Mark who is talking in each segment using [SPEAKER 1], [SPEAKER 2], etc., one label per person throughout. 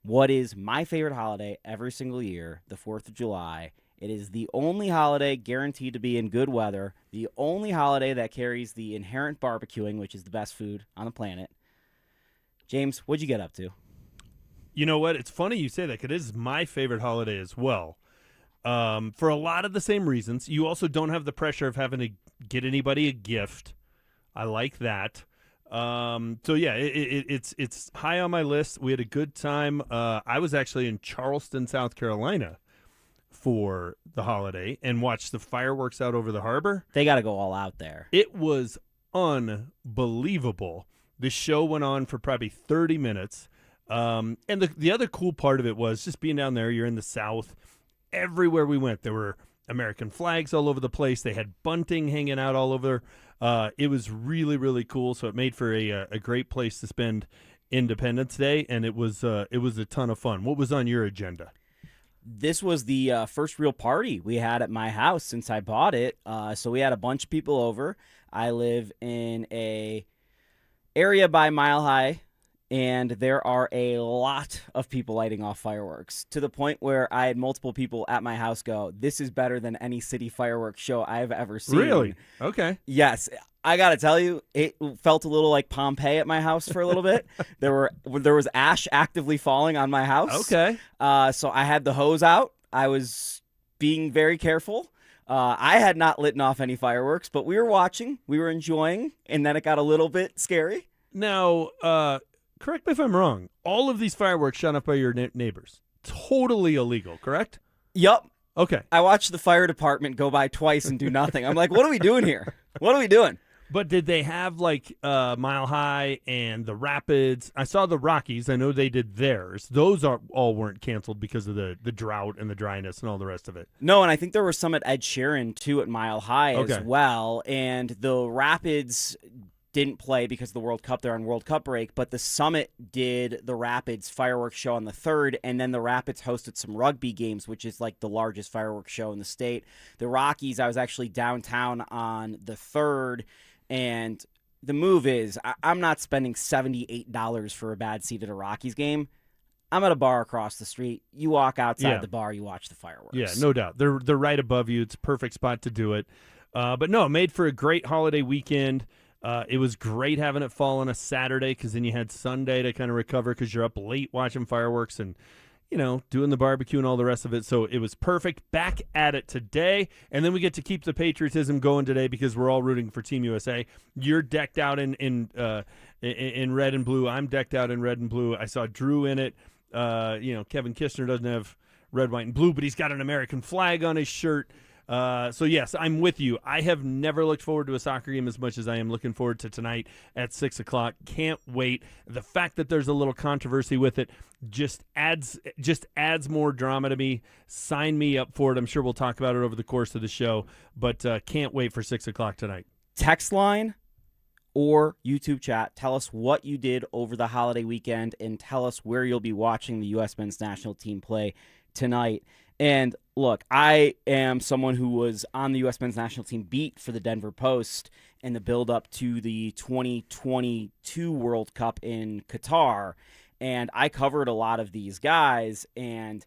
[SPEAKER 1] what is my favorite holiday every single year, the 4th of July. It is the only holiday guaranteed to be in good weather, the only holiday that carries the inherent barbecuing, which is the best food on the planet. James, what'd you get up to?
[SPEAKER 2] You know what? It's funny you say that because it is my favorite holiday as well. For a lot of the same reasons. You also don't have the pressure of having to get anybody a gift. I like that. So yeah, it's high on my list. We had a good time. I was actually in Charleston, South Carolina for the holiday and watched the fireworks out over the harbor.
[SPEAKER 1] They got to go all out there.
[SPEAKER 2] It was unbelievable. The show went on for probably 30 minutes. And the other cool part of it was just being down there. You're in the South. Everywhere we went, there were American flags all over the place. They had bunting hanging out all over. It was really, really cool. So it made for a great place to spend Independence Day, and it was a ton of fun. What was on your agenda?
[SPEAKER 1] This was the first real party we had at my house since I bought it. So we had a bunch of people over. I live in a area by Mile High, and there are a lot of people lighting off fireworks to the point where I had multiple people at my house go, "This is better than any city fireworks show I've ever seen."
[SPEAKER 2] Really? Okay.
[SPEAKER 1] Yes. I got to tell you, it felt a little like Pompeii at my house for a little bit. There was ash actively falling on my house.
[SPEAKER 2] Okay.
[SPEAKER 1] So I had the hose out. I was being very careful. I had not lit off any fireworks, but we were watching. We were enjoying, and then it got a little bit scary.
[SPEAKER 2] Now, correct me if I'm wrong. All of these fireworks shot up by your neighbors. Totally illegal, correct?
[SPEAKER 1] Yup.
[SPEAKER 2] Okay.
[SPEAKER 1] I watched the fire department go by twice and do nothing. I'm like, what are we doing here? What are we doing?
[SPEAKER 2] But did they have like Mile High and the Rapids? I saw the Rockies. I know they did theirs. Those all weren't canceled because of the drought and the dryness and all the rest of it.
[SPEAKER 1] No, and I think there were some at Ed Sheeran too at Mile High as well. And the Rapids didn't play because of the World Cup. They're on World Cup break, but the Summit did the Rapids fireworks show on the 3rd, and then the Rapids hosted some rugby games, which is like the largest fireworks show in the state. The Rockies, I was actually downtown on the 3rd, and the move is I'm not spending $78 for a bad seat at a Rockies game. I'm at a bar across the street. You walk outside the bar, you watch the fireworks.
[SPEAKER 2] Yeah, no doubt. They're right above you. It's a perfect spot to do it. But no, it made for a great holiday weekend. It was great having it fall on a Saturday because then you had Sunday to kind of recover because you're up late watching fireworks and, you know, doing the barbecue and all the rest of it. So it was perfect. Back at it today. And then we get to keep the patriotism going today because we're all rooting for Team USA. You're decked out in red and blue. I'm decked out in red and blue. I saw Drew in it. Kevin Kistner doesn't have red, white, and blue, but he's got an American flag on his shirt. So, yes, I'm with you. I have never looked forward to a soccer game as much as I am looking forward to tonight at 6 o'clock. Can't wait. The fact that there's a little controversy with it just adds more drama to me. Sign me up for it. I'm sure we'll talk about it over the course of the show, but can't wait for 6 o'clock tonight.
[SPEAKER 1] Text line or YouTube chat. Tell us what you did over the holiday weekend and tell us where you'll be watching the U.S. men's national team play tonight. And look, I am someone who was on the U.S. men's national team beat for the Denver Post in the build-up to the 2022 World Cup in Qatar. And I covered a lot of these guys, and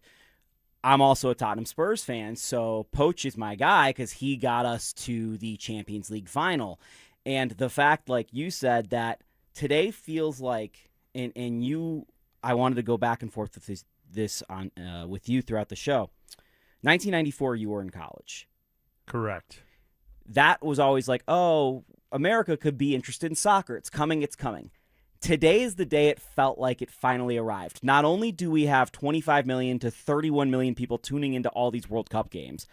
[SPEAKER 1] I'm also a Tottenham Spurs fan, so Poach is my guy because he got us to the Champions League final. And the fact, like you said, that today feels like, I wanted to go back and forth with this on with you throughout the show. 1994, you were in college.
[SPEAKER 2] Correct.
[SPEAKER 1] That was always like, oh, America could be interested in soccer. It's coming, it's coming. Today is the day it felt like it finally arrived. Not only do we have 25 million to 31 million people tuning into all these World Cup games,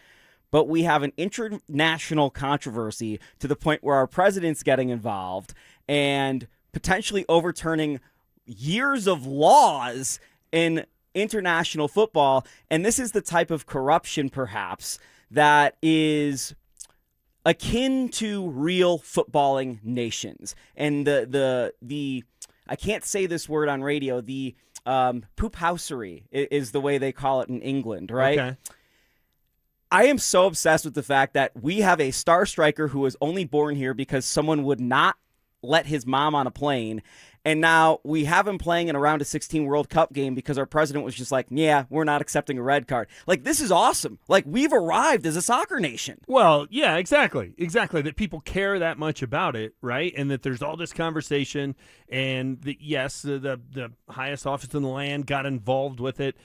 [SPEAKER 1] but we have an international controversy to the point where our president's getting involved and potentially overturning years of laws in international football. And this is the type of corruption, perhaps, that is akin to real footballing nations. And the I can't say this word on radio, the poop housery is the way they call it in England, right?
[SPEAKER 2] Okay.
[SPEAKER 1] I am so obsessed with the fact that we have a star striker who was only born here because someone would not let his mom on a plane, And now we have him playing in a round of 16 World Cup game because our president was just like, yeah, we're not accepting a red card. Like, this is awesome. Like, we've arrived as a soccer nation.
[SPEAKER 2] Well, yeah, exactly. That people care that much about it, right? And that there's all this conversation, and that, yes, the highest office in the land got involved with it.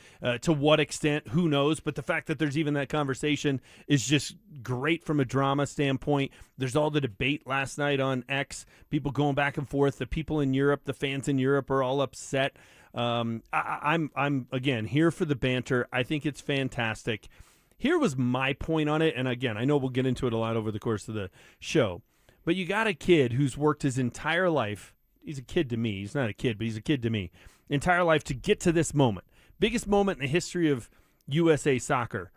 [SPEAKER 2] To what extent, who knows? But the fact that there's even that conversation is just great from a drama standpoint. There's all the debate last night on X, people going back and forth. The people in Europe, the fans in Europe are all upset. I'm again here for the banter. I think it's fantastic. Here was my point on it, and again, I know we'll get into it a lot over the course of the show, but you got a kid who's worked his entire life. He's a kid to me. He's not a kid, but he's a kid to me. Entire life to get to this moment. Biggest moment in the history of USA soccer.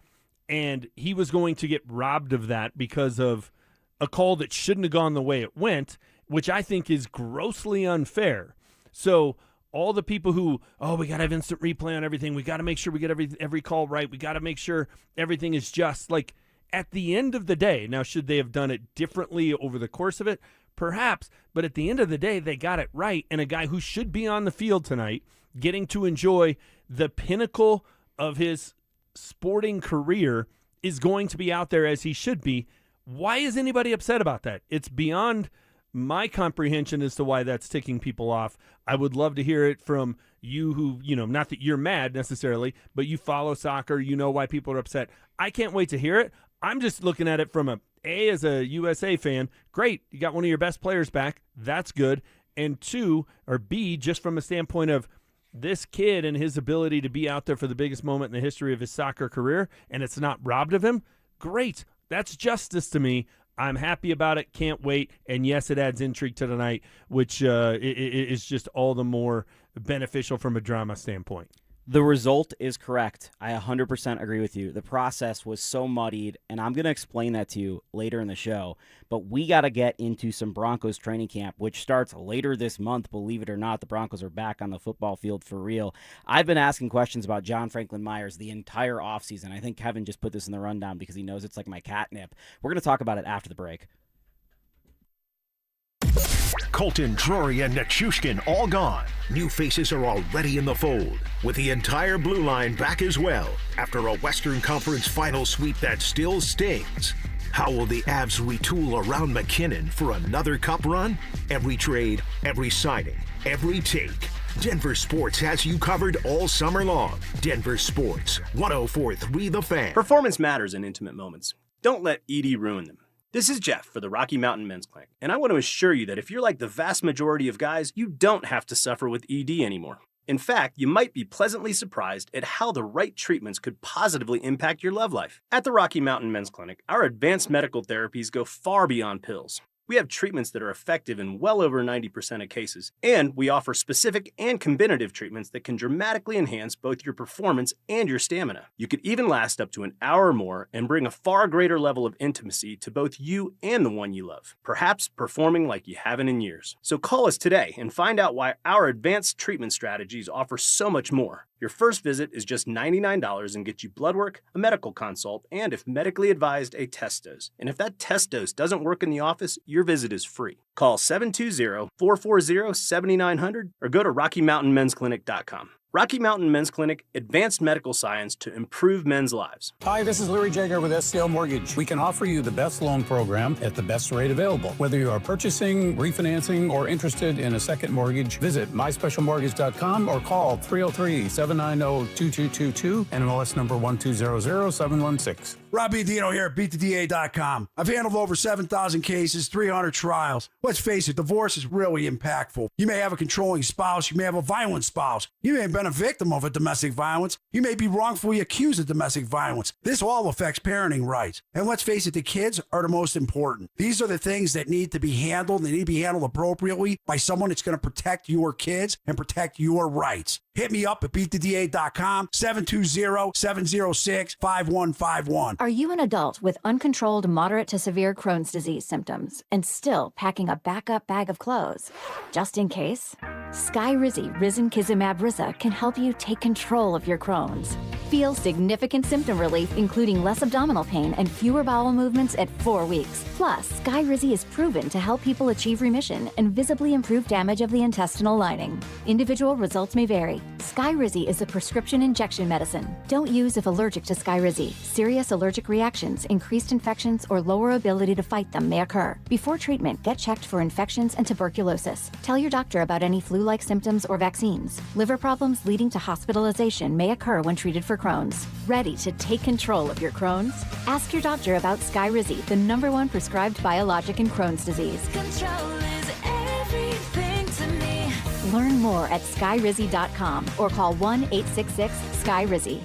[SPEAKER 2] And he was going to get robbed of that because of a call that shouldn't have gone the way it went, which I think is grossly unfair. So all the people who, we got to have instant replay on everything. We got to make sure we get every call right. We got to make sure everything is just. Like, at the end of the day, now should they have done it differently over the course of it? Perhaps. But at the end of the day, they got it right. And a guy who should be on the field tonight getting to enjoy the pinnacle of his sporting career is going to be out there as he should be. Why is anybody upset about that? It's beyond my comprehension as to why that's ticking people off. I would love to hear it from you who, not that you're mad necessarily, but you follow soccer, you know why people are upset. I can't wait to hear it. I'm just looking at it from as a USA fan, great, you got one of your best players back, that's good. And B, just from a standpoint of this kid and his ability to be out there for the biggest moment in the history of his soccer career, and it's not robbed of him, great. That's justice to me. I'm happy about it. Can't wait. And yes, it adds intrigue to the night, which is just all the more beneficial from a drama standpoint.
[SPEAKER 1] The result is correct. I 100% agree with you. The process was so muddied, and I'm going to explain that to you later in the show. But we got to get into some Broncos training camp, which starts later this month. Believe it or not, the Broncos are back on the football field for real. I've been asking questions about John Franklin Myers the entire offseason. I think Kevin just put this in the rundown because he knows it's like my catnip. We're going to talk about it after the break.
[SPEAKER 3] Colton, Drury, and Nichushkin all gone. New faces are already in the fold, with the entire blue line back as well after a Western Conference final sweep that still stings. How will the Avs retool around McKinnon for another cup run? Every trade, every signing, every take. Denver Sports has you covered all summer long. Denver Sports, 104.3 The Fan.
[SPEAKER 4] Performance matters in intimate moments. Don't let ED ruin them. This is Jeff for the Rocky Mountain Men's Clinic, and I want to assure you that if you're like the vast majority of guys, you don't have to suffer with ED anymore. In fact, you might be pleasantly surprised at how the right treatments could positively impact your love life. At the Rocky Mountain Men's Clinic, our advanced medical therapies go far beyond pills. We have treatments that are effective in well over 90% of cases, and we offer specific and combinative treatments that can dramatically enhance both your performance and your stamina. You could even last up to an hour or more and bring a far greater level of intimacy to both you and the one you love, perhaps performing like you haven't in years. So call us today and find out why our advanced treatment strategies offer so much more. Your first visit is just $99 and gets you blood work, a medical consult, and if medically advised, a test dose. And if that test dose doesn't work in the office, your visit is free. Call 720-440-7900 or go to RockyMountainMen'sClinic.com. Rocky Mountain Men's Clinic, advanced medical science to improve men's lives.
[SPEAKER 5] Hi, this is Larry Jager with SCL Mortgage. We can offer you the best loan program at the best rate available. Whether you are purchasing, refinancing, or interested in a second mortgage, visit myspecialmortgage.com or call 303-790-2222 and MLS number 1200716.
[SPEAKER 6] Robbie Dino here at BeatTheDA.com. I've handled over 7,000 cases, 300 trials. Let's face it, divorce is really impactful. You may have a controlling spouse. You may have a violent spouse. You may have been a victim of a domestic violence. You may be wrongfully accused of domestic violence. This all affects parenting rights. And let's face it, the kids are the most important. These are the things that need to be handled. They need to be handled appropriately by someone that's going to protect your kids and protect your rights. Hit me up at BeatTheDA.com, 720-706-5151.
[SPEAKER 7] Are you an adult with uncontrolled moderate to severe Crohn's disease symptoms and still packing a backup bag of clothes? Just in case? Skyrizi Risankizumab Risa can help you take control of your Crohn's. Feel significant symptom relief, including less abdominal pain and fewer bowel movements at 4 weeks. Plus, Skyrizi is proven to help people achieve remission and visibly improve damage of the intestinal lining. Individual results may vary. Skyrizi is a prescription injection medicine. Don't use if allergic to Skyrizi. Serious allergic reactions, increased infections, or lower ability to fight them may occur. Before treatment, get checked for infections and tuberculosis. Tell your doctor about any flu-like symptoms or vaccines. Liver problems leading to hospitalization may occur when treated for Crohn's. Ready to take control of your Crohn's? Ask your doctor about Skyrizi, the #1 prescribed biologic in Crohn's disease.
[SPEAKER 8] Control is everything to me.
[SPEAKER 7] Learn more at skyrizi.com or call 1-866-SKYRIZI.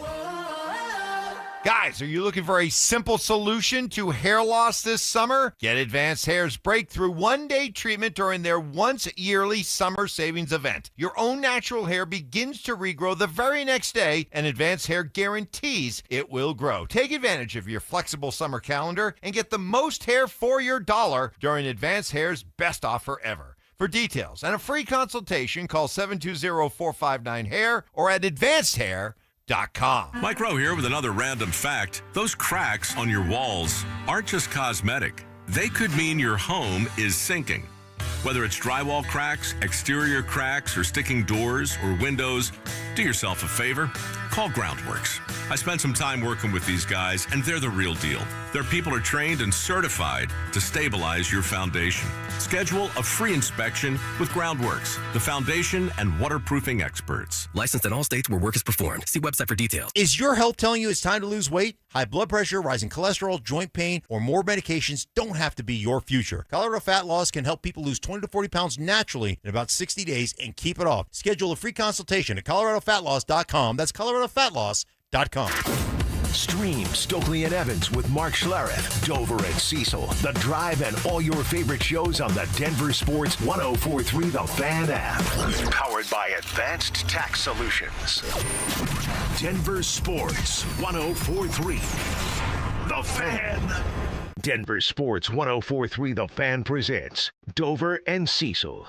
[SPEAKER 9] Guys, are you looking for a simple solution to hair loss this summer? Get Advanced Hair's breakthrough one-day treatment during their once-yearly summer savings event. Your own natural hair begins to regrow the very next day, and Advanced Hair guarantees it will grow. Take advantage of your flexible summer calendar and get the most hair for your dollar during Advanced Hair's best offer ever. For details and a free consultation, call 720-459-HAIR or at advancedhair.com.
[SPEAKER 10] Mike Rowe here with another random fact. Those cracks on your walls aren't just cosmetic. They could mean your home is sinking. Whether it's drywall cracks, exterior cracks, or sticking doors or windows, do yourself a favor. Call Groundworks. I spent some time working with these guys, and they're the real deal. Their people are trained and certified to stabilize your foundation. Schedule a free inspection with Groundworks, the foundation and waterproofing experts.
[SPEAKER 11] Licensed in all states where work is performed. See website for details.
[SPEAKER 12] Is your health telling you it's time to lose weight? High blood pressure, rising cholesterol, joint pain, or more medications don't have to be your future. Colorado Fat Loss can help people lose 20 to 40 pounds naturally in about 60 days and keep it off. Schedule a free consultation at coloradofatloss.com. That's coloradofatloss.com.
[SPEAKER 3] Stream Stokely and Evans with Mark Schlereth, Dover and Cecil, The Drive, and all your favorite shows on the Denver Sports 104.3 The Fan app. Powered by Advanced Tax Solutions. Denver Sports 104.3 The Fan. Denver Sports 104.3 The Fan presents Dover and Cecil.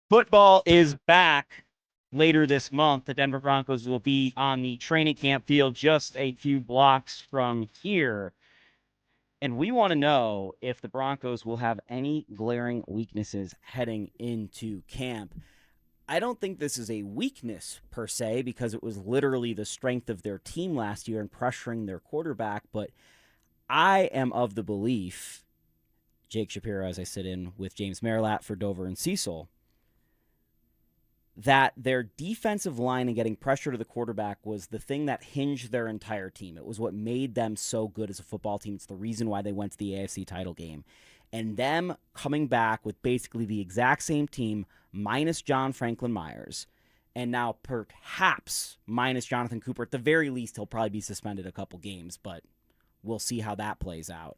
[SPEAKER 1] Football is back later this month. The Denver Broncos will be on the training camp field just a few blocks from here. And we want to know if the Broncos will have any glaring weaknesses heading into camp. I don't think this is a weakness per se, because it was literally the strength of their team last year and pressuring their quarterback. But I am of the belief, Jake Shapiro, as I sit in with James Merilatt for Dover and Cecil, that their defensive line and getting pressure to the quarterback was the thing that hinged their entire team. It was what made them so good as a football team. It's the reason why they went to the AFC title game. And them coming back with basically the exact same team, minus John Franklin Myers, and now perhaps minus Jonathan Cooper. At the very least, he'll probably be suspended a couple games, but we'll see how that plays out.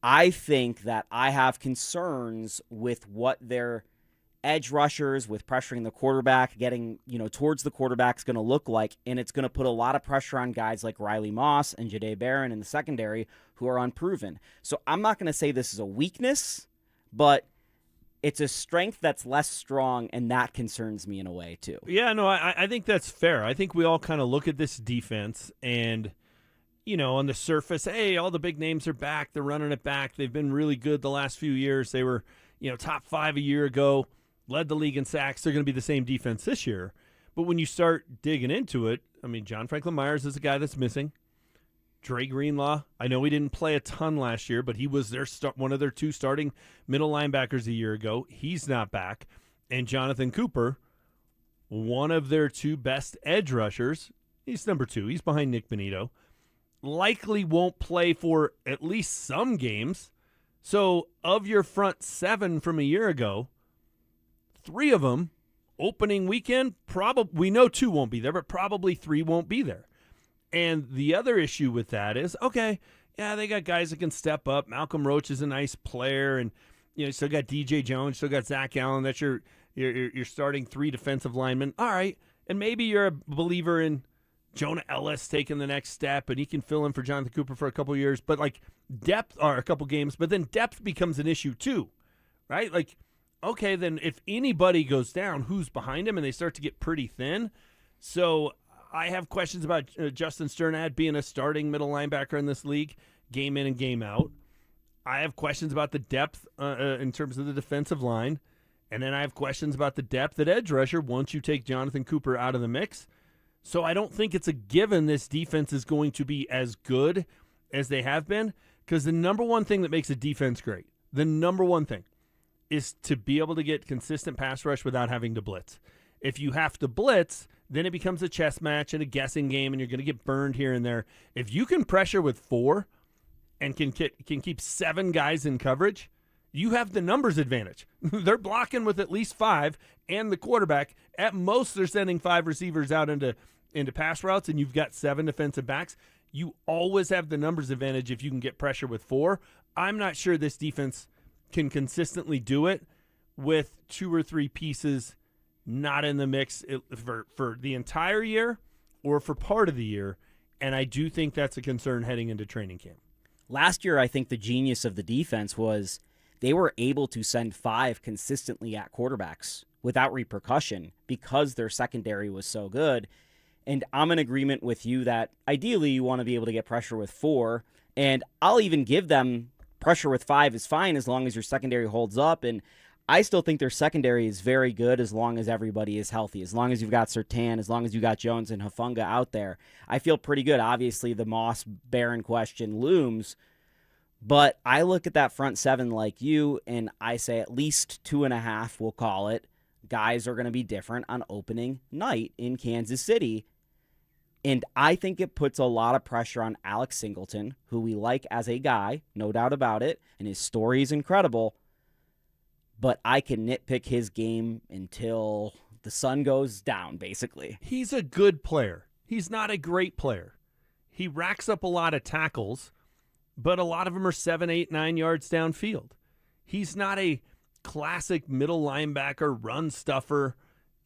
[SPEAKER 1] I think that I have concerns with what their edge rushers with pressuring the quarterback, getting, towards the quarterback is going to look like, and it's going to put a lot of pressure on guys like Riley Moss and Jahdae Barron in the secondary who are unproven. So I'm not going to say this is a weakness, but it's a strength that's less strong, and that concerns me in a way too.
[SPEAKER 2] Yeah, no, I think that's fair. I think we all kind of look at this defense and, on the surface, hey, all the big names are back. They're running it back. They've been really good the last few years. They were, top 5 a year ago. Led the league in sacks. They're going to be the same defense this year. But when you start digging into it, John Franklin Myers is a guy that's missing. Dre Greenlaw, I know he didn't play a ton last year, but he was one of their 2 starting middle linebackers a year ago. He's not back. And Jonathan Cooper, one of their 2 best edge rushers, he's number 2. He's behind Nick Benito. Likely won't play for at least some games. So of your front 7 from a year ago, 3 of them, opening weekend, we know 2 won't be there, but probably 3 won't be there. And the other issue with that is, okay, yeah, they got guys that can step up. Malcolm Roach is a nice player, and You still got DJ Jones, still got Zach Allen. That's your starting 3 defensive linemen. All right, and maybe you're a believer in Jonah Ellis taking the next step, and he can fill in for Jonathan Cooper for a couple years. But like depth are a couple games, but then depth becomes an issue too, right? Like, okay, then if anybody goes down, who's behind him? And they start to get pretty thin. So I have questions about Justin Sternad being a starting middle linebacker in this league, game in and game out. I have questions about the depth in terms of the defensive line. And then I have questions about the depth at edge rusher once you take Jonathan Cooper out of the mix. So I don't think it's a given this defense is going to be as good as they have been, because the number one thing that makes a defense great, the number one thing, is to be able to get consistent pass rush without having to blitz. If you have to blitz, then it becomes a chess match and a guessing game, and you're going to get burned here and there. If you can pressure with 4 and can keep 7 guys in coverage, you have the numbers advantage. They're blocking with at least 5, and the quarterback, at most, they're sending 5 receivers out into pass routes, and you've got 7 defensive backs. You always have the numbers advantage if you can get pressure with 4. I'm not sure this defense can consistently do it with 2 or 3 pieces not in the mix for the entire year or for part of the year, and I do think that's a concern heading into training camp.
[SPEAKER 1] Last year, I think the genius of the defense was they were able to send 5 consistently at quarterbacks without repercussion because their secondary was so good. And I'm in agreement with you that ideally you want to be able to get pressure with 4, and I'll even give them pressure with 5 is fine as long as your secondary holds up. And I still think their secondary is very good as long as everybody is healthy, as long as you've got Surtain, as long as you got Jones and Hufanga out there. I feel pretty good. Obviously, the Moss Barron question looms, but I look at that front 7 like you, and I say at least 2.5, we'll call it, guys are going to be different on opening night in Kansas City. And I think it puts a lot of pressure on Alex Singleton, who we like as a guy, no doubt about it, and his story is incredible. But I can nitpick his game until the sun goes down, basically.
[SPEAKER 2] He's a good player. He's not a great player. He racks up a lot of tackles, but a lot of them are 7, 8, 9 yards downfield. He's not a classic middle linebacker, run stuffer.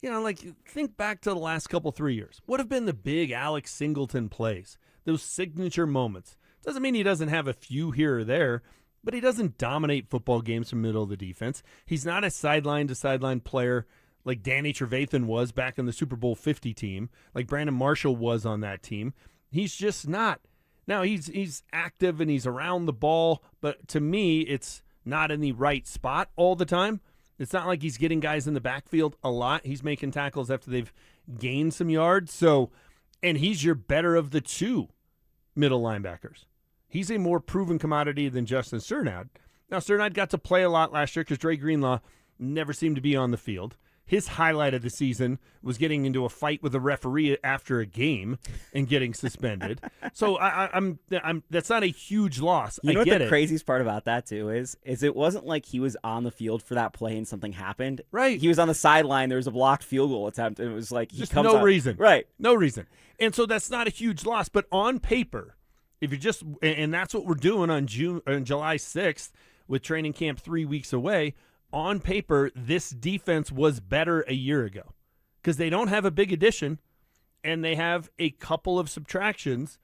[SPEAKER 2] You know, like, think back to the last 3 years. What have been the big Alex Singleton plays? Those signature moments. Doesn't mean he doesn't have a few here or there, but he doesn't dominate football games from the middle of the defense. He's not a sideline-to-sideline player like Danny Trevathan was back in the Super Bowl 50 team, like Brandon Marshall was on that team. He's just not. Now, he's active and he's around the ball, but to me, it's not in the right spot all the time. It's not like he's getting guys in the backfield a lot. He's making tackles after they've gained some yards. And he's your better of the 2 middle linebackers. He's a more proven commodity than Justin Sternad. Now, Sternad got to play a lot last year because Dre Greenlaw never seemed to be on the field. His highlight of the season was getting into a fight with a referee after a game and getting suspended. So I'm that's not a huge loss.
[SPEAKER 1] You know
[SPEAKER 2] what
[SPEAKER 1] the craziest part about that too is it wasn't like he was on the field for that play and something happened.
[SPEAKER 2] Right.
[SPEAKER 1] He was on the sideline. There was a blocked field goal attempt, and it was like
[SPEAKER 2] just no reason.
[SPEAKER 1] Right.
[SPEAKER 2] No reason. And so that's not a huge loss. But on paper, if you just and that's what we're doing on July 6th with training camp 3 weeks away. On paper, this defense was better a year ago because they don't have a big addition and they have a couple of subtractions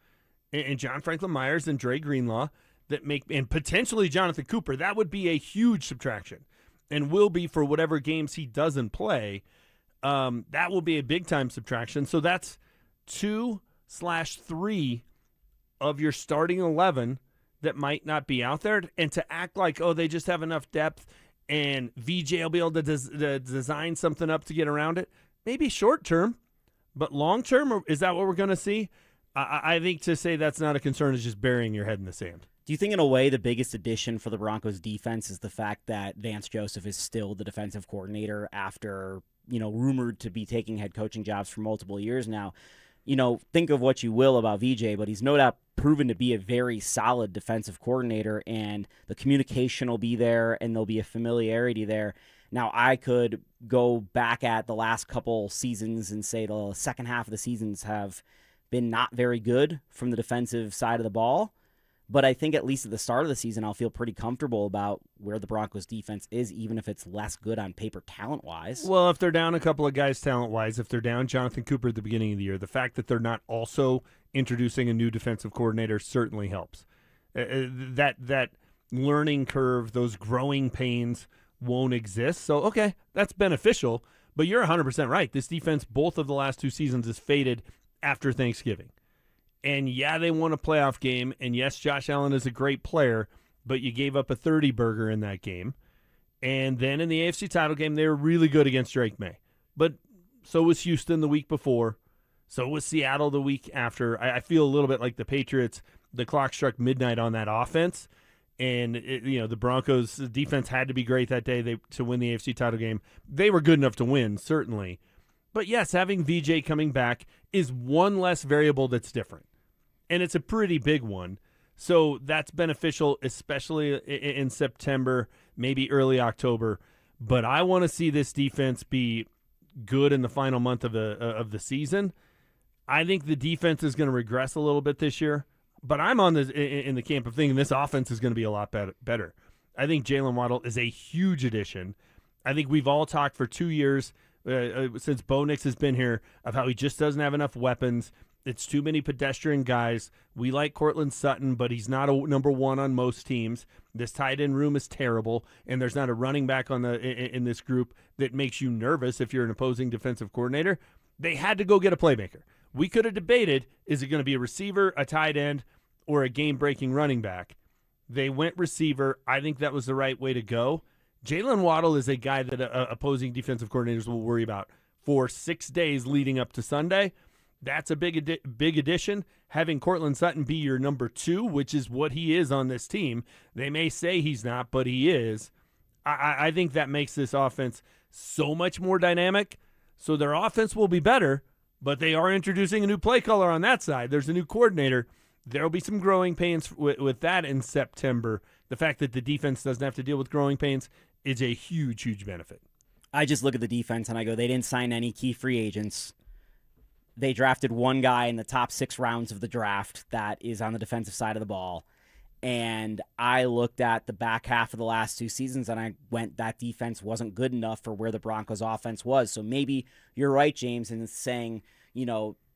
[SPEAKER 2] in John Franklin Myers and Dre Greenlaw that make, and potentially Jonathan Cooper. That would be a huge subtraction and will be for whatever games he doesn't play. That will be a big time subtraction. So that's 2/3 of your starting 11 that might not be out there. And to act like, oh, they just have enough depth and VJ will be able to design something up to get around it. Maybe short term, but long term, is that what we're going to see? I think to say that's not a concern is just burying your head in the sand.
[SPEAKER 1] Do you think in a way the biggest addition for the Broncos defense is the fact that Vance Joseph is still the defensive coordinator after, rumored to be taking head coaching jobs for multiple years now? Think of what you will about VJ, but he's no doubt proven to be a very solid defensive coordinator, and the communication will be there, and there'll be a familiarity there. Now, I could go back at the last couple seasons and say the second half of the seasons have been not very good from the defensive side of the ball, But I think at least at the start of the season, I'll feel pretty comfortable about where the Broncos defense is, even if it's less good on paper talent-wise.
[SPEAKER 2] Well, if they're down a couple of guys talent-wise, if they're down Jonathan Cooper at the beginning of the year, the fact that they're not also introducing a new defensive coordinator certainly helps. That learning curve, those growing pains won't exist. So, okay, that's beneficial. But you're 100% right. This defense, both of the last 2 seasons, has faded after Thanksgiving. And, yeah, they won a playoff game. And, yes, Josh Allen is a great player, but you gave up a 30-burger in that game. And then in the AFC title game, they were really good against Drake May. But so was Houston the week before. So was Seattle the week after. I feel a little bit like the Patriots. The clock struck midnight on that offense. And, the Broncos' defense had to be great that day to win the AFC title game. They were good enough to win, certainly. But, yes, having VJ coming back is one less variable that's different. And it's a pretty big one. So that's beneficial, especially in September, maybe early October. But I want to see this defense be good in the final month of the season. I think the defense is going to regress a little bit this year. But I'm in the camp of thinking this offense is going to be a lot better. I think Jalen Waddle is a huge addition. I think we've all talked for 2 years since Bo Nix has been here of how he just doesn't have enough weapons. It's too many pedestrian guys. We like Cortland Sutton, but he's not a number one on most teams. This tight end room is terrible, and there's not a running back in this group that makes you nervous if you're an opposing defensive coordinator. They had to go get a playmaker. We could have debated, is it going to be a receiver, a tight end, or a game-breaking running back? They went receiver. I think that was the right way to go. Jalen Waddle is a guy that opposing defensive coordinators will worry about for 6 days leading up to Sunday. That's a big addition. Having Cortland Sutton be your number 2, which is what he is on this team. They may say he's not, but he is. I think that makes this offense so much more dynamic. So their offense will be better, but they are introducing a new play caller on that side. There's a new coordinator. There will be some growing pains with that in September. The fact that the defense doesn't have to deal with growing pains is a huge, huge benefit.
[SPEAKER 1] I just look at the defense and I go, they didn't sign any key free agents. They drafted one guy in the top 6 rounds of the draft that is on the defensive side of the ball. And I looked at the back half of the last 2 seasons and I went, that defense wasn't good enough for where the Broncos offense was. So maybe you're right, James, in saying,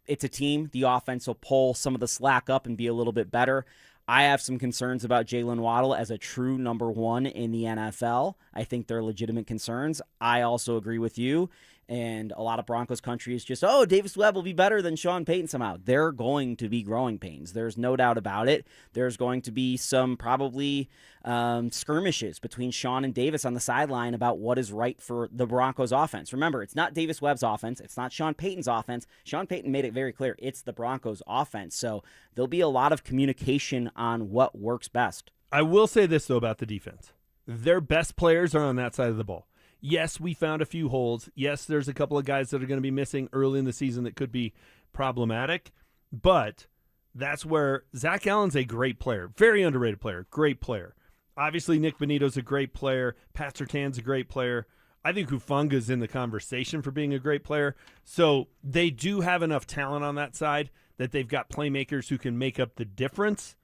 [SPEAKER 1] it's a team. The offense will pull some of the slack up and be a little bit better. I have some concerns about Jalen Waddle as a true number 1 in the NFL. I think they're legitimate concerns. I also agree with you. And a lot of Broncos country is just, Davis Webb will be better than Sean Payton somehow. They're going to be growing pains. There's no doubt about it. There's going to be some probably skirmishes between Sean and Davis on the sideline about what is right for the Broncos offense. Remember, it's not Davis Webb's offense. It's not Sean Payton's offense. Sean Payton made it very clear. It's the Broncos offense. So there'll be a lot of communication on what works best.
[SPEAKER 2] I will say this, though, about the defense. Their best players are on that side of the ball. Yes, we found a few holes. Yes, there's a couple of guys that are going to be missing early in the season that could be problematic. But that's where Zach Allen's a great player. Very underrated player. Great player. Obviously, Nick Bonito's a great player. Pat Surtain's a great player. I think Hufanga's in the conversation for being a great player. So they do have enough talent on that side that they've got playmakers who can make up the difference.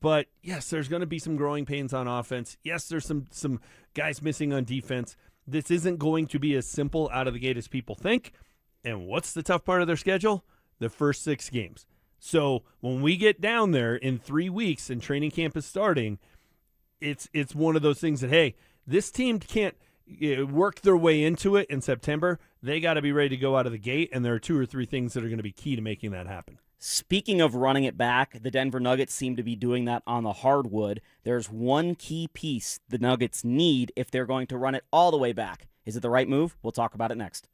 [SPEAKER 2] But, yes, there's going to be some growing pains on offense. Yes, there's some guys missing on defense. This isn't going to be as simple out of the gate as people think. And what's the tough part of their schedule? The first 6 games. So when we get down there in 3 weeks and training camp is starting, it's one of those things that, hey, this team can't work their way into it in September. They got to be ready to go out of the gate, and there are 2 or 3 things that are going to be key to making that happen.
[SPEAKER 1] Speaking of running it back, the Denver Nuggets seem to be doing that on the hardwood. There's one key piece the Nuggets need if they're going to run it all the way back. Is it the right move? We'll talk about it next.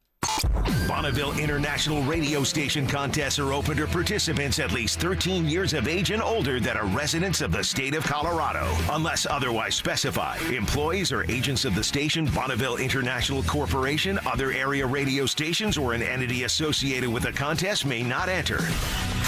[SPEAKER 3] Bonneville International Radio Station contests are open to participants at least 13 years of age and older that are residents of the state of Colorado. Unless otherwise specified, employees or agents of the station, Bonneville International Corporation, other area radio stations, or an entity associated with the contest may not enter.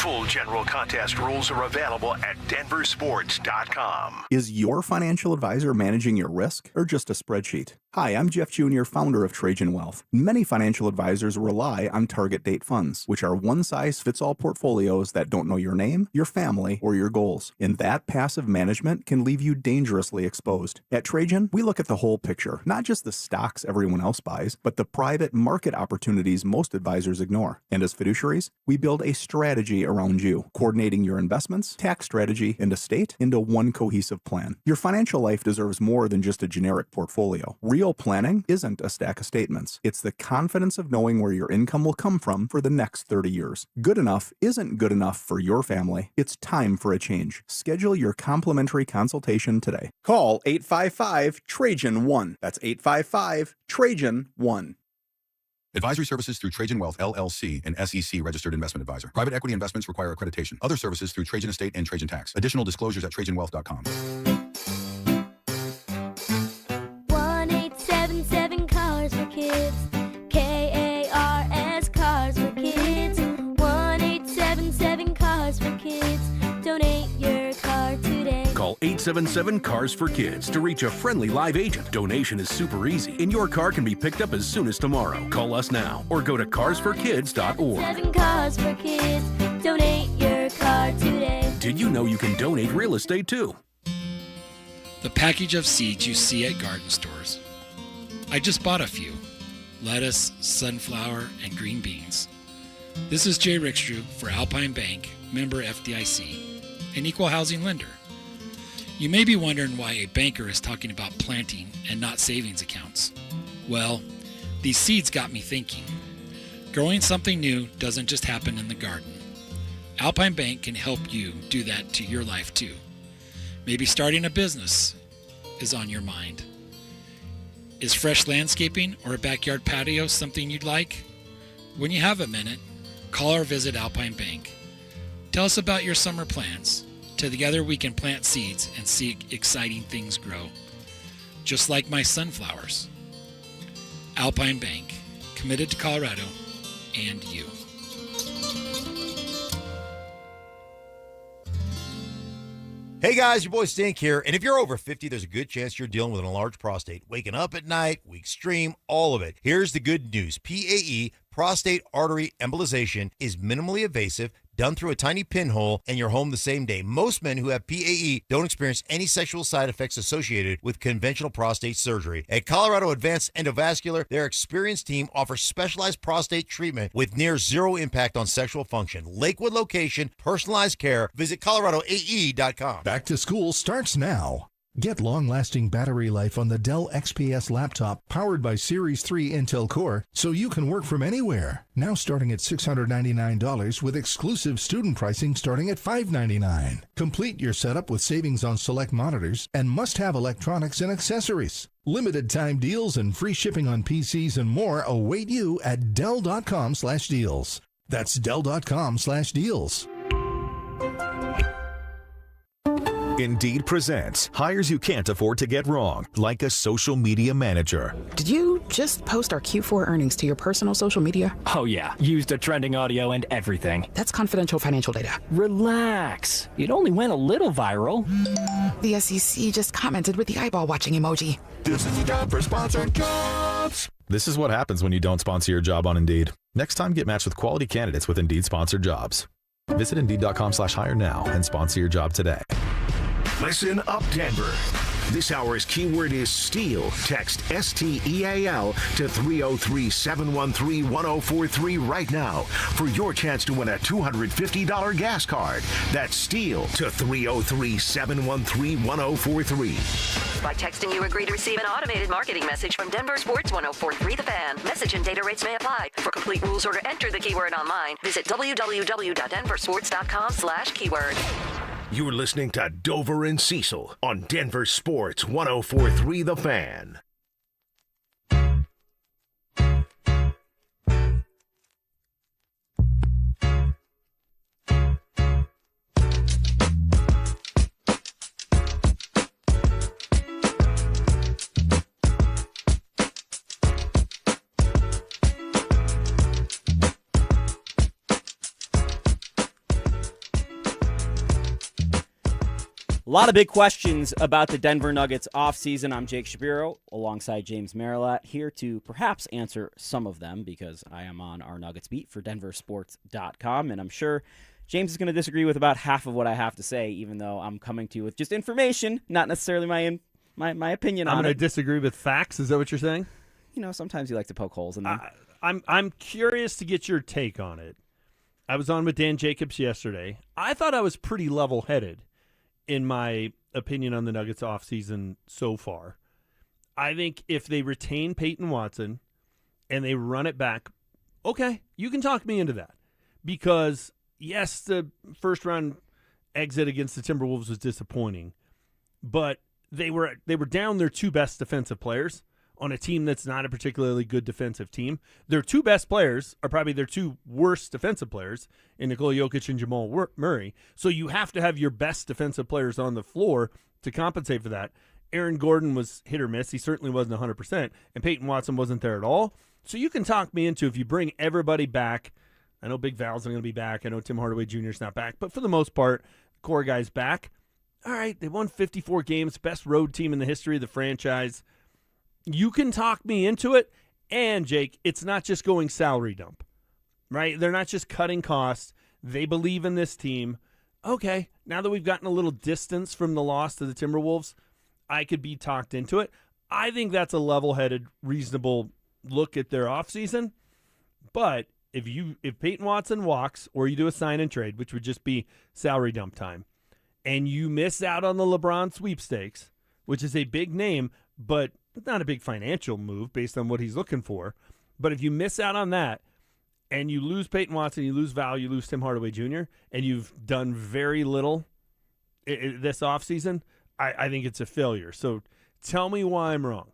[SPEAKER 3] Full general contest rules are available at DenverSports.com.
[SPEAKER 13] Is your financial advisor managing your risk or just a spreadsheet? Hi, I'm Jeff Jr., founder of Trajan Wealth. Many financial advisors rely on target date funds, which are one-size-fits-all portfolios that don't know your name, your family, or your goals. And that passive management can leave you dangerously exposed. At Trajan, we look at the whole picture, not just the stocks everyone else buys, but the private market opportunities most advisors ignore. And as fiduciaries, we build a strategy around you, coordinating your investments, tax strategy, and estate into one cohesive plan. Your financial life deserves more than just a generic portfolio. Real planning isn't a stack of statements. It's the confidence of knowing where your income will come from for the next 30 years. Good enough isn't good enough for your family. It's time for a change. Schedule your complimentary consultation today. Call 855-TRAJAN-1. That's 855-TRAJAN-1.
[SPEAKER 14] Advisory services through Trajan Wealth, LLC, an SEC registered investment advisor. Private equity investments require accreditation. Other services through Trajan Estate and Trajan Tax. Additional disclosures at TrajanWealth.com.
[SPEAKER 8] 1-877 Cars for Kids. KARS Cars for Kids. 1-877 Cars for Kids. Donate your car today.
[SPEAKER 15] Call 877 Cars for Kids to reach a friendly live agent. Donation is super easy, and your car can be picked up as soon as tomorrow. Call us now or go to carsforkids.org.
[SPEAKER 8] 7 Cars for Kids. Donate your car today.
[SPEAKER 15] Did you know you can donate real estate too?
[SPEAKER 16] The package of seeds you see at garden stores. I just bought a few. Lettuce, sunflower, and green beans. This is Jay Rickstrew for Alpine Bank, member FDIC, an equal housing lender. You may be wondering why a banker is talking about planting and not savings accounts. Well, these seeds got me thinking. Growing something new doesn't just happen in the garden. Alpine Bank can help you do that to your life too. Maybe starting a business is on your mind. Is fresh landscaping or a backyard patio something you'd like? When you have a minute, call or visit Alpine Bank. Tell us about your summer plans. Together we can plant seeds and see exciting things grow. Just like my sunflowers. Alpine Bank, committed to Colorado and you.
[SPEAKER 12] Hey guys, your boy Stink here, and if you're over 50, there's a good chance you're dealing with an enlarged prostate. Waking up at night, weak stream, all of it. Here's the good news. PAE, prostate artery embolization, is minimally invasive, done through a tiny pinhole, and you're home the same day. Most men who have PAE don't experience any sexual side effects associated with conventional prostate surgery. At Colorado Advanced Endovascular, their experienced team offers specialized prostate treatment with near zero impact on sexual function. Lakewood location, personalized care. Visit coloradoae.com.
[SPEAKER 17] Back to school starts now. Get long-lasting battery life on the Dell XPS laptop powered by Series 3 Intel Core so you can work from anywhere. Now starting at $699 with exclusive student pricing starting at $599. Complete your setup with savings on select monitors and must-have electronics and accessories. Limited time deals and free shipping on PCs and more await you at Dell.com/deals. That's Dell.com/deals.
[SPEAKER 18] Indeed presents hires you can't afford to get wrong, like a social media manager.
[SPEAKER 19] Did you just post our Q4 earnings to your personal social media?
[SPEAKER 20] Oh yeah, used a trending audio and everything.
[SPEAKER 19] That's confidential financial data.
[SPEAKER 20] Relax. It only went a little viral.
[SPEAKER 19] The SEC just commented with the eyeball watching emoji.
[SPEAKER 18] This is a job for sponsored jobs. This is what happens when you don't sponsor your job on Indeed. Next time, get matched with quality candidates with Indeed sponsored jobs. Visit Indeed.com/hire now and sponsor your job today.
[SPEAKER 3] Listen up, Denver. This hour's keyword is STEAL. Text STEAL to 303-713-1043 right now for your chance to win a $250 gas card. That's STEAL to 303-713-1043.
[SPEAKER 21] By texting, you agree to receive an automated marketing message from Denver Sports 1043 The Fan. Message and data rates may apply. For complete rules or to enter the keyword online, visit www.denversports.com/keyword.
[SPEAKER 3] You're listening to Dover and Cecil on Denver Sports 1043 The Fan.
[SPEAKER 1] A lot of big questions about the Denver Nuggets offseason. I'm Jake Shapiro alongside James Marilat, here to perhaps answer some of them because I am on our Nuggets beat for DenverSports.com, and I'm sure James is going to disagree with about half of what I have to say, even though I'm coming to you with just information, not necessarily my opinion on it.
[SPEAKER 2] I'm going to disagree with facts. Is that what you're saying?
[SPEAKER 1] You know, sometimes you like to poke holes in them.
[SPEAKER 2] I'm curious to get your take on it. I was on with Dan Jacobs yesterday. I thought I was pretty level-headed in my opinion on the Nuggets offseason so far. I think if they retain Payton Watson and they run it back, okay, you can talk me into that. Because, yes, the first-round exit against the Timberwolves was disappointing, but they were down their two best defensive players on a team that's not a particularly good defensive team. Their two best players are probably their two worst defensive players in Nikola Jokic and Jamal Murray. So you have to have your best defensive players on the floor to compensate for that. Aaron Gordon was hit or miss. He certainly wasn't 100%, and Payton Watson wasn't there at all. So you can talk me into if you bring everybody back. I know Big Val's not going to be back. I know Tim Hardaway Jr. is not back. But for the most part, core guys back. All right, they won 54 games, best road team in the history of the franchise. You can talk me into it, and, Jake, it's not just going salary dump, right? They're not just cutting costs. They believe in this team. Okay, now that we've gotten a little distance from the loss to the Timberwolves, I could be talked into it. I think that's a level-headed, reasonable look at their offseason. But if Payton Watson walks or you do a sign-and-trade, which would just be salary dump time, and you miss out on the LeBron sweepstakes, which is a big name, but not a big financial move based on what he's looking for. But if you miss out on that and you lose Payton Watson, you lose Val, you lose Tim Hardaway Jr., and you've done very little this offseason, I think it's a failure. So tell me why I'm wrong.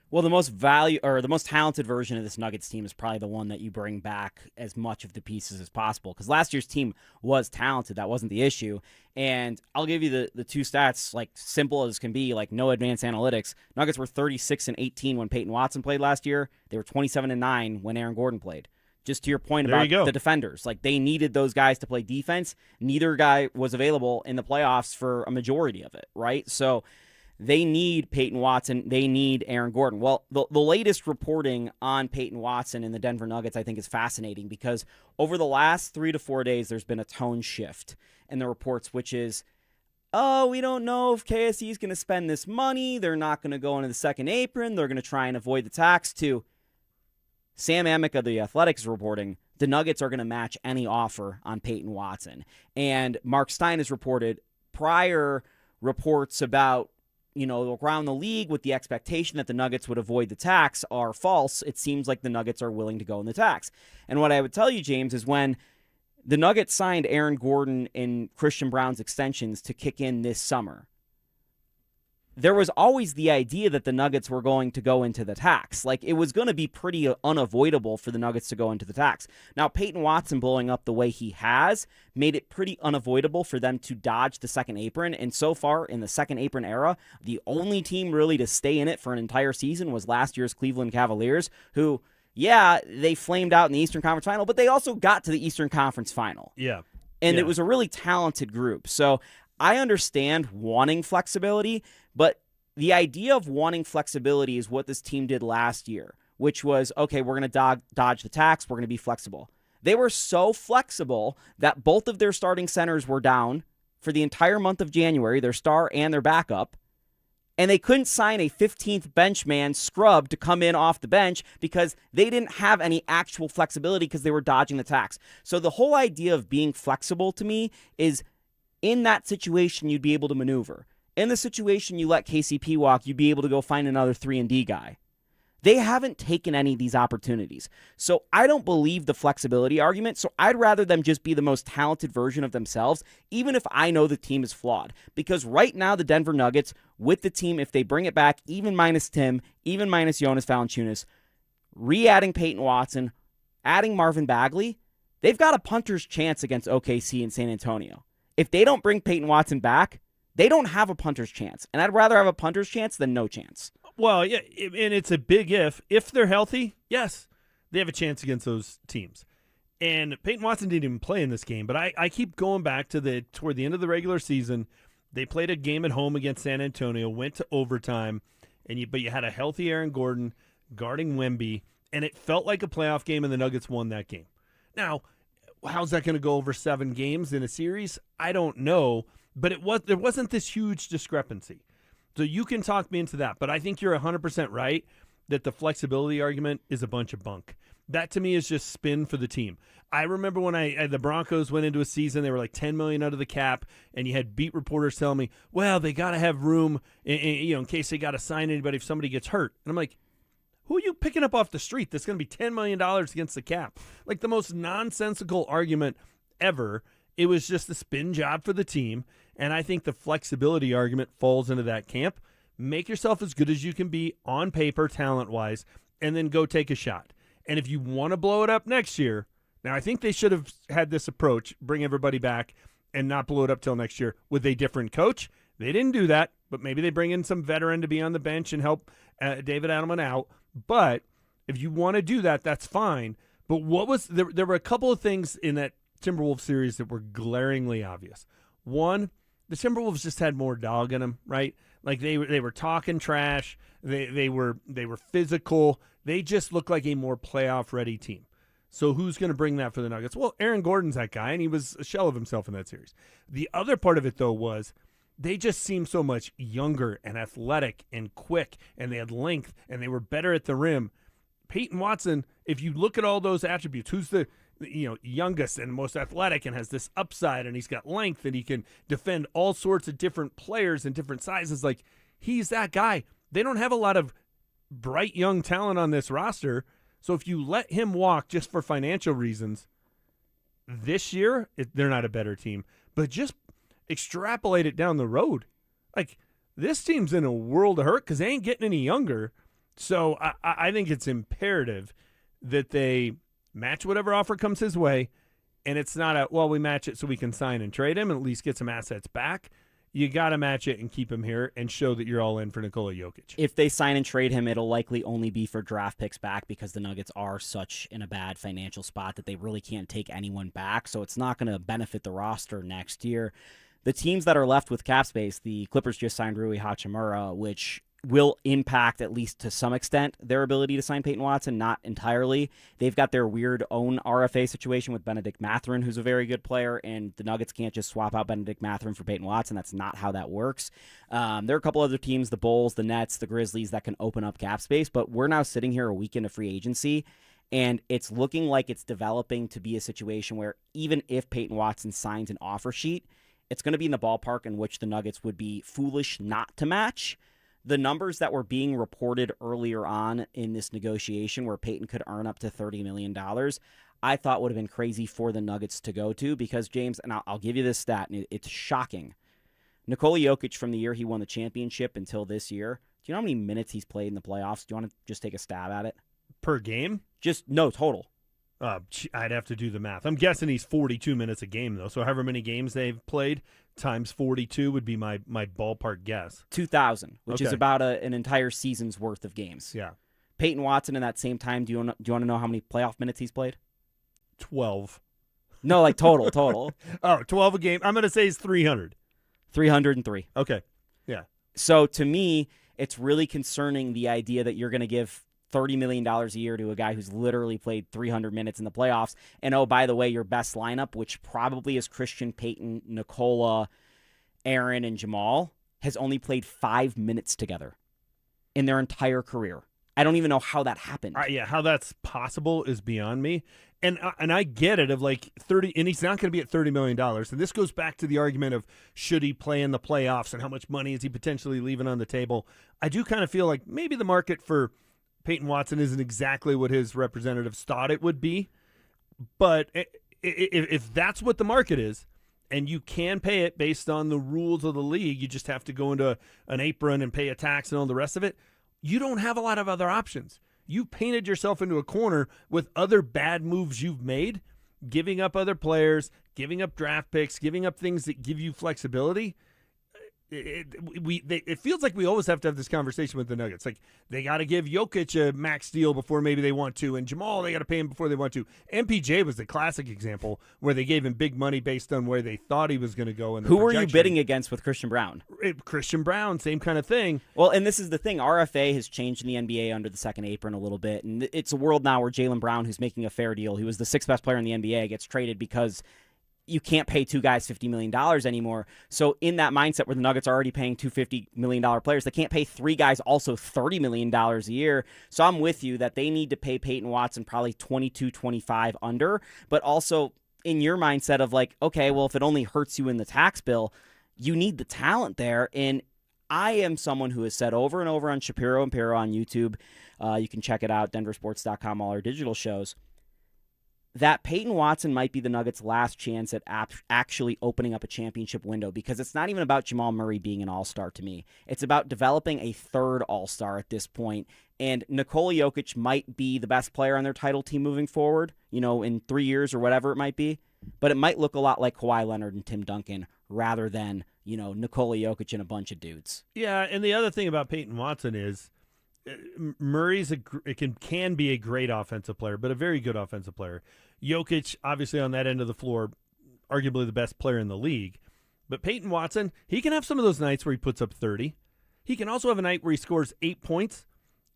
[SPEAKER 1] Well, the most talented version of this Nuggets team is probably the one that you bring back as much of the pieces as possible. Because last year's team was talented. That wasn't the issue. And I'll give you the two stats, like simple as can be, like no advanced analytics. Nuggets were 36-18 when Payton Watson played last year. They were 27-9 when Aaron Gordon played. Just to your point about the defenders. Like, they needed those guys to play defense. Neither guy was available in the playoffs for a majority of it, right? So they need Payton Watson. They need Aaron Gordon. Well, the latest reporting on Payton Watson and the Denver Nuggets, I think, is fascinating because over the last 3 to 4 days, there's been a tone shift in the reports, which is, oh, we don't know if KSE is going to spend this money. They're not going to go into the second apron. They're going to try and avoid the tax. To Sam Amick of The Athletic is reporting the Nuggets are going to match any offer on Payton Watson. And Mark Stein has reported prior reports about, around the league with the expectation that the Nuggets would avoid the tax are false. It seems like the Nuggets are willing to go in the tax. And what I would tell you, James, is when the Nuggets signed Aaron Gordon and Christian Brown's extensions to kick in this summer, there was always the idea that the Nuggets were going to go into the tax. Like, it was going to be pretty unavoidable for the Nuggets to go into the tax. Now, Payton Watson blowing up the way he has made it pretty unavoidable for them to dodge the second apron. And so far in the second apron era, the only team really to stay in it for an entire season was last year's Cleveland Cavaliers, who, yeah, they flamed out in the Eastern Conference Final, but they also got to the Eastern Conference Final.
[SPEAKER 2] Yeah.
[SPEAKER 1] And it was a really talented group. So I understand wanting flexibility, but the idea of wanting flexibility is what this team did last year, which was, okay, we're going to dodge the tax, we're going to be flexible. They were so flexible that both of their starting centers were down for the entire month of January, their star and their backup, and they couldn't sign a 15th bench man scrub to come in off the bench because they didn't have any actual flexibility because they were dodging the tax. So the whole idea of being flexible to me is, in that situation, you'd be able to maneuver. In the situation you let KCP walk, you'd be able to go find another 3-and-D guy. They haven't taken any of these opportunities. So I don't believe the flexibility argument, so I'd rather them just be the most talented version of themselves, even if I know the team is flawed. Because right now, the Denver Nuggets, with the team, if they bring it back, even minus Tim, even minus Jonas Valanciunas, re-adding Payton Watson, adding Marvin Bagley, they've got a punter's chance against OKC and San Antonio. If they don't bring Payton Watson back, they don't have a punter's chance. And I'd rather have a punter's chance than no chance.
[SPEAKER 2] Well, yeah, and it's a big if. If they're healthy, yes, they have a chance against those teams. And Payton Watson didn't even play in this game, but I keep going back to toward the end of the regular season, They played a game at home against San Antonio, went to overtime, but you had a healthy Aaron Gordon guarding Wemby, and it felt like a playoff game, and the Nuggets won that game. Now, how's that going to go over 7 games in a series? I don't know, but there wasn't this huge discrepancy. So you can talk me into that, but I think you're 100% right that the flexibility argument is a bunch of bunk. That to me is just spin for the team. I remember when the Broncos went into a season, they were like $10 million under the cap, and you had beat reporters telling me, well, they got to have room in case they got to sign anybody if somebody gets hurt. And I'm like, who are you picking up off the street that's going to be $10 million against the cap? Like the most nonsensical argument ever. It was just a spin job for the team, and I think the flexibility argument falls into that camp. Make yourself as good as you can be on paper, talent-wise, and then go take a shot. And if you want to blow it up next year, now I think they should have had this approach, bring everybody back and not blow it up till next year with a different coach. They didn't do that, but maybe they bring in some veteran to be on the bench and help David Adelman out. But if you want to do that, that's fine. But there were a couple of things in that Timberwolves series that were glaringly obvious. One, the Timberwolves just had more dog in them, right? Like they were talking trash. They were physical. They just looked like a more playoff-ready team. So who's going to bring that for the Nuggets? Well, Aaron Gordon's that guy, and he was a shell of himself in that series. The other part of it, though, was they just seemed so much younger and athletic and quick, and they had length, and they were better at the rim. Payton Watson, if you look at all those attributes, who's the youngest and most athletic and has this upside, and he's got length, and he can defend all sorts of different players and different sizes. Like, he's that guy. They don't have a lot of bright young talent on this roster, so if you let him walk just for financial reasons, this year, they're not a better team. But just extrapolate it down the road. Like, this team's in a world of hurt because they ain't getting any younger. So I think it's imperative that they match whatever offer comes his way, and it's not we match it so we can sign and trade him and at least get some assets back. You got to match it and keep him here and show that you're all in for Nikola Jokic.
[SPEAKER 1] If they sign and trade him, it'll likely only be for draft picks back because the Nuggets are such in a bad financial spot that they really can't take anyone back, so it's not going to benefit the roster next year. The teams that are left with cap space, the Clippers just signed Rui Hachimura, which will impact, at least to some extent, their ability to sign Payton Watson, not entirely. They've got their weird own RFA situation with Benedict Mathurin, who's a very good player, and the Nuggets can't just swap out Benedict Mathurin for Payton Watson. That's not how that works. There are a couple other teams, the Bulls, the Nets, the Grizzlies, that can open up cap space, but we're now sitting here a week into free agency, and it's looking like it's developing to be a situation where even if Payton Watson signs an offer sheet, it's going to be in the ballpark in which the Nuggets would be foolish not to match. The numbers that were being reported earlier on in this negotiation where Payton could earn up to $30 million, I thought would have been crazy for the Nuggets to go to because, James, and I'll give you this stat, and it's shocking. Nikola Jokic, from the year he won the championship until this year, do you know how many minutes he's played in the playoffs? Do you want to just take a stab at it?
[SPEAKER 2] Per game?
[SPEAKER 1] No, total.
[SPEAKER 2] I'd have to do the math. I'm guessing he's 42 minutes a game, though. So however many games they've played times 42 would be my ballpark guess.
[SPEAKER 1] 2,000, which is about an entire season's worth of games.
[SPEAKER 2] Yeah.
[SPEAKER 1] Payton Watson in that same time, do you want to know how many playoff minutes he's played?
[SPEAKER 2] 12.
[SPEAKER 1] No, like total.
[SPEAKER 2] Oh, 12 a game. I'm going to say it's 300.
[SPEAKER 1] 303.
[SPEAKER 2] Okay. Yeah.
[SPEAKER 1] So to me, it's really concerning the idea that you're going to give $30 million a year to a guy who's literally played 300 minutes in the playoffs. And, oh, by the way, your best lineup, which probably is Christian, Payton, Nikola, Aaron, and Jamal, has only played 5 minutes together in their entire career. I don't even know how that happened.
[SPEAKER 2] How that's possible is beyond me. And I get it of like 30, and he's not going to be at $30 million. And this goes back to the argument of should he play in the playoffs and how much money is he potentially leaving on the table. I do kind of feel like maybe the market for Payton Watson isn't exactly what his representatives thought it would be. But if that's what the market is, and you can pay it based on the rules of the league, you just have to go into an apron and pay a tax and all the rest of it, you don't have a lot of other options. You painted yourself into a corner with other bad moves you've made, giving up other players, giving up draft picks, giving up things that give you flexibility. it feels like we always have to have this conversation with the Nuggets. Like, they got to give Jokic a max deal before maybe they want to, and Jamal, they got to pay him before they want to. MPJ was the classic example where they gave him big money based on where they thought he was going to go.
[SPEAKER 1] Who were you bidding against with Christian Brown?
[SPEAKER 2] Christian Brown, same kind of thing.
[SPEAKER 1] Well, and this is the thing. RFA has changed in the NBA under the second apron a little bit, and it's a world now where Jaylen Brown, who's making a fair deal, he was the sixth best player in the NBA, gets traded because you can't pay two guys $50 million anymore. So in that mindset where the Nuggets are already paying two $50 million players, they can't pay three guys also $30 million a year. So I'm with you that they need to pay Payton Watson probably 22, 25 under, but also in your mindset of like, okay, well, if it only hurts you in the tax bill, you need the talent there. And I am someone who has said over and over on Shapiro and Piro on YouTube, you can check it out, DenverSports.com, all our digital shows, that Payton Watson might be the Nuggets' last chance at actually opening up a championship window, because it's not even about Jamal Murray being an all-star to me. It's about developing a third all-star at this point. And Nikola Jokic might be the best player on their title team moving forward, in 3 years or whatever it might be. But it might look a lot like Kawhi Leonard and Tim Duncan rather than, Nikola Jokic and a bunch of dudes.
[SPEAKER 2] Yeah, and the other thing about Payton Watson is Murray's can be a great offensive player, but a very good offensive player. Jokic, obviously on that end of the floor, arguably the best player in the league. But Payton Watson, he can have some of those nights where he puts up 30. He can also have a night where he scores 8 points,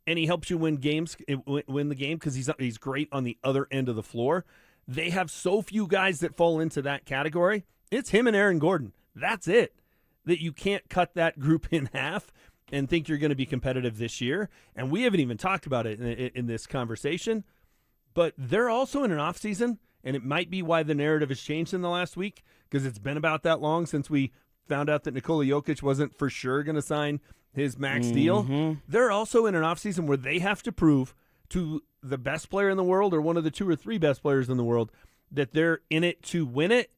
[SPEAKER 2] and he helps you win the game because he's great on the other end of the floor. They have so few guys that fall into that category. It's him and Aaron Gordon. That's it. That you can't cut that group in half and think you're going to be competitive this year. And we haven't even talked about it in this conversation. But they're also in an offseason, and it might be why the narrative has changed in the last week, because it's been about that long since we found out that Nikola Jokic wasn't for sure going to sign his max deal. They're also in an offseason where they have to prove to the best player in the world or one of the 2 or 3 best players in the world that they're in it to win it.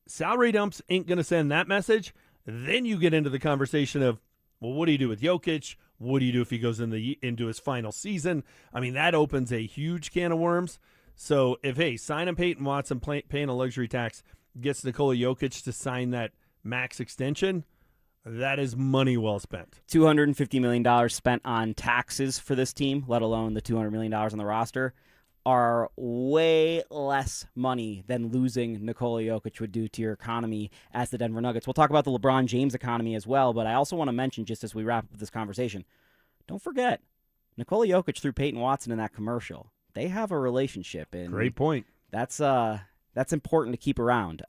[SPEAKER 2] Salary dumps ain't going to send that message. Then you get into the conversation of, well, what do you do with Jokic? What do you do if he goes into his final season? I mean, that opens a huge can of worms. So if, signing Payton Watson, paying a luxury tax, gets Nikola Jokic to sign that max extension, that is money well spent.
[SPEAKER 1] $250 million spent on taxes for this team, let alone the $200 million on the roster, are way less money than losing Nikola Jokic would do to your economy as the Denver Nuggets. We'll talk about the LeBron James economy as well, but I also want to mention, just as we wrap up this conversation, don't forget, Nikola Jokic threw Payton Watson in that commercial. They have a relationship. And
[SPEAKER 2] great point.
[SPEAKER 1] That's important to keep around.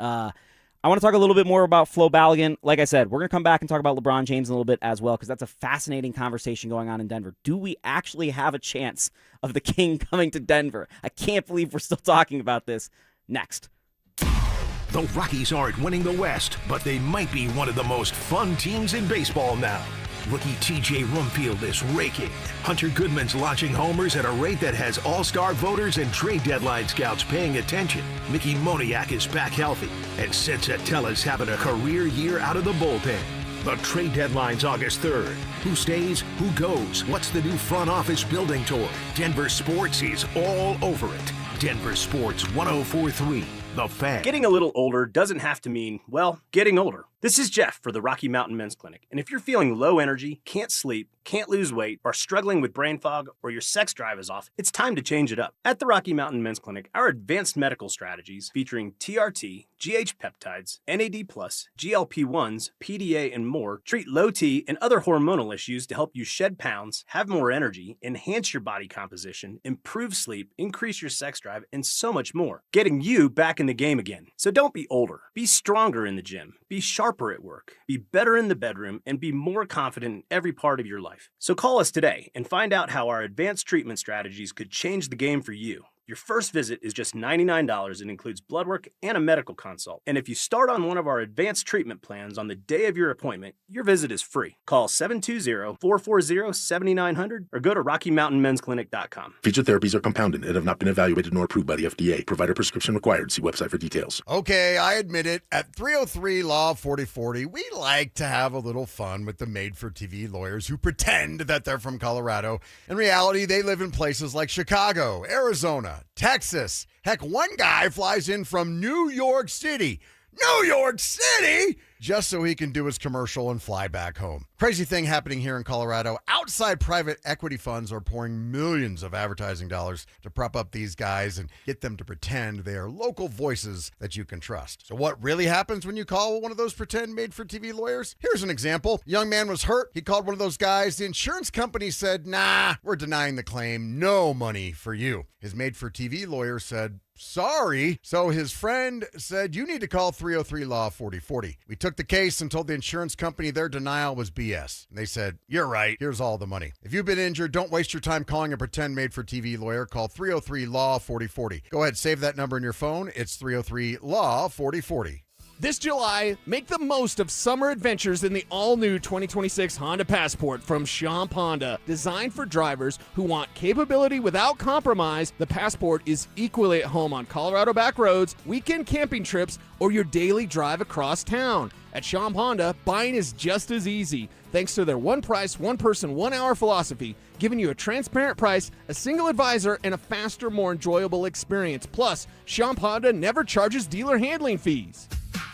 [SPEAKER 1] I want to talk a little bit more about Flo Balogun. Like I said, we're going to come back and talk about LeBron James in a little bit as well, because that's a fascinating conversation going on in Denver. Do we actually have a chance of the King coming to Denver? I can't believe we're still talking about this. Next.
[SPEAKER 3] The Rockies aren't winning the West, but they might be one of the most fun teams in baseball now. Rookie TJ Rumfield is raking. Hunter Goodman's launching homers at a rate that has all-star voters and trade deadline scouts paying attention. Mickey Moniak is back healthy, and Sid Satella's having a career year out of the bullpen. The trade deadline's August 3rd. Who stays? Who goes? What's the new front office building toward? Denver Sports is all over it. Denver Sports 104.3, The Fan.
[SPEAKER 4] Getting a little older doesn't have to mean, well, getting older. This is Jeff for the Rocky Mountain Men's Clinic, and if you're feeling low energy, can't sleep, can't lose weight, are struggling with brain fog, or your sex drive is off, it's time to change it up. At the Rocky Mountain Men's Clinic, our advanced medical strategies featuring TRT, GH peptides, NAD+, GLP-1s, PDA, and more treat low T and other hormonal issues to help you shed pounds, have more energy, enhance your body composition, improve sleep, increase your sex drive, and so much more, getting you back in the game again. So don't be older. Be stronger in the gym. Be sharper at work. Be better in the bedroom, and be more confident in every part of your life. So call us today and find out how our advanced treatment strategies could change the game for you. Your first visit is just $99 and includes blood work and a medical consult. And if you start on one of our advanced treatment plans on the day of your appointment, your visit is free. Call 720-440-7900 or go to RockyMountainMen'sClinic.com.
[SPEAKER 22] Featured therapies are compounded and have not been evaluated nor approved by the FDA. Provider prescription required. See website for details.
[SPEAKER 9] Okay, I admit it. At 303 Law 4040, we like to have a little fun with the made-for-TV lawyers who pretend that they're from Colorado. In reality, they live in places like Chicago, Arizona, Texas. Heck, one guy flies in from New York City.
[SPEAKER 5] New York City, just so he can do his commercial and fly back home. Crazy thing happening here in Colorado. Outside private equity funds are pouring millions of advertising dollars to prop up these guys and get them to pretend they are local voices that you can trust. So what really happens when you call one of those pretend made-for-TV lawyers? Here's an example. A young man was hurt. He called one of those guys. The insurance company said, nah, we're denying the claim. No money for you. His made-for-TV lawyer said, sorry. So his friend said, you need to call 303-LAW-4040. We took the case and told the insurance company their denial was BS. And they said, you're right. Here's all the money. If you've been injured, don't waste your time calling a pretend made-for-TV lawyer. Call 303-LAW-4040. Go ahead, save that number in your phone. It's 303-LAW-4040.
[SPEAKER 6] This July, make the most of summer adventures in the all-new 2026 Honda Passport from Champ Honda. Designed for drivers who want capability without compromise, the Passport is equally at home on Colorado back roads, weekend camping trips, or your daily drive across town. At Champ Honda, buying is just as easy, thanks to their one price, one person, 1 hour philosophy, giving you a transparent price, a single advisor, and a faster, more enjoyable experience. Plus, Champ Honda never charges dealer handling fees.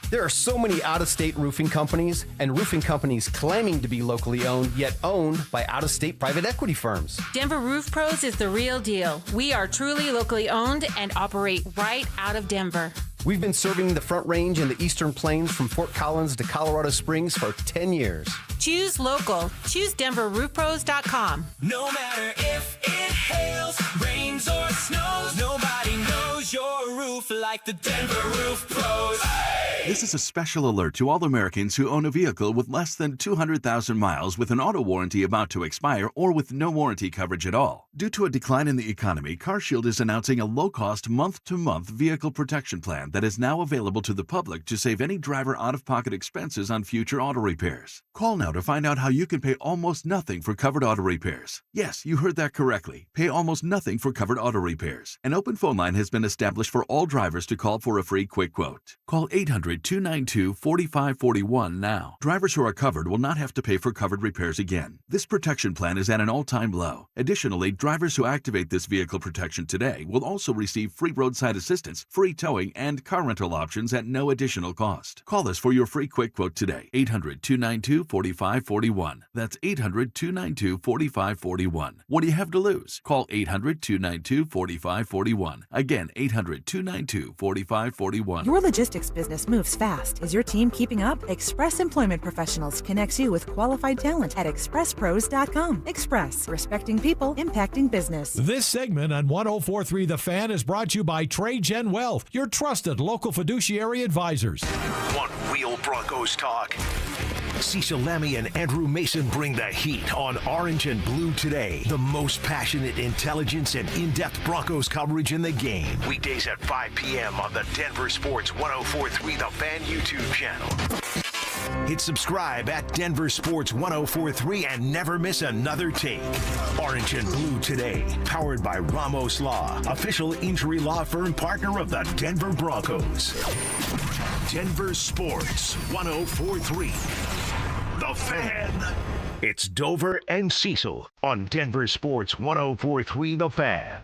[SPEAKER 23] There are so many out-of-state roofing companies and roofing companies claiming to be locally owned, yet owned by out-of-state private equity firms.
[SPEAKER 24] Denver Roof Pros is the real deal. We are truly locally owned and operate right out of Denver.
[SPEAKER 23] We've been serving the Front Range and the Eastern Plains from Fort Collins to Colorado Springs for 10 years.
[SPEAKER 24] Choose local. Choose DenverRoofPros.com.
[SPEAKER 25] No matter if it hails, rains, or snows, nobody knows your roof like the Denver Roof Pros.
[SPEAKER 26] This is a special alert to all Americans who own a vehicle with less than 200,000 miles with an auto warranty about to expire or with no warranty coverage at all. Due to a decline in the economy, CarShield is announcing a low-cost month-to-month vehicle protection plan that is now available to the public to save any driver out-of-pocket expenses on future auto repairs. Call now to find out how you can pay almost nothing for covered auto repairs. Yes, you heard that correctly. Pay almost nothing for covered auto repairs. An open phone line has been established for all drivers to call for a free quick quote. Call 800-292-4541 now. Drivers who are covered will not have to pay for covered repairs again. This protection plan is at an all-time low. Additionally, drivers who activate this vehicle protection today will also receive free roadside assistance, free towing, and car rental options at no additional cost. Call us for your free quick quote today. 800-292-4541. That's 800-292-4541. What do you have to lose? Call 800-292-4541. Again, 800-292-4541.
[SPEAKER 27] Your logistics business moves fast. Is your team keeping up? Express Employment Professionals connects you with qualified talent at expresspros.com. Express, respecting people, impacting business.
[SPEAKER 28] This segment on 104.3 The Fan is brought to you by TradeGen Wealth, your trusted local fiduciary advisors.
[SPEAKER 3] One Wheel Broncos talk. Cecil Lemmy and Andrew Mason bring the heat on Orange and Blue today. The most passionate intelligence and in-depth Broncos coverage in the game. Weekdays at 5 p.m. on the Denver Sports 104.3 The Fan YouTube channel. Hit subscribe at Denver Sports 104.3 and never miss another take. Orange and Blue today, powered by Ramos Law, official injury law firm partner of the Denver Broncos. Denver Sports 104.3 The Fan. It's Dover and Cecil on Denver Sports 104.3 The Fan.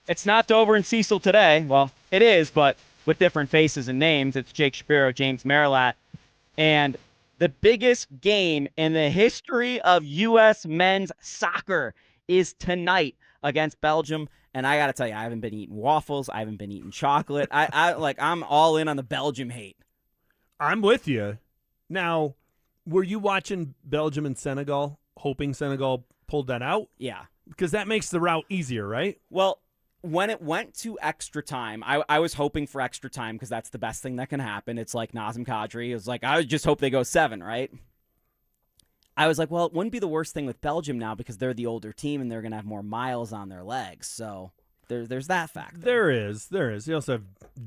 [SPEAKER 1] It's not Dover and Cecil today. Well, it is, but with different faces and names. It's Jake Shapiro, James Marilat, and the biggest game in the history of U.S. men's soccer is tonight against Belgium. And I got to tell you, I haven't been eating waffles. I haven't been eating chocolate. I'm all in on the Belgium hate.
[SPEAKER 2] I'm with you. Now, were you watching Belgium and Senegal, hoping Senegal pulled that out?
[SPEAKER 1] Yeah.
[SPEAKER 2] Because that makes the route easier, right?
[SPEAKER 1] Well, when it went to extra time, I was hoping for extra time because that's the best thing that can happen. It's like Nazem Kadri. It was like, I would just hope they go 7, right? I was like, well, it wouldn't be the worst thing with Belgium now because they're the older team and they're going to have more miles on their legs. So there's that factor.
[SPEAKER 2] There is. They also have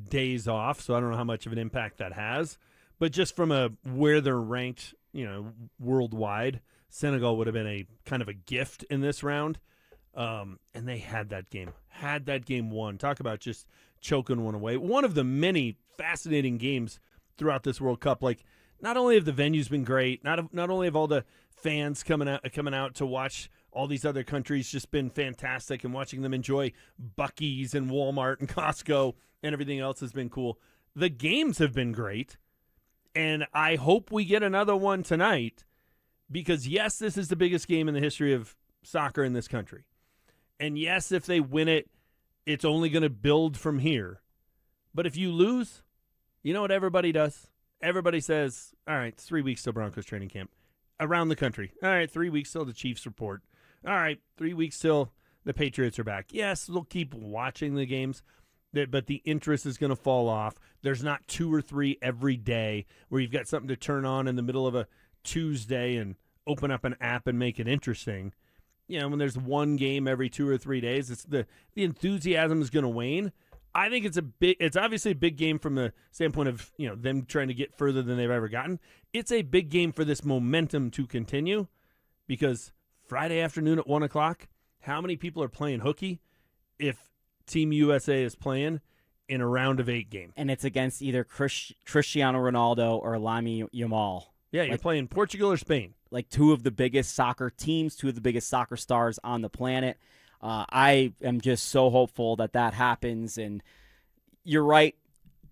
[SPEAKER 2] days off, so I don't know how much of an impact that has. But just from where they're ranked, worldwide, Senegal would have been a kind of a gift in this round. And they had that game won. Talk about just choking one away. One of the many fascinating games throughout this World Cup. Like, not only have the venues been great, not only have all the fans coming out to watch all these other countries just been fantastic, and watching them enjoy Buc-ee's and Walmart and Costco and everything else has been cool. The games have been great, and I hope we get another one tonight because, yes, this is the biggest game in the history of soccer in this country. And, yes, if they win it, it's only going to build from here. But if you lose, you know what everybody does? Everybody says, all right, it's 3 weeks till Broncos training camp around the country. All right, 3 weeks till the Chiefs report. All right, 3 weeks till the Patriots are back. Yes, they'll keep watching the games, but the interest is going to fall off. There's not 2 or 3 every day where you've got something to turn on in the middle of a Tuesday and open up an app and make it interesting. You know, when there's one game every 2 or 3 days, it's the enthusiasm is going to wane. I think it's obviously a big game from the standpoint of, you know, them trying to get further than they've ever gotten. It's a big game for this momentum to continue because Friday afternoon at 1 o'clock, how many people are playing hooky if Team USA is playing in a round of 8 game?
[SPEAKER 1] And it's against either Cristiano Ronaldo or Lamine Yamal.
[SPEAKER 2] Yeah, you're playing Portugal or Spain.
[SPEAKER 1] Like 2 of the biggest soccer teams, 2 of the biggest soccer stars on the planet. I am just so hopeful that happens. And you're right.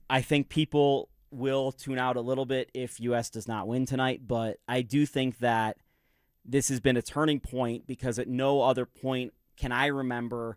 [SPEAKER 1] I think people will tune out a little bit if U.S. does not win tonight. But I do think that this has been a turning point because at no other point can I remember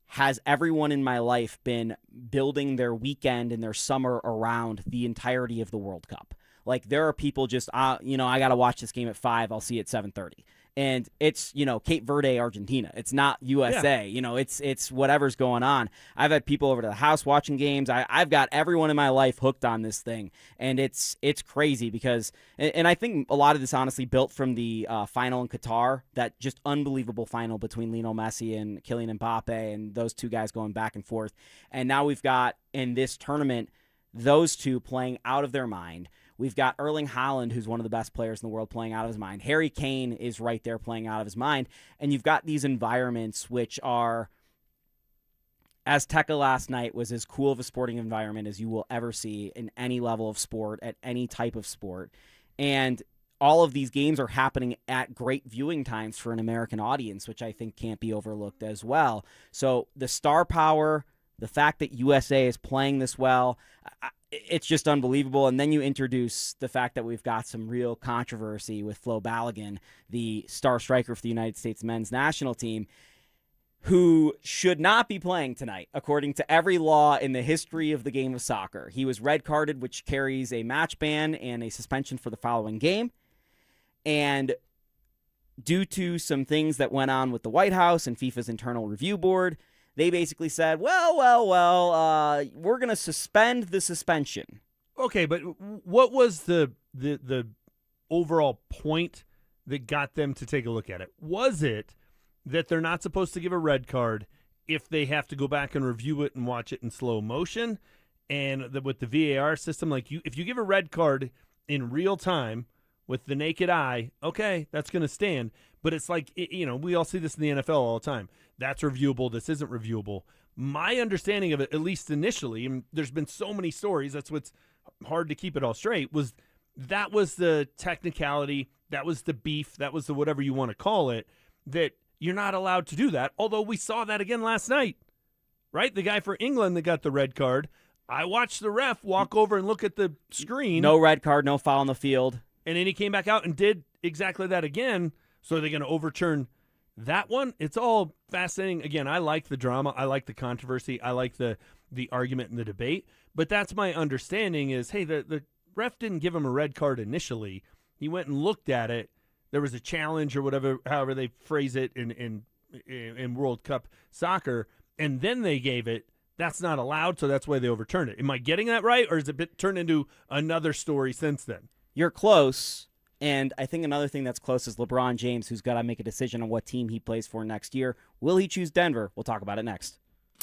[SPEAKER 1] has everyone in my life been building their weekend and their summer around the entirety of the World Cup. Like there are people just, I got to watch this game at 5. I'll see it at 7:30. And it's, Cape Verde, Argentina. It's not USA. Yeah. It's whatever's going on. I've had people over to the house watching games. I've got everyone in my life hooked on this thing. And it's crazy because, and I think a lot of this honestly built from the final in Qatar, that just unbelievable final between Lionel Messi and Kylian Mbappe and those 2 guys going back and forth. And now we've got in this tournament, those 2 playing out of their mind. We've got Erling Haaland, who's one of the best players in the world, playing out of his mind. Harry Kane is right there playing out of his mind. And you've got these environments which are, Azteca last night was as cool of a sporting environment as you will ever see in any level of sport, at any type of sport. And all of these games are happening at great viewing times for an American audience, which I think can't be overlooked as well. So the star power, the fact that USA is playing this well, it's just unbelievable. And then you introduce the fact that we've got some real controversy with Flo Balogun, the star striker for the United States men's national team, who should not be playing tonight, according to every law in the history of the game of soccer. He was red carded, which carries a match ban and a suspension for the following game. And due to some things that went on with the White House and FIFA's internal review board, they basically said, well, we're going to suspend the suspension.
[SPEAKER 2] Okay, but what was the overall point that got them to take a look at it? Was it that they're not supposed to give a red card if they have to go back and review it and watch it in slow motion? And with the VAR system, if you give a red card in real time with the naked eye, okay, that's going to stand. But it's like, we all see this in the NFL all the time. That's reviewable. This isn't reviewable. My understanding of it, at least initially, and there's been so many stories, that's what's hard to keep it all straight, was that was the technicality, that was the beef, that was the whatever you want to call it, that you're not allowed to do that. Although we saw that again last night, right? The guy for England that got the red card, I watched the ref walk over and look at the screen.
[SPEAKER 1] No red card, no foul on the field.
[SPEAKER 2] And then he came back out and did exactly that again. So are they going to overturn that one? It's all fascinating. Again, I like the drama. I like the controversy. I like the argument and the debate. But that's my understanding is, hey, the ref didn't give him a red card initially. He went and looked at it. There was a challenge or whatever, however they phrase it in World Cup soccer, and then they gave it. That's not allowed, so that's why they overturned it. Am I getting that right, or has it turned into another story since then?
[SPEAKER 1] You're close. And I think another thing that's close is LeBron James, who's got to make a decision on what team he plays for next year. Will he choose Denver? We'll talk about it next.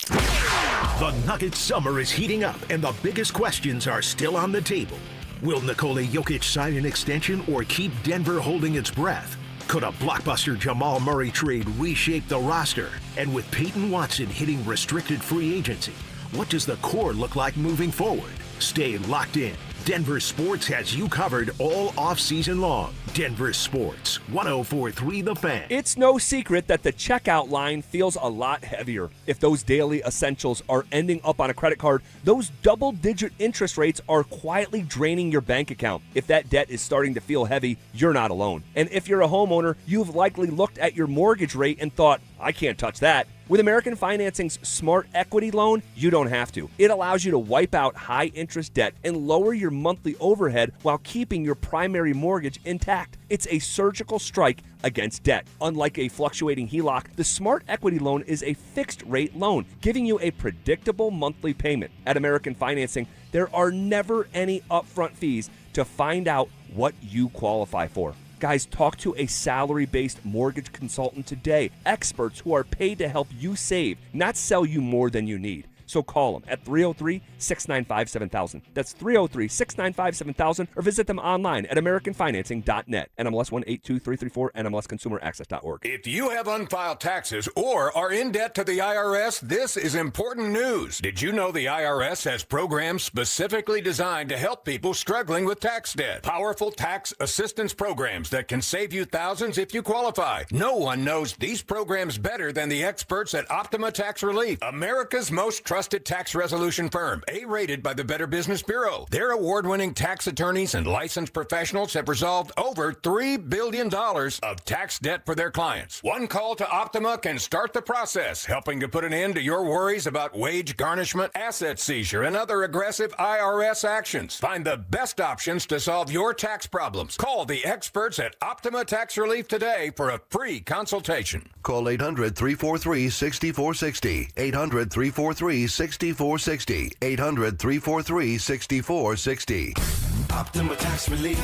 [SPEAKER 3] The Nuggets summer is heating up, and the biggest questions are still on the table. Will Nikola Jokic sign an extension or keep Denver holding its breath? Could a blockbuster Jamal Murray trade reshape the roster? And with Payton Watson hitting restricted free agency, what does the core look like moving forward? Stay locked in. Denver Sports has you covered all off-season long. Denver Sports, 104.3 The Fan.
[SPEAKER 7] It's no secret that the checkout line feels a lot heavier. If those daily essentials are ending up on a credit card, those double-digit interest rates are quietly draining your bank account. If that debt is starting to feel heavy, you're not alone. And if you're a homeowner, you've likely looked at your mortgage rate and thought, I can't touch that. With American Financing's Smart Equity Loan, you don't have to. It allows you to wipe out high-interest debt and lower your monthly overhead while keeping your primary mortgage intact. It's a surgical strike against debt. Unlike a fluctuating HELOC, the Smart Equity Loan is a fixed-rate loan, giving you a predictable monthly payment. At American Financing, there are never any upfront fees to find out what you qualify for. Guys, talk to a salary-based mortgage consultant today. Experts who are paid to help you save, not sell you more than you need. So call them at 303-695-7000. That's 303-695-7000, or visit them online at AmericanFinancing.net. NMLS 182334, NMLSConsumerAccess.org.
[SPEAKER 8] If you have unfiled taxes or are in debt to the IRS, this is important news. Did you know the IRS has programs specifically designed to help people struggling with tax debt? Powerful tax assistance programs that can save you thousands if you qualify. No one knows these programs better than the experts at Optima Tax Relief, America's most trusted tax resolution firm, A-rated by the Better Business Bureau. Their award-winning tax attorneys and licensed professionals have resolved over $3 billion of tax debt for their clients. One call to Optima can start the process, helping to put an end to your worries about wage garnishment, asset seizure, and other aggressive IRS actions. Find the best options to solve your tax problems. Call the experts at Optima Tax Relief today for a free consultation.
[SPEAKER 10] Call 800-343-6460. 800-343-6460. 800-343-6460.
[SPEAKER 25] Optima Tax Relief.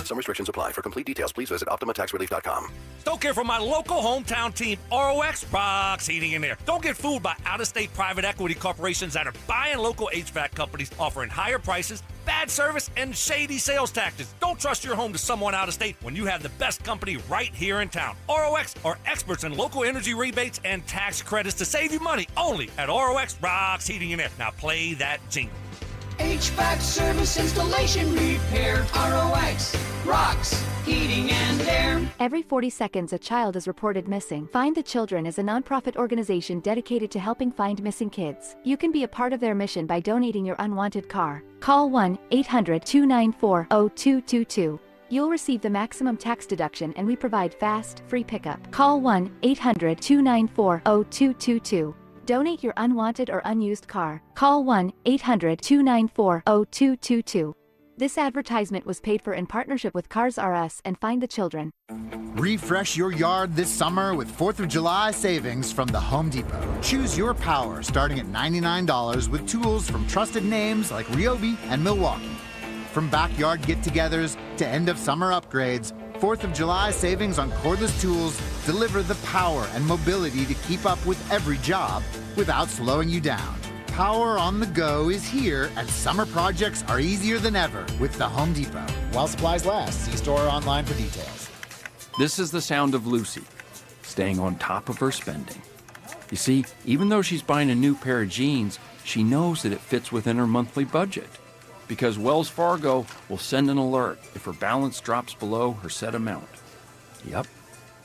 [SPEAKER 22] Some restrictions apply. For complete details, please visit OptimaTaxRelief.com.
[SPEAKER 11] Don't care for my local hometown team, ROX Rocks Heating and Air. Don't get fooled by out-of-state private equity corporations that are buying local HVAC companies, offering higher prices, bad service, and shady sales tactics. Don't trust your home to someone out of state when you have the best company right here in town. ROX are experts in local energy rebates and tax credits to save you money only at ROX Rocks Heating and Air. Now play that jingle.
[SPEAKER 25] HVAC service, installation, repair. ROX Rocks Heating and Air.
[SPEAKER 13] Every 40 seconds, a child is reported missing. Find the Children is a nonprofit organization dedicated to helping find missing kids. You can be a part of their mission by donating your unwanted car. Call 1-800-294-0222. You'll receive the maximum tax deduction, and we provide fast, free pickup. Call 1-800-294-0222. Donate your unwanted or unused car. Call 1-800-294-0222. This advertisement was paid for in partnership with Cars R Us and Find the Children.
[SPEAKER 14] Refresh your yard this summer with 4th of July savings from the Home Depot. Choose your power starting at $99 with tools from trusted names like Ryobi and Milwaukee. From backyard get-togethers to end-of-summer upgrades, 4th of July savings on cordless tools deliver the power and mobility to keep up with every job without slowing you down. Power on the go is here, and summer projects are easier than ever with the Home Depot. While supplies last, see store or online for details.
[SPEAKER 15] This is the sound of Lucy, staying on top of her spending. You see, even though she's buying a new pair of jeans, she knows that it fits within her monthly budget. Because Wells Fargo will send an alert if her balance drops below her set amount. Yep,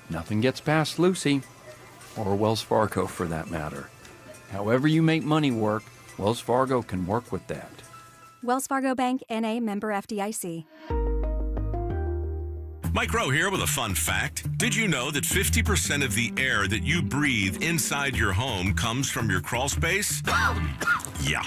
[SPEAKER 15] nothing gets past Lucy, or Wells Fargo for that matter. However you make money work, Wells Fargo can work with that.
[SPEAKER 16] Wells Fargo Bank, N.A., member FDIC.
[SPEAKER 29] Mike Rowe here with a fun fact. Did you know that 50% of the air that you breathe inside your home comes from your crawl space? Yeah.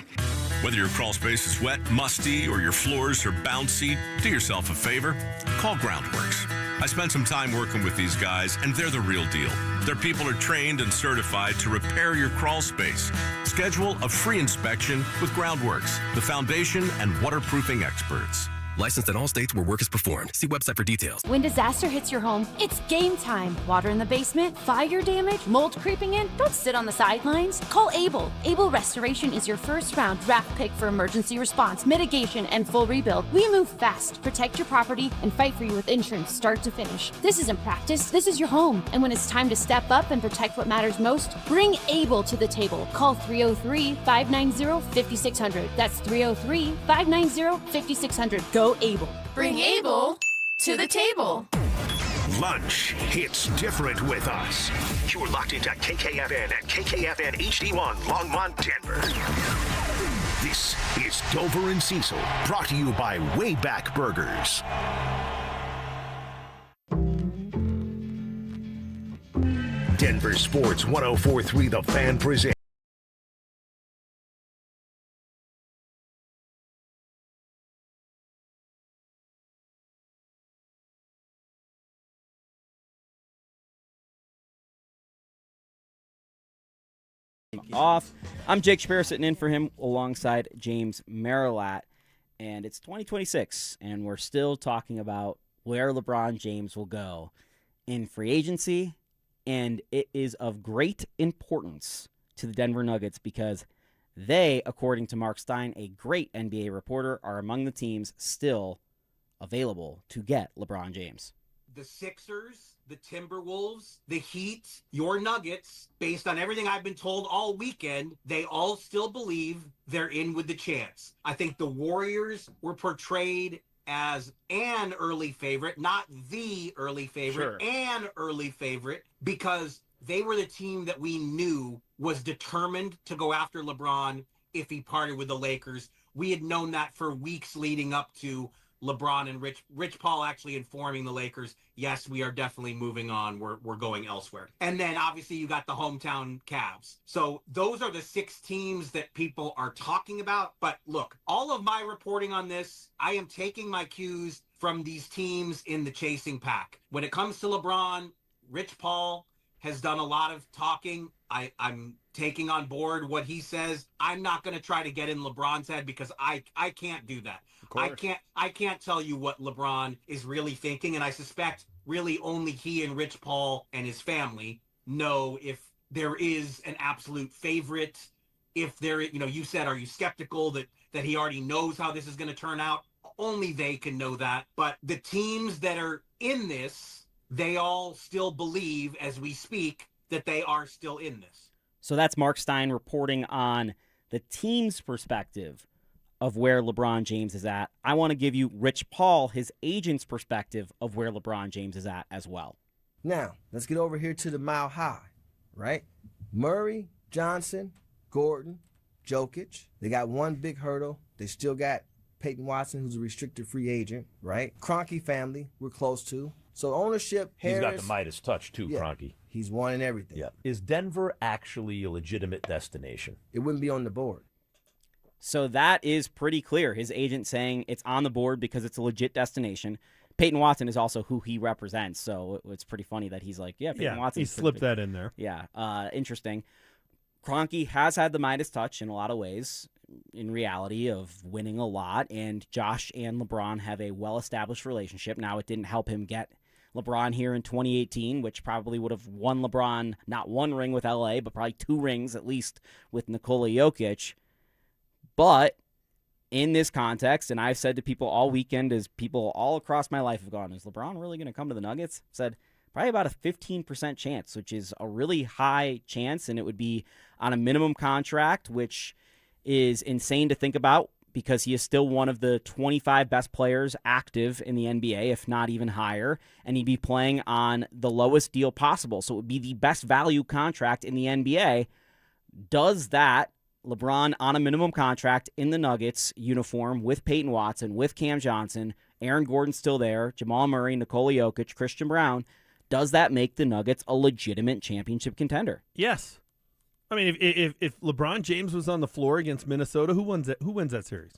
[SPEAKER 29] Whether your crawl space is wet, musty, or your floors are bouncy, do yourself a favor. Call Groundworks. I spent some time working with these guys, and they're the real deal. Their people are trained and certified to repair your crawl space. Schedule a free inspection with Groundworks, the foundation and waterproofing experts.
[SPEAKER 4] Licensed in all states where work is performed. See website for details.
[SPEAKER 5] When disaster hits your home, it's game time. Water in the basement, fire damage, mold creeping in. Don't sit on the sidelines. Call Able. Able Restoration is your first round draft pick for emergency response, mitigation, and full rebuild. We move fast, protect your property, and fight for you with insurance start to finish. This isn't practice. This is your home. And when it's time to step up and protect what matters most, bring Able to the table. Call 303-590-5600. That's 303-590-5600. Go Able. Bring Able to the table.
[SPEAKER 3] Lunch hits different with us. You're locked into KKFN and KKFN HD1 Longmont, Denver. This is Dover and Cecil, brought to you by Wayback Burgers. Denver Sports 104.3 The Fan presents.
[SPEAKER 1] Off. I'm Jake Shapiro sitting in for him alongside James Marilat, and it's 2026, and we're still talking about where LeBron James will go in free agency, and it is of great importance to the Denver Nuggets because they, according to Mark Stein, a great NBA reporter, are among the teams still available to get LeBron James.
[SPEAKER 9] The Sixers, the Timberwolves, the Heat, your Nuggets, based on everything I've been told all weekend, they all still believe they're in with the chance. I think the Warriors were portrayed as an early favorite, not the early favorite, an early favorite, because they were the team that we knew was determined to go after LeBron if he parted with the Lakers. We had known that for weeks leading up to LeBron and Rich Paul actually informing the Lakers, yes, we are definitely moving on. We're going elsewhere. And then obviously you got the hometown Cavs. So those are the 6 teams that people are talking about. But look, all of my reporting on this, I am taking my cues from these teams in the chasing pack. When it comes to LeBron, Rich Paul has done a lot of talking. I'm taking on board what he says. I'm not going to try to get in LeBron's head because I can't do that. I can't tell you what LeBron is really thinking, and I suspect really only he and Rich Paul and his family know if there is an absolute favorite. If there, you said, are you skeptical that he already knows how this is going to turn out? Only they can know that. But the teams that are in this, they all still believe as we speak that they are still in this.
[SPEAKER 1] So that's Mark Stein reporting on the team's perspective of where LeBron James is at. I want to give you Rich Paul, his agent's perspective of where LeBron James is at as well.
[SPEAKER 12] Now, let's get over here to the mile high, right? Murray, Johnson, Gordon, Jokic. They got one big hurdle. They still got Payton Watson, who's a restricted free agent, right? Kroenke family, we're close to. So ownership, Harris.
[SPEAKER 17] He's got the Midas touch, too,
[SPEAKER 12] yeah,
[SPEAKER 17] Kroenke.
[SPEAKER 12] He's won in everything.
[SPEAKER 17] Yeah. Is Denver actually a legitimate destination?
[SPEAKER 12] It wouldn't be on the board.
[SPEAKER 1] So that is pretty clear. His agent saying it's on the board because it's a legit destination. Peyton Watson is also who he represents, so it's pretty funny that he's like, Peyton Watson.
[SPEAKER 2] He slipped that in there.
[SPEAKER 1] Yeah, interesting. Kroenke has had the Midas touch in a lot of ways, in reality, of winning a lot, and Josh and LeBron have a well-established relationship. Now, it didn't help him get LeBron here in 2018, which probably would have won LeBron not one ring with LA, but probably 2 rings at least with Nikola Jokic. But in this context, and I've said to people all weekend, as people all across my life have gone, is LeBron really going to come to the Nuggets? Said probably about a 15% chance, which is a really high chance, and it would be on a minimum contract, which is insane to think about because he is still one of the 25 best players active in the NBA, if not even higher, and he'd be playing on the lowest deal possible. So it would be the best value contract in the NBA. Does that LeBron on a minimum contract in the Nuggets uniform with Peyton Watson, with Cam Johnson, Aaron Gordon still there, Jamal Murray, Nikola Jokic, Christian Brown, does that make the Nuggets a legitimate championship contender?
[SPEAKER 2] Yes. I mean, if LeBron James was on the floor against Minnesota, who wins that series?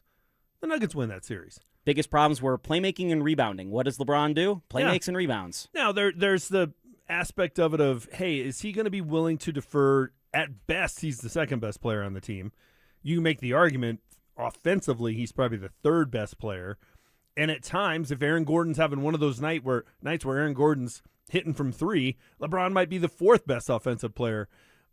[SPEAKER 2] The Nuggets win that series.
[SPEAKER 1] Biggest problems were playmaking and rebounding. What does LeBron do? Playmakes and rebounds.
[SPEAKER 2] Now, there's the aspect of it of, hey, is he going to be willing to defer? At best, he's the second best player on the team. You make the argument offensively, he's probably the third best player. And at times, if Aaron Gordon's having one of those nights where Aaron Gordon's hitting from 3, LeBron might be the 4th best offensive player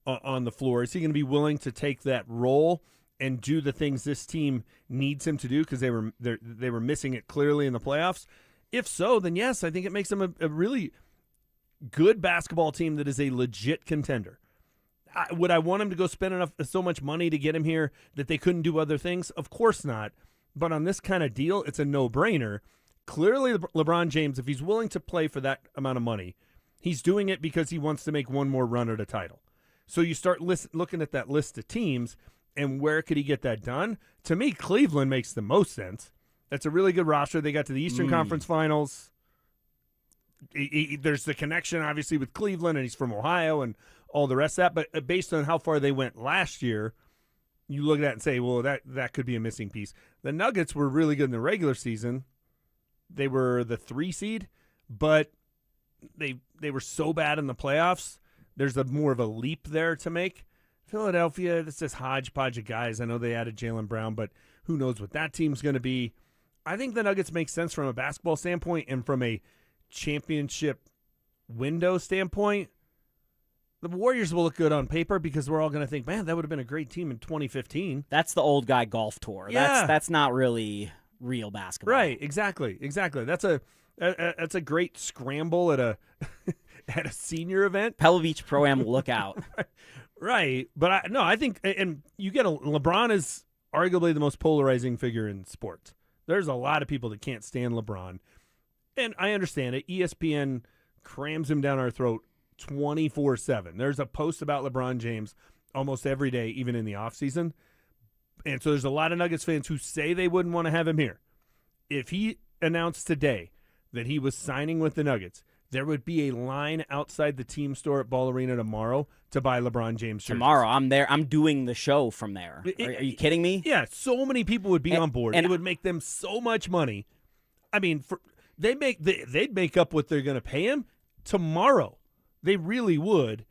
[SPEAKER 2] on the floor. Is he going to be willing to take that role and do the things this team needs him to do because they were missing it clearly in the playoffs? If so, then yes, I think it makes them a really good basketball team that is a legit contender. Would I want him to go spend so much money to get him here that they couldn't do other things? Of course not. But on this kind of deal, it's a no-brainer. Clearly, LeBron James, if he's willing to play for that amount of money, he's doing it because he wants to make one more run at a title. So you start looking at that list of teams, and where could he get that done? To me, Cleveland makes the most sense. That's a really good roster. They got to the Eastern Conference Finals. There's the connection, obviously, with Cleveland, and he's from Ohio and all the rest of that. But based on how far they went last year, you look at that and say, well, that could be a missing piece. The Nuggets were really good in the regular season. They were the 3 seed, but they were so bad in the playoffs. There's more of a leap there to make. Philadelphia, it's this hodgepodge of guys. I know they added Jaylen Brown, but who knows what that team's going to be. I think the Nuggets make sense from a basketball standpoint and from a championship window standpoint. The Warriors will look good on paper because we're all going to think, man, that would have been a great team in 2015.
[SPEAKER 1] That's the old guy golf tour.
[SPEAKER 2] Yeah.
[SPEAKER 1] That's not really real basketball.
[SPEAKER 2] Right, exactly. That's a great scramble at a at a senior event.
[SPEAKER 1] Pebble Beach Pro-Am lookout.
[SPEAKER 2] Right, but I think, and you get LeBron is arguably the most polarizing figure in sports. There's a lot of people that can't stand LeBron, and I understand it. ESPN crams him down our throat 24/7. There's a post about LeBron James almost every day, even in the offseason. And so there's a lot of Nuggets fans who say they wouldn't want to have him here. If he announced today that he was signing with the Nuggets, there would be a line outside the team store at Ball Arena tomorrow to buy LeBron James jerseys.
[SPEAKER 1] Tomorrow, I'm there. I'm doing the show from there. Are you kidding me?
[SPEAKER 2] Yeah, so many people would be on board. And it would make them so much money. I mean, they'd make up what they're going to pay him tomorrow. They really would.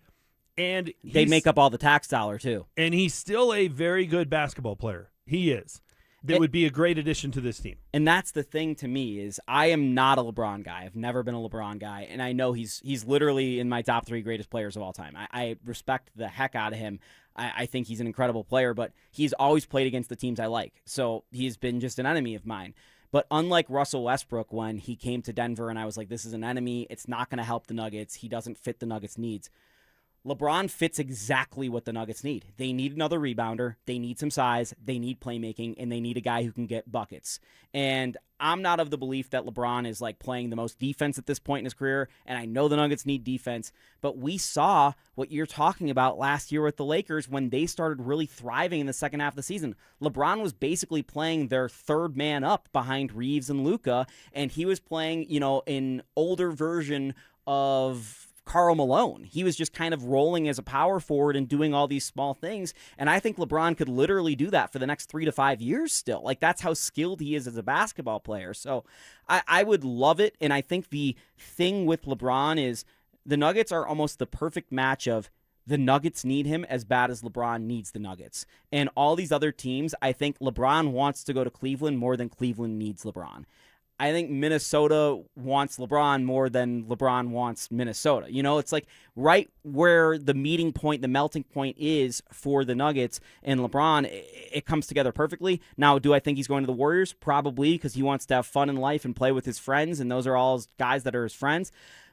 [SPEAKER 2] And
[SPEAKER 1] they make up all the tax dollar, too.
[SPEAKER 2] And he's still a very good basketball player. He is. That would be a great addition to this team.
[SPEAKER 1] And that's the thing to me is I am not a LeBron guy. I've never been a LeBron guy. And I know he's literally in my top 3 greatest players of all time. I respect the heck out of him. I think he's an incredible player, but he's always played against the teams I like. So he's been just an enemy of mine. But unlike Russell Westbrook, when he came to Denver and I was like, this is an enemy, it's not going to help the Nuggets, he doesn't fit the Nuggets' needs. LeBron fits exactly what the Nuggets need. They need another rebounder, they need some size, they need playmaking, and they need a guy who can get buckets. And I'm not of the belief that LeBron is like playing the most defense at this point in his career, and I know the Nuggets need defense, but we saw what you're talking about last year with the Lakers when they started really thriving in the second half of the season. LeBron was basically playing their third man up behind Reeves and Luka, and he was playing, an older version of Karl Malone. He was just kind of rolling as a power forward and doing all these small things. And I think LeBron could literally do that for the next 3 to 5 years still. Like, that's how skilled he is as a basketball player. So I would love it. And I think the thing with LeBron is the Nuggets are almost the perfect match of the Nuggets need him as bad as LeBron needs the Nuggets. And all these other teams, I think LeBron wants to go to Cleveland more than Cleveland needs LeBron. I think Minnesota wants LeBron more than LeBron wants Minnesota. It's like right where the meeting point, the melting point is for the Nuggets and LeBron, it comes together perfectly. Now, do I think he's going to the Warriors? Probably, because he wants to have fun in life and play with his friends, and those are all his guys that are his friends.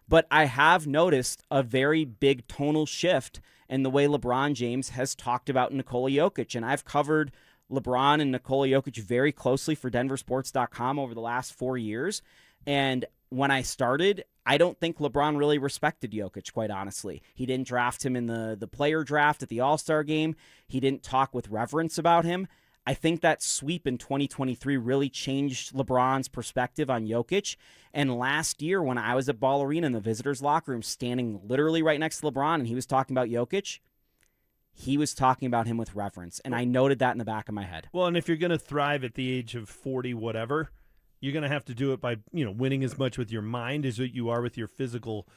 [SPEAKER 1] But I have noticed a very big tonal shift in the way LeBron James has talked about Nikola Jokic, and I've covered LeBron and Nikola Jokic very closely for DenverSports.com over the last 4 years. And when I started, I don't think LeBron really respected Jokic, quite honestly. He didn't draft him in the player draft at the All-Star game. He didn't talk with reverence about him. I think that sweep in 2023 really changed LeBron's perspective on Jokic. And last year, when I was at Ball Arena in the visitors' locker room, standing literally right next to LeBron, and he was talking about Jokic, he was talking about him with reverence, and I noted that in the back of my head.
[SPEAKER 2] Well, and if you're going to thrive at the age of 40, whatever, you're going to have to do it by winning as much with your mind as you are with your physical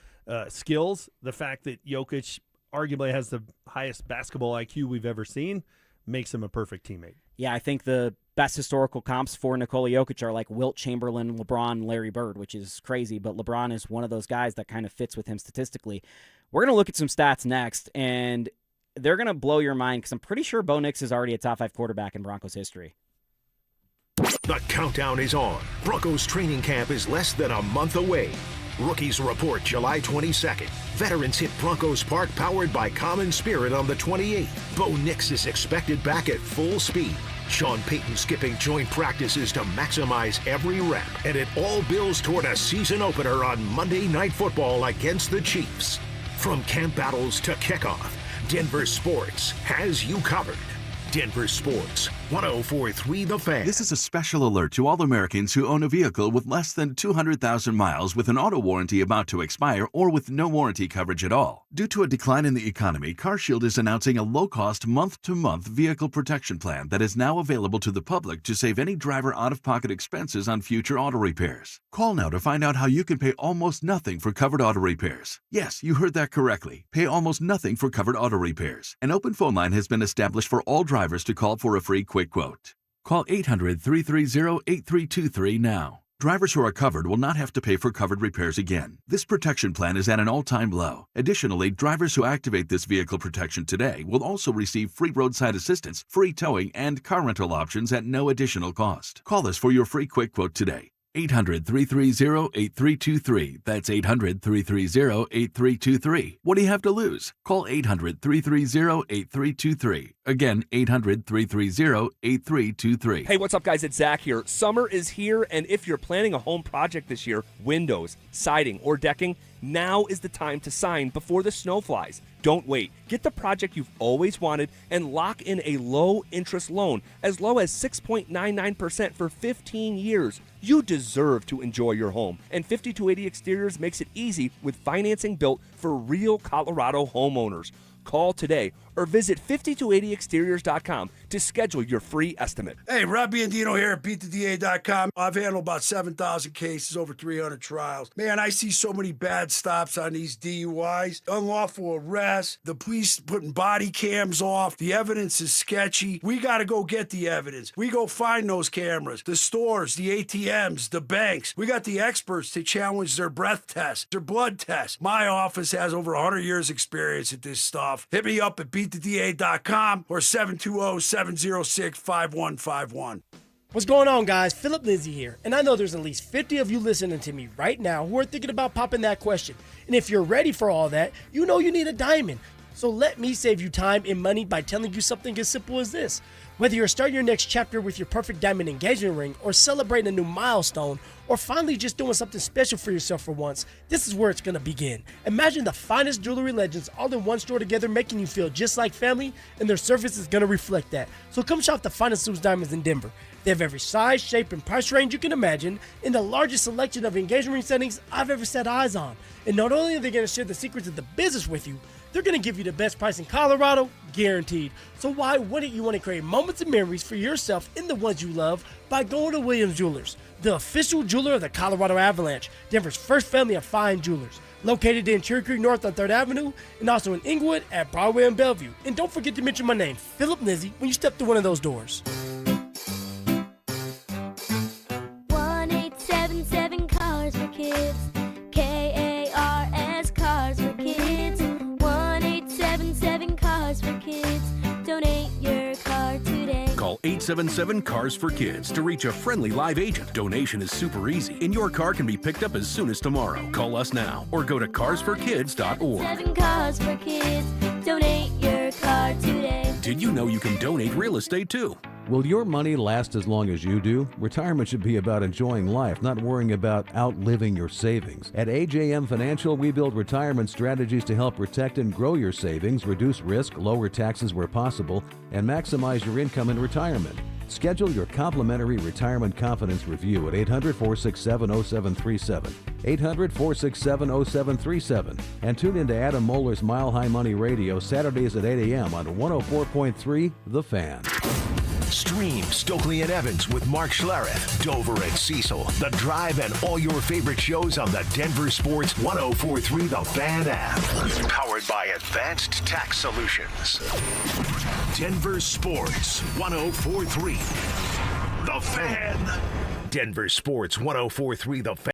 [SPEAKER 2] skills. The fact that Jokic arguably has the highest basketball IQ we've ever seen makes him a perfect teammate.
[SPEAKER 1] Yeah, I think the best historical comps for Nikola Jokic are like Wilt Chamberlain, LeBron, Larry Bird, which is crazy, but LeBron is one of those guys that kind of fits with him statistically. We're going to look at some stats next, and they're going to blow your mind because I'm pretty sure Bo Nix is already a top 5 quarterback in Broncos history.
[SPEAKER 3] The countdown is on. Broncos training camp is less than a month away. Rookies report July 22nd. Veterans hit Broncos Park powered by Common Spirit on the 28th. Bo Nix is expected back at full speed. Sean Payton skipping joint practices to maximize every rep. And it all builds toward a season opener on Monday Night Football against the Chiefs. From camp battles to kickoff, Denver Sports has you covered. Denver Sports, 104.3 The Fan.
[SPEAKER 6] This is a special alert to all Americans who own a vehicle with less than 200,000 miles with an auto warranty about to expire or with no warranty coverage at all. Due to a decline in the economy, CarShield is announcing a low-cost month-to-month vehicle protection plan that is now available to the public to save any driver out-of-pocket expenses on future auto repairs. Call now to find out how you can pay almost nothing for covered auto repairs. Yes, you heard that correctly. Pay almost nothing for covered auto repairs. An open phone line has been established for all drivers to call for a free quick quote. Call 800-330-8323 now. Drivers who are covered will not have to pay for covered repairs again. This protection plan is at an all-time low. Additionally, drivers who activate this vehicle protection today will also receive free roadside assistance, free towing, and car rental options at no additional cost. Call us for your free quick quote today. 800-330-8323. That's 800-330-8323. What do you have to lose? Call 800-330-8323. Again, 800-330-8323.
[SPEAKER 7] Hey, what's up, guys? It's Zach here. Summer is here, and if you're planning a home project this year, windows, siding, or decking, now is the time to sign before the snow flies. Don't wait. Get the project you've always wanted and lock in a low-interest loan as low as 6.99% for 15 years. You deserve to enjoy your home, and 5280 Exteriors makes it easy with financing built for real Colorado homeowners. Call today or visit 5280exteriors.com to schedule your free estimate.
[SPEAKER 18] Hey, Rob Biandino here at BeatTheDA.com. I've handled about 7,000 cases, over 300 trials. Man, I see so many bad stops on these DUIs, unlawful arrests, the police putting body cams off, the evidence is sketchy. We got to go get the evidence. We go find those cameras, the stores, the ATMs, the banks. We got the experts to challenge their breath tests, their blood tests. My office has over 100 years experience at this stuff. Hit me up at BeatTheDA.com or 720-706-5151.
[SPEAKER 19] What's going on, guys? Philip Lindsay here, and I know there's at least 50 of you listening to me right now who are thinking about popping that question. And if you're ready for all that, you know you need a diamond. So let me save you time and money by telling you something as simple as this. Whether you're starting your next chapter with your perfect diamond engagement ring, or celebrating a new milestone, or finally just doing something special for yourself for once, this is where it's going to begin. Imagine the finest jewelry legends all in one store together, making you feel just like family, and their service is going to reflect that. So come shop the finest loose diamonds in Denver. They have every size, shape, and price range you can imagine, in the largest selection of engagement ring settings I've ever set eyes on. And not only are they going to share the secrets of the business with you, they're going to give you the best price in Colorado, guaranteed. So why wouldn't you want to create moments and memories for yourself and the ones you love by going to Williams Jewelers, the official jeweler of the Colorado Avalanche, Denver's first family of fine jewelers. Located in Cherry Creek North on 3rd Avenue, and also in Inglewood at Broadway and Bellevue. And don't forget to mention my name, Philip Lindsay, when you step through one of those doors.
[SPEAKER 20] 1-877 Cars for Kids. KARS Cars for Kids. 1-877 Cars for Kids. Donate your car today.
[SPEAKER 21] Call 877-CARS for Kids to reach a friendly live agent. Donation is super easy, and your car can be picked up as soon as tomorrow. Call us now or go to carsforkids.org.
[SPEAKER 20] 7 Cars for Kids. Donate your car today.
[SPEAKER 21] Did you know you can donate real estate too?
[SPEAKER 23] Will your money last as long as you do? Retirement should be about enjoying life, not worrying about outliving your savings. At AJM Financial, we build retirement strategies to help protect and grow your savings, reduce risk, lower taxes where possible, and maximize your income in retirement. Schedule your complimentary retirement confidence review at 800-467-0737, 800-467-0737, and tune in to Adam Moeller's Mile High Money Radio Saturdays at 8 a.m. on 104.3 The Fan.
[SPEAKER 3] Stream Stokely and Evans with Mark Schlereth, Dover and Cecil, The Drive, and all your favorite shows on the Denver Sports 104.3 The Fan app. Powered by Advanced Tax Solutions. Denver Sports 104.3. The Fan. Denver Sports 104.3. The Fan.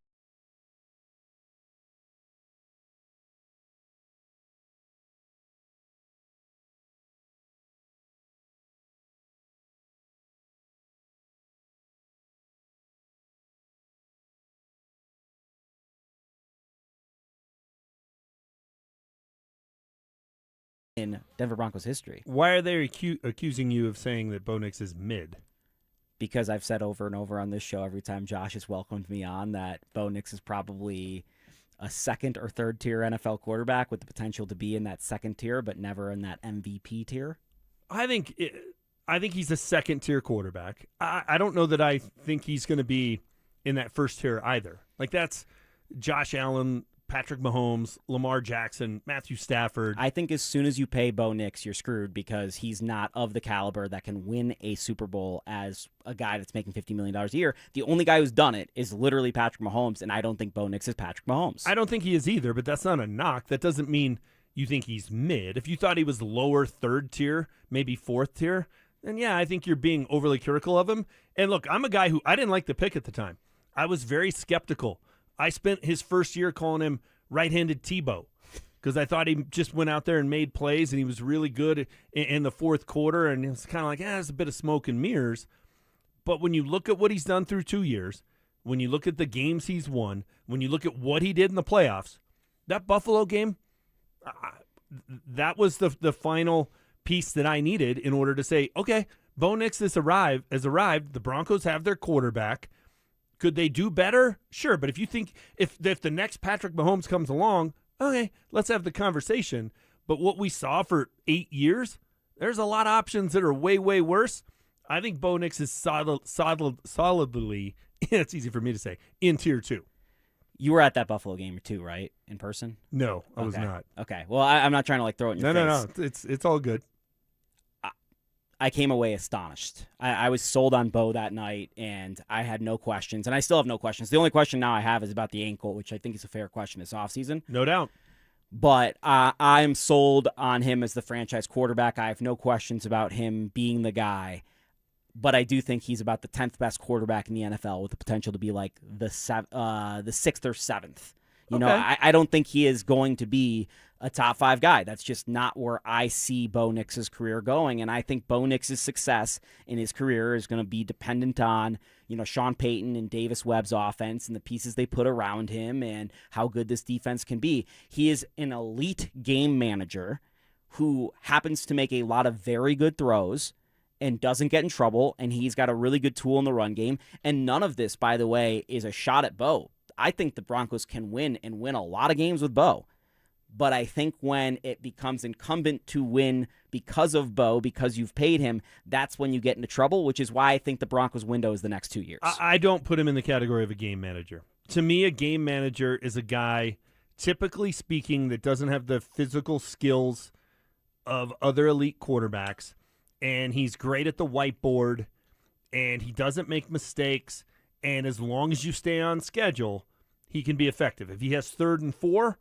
[SPEAKER 1] In Denver Broncos history.
[SPEAKER 2] Why are they accusing you of saying that Bo Nix is mid?
[SPEAKER 1] Because I've said over and over on this show every time Josh has welcomed me on that Bo Nix is probably a second or third tier NFL quarterback with the potential to be in that second tier, but never in that MVP tier.
[SPEAKER 2] I think he's a second tier quarterback. I don't know that I think he's going to be in that first tier either. Like that's Josh Allen, Patrick Mahomes, Lamar Jackson, Matthew Stafford.
[SPEAKER 1] I think as soon as you pay Bo Nix, you're screwed because he's not of the caliber that can win a Super Bowl as a guy that's making $50 million a year. The only guy who's done it is literally Patrick Mahomes, and I don't think Bo Nix is Patrick Mahomes.
[SPEAKER 2] I don't think he is either, but that's not a knock. That doesn't mean you think he's mid. If you thought he was lower third tier, maybe fourth tier, then yeah, I think you're being overly critical of him. And look, I'm a guy who I didn't like the pick at the time. I was very skeptical. I spent his first year calling him right-handed Tebow because I thought he just went out there and made plays, and he was really good in the fourth quarter, and it was kind of like, it's a bit of smoke and mirrors. But when you look at what he's done through 2 years, when you look at the games he's won, when you look at what he did in the playoffs, that Buffalo game, that was the final piece that I needed in order to say, okay, Bo Nix has arrived. The Broncos have their quarterback. Could they do better? Sure, but if you think if the next Patrick Mahomes comes along, okay, let's have the conversation. But what we saw for 8 years, there's a lot of options that are way, way worse. I think Bo Nix is solidly, it's easy for me to say, in tier 2.
[SPEAKER 1] You were at that Buffalo game too, right? In person?
[SPEAKER 2] No, I was not.
[SPEAKER 1] Okay. Well, I'm not trying to throw it in your face.
[SPEAKER 2] No. It's all good.
[SPEAKER 1] I came away astonished. I was sold on Bo that night, and I had no questions, and I still have no questions. The only question now I have is about the ankle, which I think is a fair question this offseason.
[SPEAKER 2] No doubt.
[SPEAKER 1] But I'm sold on him as the franchise quarterback. I have no questions about him being the guy, but I do think he's about the 10th best quarterback in the NFL with the potential to be like the 6th or 7th. You know, I don't think he is going to be a top 5 guy. That's just not where I see Bo Nix's career going. And I think Bo Nix's success in his career is going to be dependent on, Sean Payton and Davis Webb's offense and the pieces they put around him and how good this defense can be. He is an elite game manager who happens to make a lot of very good throws and doesn't get in trouble. And he's got a really good tool in the run game. And none of this, by the way, is a shot at Bo. I think the Broncos can win and win a lot of games with Bo. But I think when it becomes incumbent to win because of Bo, because you've paid him, that's when you get into trouble, which is why I think the Broncos window is the next 2 years.
[SPEAKER 2] I don't put him in the category of a game manager. To me, a game manager is a guy, typically speaking, that doesn't have the physical skills of other elite quarterbacks, and he's great at the whiteboard, and he doesn't make mistakes, and as long as you stay on schedule, he can be effective. If he has 3rd and 4,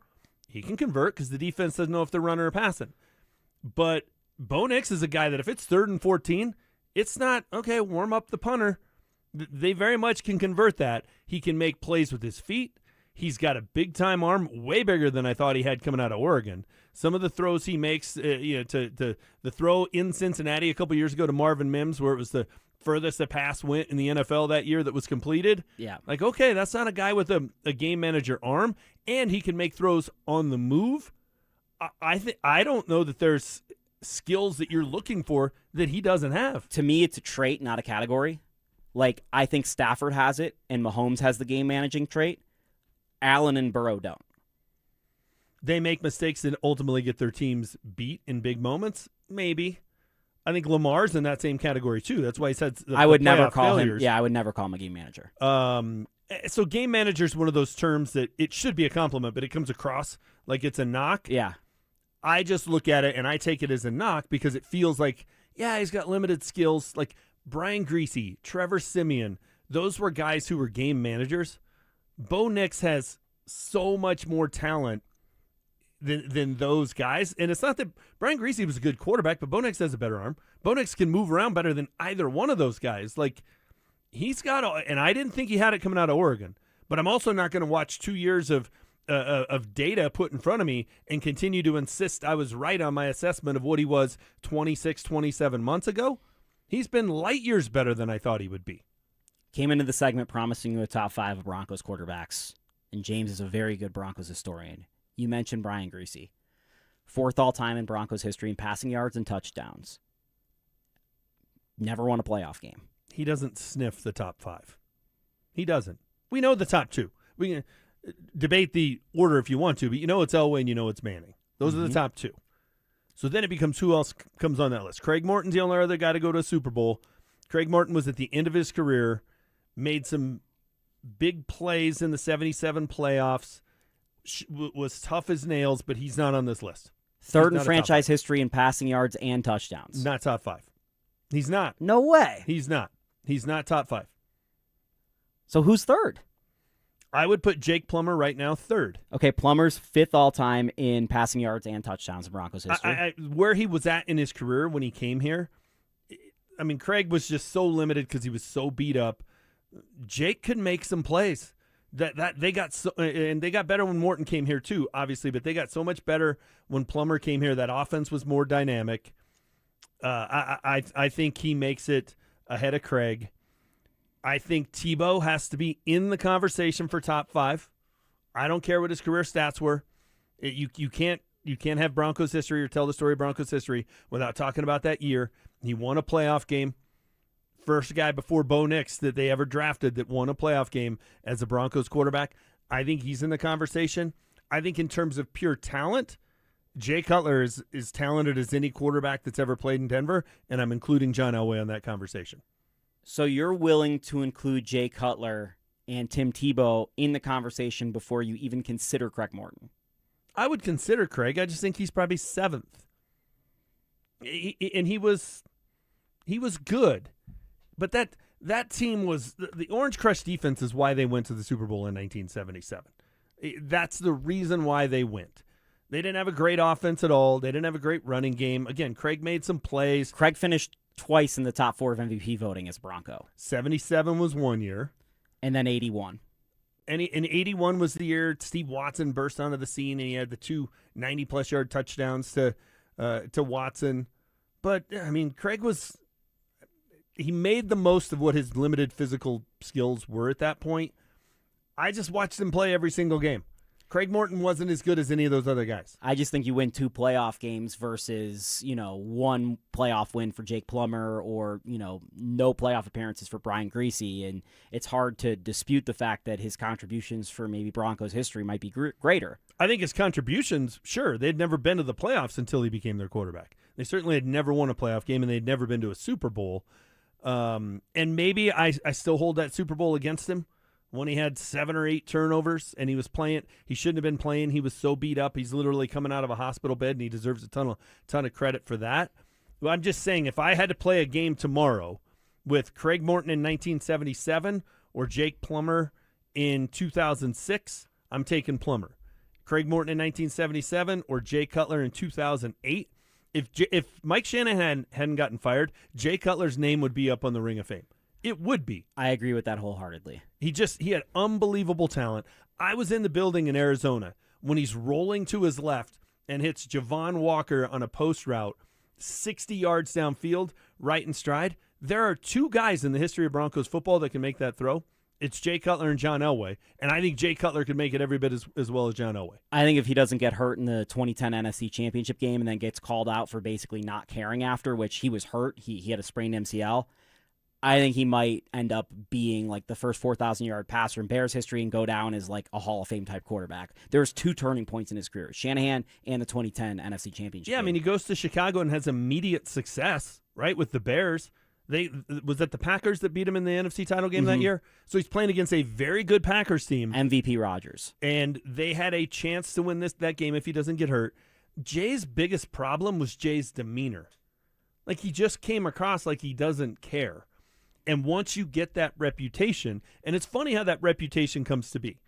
[SPEAKER 2] he can convert because the defense doesn't know if they're running or passing. But Bo Nix is a guy that if it's 3rd and 14, it's not, okay, warm up the punter. They very much can convert that. He can make plays with his feet. He's got a big-time arm, way bigger than I thought he had coming out of Oregon. Some of the throws he makes, to the throw in Cincinnati a couple years ago to Marvin Mims, where it was the furthest the pass went in the NFL that year that was completed.
[SPEAKER 1] Yeah.
[SPEAKER 2] Like, okay, that's not a guy with a game manager arm, and he can make throws on the move. I don't know that there's skills that you're looking for that he doesn't have.
[SPEAKER 1] To me, it's a trait, not a category. Like, I think Stafford has it, and Mahomes has the game managing trait. Allen and Burrow don't.
[SPEAKER 2] They make mistakes that ultimately get their teams beat in big moments? Maybe. I think Lamar's in that same category too. That's why he said
[SPEAKER 1] I would never call
[SPEAKER 2] failures.
[SPEAKER 1] him. Yeah, I would never call him a game manager.
[SPEAKER 2] So game manager is one of those terms that it should be a compliment, but it comes across like it's a knock.
[SPEAKER 1] Yeah.
[SPEAKER 2] I just look at it and I take it as a knock because it feels like, yeah, he's got limited skills. Like Brian Griese, Trevor Siemian, those were guys who were game managers. Bo Nix has so much more talent than those guys. And it's not that Brian Griese was a good quarterback, but Bo Nix has a better arm. Bo Nix can move around better than either one of those guys. Like, he's got, and I didn't think he had it coming out of Oregon, but I'm also not going to watch 2 years of data put in front of me and continue to insist I was right on my assessment of what he was 26, 27 months ago. He's been light years better than I thought he would be.
[SPEAKER 1] Came into the segment promising you a top 5 of Broncos quarterbacks, and James is a very good Broncos historian. You mentioned Brian Griese, 4th all-time in Broncos history in passing yards and touchdowns. Never won a playoff game.
[SPEAKER 2] He doesn't sniff the top 5. He doesn't. We know the top 2. We can debate the order if you want to, but you know it's Elway and you know it's Manning. Those are the top 2. So then it becomes who else comes on that list. Craig Morton's the only other guy to go to a Super Bowl. Craig Morton was at the end of his career, made some big plays in the 77 playoffs, was tough as nails, but he's not on this list.
[SPEAKER 1] 3rd in franchise history in passing yards and touchdowns.
[SPEAKER 2] Not top 5. He's not.
[SPEAKER 1] No way.
[SPEAKER 2] He's not. He's not top 5.
[SPEAKER 1] So who's 3rd?
[SPEAKER 2] I would put Jake Plummer right now 3rd.
[SPEAKER 1] Okay, Plummer's 5th all-time in passing yards and touchdowns in Broncos history.
[SPEAKER 2] Where he was at in his career when he came here, I mean, Craig was just so limited because he was so beat up. Jake could make some plays. That they got so, and they got better when Morton came here too, obviously, but they got so much better when Plummer came here. That offense was more dynamic. I think he makes it ahead of Craig. I think Tebow has to be in the conversation for top 5. I don't care what his career stats were. You can't have Broncos history or tell the story of Broncos history without talking about that year. He won a playoff game. First guy before Bo Nix that they ever drafted that won a playoff game as a Broncos quarterback. I think he's in the conversation. I think in terms of pure talent, Jay Cutler is as talented as any quarterback that's ever played in Denver, and I'm including John Elway on that conversation.
[SPEAKER 1] So you're willing to include Jay Cutler and Tim Tebow in the conversation before you even consider Craig Morton?
[SPEAKER 2] I would consider Craig. I just think he's probably 7th. And he was good. But that team was the Orange Crush defense is why they went to the Super Bowl in 1977. That's the reason why they went. They didn't have a great offense at all. They didn't have a great running game. Again, Craig made some plays.
[SPEAKER 1] Craig finished twice in the top 4 of MVP voting as a Bronco.
[SPEAKER 2] 77 was one year.
[SPEAKER 1] And then 81.
[SPEAKER 2] And 81 was the year Steve Watson burst onto the scene, and he had the 2 90-plus yard touchdowns to Watson. But, I mean, Craig he made the most of what his limited physical skills were at that point. I just watched him play every single game. Craig Morton wasn't as good as any of those other guys.
[SPEAKER 1] I just think you win 2 playoff games versus, 1 playoff win for Jake Plummer or, no playoff appearances for Brian Griese. And it's hard to dispute the fact that his contributions for maybe Broncos history might be greater.
[SPEAKER 2] I think his contributions, sure, they'd never been to the playoffs until he became their quarterback. They certainly had never won a playoff game, and they'd never been to a Super Bowl. And maybe I still hold that Super Bowl against him when he had 7 or 8 turnovers and he was playing. He shouldn't have been playing. He was so beat up. He's literally coming out of a hospital bed, and he deserves a ton of credit for that. But I'm just saying, if I had to play a game tomorrow with Craig Morton in 1977 or Jake Plummer in 2006, I'm taking Plummer. Craig Morton in 1977 or Jay Cutler in 2008. If Mike Shanahan hadn't gotten fired, Jay Cutler's name would be up on the Ring of Fame. It would be.
[SPEAKER 1] I agree with that wholeheartedly.
[SPEAKER 2] He had unbelievable talent. I was in the building in Arizona when he's rolling to his left and hits Javon Walker on a post route 60 yards downfield, right in stride. There are 2 guys in the history of Broncos football that can make that throw. It's Jay Cutler and John Elway, and I think Jay Cutler could make it every bit as well as John Elway.
[SPEAKER 1] I think if he doesn't get hurt in the 2010 NFC Championship game and then gets called out for basically not caring after, which he was hurt, he had a sprained MCL, I think he might end up being like the first 4,000-yard passer in Bears history and go down as like a Hall of Fame type quarterback. There's 2 turning points in his career, Shanahan and the 2010 NFC Championship game.
[SPEAKER 2] I mean, he goes to Chicago and has immediate success, right, with the Bears. Was that the Packers that beat him in the NFC title game that year? So he's playing against a very good Packers team.
[SPEAKER 1] MVP Rodgers.
[SPEAKER 2] And they had a chance to win that game if he doesn't get hurt. Jay's biggest problem was Jay's demeanor. Like, he just came across like he doesn't care. And once you get that reputation, and it's funny how that reputation comes to be.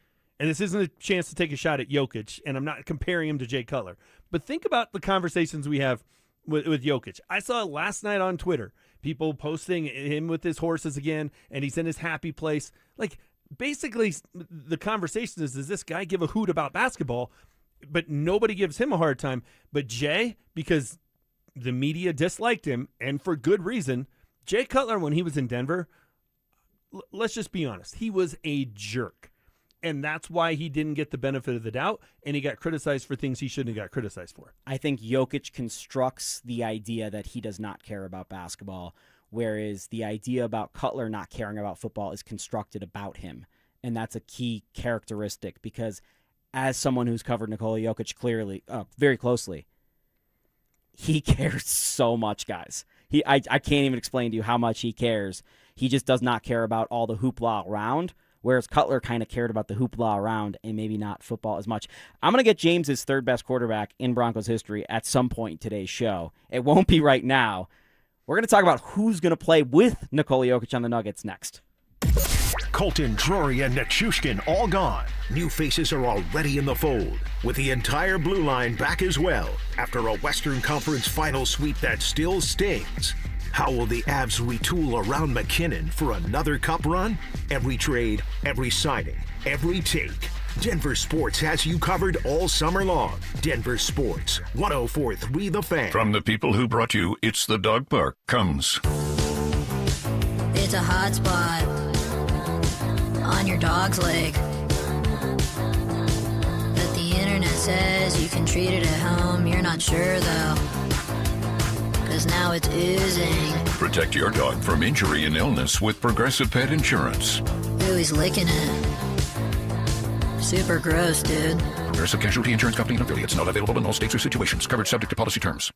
[SPEAKER 2] and this isn't a chance to take a shot at Jokic, and I'm not comparing him to Jay Cutler, but think about the conversations we have with Jokic. I saw last night on Twitter, people posting him with his horses again, and he's in his happy place. Like, basically, the conversation is, does this guy give a hoot about basketball? But nobody gives him a hard time. But Jay, because the media disliked him, and for good reason, Jay Cutler, when he was in Denver, let's just be honest, he was a jerk. And that's why he didn't get the benefit of the doubt, and he got criticized for things he shouldn't have got criticized for.
[SPEAKER 1] I think Jokic constructs the idea that he does not care about basketball, whereas the idea about Cutler not caring about football is constructed about him. And that's a key characteristic, because as someone who's covered Nikola Jokic very closely, he cares so much, guys. I can't even explain to you how much he cares. He just does not care about all the hoopla around, whereas Cutler kind of cared about the hoopla around and maybe not football as much. I'm going to get James's third best quarterback in Broncos history at some point in today's show. It won't be right now. We're going to talk about who's going to play with Nikola Jokic on the Nuggets next.
[SPEAKER 3] Colton, Drury, and Nichushkin all gone. New faces are already in the fold, with the entire blue line back as well after a Western Conference final sweep that still stings. How will the Avs retool around McKinnon for another cup run? Every trade, every signing, every take. Denver Sports has you covered all summer long. Denver Sports, 104.3 The Fan.
[SPEAKER 8] From the people who brought you It's the Dog Park comes.
[SPEAKER 10] It's a hot spot on your dog's leg. But the internet says you can treat it at home. You're not sure though, 'cause now it's oozing.
[SPEAKER 8] Protect your dog from injury and illness with Progressive Pet Insurance.
[SPEAKER 10] Ooh, he's licking it. Super gross, dude.
[SPEAKER 8] Progressive Casualty Insurance Company and affiliates. Not available in all states or situations. Coverage subject to policy terms.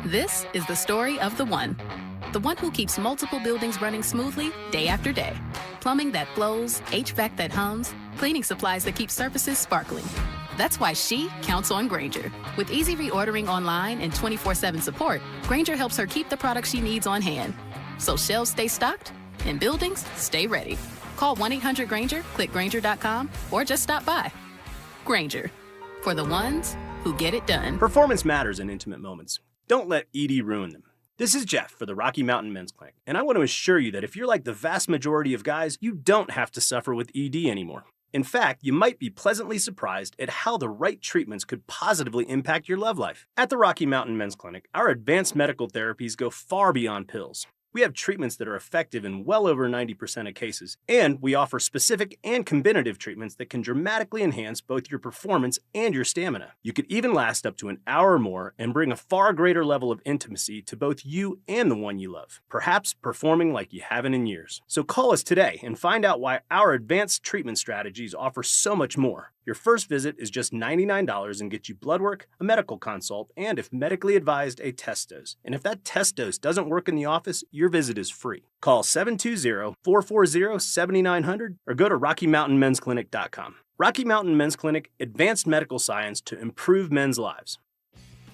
[SPEAKER 11] This is the story of the one who keeps multiple buildings running smoothly day after day. Plumbing that flows, HVAC that hums, cleaning supplies that keep surfaces sparkling. That's why she counts on Grainger. With easy reordering online and 24/7 support, Grainger helps her keep the products she needs on hand, so shelves stay stocked and buildings stay ready. Call 1-800-GRAINGER, click Grainger.com, or just stop by. Grainger, for the ones who get it done.
[SPEAKER 22] Performance matters in intimate moments. Don't let ED ruin them. This is Jeff for the Rocky Mountain Men's Clinic, and I want to assure you that if you're like the vast majority of guys, you don't have to suffer with ED anymore. In fact, you might be pleasantly surprised at how the right treatments could positively impact your love life. At the Rocky Mountain Men's Clinic, our advanced medical therapies go far beyond pills. We have treatments that are effective in well over 90% of cases, and we offer specific and combinative treatments that can dramatically enhance both your performance and your stamina. You could even last up to an hour or more and bring a far greater level of intimacy to both you and the one you love, perhaps performing like you haven't in years. So call us today and find out why our advanced treatment strategies offer so much more. Your first visit is just $99 and gets you blood work, a medical consult, and if medically advised, a test dose. And if that test dose doesn't work in the office, your visit is free. Call 720-440-7900 or go to RockyMountainMen'sClinic.com. Rocky Mountain Men's Clinic, advanced medical science to improve men's lives.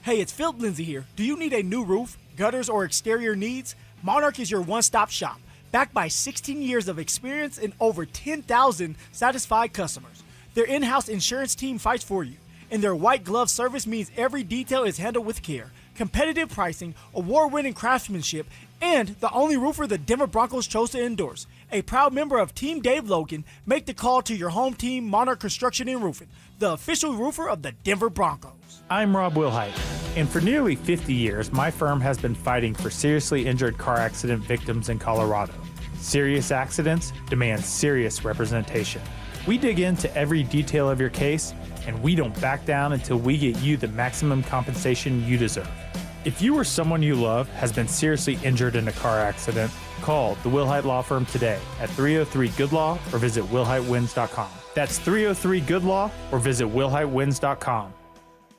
[SPEAKER 24] Hey, it's Philip Lindsay here. Do you need a new roof, gutters, or exterior needs? Monarch is your one-stop shop, backed by 16 years of experience and over 10,000 satisfied customers. Their in-house insurance team fights for you, and their white glove service means every detail is handled with care. Competitive pricing, award-winning craftsmanship, and the only roofer the Denver Broncos chose to endorse. A proud member of Team Dave Logan, make the call to your home team, Monarch Construction and Roofing, the official roofer of the Denver Broncos.
[SPEAKER 25] I'm Rob Wilhite, and for nearly 50 years, my firm has been fighting for seriously injured car accident victims in Colorado. Serious accidents demand serious representation. We dig into every detail of your case, and we don't back down until we get you the maximum compensation you deserve. If you or someone you love has been seriously injured in a car accident, call the Wilhite Law Firm today at 303-GOOD-LAW or visit wilhitewins.com. That's 303-GOOD-LAW or visit wilhitewins.com.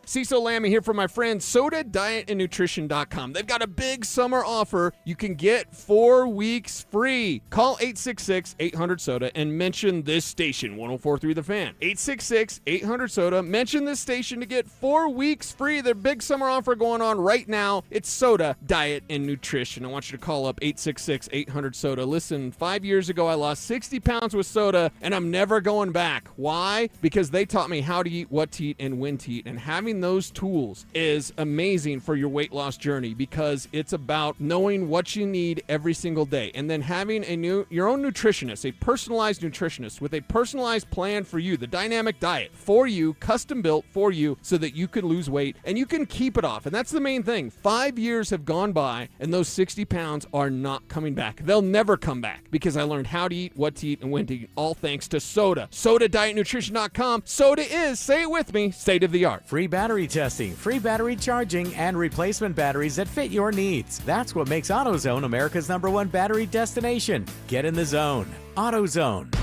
[SPEAKER 4] Cecil Lammy here from my friends SodaDietAndNutrition.com. They've got a big summer offer. You can get 4 weeks free. Call 866-800-SODA and mention this station, 104.3 The Fan. 866-800-SODA. Mention this station to get 4 weeks free. Their big summer offer going on right now. It's Soda, Diet, and Nutrition. I want you to call up 866-800-SODA. Listen, 5 years ago I lost 60 pounds with soda, and I'm never going back. Why? Because they taught me how to eat, what to eat, and when to eat. And having those tools is amazing for your weight loss journey because it's about knowing what you need every single day and then having your own nutritionist, a personalized nutritionist with a personalized plan for you, the dynamic diet for you, custom built for you so that you can lose weight and you can keep it off. And that's the main thing. 5 years have gone by and those 60 pounds are not coming back. They'll never come back because I learned how to eat, what to eat, and when to eat, all thanks to Soda. SodaDietNutrition.com. Soda is, say it with me, state of the art.
[SPEAKER 13] Free battery testing, free battery charging, and replacement batteries that fit your needs. That's what makes AutoZone America's #1 battery destination. Get in the zone. AutoZone.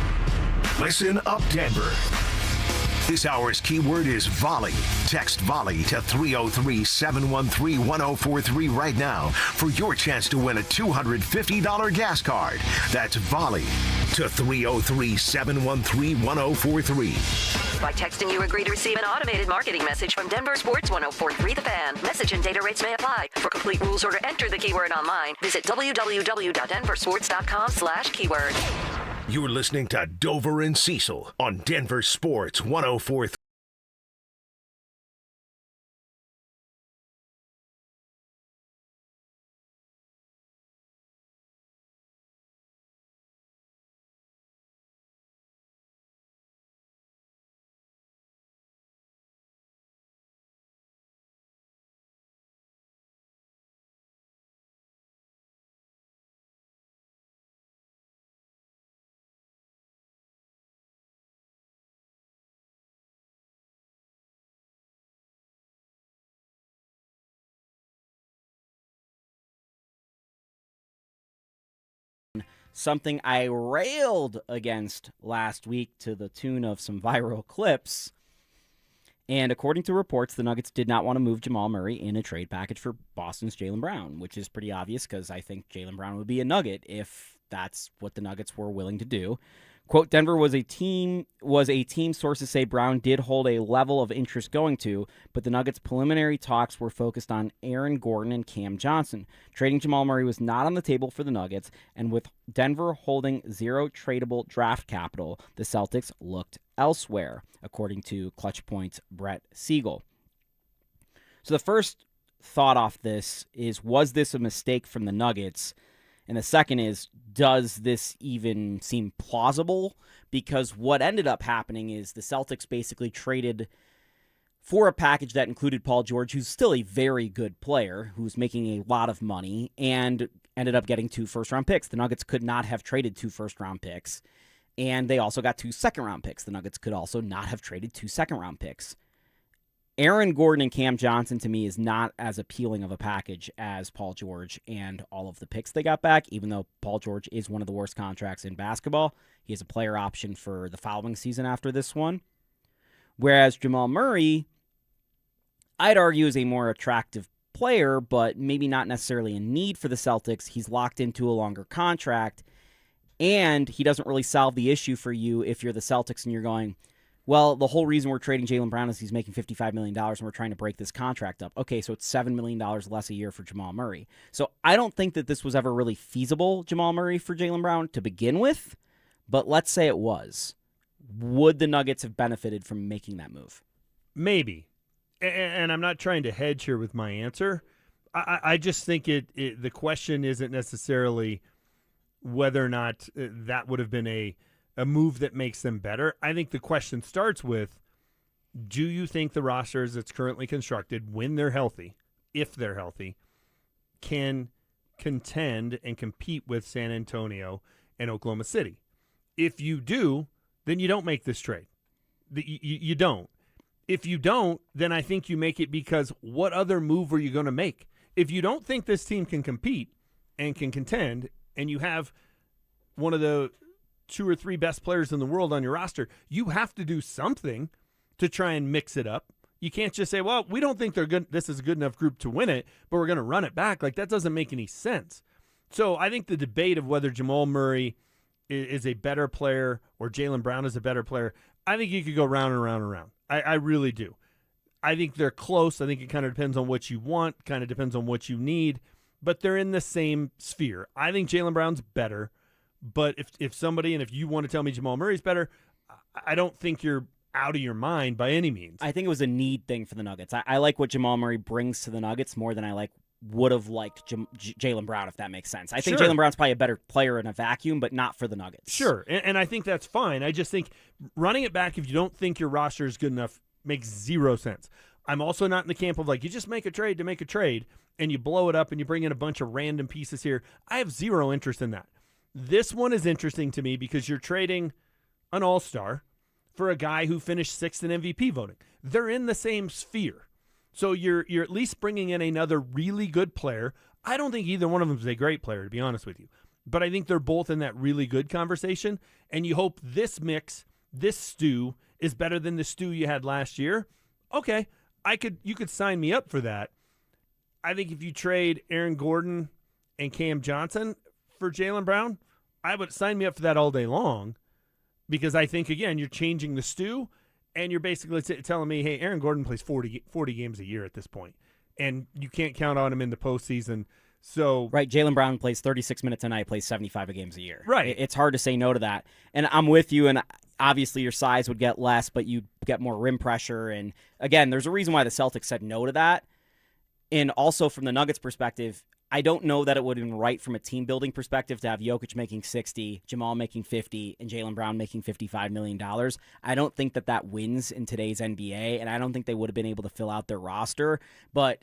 [SPEAKER 3] Listen up, Denver. This hour's keyword is volley. Text volley to 303-713-1043 right now for your chance to win a $250 gas card. That's volley to 303-713-1043.
[SPEAKER 14] By texting, you agree to receive an automated marketing message from DenverSports 104.3 The Fan. Message and data rates may apply. For complete rules or to enter the keyword online, visit www.denversports.com/keyword.
[SPEAKER 3] You're listening to Dover and Cecil on Denver Sports 104.3.
[SPEAKER 1] Something I railed against last week to the tune of some viral clips. And according to reports, the Nuggets did not want to move Jamal Murray in a trade package for Boston's Jaylen Brown, which is pretty obvious because I think Jaylen Brown would be a Nugget if that's what the Nuggets were willing to do. Quote, Denver was a team sources say Brown did hold a level of interest going to, but the Nuggets' preliminary talks were focused on Aaron Gordon and Cam Johnson. Trading Jamal Murray was not on the table for the Nuggets, and with Denver holding zero tradable draft capital, the Celtics looked elsewhere, according to Clutch Point's Brett Siegel. So the first thought off this is, was this a mistake from the Nuggets? And the second is, does this even seem plausible? Because what ended up happening is the Celtics basically traded for a package that included Paul George, who's still a very good player, who's making a lot of money, and ended up getting 2 first-round picks. The Nuggets could not have traded 2 first-round picks, and they also got 2 second-round picks. The Nuggets could also not have traded 2 second-round picks. Aaron Gordon and Cam Johnson, to me, is not as appealing of a package as Paul George and all of the picks they got back, even though Paul George is one of the worst contracts in basketball. He has a player option for the following season after this one. Whereas Jamal Murray, I'd argue, is a more attractive player, but maybe not necessarily a need for the Celtics. He's locked into a longer contract, and he doesn't really solve the issue for you if you're the Celtics and you're going, well, the whole reason we're trading Jaylen Brown is he's making $55 million and we're trying to break this contract up. Okay, so it's $7 million less a year for Jamal Murray. So I don't think that this was ever really feasible, Jamal Murray, for Jaylen Brown to begin with, but let's say it was. Would the Nuggets have benefited from making that move?
[SPEAKER 2] Maybe. And I'm not trying to hedge here with my answer. I just think the question isn't necessarily whether or not that would have been a move that makes them better. I think the question starts with, do you think the roster as it's currently constructed, when they're healthy, if they're healthy, can contend and compete with San Antonio and Oklahoma City? If you do, then you don't make this trade. You don't. If you don't, then I think you make it because what other move are you going to make? If you don't think this team can compete and can contend, and you have one of the 2 or 3 best players in the world on your roster, you have to do something to try and mix it up. You can't just say, well, we don't think they're good. This is a good enough group to win it, but we're going to run it back. Like, that doesn't make any sense. So I think the debate of whether Jamal Murray is a better player or Jaylen Brown is a better player, I think you could go round and round and round. I really do. I think they're close. I think it kind of depends on what you want, kind of depends on what you need, but they're in the same sphere. I think Jaylen Brown's better, but if you want to tell me Jamal Murray's better, I don't think you're out of your mind by any means.
[SPEAKER 1] I think it was a need thing for the Nuggets. I like what Jamal Murray brings to the Nuggets more than I would have liked Jaylen Brown, if that makes sense. I think Jaylen Brown's probably a better player in a vacuum, but not for the Nuggets.
[SPEAKER 2] Sure, and I think that's fine. I just think running it back if you don't think your roster is good enough makes zero sense. I'm also not in the camp of you just make a trade to make a trade and you blow it up and you bring in a bunch of random pieces here. I have zero interest in that. This one is interesting to me because you're trading an all-star for a guy who finished 6th in MVP voting. They're in the same sphere. So you're at least bringing in another really good player. I don't think either one of them is a great player, to be honest with you. But I think they're both in that really good conversation, and you hope this mix, this stew, is better than the stew you had last year. Okay, you could sign me up for that. I think if you trade Aaron Gordon and Cam Johnson for Jaylen Brown, I would sign me up for that all day long. Because I think, again, you're changing the stew, and you're basically telling me, hey, Aaron Gordon plays 40 games a year at this point, and you can't count on him in the postseason. So
[SPEAKER 1] right, Jaylen Brown plays 36 minutes a night, plays 75 games a year.
[SPEAKER 2] Right.
[SPEAKER 1] It's hard to say no to that. And I'm with you, and obviously your size would get less, but you get more rim pressure. And, again, there's a reason why the Celtics said no to that. And also from the Nuggets' perspective, I don't know that it would have been right from a team-building perspective to have Jokic making 60, Jamal making 50, and Jaylen Brown making $55 million. I don't think that wins in today's NBA, and I don't think they would have been able to fill out their roster. But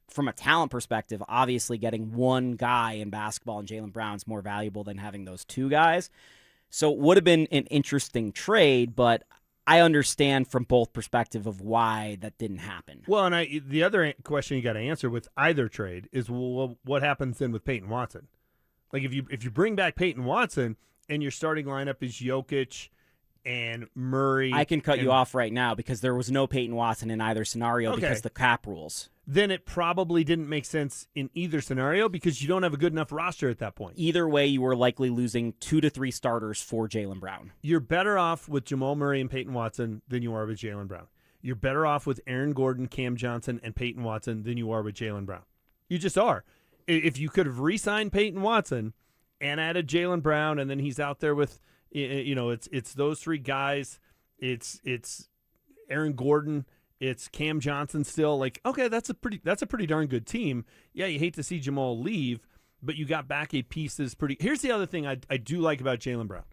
[SPEAKER 1] from a talent perspective, obviously getting one guy in basketball and Jaylen Brown is more valuable than having those two guys. So it would have been an interesting trade, but I understand from both perspectives of why that didn't happen.
[SPEAKER 2] Well, and the other question you got to answer with either trade is, well, what happens then with Payton Watson? Like if you bring back Payton Watson and your starting lineup is Jokic and Murray.
[SPEAKER 1] I can cut you off right now because there was no Payton Watson in either scenario because the cap rules.
[SPEAKER 2] Then it probably didn't make sense in either scenario because you don't have a good enough roster at that point.
[SPEAKER 1] Either way, you were likely losing 2 to 3 starters for Jaylen Brown.
[SPEAKER 2] You're better off with Jamal Murray and Payton Watson than you are with Jaylen Brown. You're better off with Aaron Gordon, Cam Johnson, and Payton Watson than you are with Jaylen Brown. You just are. If you could have re-signed Payton Watson and added Jaylen Brown, and then he's out there with, it's those three guys. It's Aaron Gordon. It's Cam Johnson still. Like, okay, that's a pretty darn good team. Yeah, you hate to see Jamal leave, but you got back a piece that's pretty. Here's the other thing I do like about Jaylen Brown.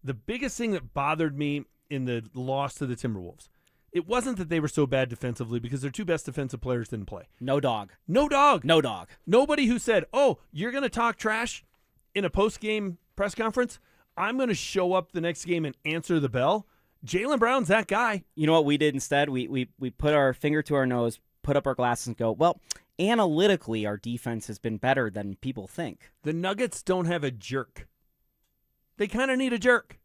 [SPEAKER 2] The biggest thing that bothered me in the loss to the Timberwolves, it wasn't that they were so bad defensively because their two best defensive players didn't play.
[SPEAKER 1] No dog.
[SPEAKER 2] No dog.
[SPEAKER 1] No dog.
[SPEAKER 2] Nobody who said, oh, you're going to talk trash in a post-game press conference? I'm going to show up the next game and answer the bell. Jaylen Brown's that guy.
[SPEAKER 1] You know what we did instead? We put our finger to our nose, put up our glasses, and go, well, analytically, our defense has been better than people think.
[SPEAKER 2] The Nuggets don't have a jerk. They kind of need a jerk.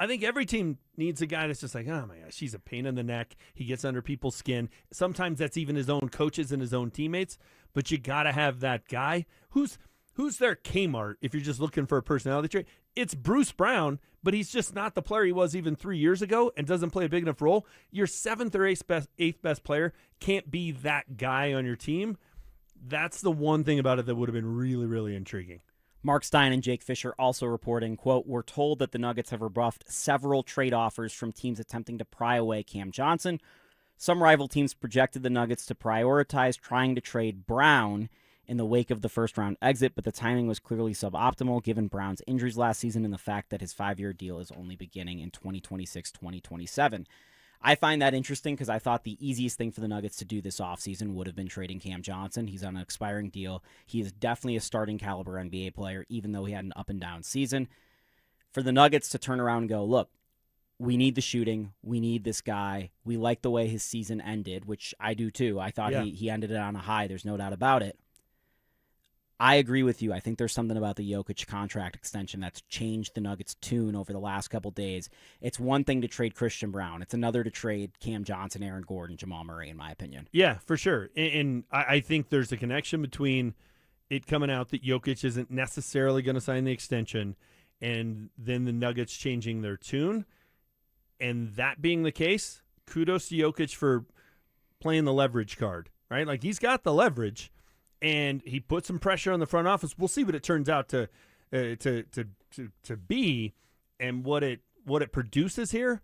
[SPEAKER 2] I think every team needs a guy that's just like, oh my gosh, he's a pain in the neck. He gets under people's skin. Sometimes that's even his own coaches and his own teammates. But you got to have that guy who's their Kmart if you're just looking for a personality trait. It's Bruce Brown, but he's just not the player he was even 3 years ago and doesn't play a big enough role. Your 7th or 8th best player can't be that guy on your team. That's the one thing about it that would have been really, really intriguing.
[SPEAKER 1] Mark Stein and Jake Fisher also reporting, quote, we're told that the Nuggets have rebuffed several trade offers from teams attempting to pry away Cam Johnson. Some rival teams projected the Nuggets to prioritize trying to trade Brown in the wake of the first-round exit, but the timing was clearly suboptimal given Brown's injuries last season and the fact that his 5-year deal is only beginning in 2026-2027. I find that interesting because I thought the easiest thing for the Nuggets to do this offseason would have been trading Cam Johnson. He's on an expiring deal. He is definitely a starting caliber NBA player, even though he had an up-and-down season. For the Nuggets to turn around and go, look, we need the shooting. We need this guy. We like the way his season ended, which I do too. I thought he ended it on a high. There's no doubt about it. I agree with you. I think there's something about the Jokic contract extension that's changed the Nuggets' tune over the last couple days. It's one thing to trade Christian Brown. It's another to trade Cam Johnson, Aaron Gordon, Jamal Murray, in my opinion.
[SPEAKER 2] Yeah, for sure. And I think there's a connection between it coming out that Jokic isn't necessarily going to sign the extension and then the Nuggets changing their tune. And that being the case, kudos to Jokic for playing the leverage card, right? Like, he's got the leverage. And he put some pressure on the front office. We'll see what it turns out to be, and what it produces here.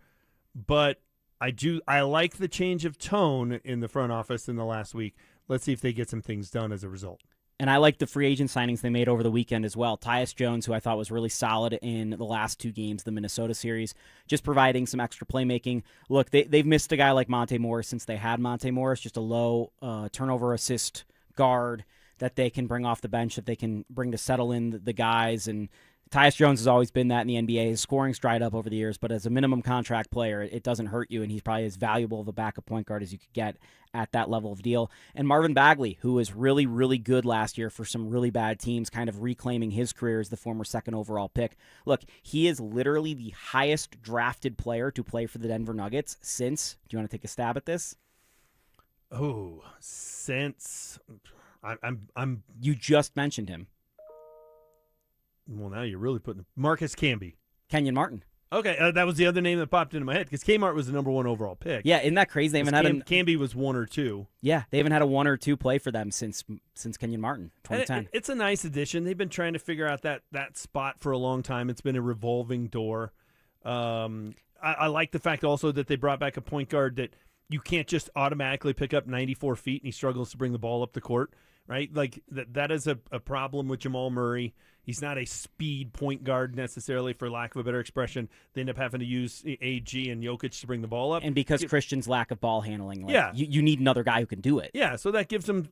[SPEAKER 2] But I like the change of tone in the front office in the last week. Let's see if they get some things done as a result.
[SPEAKER 1] And I like the free agent signings they made over the weekend as well. Tyus Jones, who I thought was really solid in the last 2 games, the Minnesota series, just providing some extra playmaking. Look, they've missed a guy like Monte Morris since they had Monte Morris, just a low turnover assist guard that they can bring off the bench, that they can bring to settle in the guys. And Tyus Jones has always been that in the NBA. His scoring's dried up over the years, but as a minimum contract player, it doesn't hurt you, and he's probably as valuable of a backup point guard as you could get at that level of deal. And Marvin Bagley, who was really, really good last year for some really bad teams, kind of reclaiming his career as the former 2nd overall pick. Look, he is literally the highest drafted player to play for the Denver Nuggets since, do you want to take a stab at this?
[SPEAKER 2] Oh, since... I'm.
[SPEAKER 1] You just mentioned him.
[SPEAKER 2] Well, now you're really putting Marcus Camby,
[SPEAKER 1] Kenyon Martin.
[SPEAKER 2] Okay, that was the other name that popped into my head because Kmart was the number 1 overall pick.
[SPEAKER 1] Yeah, isn't that crazy? They haven't had
[SPEAKER 2] Camby was 1 or 2.
[SPEAKER 1] Yeah, they haven't had a 1 or 2 play for them since Kenyon Martin, 2010.
[SPEAKER 2] It's a nice addition. They've been trying to figure out that spot for a long time. It's been a revolving door. I like the fact also that they brought back a point guard that you can't just automatically pick up 94 feet and he struggles to bring the ball up the court. Right, like that is a problem with Jamal Murray. He's not a speed point guard necessarily, for lack of a better expression. They end up having to use AG and Jokic to bring the ball up,
[SPEAKER 1] and because Christian's lack of ball handling,
[SPEAKER 2] yeah,
[SPEAKER 1] you need another guy who can do it.
[SPEAKER 2] Yeah, so that gives them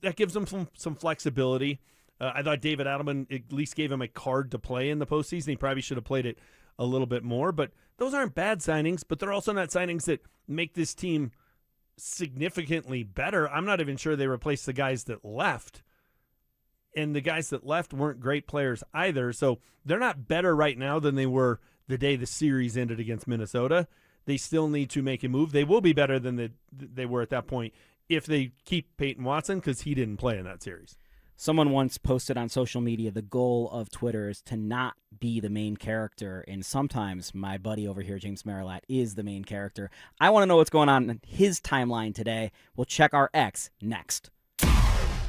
[SPEAKER 2] some flexibility. I thought David Adelman at least gave him a card to play in the postseason. He probably should have played it a little bit more, but those aren't bad signings. But they're also not signings that make this team significantly better. I'm not even sure they replaced the guys that left. And the guys that left weren't great players either. So they're not better right now than they were the day the series ended against Minnesota. They still need to make a move. They will be better than they were at that point if they keep Payton Watson, because he didn't play in that series.
[SPEAKER 1] Someone once posted on social media, the goal of Twitter is to not be the main character. And sometimes my buddy over here, James Marilat, is the main character. I want to know what's going on in his timeline today. We'll check our X next.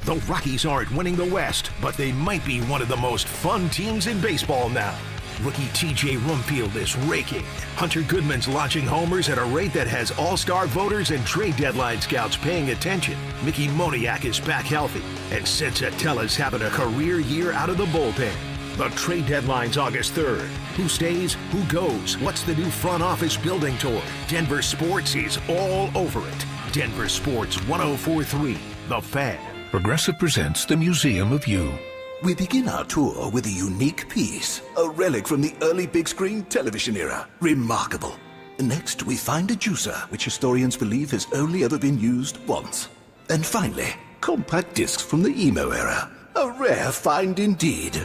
[SPEAKER 3] The Rockies aren't winning the West, but they might be one of the most fun teams in baseball now. Rookie T.J. Rumfield is raking. Hunter Goodman's launching homers at a rate that has all-star voters and trade deadline scouts paying attention. Mickey Moniak is back healthy, and Sid Satella's having a career year out of the bullpen. The trade deadline's August 3rd. Who stays? Who goes? What's the new front office building toward? Denver Sports is all over it. Denver Sports 104.3, The Fan.
[SPEAKER 8] Progressive presents the Museum of You.
[SPEAKER 5] We begin our tour with a unique piece, a relic from the early big screen television era. Remarkable. Next, we find a juicer, which historians believe has only ever been used once. And finally, compact discs from the emo era. A rare find indeed.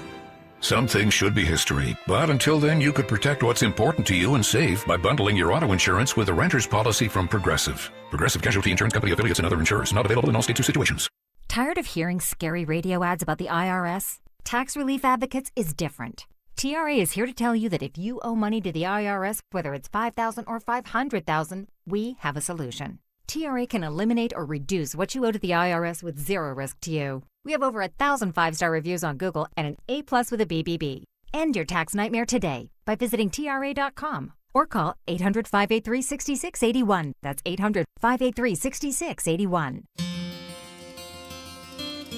[SPEAKER 8] Some things should be history, but until then you could protect what's important to you and save by bundling your auto insurance with a renter's policy from Progressive. Progressive Casualty Insurance Company affiliates and other insurers. Not available in all states or situations.
[SPEAKER 9] Tired of hearing scary radio ads about the IRS? Tax Relief Advocates is different. TRA is here to tell you that if you owe money to the IRS, whether it's $5,000 or $500,000, we have a solution. TRA can eliminate or reduce what you owe to the IRS with zero risk to you. We have over 1,000 5-star reviews on Google and an A+ with a BBB. End your tax nightmare today by visiting TRA.com or call 800-583-6681. That's 800-583-6681.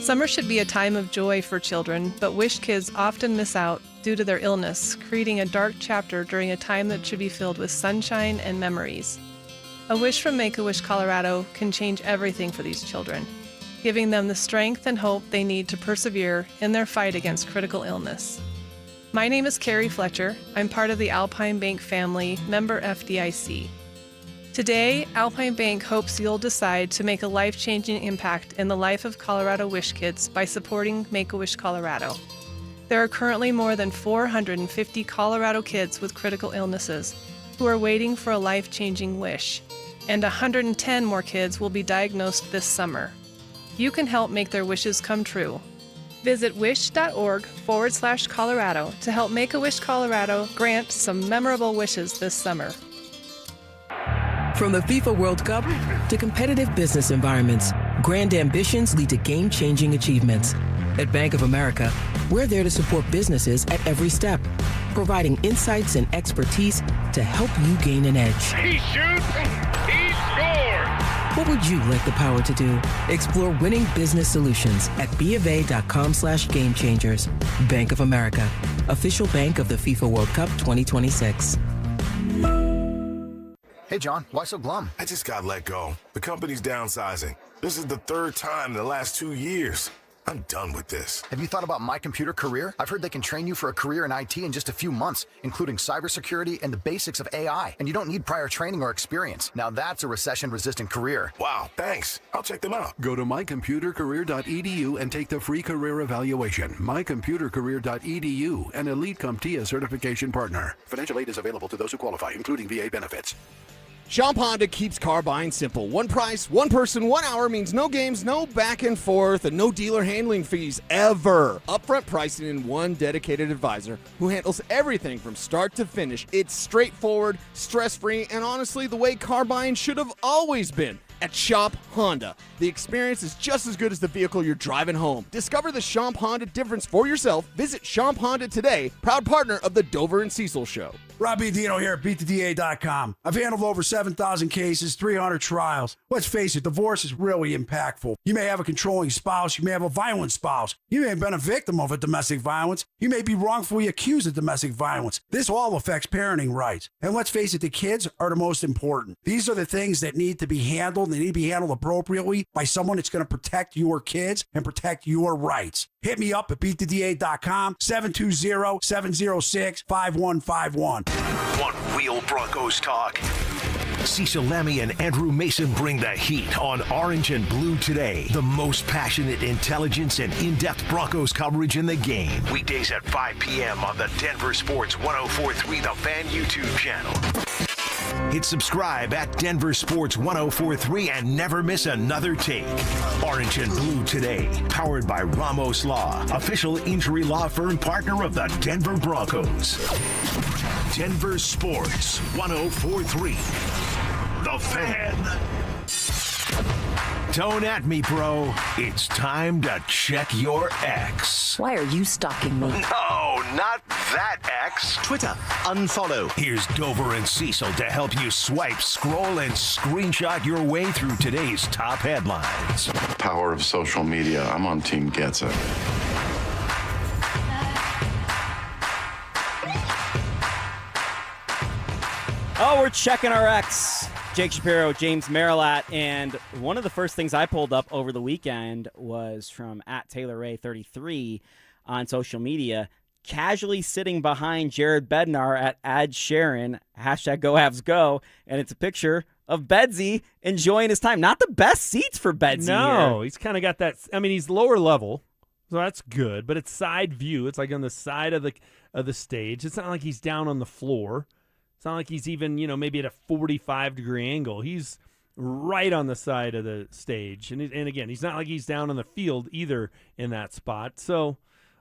[SPEAKER 15] Summer should be a time of joy for children, but Wish kids often miss out due to their illness, creating a dark chapter during a time that should be filled with sunshine and memories. A wish from Make-A-Wish Colorado can change everything for these children, giving them the strength and hope they need to persevere in their fight against critical illness. My name is Carrie Fletcher. I'm part of the Alpine Bank family, member FDIC. Today, Alpine Bank hopes you'll decide to make a life-changing impact in the life of Colorado Wish Kids by supporting Make-A-Wish Colorado. There are currently more than 450 Colorado kids with critical illnesses who are waiting for a life-changing wish, and 110 more kids will be diagnosed this summer. You can help make their wishes come true. Visit wish.org/Colorado to help Make-A-Wish Colorado grant some memorable wishes this summer.
[SPEAKER 6] From the FIFA World Cup to competitive business environments, grand ambitions lead to game-changing achievements. At Bank of America, we're there to support businesses at every step, providing insights and expertise to help you gain an edge.
[SPEAKER 7] He shoots, he scores!
[SPEAKER 6] What would you like the power to do? Explore winning business solutions at BofA.com/gamechangers. Bank of America, official bank of the FIFA World Cup 2026.
[SPEAKER 12] Hey, John, why so glum?
[SPEAKER 16] I just got let go. The company's downsizing. This is the third time in the last 2 years. I'm done with this.
[SPEAKER 12] Have you thought about My Computer Career? I've heard they can train you for a career in IT in just a few months, including cybersecurity and the basics of AI. And you don't need prior training or experience. Now that's a recession-resistant career.
[SPEAKER 16] Wow, thanks. I'll check them out.
[SPEAKER 17] Go to mycomputercareer.edu and take the free career evaluation. Mycomputercareer.edu, an Elite CompTIA certification partner. Financial aid is available to those who qualify, including VA benefits.
[SPEAKER 4] Shop Honda keeps car buying simple. One price, one person, 1 hour means no games, no back and forth, and no dealer handling fees ever. Upfront pricing and one dedicated advisor who handles everything from start to finish. It's straightforward, stress-free, and honestly the way car buying should have always been. At Shop Honda, the experience is just as good as the vehicle you're driving home. Discover the Shop Honda difference for yourself. Visit Shop Honda today, proud partner of the Dover and Cecil Show.
[SPEAKER 18] Robbie Dino here at BeatTheDA.com. I've handled over 7,000 cases, 300 trials. Let's face it, divorce is really impactful. You may have a controlling spouse. You may have a violent spouse. You may have been a victim of a domestic violence. You may be wrongfully accused of domestic violence. This all affects parenting rights. And let's face it, the kids are the most important. These are the things that need to be handled. They need to be handled appropriately by someone that's going to protect your kids and protect your rights. Hit me up at BeatTheDA.com, 720-706-5151.
[SPEAKER 3] Want real Broncos talk? Cecil Lammy and Andrew Mason bring the heat on Orange and Blue Today. The most passionate intelligence and in-depth Broncos coverage in the game. Weekdays at 5 p.m. on the Denver Sports 104.3 The Fan YouTube channel. Hit subscribe at Denver Sports 104.3 and never miss another take. Orange and Blue Today, powered by Ramos Law, official injury law firm partner of the Denver Broncos. Denver Sports 104.3 The Fan. Don't at me, bro. It's time to check your ex.
[SPEAKER 26] Why are you stalking me?
[SPEAKER 3] No, not that ex. Twitter, unfollow. Here's Dover and Cecil to help you swipe, scroll, and screenshot your way through today's top headlines.
[SPEAKER 27] Power of social media. I'm on Team Gets It.
[SPEAKER 1] Oh, we're checking our ex. Jake Shapiro, James Marilat, and one of the first things I pulled up over the weekend was from @TaylorRay33 on social media, casually sitting behind Jared Bednar at Ad Sharon, #GoHavsGo, and it's a picture of Bedsy enjoying his time. Not the best seats for Bedsy
[SPEAKER 2] No,
[SPEAKER 1] here.
[SPEAKER 2] he's kind of got that. I mean, he's lower level, so that's good, but it's side view. It's like on the side of the stage. It's not like he's down on the floor. It's not like he's even, maybe at a 45-degree angle. He's right on the side of the stage. And again, he's not like he's down on the field either in that spot. So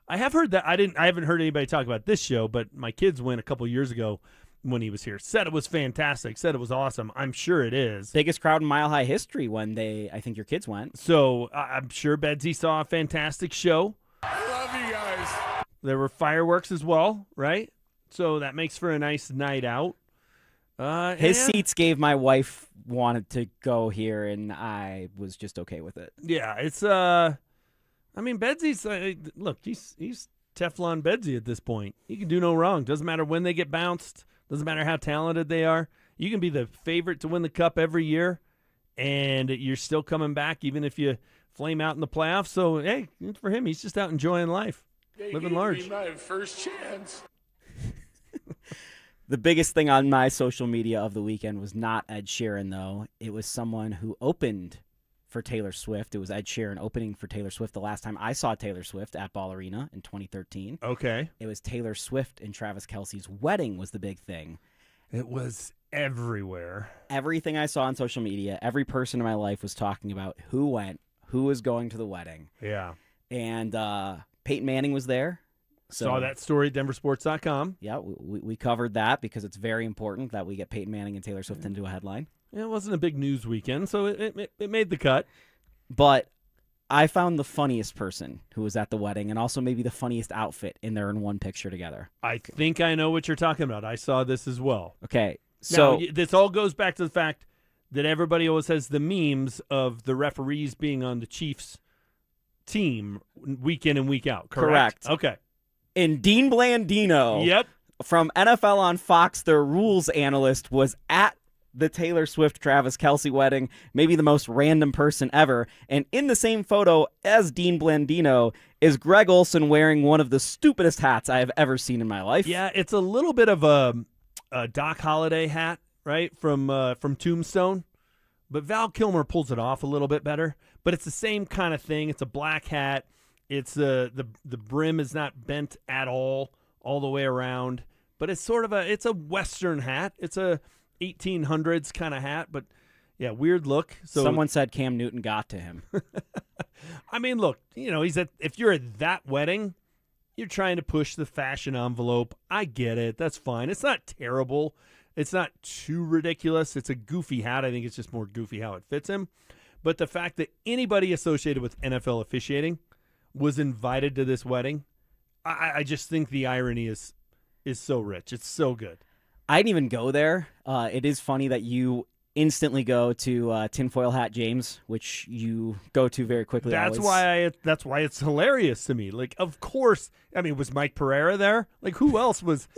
[SPEAKER 2] I have heard that. I haven't heard anybody talk about this show, but my kids went a couple years ago when he was here. Said it was fantastic. Said it was awesome. I'm sure it is.
[SPEAKER 1] Biggest crowd in Mile High history when I think your kids went.
[SPEAKER 2] So I'm sure Bedsy saw a fantastic show.
[SPEAKER 7] I love you guys.
[SPEAKER 2] There were fireworks as well, right? So that makes for a nice night out.
[SPEAKER 1] His seats gave my wife wanted to go here, and I was just okay with it.
[SPEAKER 2] Yeah, it's I mean, Bedsy's look, he's Teflon Bedsy at this point. He can do no wrong. Doesn't matter when they get bounced. Doesn't matter how talented they are. You can be the favorite to win the cup every year, and you're still coming back even if you flame out in the playoffs. So hey, good for him. He's just out enjoying life, living large.
[SPEAKER 7] My first chance.
[SPEAKER 1] The biggest thing on my social media of the weekend was not Ed Sheeran, though. It was someone who opened for Taylor Swift. It was Ed Sheeran opening for Taylor Swift the last time I saw Taylor Swift at Ball Arena in 2013.
[SPEAKER 2] Okay.
[SPEAKER 1] It was Taylor Swift and Travis Kelce's wedding was the big thing.
[SPEAKER 2] It was everywhere.
[SPEAKER 1] Everything I saw on social media, every person in my life was talking about who went, who was going to the wedding.
[SPEAKER 2] Yeah.
[SPEAKER 1] And Peyton Manning was there. So,
[SPEAKER 2] saw that story at DenverSports.com.
[SPEAKER 1] Yeah, we covered that because it's very important that we get Peyton Manning and Taylor Swift into a headline.
[SPEAKER 2] It wasn't a big news weekend, so it made the cut.
[SPEAKER 1] But I found the funniest person who was at the wedding and also maybe the funniest outfit in there in one picture together.
[SPEAKER 2] I think I know what you're talking about. I saw this as well.
[SPEAKER 1] Okay, so
[SPEAKER 2] now, this all goes back to the fact that everybody always has the memes of the referees being on the Chiefs team week in and week out, correct? Okay.
[SPEAKER 1] And Dean Blandino from NFL on Fox, their rules analyst, was at the Taylor Swift-Travis Kelce wedding, maybe the most random person ever. And in the same photo as Dean Blandino is Greg Olsen wearing one of the stupidest hats I have ever seen in my life.
[SPEAKER 2] Yeah, it's a little bit of a Doc Holliday hat, right, from Tombstone. But Val Kilmer pulls it off a little bit better. But it's the same kind of thing. It's a black hat. It's the brim is not bent at all the way around. But it's sort of it's a Western hat. It's a 1800s kind of hat. But yeah, weird look. So
[SPEAKER 1] someone said Cam Newton got to him.
[SPEAKER 2] I mean, look, if you're at that wedding, you're trying to push the fashion envelope. I get it. That's fine. It's not terrible. It's not too ridiculous. It's a goofy hat. I think it's just more goofy how it fits him. But the fact that anybody associated with NFL officiating was invited to this wedding, I just think the irony is so rich. It's so good.
[SPEAKER 1] I didn't even go there. It is funny that you instantly go to Tinfoil Hat James, which you go to very quickly.
[SPEAKER 2] That's why it's hilarious to me. Like, of course, I mean, was Mike Pereira there? Like, who else was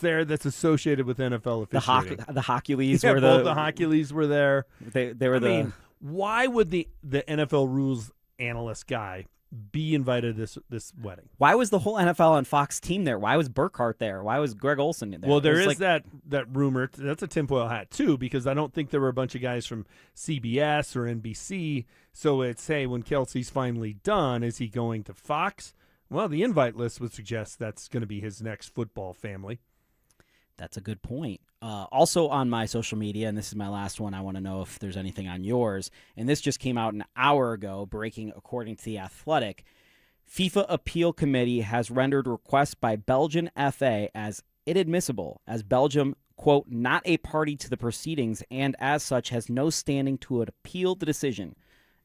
[SPEAKER 2] there that's associated with NFL officiating?
[SPEAKER 1] The Hockuleys
[SPEAKER 2] yeah,
[SPEAKER 1] were
[SPEAKER 2] both the Hockuleys were there.
[SPEAKER 1] They were
[SPEAKER 2] why would the NFL rules analyst guy be invited to this wedding?
[SPEAKER 1] Why was the whole NFL on Fox team there? Why was Burkhardt there? Why was Greg Olsen there?
[SPEAKER 2] Well, there is that rumor. That's a tinfoil hat, too, because I don't think there were a bunch of guys from CBS or NBC. So it's, hey, when Kelce's finally done, is he going to Fox? Well, the invite list would suggest that's going to be his next football family.
[SPEAKER 1] That's a good point. Also on my social media, and this is my last one, I want to know if there's anything on yours, and this just came out an hour ago, breaking according to The Athletic. FIFA Appeal Committee has rendered requests by Belgian FA as inadmissible, as Belgium, quote, not a party to the proceedings, and as such has no standing to appeal the decision,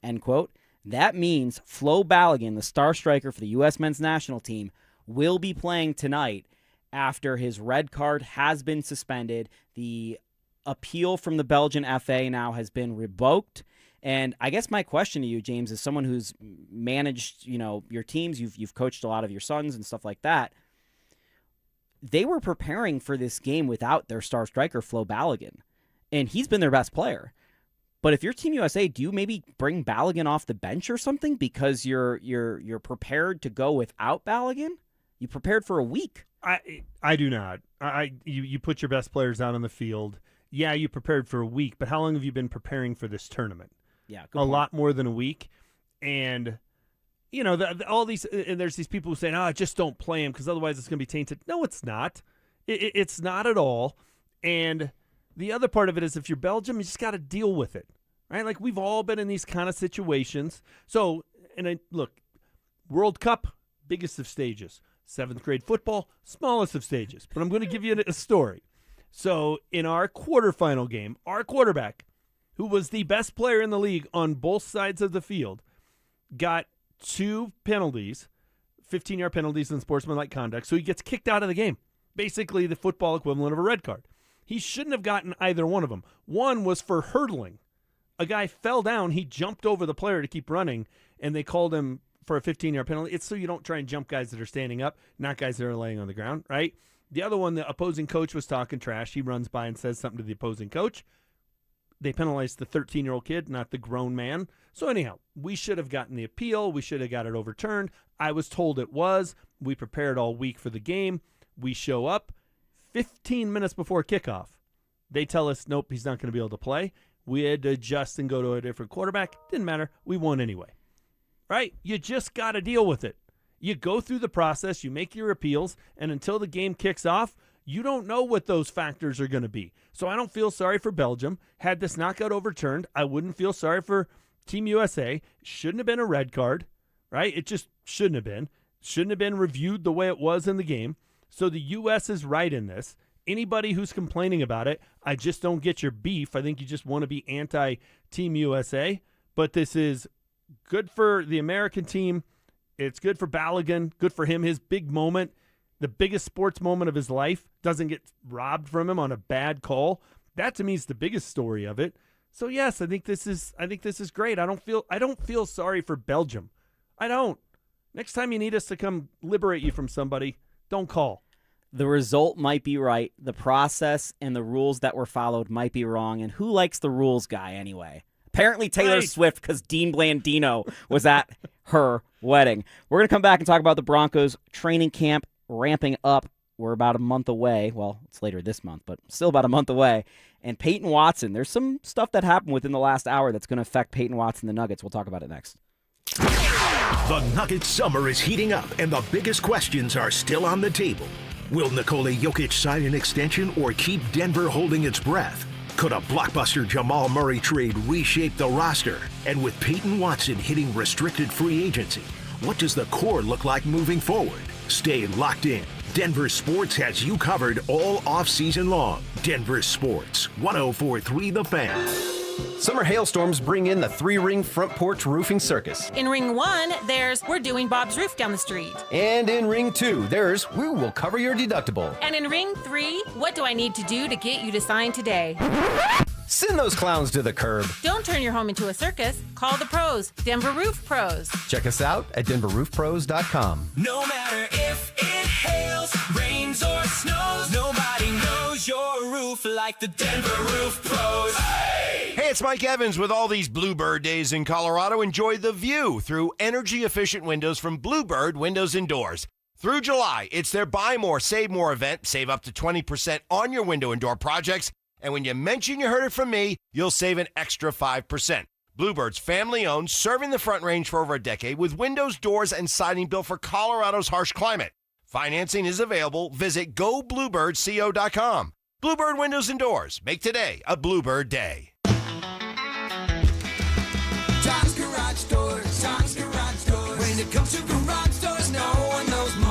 [SPEAKER 1] end quote. That means Flo Balogun, the star striker for the U.S. men's national team, will be playing tonight after his red card has been suspended. The appeal from the Belgian FA now has been revoked. And I guess my question to you, James, is someone who's managed, your teams, you've coached a lot of your sons and stuff like that. They were preparing for this game without their star striker, Flo Balogun, and he's been their best player. But if you're Team USA, do you maybe bring Balogun off the bench or something because you're prepared to go without Balogun? You prepared for a week.
[SPEAKER 2] I do not. You put your best players out on the field. Yeah, you prepared for a week, but how long have you been preparing for this tournament?
[SPEAKER 1] Yeah,
[SPEAKER 2] a lot more than a week. And all these and there's these people who say, just don't play him because otherwise it's going to be tainted. No, it's not. It's not at all. And the other part of it is if you're Belgium, you just got to deal with it, right? Like we've all been in these kind of situations. So, look, World Cup, biggest of stages. 7th grade football, smallest of stages. But I'm going to give you a story. So in our quarterfinal game, our quarterback, who was the best player in the league on both sides of the field, got 2 penalties, 15-yard penalties in sportsmanlike conduct. So he gets kicked out of the game. Basically the football equivalent of a red card. He shouldn't have gotten either one of them. One was for hurdling. A guy fell down. He jumped over the player to keep running, and they called him for a 15-yard penalty. It's so you don't try and jump guys that are standing up, not guys that are laying on the ground, right? The other one, the opposing coach was talking trash. He runs by and says something to the opposing coach. They penalized the 13-year-old kid, not the grown man. So anyhow, we should have gotten the appeal. We should have got it overturned. I was told it was. We prepared all week for the game. We show up. 15 minutes before kickoff, they tell us, nope, he's not going to be able to play. We had to adjust and go to a different quarterback. Didn't matter. We won anyway. Right? You just got to deal with it. You go through the process, you make your appeals, and until the game kicks off, you don't know what those factors are going to be. So I don't feel sorry for Belgium. Had this knockout overturned, I wouldn't feel sorry for Team USA. Shouldn't have been a red card, right? It just shouldn't have been. Shouldn't have been reviewed the way it was in the game. So the U.S. is right in this. Anybody who's complaining about it, I just don't get your beef. I think you just want to be anti-Team USA. But this is good for the American team. It's good for Balogun, good for him. His big moment, the biggest sports moment of his life, doesn't get robbed from him on a bad call. That to me is the biggest story of it. So yes, I think this is great. I don't feel sorry for Belgium. I don't. Next time you need us to come liberate you from somebody, don't call.
[SPEAKER 1] The result might be right. The process and the rules that were followed might be wrong. And who likes the rules guy anyway? Apparently Taylor Swift, because Dean Blandino was at her wedding. We're going to come back and talk about the Broncos training camp ramping up. We're about a month away. Well, it's later this month, but still about a month away. And Payton Watson, there's some stuff that happened within the last hour that's going to affect Payton Watson and the Nuggets. We'll talk about it next.
[SPEAKER 3] The Nuggets summer is heating up, and the biggest questions are still on the table. Will Nikola Jokic sign an extension or keep Denver holding its breath? Could a blockbuster Jamal Murray trade reshape the roster? And with Payton Watson hitting restricted free agency, what does the core look like moving forward? Stay locked in. Denver Sports has you covered all offseason long. Denver Sports, 104.3 The Fan.
[SPEAKER 10] Summer hailstorms bring in the 3-ring front porch roofing circus.
[SPEAKER 11] In ring 1, there's We're Doing Bob's Roof Down the Street.
[SPEAKER 10] And in ring 2, there's We Will Cover Your Deductible.
[SPEAKER 11] And in ring 3, What Do I Need to Do to Get You to Sign Today?
[SPEAKER 10] Send those clowns to the curb.
[SPEAKER 11] Don't turn your home into a circus. Call the pros, Denver Roof Pros.
[SPEAKER 10] Check us out at DenverRoofPros.com.
[SPEAKER 19] No matter if it hails, rains, or snows, nobody knows your roof like the Denver Roof Pros.
[SPEAKER 20] Hey, it's Mike Evans with all these Bluebird days in Colorado. Enjoy the view through energy-efficient windows from Bluebird Windows and Doors. Through July, it's their Buy More, Save More event. Save up to 20% on your window and door projects. And when you mention you heard it from me, you'll save an extra 5%. Bluebird's family-owned, serving the Front Range for over a decade with windows, doors, and siding built for Colorado's harsh climate. Financing is available. Visit gobluebirdco.com. Bluebird Windows and Doors. Make today a Bluebird day.
[SPEAKER 19] Tom's Garage Doors, Tom's Garage Doors. When it comes to garage doors, no one knows more.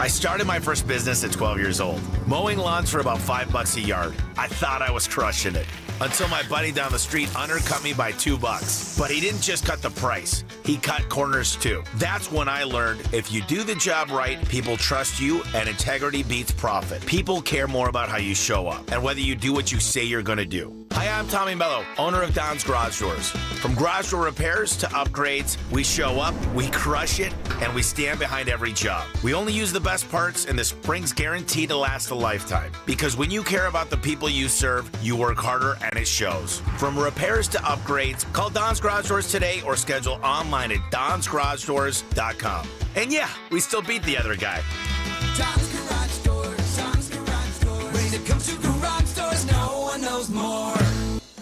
[SPEAKER 20] I started my first business at 12 years old, mowing lawns for about $5 a yard. I thought I was crushing it until my buddy down the street undercut me by $2. But he didn't just cut the price, he cut corners too. That's when I learned if you do the job right, people trust you, and integrity beats profit. People care more about how you show up and whether you do what you say you're going to do. Hi, I'm Tommy Mello, owner of Don's Garage Doors. From garage door repairs to upgrades, we show up, we crush it, and we stand behind every job. We only use the best parts, and the spring's guaranteed to last a lifetime. Because when you care about the people you serve, you work harder, and it shows. From repairs to upgrades, call Don's Garage Doors today or schedule online at donsgaragedoors.com. And yeah, we still beat the other guy.
[SPEAKER 19] Tom's Garage Doors, Tom's Garage Doors. When it comes to garage doors, no one knows more.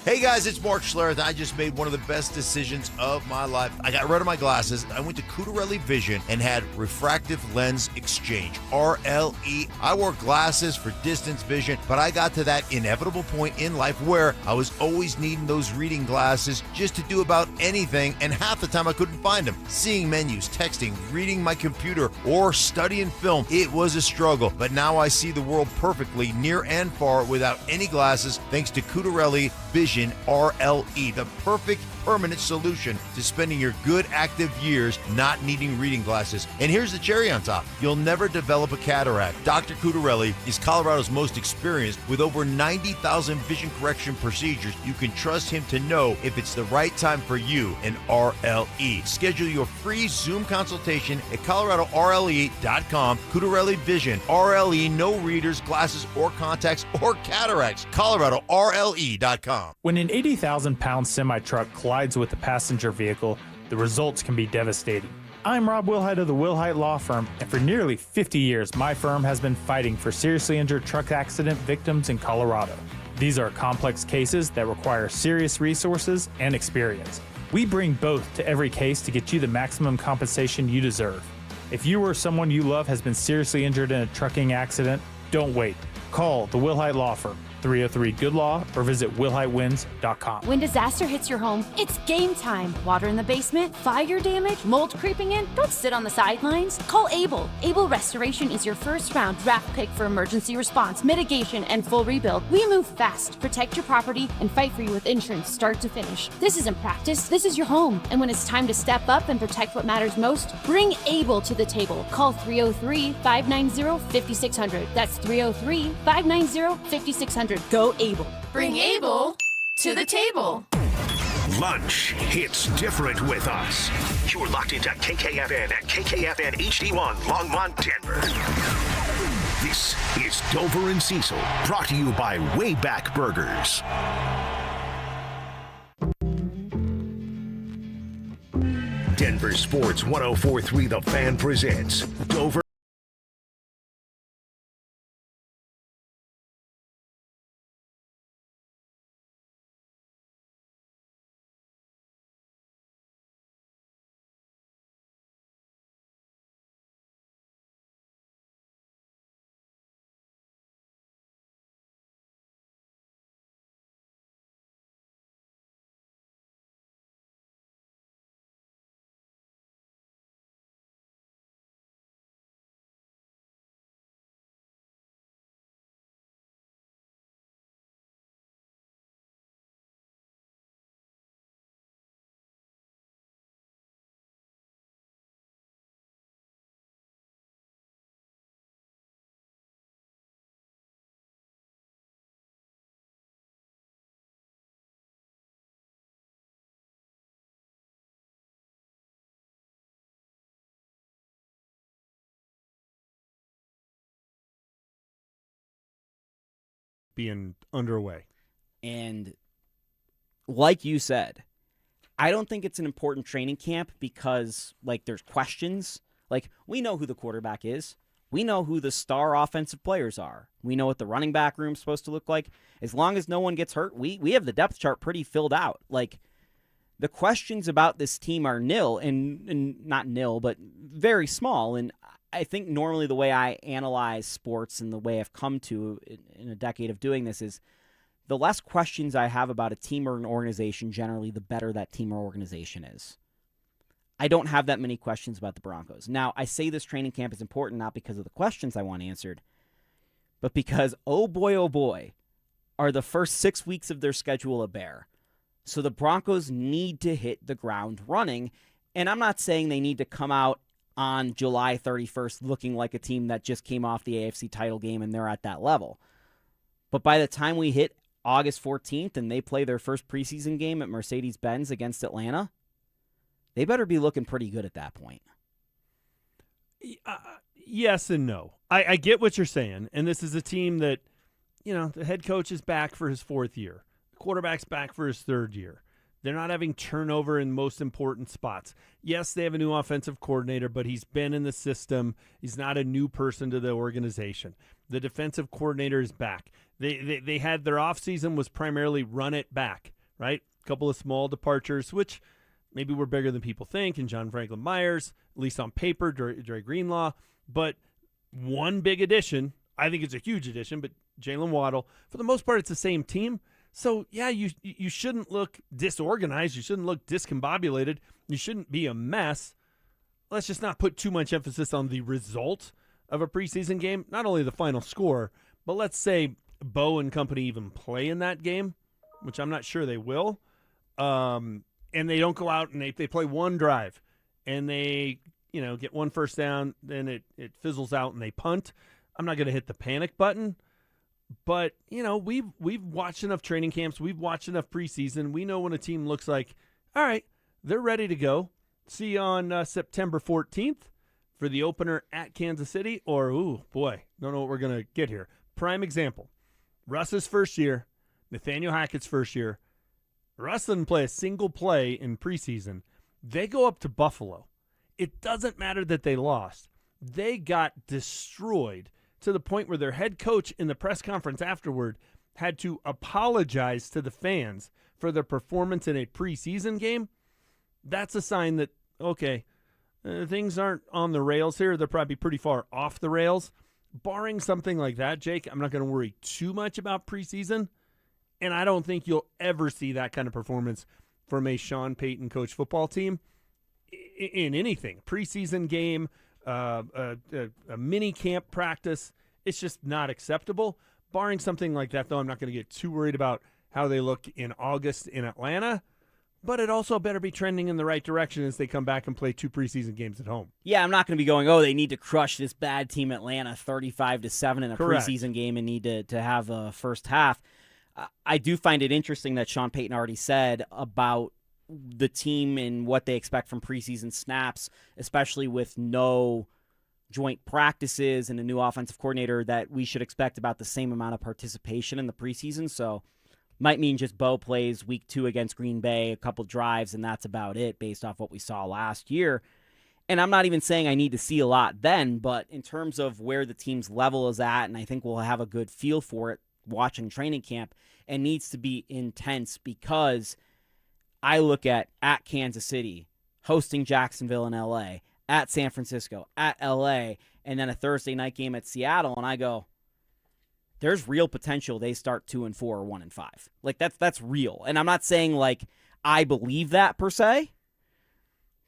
[SPEAKER 21] Hey guys, it's Mark Schlereth. I just made one of the best decisions of my life. I got rid of my glasses. I went to Cutarelli Vision and had refractive lens exchange, RLE. I wore glasses for distance vision, but I got to that inevitable point in life where I was always needing those reading glasses just to do about anything, and half the time I couldn't find them. Seeing menus, texting, reading my computer, or studying film, it was a struggle. But now I see the world perfectly, near and far, without any glasses, thanks to Cutarelli Vision RLE, the perfect permanent solution to spending your good active years not needing reading glasses. And here's the cherry on top. You'll never develop a cataract. Dr. Cutarelli is Colorado's most experienced with over 90,000 vision correction procedures. You can trust him to know if it's the right time for you and RLE. Schedule your free Zoom consultation at coloradorle.com. Cutarelli Vision, RLE, no readers, glasses, or contacts, or cataracts. coloradorle.com.
[SPEAKER 25] When an 80,000-pound semi-truck collides with a passenger vehicle, the results can be devastating. I'm Rob Wilhite of the Wilhite Law Firm, and for nearly 50 years, my firm has been fighting for seriously injured truck accident victims in Colorado. These are complex cases that require serious resources and experience. We bring both to every case to get you the maximum compensation you deserve. If you or someone you love has been seriously injured in a trucking accident, don't wait. Call the Wilhite Law Firm, 303-GOOD-LAW, or visit wilhitewins.com.
[SPEAKER 5] When disaster hits your home, it's game time. Water in the basement, fire damage, mold creeping in. Don't sit on the sidelines. Call Able. Able Restoration is your first round draft pick for emergency response, mitigation, and full rebuild. We move fast, protect your property, and fight for you with insurance start to finish. This isn't practice. This is your home. And when it's time to step up and protect what matters most, bring Able to the table. Call 303-590-5600. That's 303-590-5600. Go Able. Bring Able to the table.
[SPEAKER 3] Lunch hits different with us. You're locked into KKFN at KKFN HD1 Longmont, Denver. This is Dover and Cecil, brought to you by Wayback Burgers. Denver Sports 104.3 The Fan presents Dover.
[SPEAKER 2] Being underway.
[SPEAKER 1] And like you said, I don't think it's an important training camp because, like, there's questions. Like, we know who the quarterback is. We know who the star offensive players are. We know what the running back room's supposed to look like. As long as no one gets hurt, we have the depth chart pretty filled out. Like, the questions about this team are nil, and not nil, but very small. And I think normally the way I analyze sports and the way I've come to in a decade of doing this is the less questions I have about a team or an organization, generally, the better that team or organization is. I don't have that many questions about the Broncos. Now, I say this training camp is important not because of the questions I want answered, but because, oh boy, are the first 6 weeks of their schedule a bear. So the Broncos need to hit the ground running, and I'm not saying they need to come out on July 31st looking like a team that just came off the AFC title game and they're at that level. But by the time we hit August 14th and they play their first preseason game at Mercedes-Benz against Atlanta, they better be looking pretty good at that point.
[SPEAKER 2] Yes and no. I get what you're saying, and this is a team that, the head coach is back for his 4th year. The quarterback's back for his 3rd year. They're not having turnover in most important spots. Yes, they have a new offensive coordinator, but he's been in the system. He's not a new person to the organization. The defensive coordinator is back. They had their offseason was primarily run it back, right? A couple of small departures, which maybe were bigger than people think, and John Franklin Myers, at least on paper, Dre Greenlaw. But one big addition, I think it's a huge addition, but Jalen Waddle, for the most part, it's the same team. So, yeah, you shouldn't look disorganized. You shouldn't look discombobulated. You shouldn't be a mess. Let's just not put too much emphasis on the result of a preseason game, not only the final score, but let's say Bo and company even play in that game, which I'm not sure they will, and they don't go out and they play one drive and they get one first down, then it fizzles out and they punt. I'm not going to hit the panic button. But, we've watched enough training camps. We've watched enough preseason. We know when a team looks like, all right, they're ready to go. See you on September 14th for the opener at Kansas City. Or, ooh, boy, don't know what we're going to get here. Prime example, Russ's first year, Nathaniel Hackett's first year. Russ didn't play a single play in preseason. They go up to Buffalo. it doesn't matter that they lost. They got destroyed to the point where their head coach in the press conference afterward had to apologize to the fans for their performance in a preseason game. That's a sign that, okay, things aren't on the rails here. They're probably pretty far off the rails. Barring something like that, Jake, I'm not going to worry too much about preseason, and I don't think you'll ever see that kind of performance from a Sean Payton coach football team in anything. Preseason game, a mini camp practice, it's just not acceptable. Barring something like that, though, I'm not going to get too worried about how they look in August in Atlanta. But it also better be trending in the right direction as they come back and play 2 preseason games at home.
[SPEAKER 1] Yeah, I'm not going to be going, they need to crush this bad team Atlanta 35-7 in a
[SPEAKER 2] Correct.
[SPEAKER 1] preseason game and need to have a first half. I do find it interesting that Sean Payton already said about the team and what they expect from preseason snaps, especially with no joint practices and a new offensive coordinator, that we should expect about the same amount of participation in the preseason. So might mean just Bo plays week 2 against Green Bay, a couple drives, and that's about it based off what we saw last year. And I'm not even saying I need to see a lot then, but in terms of where the team's level is at, and I think we'll have a good feel for it watching training camp, it needs to be intense because I look at Kansas City, hosting Jacksonville in L.A., at San Francisco, at L.A., and then a Thursday night game at Seattle, and I go, there's real potential they start 2-4 or 1-5. Like, that's real. And I'm not saying, like, I believe that per se,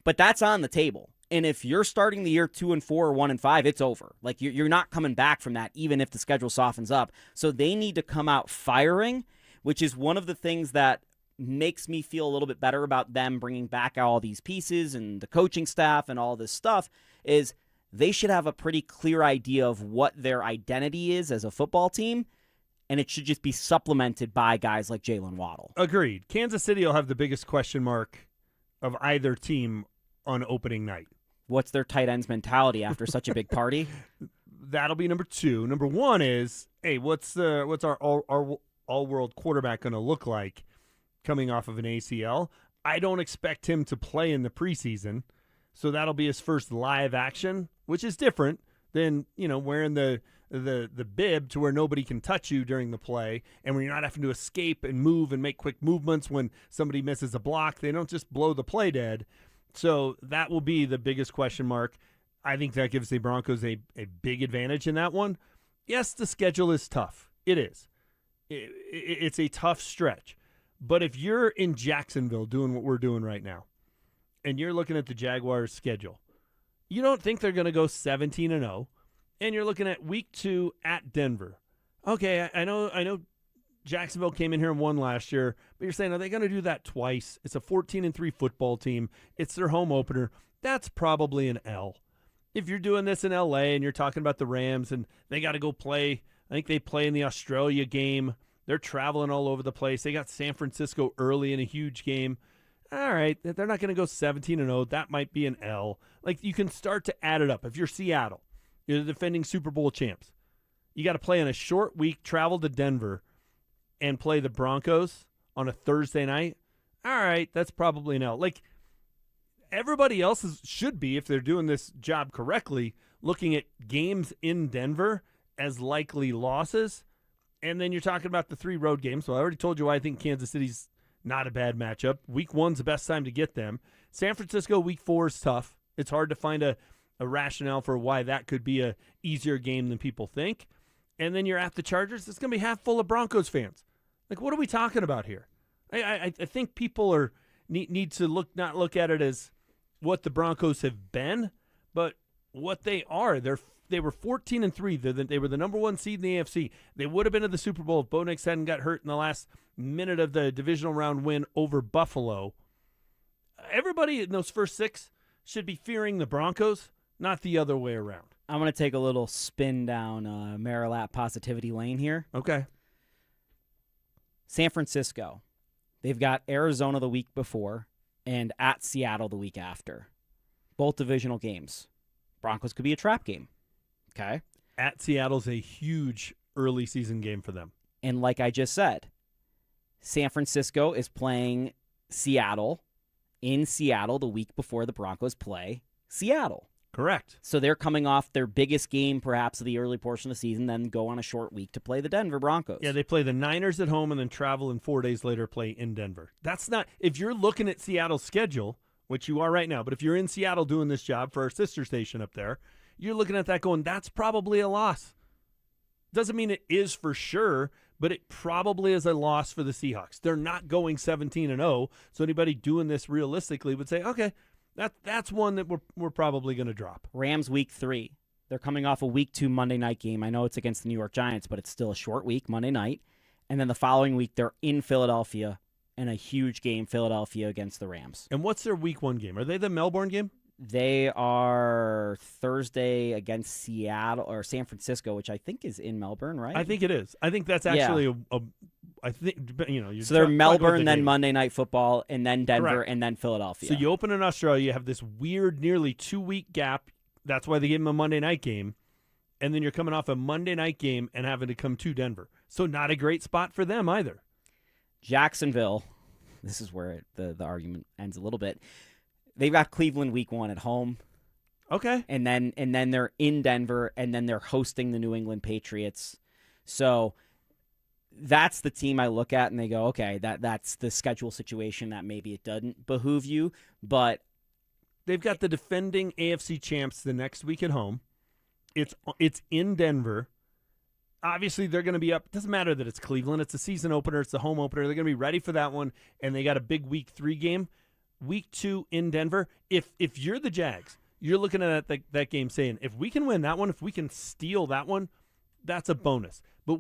[SPEAKER 1] but that's on the table. And if you're starting the year 2-4 or 1-5, it's over. Like, you're not coming back from that, even if the schedule softens up. So they need to come out firing, which is one of the things that makes me feel a little bit better about them bringing back all these pieces and the coaching staff and all this stuff, is they should have a pretty clear idea of what their identity is as a football team, and it should just be supplemented by guys like Jalen Waddle.
[SPEAKER 2] Agreed. Kansas City will have the biggest question mark of either team on opening night.
[SPEAKER 1] What's their tight ends mentality after such a big party?
[SPEAKER 2] That'll be number 2. Number 1 is, hey, what's our all-world quarterback going to look like coming off of an ACL? I don't expect him to play in the preseason, so that'll be his first live action, which is different than, wearing the bib to where nobody can touch you during the play, and when you're not having to escape and move and make quick movements when somebody misses a block. They don't just blow the play dead. So that will be the biggest question mark. I think that gives the Broncos a big advantage in that one. Yes, the schedule is tough. It is. It's a tough stretch. But if you're in Jacksonville doing what we're doing right now, and you're looking at the Jaguars' schedule, you don't think they're going to go 17-0, and you're looking at week 2 at Denver. Okay, I know Jacksonville came in here and won last year, but you're saying, are they going to do that twice? It's a 14-3 football team. It's their home opener. That's probably an L. If you're doing this in L.A. and you're talking about the Rams and they got to go play, I think they play in the Australia game. They're traveling all over the place. They got San Francisco early in a huge game. All right, they're not going to go 17-0. That might be an L. Like, you can start to add it up. If you're Seattle, you're the defending Super Bowl champs. You got to play in a short week, travel to Denver, and play the Broncos on a Thursday night. All right, that's probably an L. Like, everybody else should be, if they're doing this job correctly, looking at games in Denver as likely losses. And then you're talking about the 3 road games. So I already told you why I think Kansas City's not a bad matchup. Week 1's the best time to get them. San Francisco, week 4 is tough. It's hard to find a rationale for why that could be a easier game than people think. And then you're at the Chargers. It's going to be half full of Broncos fans. Like, what are we talking about here? I think people need to not look at it as what the Broncos have been, but what they are. They were 14-3. They were the number 1 seed in the AFC. They would have been to the Super Bowl if Bo Nix hadn't got hurt in the last minute of the divisional round win over Buffalo. Everybody in those first 6 should be fearing the Broncos, not the other way around.
[SPEAKER 1] I'm going to take a little spin down Marilat positivity lane here.
[SPEAKER 2] Okay.
[SPEAKER 1] San Francisco. They've got Arizona the week before and at Seattle the week after. Both divisional games. Broncos could be a trap game. Okay.
[SPEAKER 2] At Seattle's a huge early season game for them.
[SPEAKER 1] And like I just said, San Francisco is playing Seattle in Seattle the week before the Broncos play Seattle.
[SPEAKER 2] Correct.
[SPEAKER 1] So they're coming off their biggest game, perhaps, of the early portion of the season, then go on a short week to play the Denver Broncos.
[SPEAKER 2] Yeah, they play the Niners at home and then travel, and 4 days later play in Denver. That's not – if you're looking at Seattle's schedule, which you are right now, but if you're in Seattle doing this job for our sister station up there, you're looking at that going, that's probably a loss. Doesn't mean it is for sure, but it probably is a loss for the Seahawks. They're not going 17-0, so anybody doing this realistically would say, okay, that's one that we're probably going to drop.
[SPEAKER 1] Rams week 3. They're coming off a week 2 Monday night game. I know it's against the New York Giants, but it's still a short week, Monday night. And then the following week, they're in Philadelphia in a huge game, Philadelphia against the Rams.
[SPEAKER 2] And what's their week 1 game? Are they the Melbourne game?
[SPEAKER 1] They are Thursday against Seattle or San Francisco, which I think is in Melbourne, right?
[SPEAKER 2] I think it is. I think that's actually I think,
[SPEAKER 1] so they're Melbourne, then Monday Night Football, and then Denver,
[SPEAKER 2] Correct.
[SPEAKER 1] and then Philadelphia.
[SPEAKER 2] So you open in Australia, you have this weird, nearly 2-week gap. That's why they gave them a Monday night game. And then you're coming off a Monday night game and having to come to Denver. So not a great spot for them either.
[SPEAKER 1] Jacksonville, this is where the argument ends a little bit. They've got Cleveland week 1 at home.
[SPEAKER 2] Okay.
[SPEAKER 1] And then they're in Denver, and then they're hosting the New England Patriots. So that's the team I look at and they go, okay, that's the schedule situation that maybe it doesn't behoove you, but
[SPEAKER 2] they've got the defending AFC champs the next week at home. It's in Denver. Obviously, they're going to be up. It doesn't matter that it's Cleveland. It's a season opener. It's a home opener. They're going to be ready for that one, and they got a big week 3 game. Week 2 in Denver. If you're the Jags, you're looking at that game saying, if we can win that one, if we can steal that one, that's a bonus. But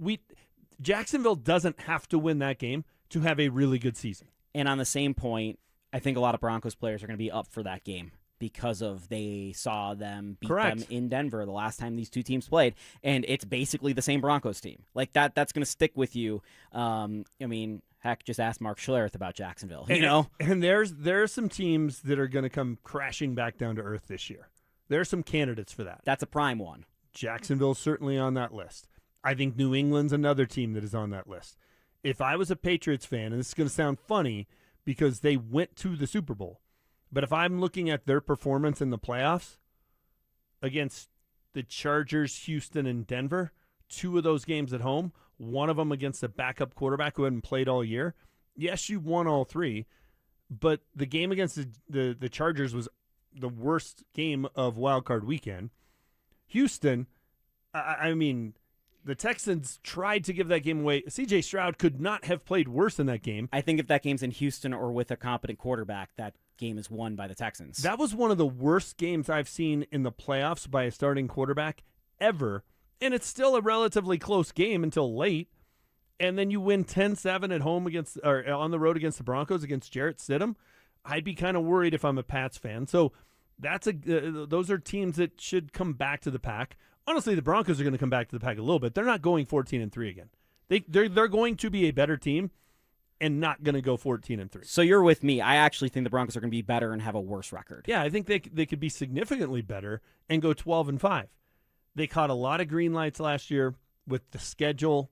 [SPEAKER 2] Jacksonville doesn't have to win that game to have a really good season.
[SPEAKER 1] And on the same point, I think a lot of Broncos players are going to be up for that game because they saw them beat them in Denver the last time these two teams played, and it's basically the same Broncos team. Like that's going to stick with you. I mean, heck, just ask Mark Schlereth about Jacksonville. You know,
[SPEAKER 2] and there are some teams that are going to come crashing back down to earth this year. There are some candidates for that.
[SPEAKER 1] That's a prime one.
[SPEAKER 2] Jacksonville's certainly on that list. I think New England's another team that is on that list. If I was a Patriots fan, and this is going to sound funny because they went to the Super Bowl, but if I'm looking at their performance in the playoffs against the Chargers, Houston, and Denver, 2 of those games at home, one of them against a backup quarterback who hadn't played all year, yes, you won all 3, but the game against the Chargers was the worst game of Wild Card Weekend. Houston, I mean, the Texans tried to give that game away. C.J. Stroud could not have played worse in that game.
[SPEAKER 1] I think if that game's in Houston or with a competent quarterback, that game is won by the Texans.
[SPEAKER 2] That was one of the worst games I've seen in the playoffs by a starting quarterback ever, and it's still a relatively close game until late. And then you win 10-7 at home or on the road against the Broncos against Jarrett Stidham. I'd be kind of worried if I'm a Pats fan. So those are teams that should come back to the pack. Honestly, the Broncos are going to come back to the pack a little bit. They're not going 14-3 again. They're going to be a better team and not going to go 14-3.
[SPEAKER 1] So you're with me. I actually think the Broncos are going to be better and have a worse record.
[SPEAKER 2] Yeah, I think they could be significantly better and go 12-5. They caught a lot of green lights last year with the schedule.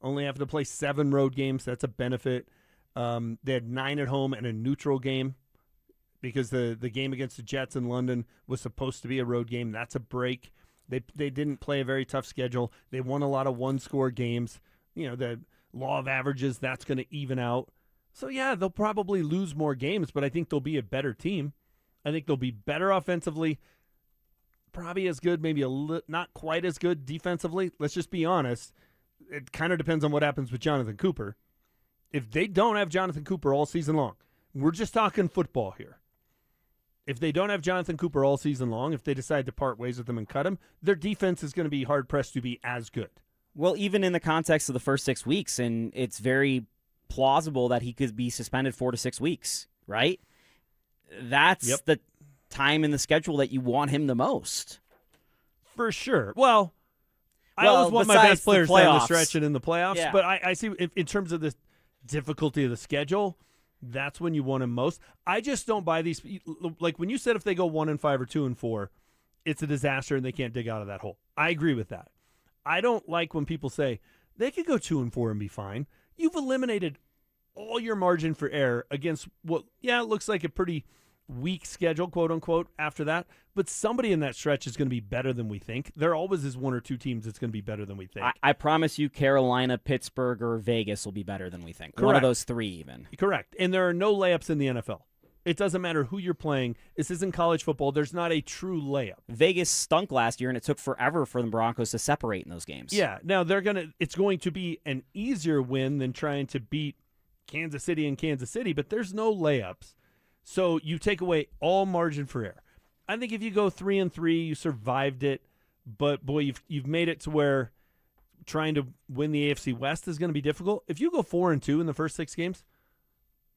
[SPEAKER 2] Only having to play 7 road games. That's a benefit. They had 9 at home and a neutral game because the game against the Jets in London was supposed to be a road game. That's a break. They didn't play a very tough schedule. They won a lot of one-score games. You know, the law of averages, that's going to even out. So, yeah, they'll probably lose more games, but I think they'll be a better team. I think they'll be better offensively, probably as good, maybe not quite as good defensively. Let's just be honest. It kind of depends on what happens with Jonathan Cooper. If they don't have Jonathan Cooper all season long, we're just talking football here. If they don't have Jonathan Cooper all season long, if they decide to part ways with him and cut him, their defense is going to be hard-pressed to be as good.
[SPEAKER 1] Well, even in the context of the first 6 weeks, and it's very plausible that he could be suspended 4 to 6 weeks, right? That's the time in the schedule that you want him the most.
[SPEAKER 2] For sure. Well, I always want my best players down the stretch and in the playoffs, but I see in terms of the difficulty of the schedule, that's when you want him most. I just don't buy these. Like when you said if they go 1-5 or 2-4, it's a disaster and they can't dig out of that hole. I agree with that. I don't like when people say they could go 2-4 and be fine. You've eliminated all your margin for error against what, it looks like a pretty weak schedule, quote unquote, after that. But somebody in that stretch is going to be better than we think. There always is one or two teams that's going to be better than we think.
[SPEAKER 1] I promise you Carolina, Pittsburgh, or Vegas will be better than we think.
[SPEAKER 2] Correct.
[SPEAKER 1] One of those three even.
[SPEAKER 2] Correct. And there are no layups in the NFL. It doesn't matter who you're playing. This isn't college football. There's not a true layup.
[SPEAKER 1] Vegas stunk last year, and it took forever for the Broncos to separate in those games.
[SPEAKER 2] Yeah. Now, it's going to be an easier win than trying to beat Kansas City and Kansas City, but there's no layups. So you take away all margin for error. I think if you go 3-3, you survived it, but boy, you've made it to where trying to win the AFC West is going to be difficult. If you go 4-2 in the first 6 games,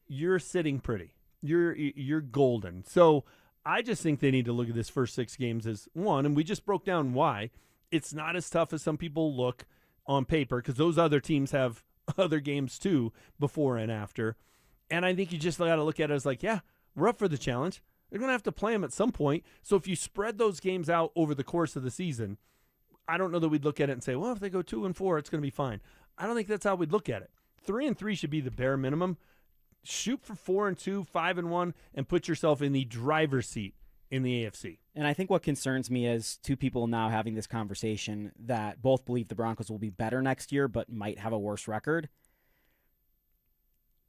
[SPEAKER 2] you're sitting pretty. You're golden. So I just think they need to look at this first 6 games as one, and we just broke down why it's not as tough as some people look on paper, because those other teams have other games too before and after. And I think you just got to look at it as like, yeah, we're up for the challenge. They're going to have to play them at some point. So if you spread those games out over the course of the season, I don't know that we'd look at it and say, well, if they go 2-4, it's going to be fine. I don't think that's how we'd look at it. 3-3 should be the bare minimum. Shoot for 4-2, 5-1, and put yourself in the driver's seat in the AFC.
[SPEAKER 1] And I think what concerns me is two people now having this conversation that both believe the Broncos will be better next year but might have a worse record.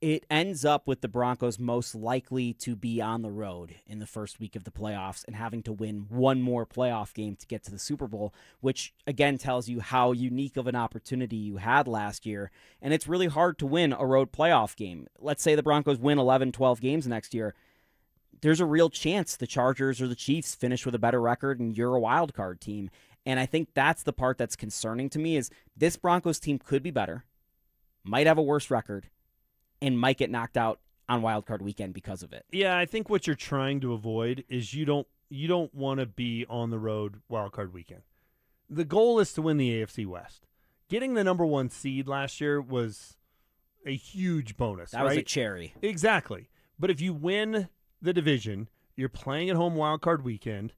[SPEAKER 1] It ends up with the Broncos most likely to be on the road in the first week of the playoffs and having to win one more playoff game to get to the Super Bowl, which again tells you how unique of an opportunity you had last year. And it's really hard to win a road playoff game. Let's say the Broncos win 11, 12 games next year. There's a real chance the Chargers or the Chiefs finish with a better record and you're a wild card team. And I think that's the part that's concerning to me is this Broncos team could be better, might have a worse record, and might get knocked out on Wild Card Weekend because of it.
[SPEAKER 2] Yeah, I think what you're trying to avoid is you don't want to be on the road Wild Card Weekend. The goal is to win the AFC West. Getting the number 1 seed last year was a huge bonus.
[SPEAKER 1] That was a cherry.
[SPEAKER 2] Exactly. But if you win the division, you're playing at home Wild Card Weekend.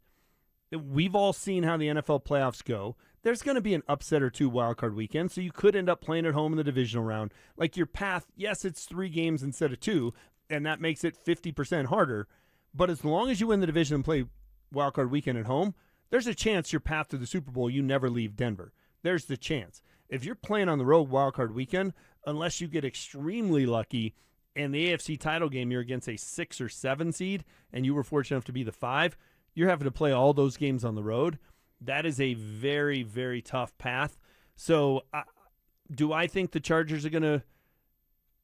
[SPEAKER 2] We've all seen how the NFL playoffs go. There's going to be an upset or two Wild Card Weekend, so you could end up playing at home in the divisional round. Like your path, yes, it's 3 games instead of 2, and that makes it 50% harder. But as long as you win the division and play Wild Card Weekend at home, there's a chance your path to the Super Bowl, you never leave Denver. There's the chance. If you're playing on the road Wild Card Weekend, unless you get extremely lucky and the AFC title game, you're against a 6 or 7 seed, and you were fortunate enough to be the 5, you're having to play all those games on the road. That is a very, very tough path. So do I think the Chargers are going to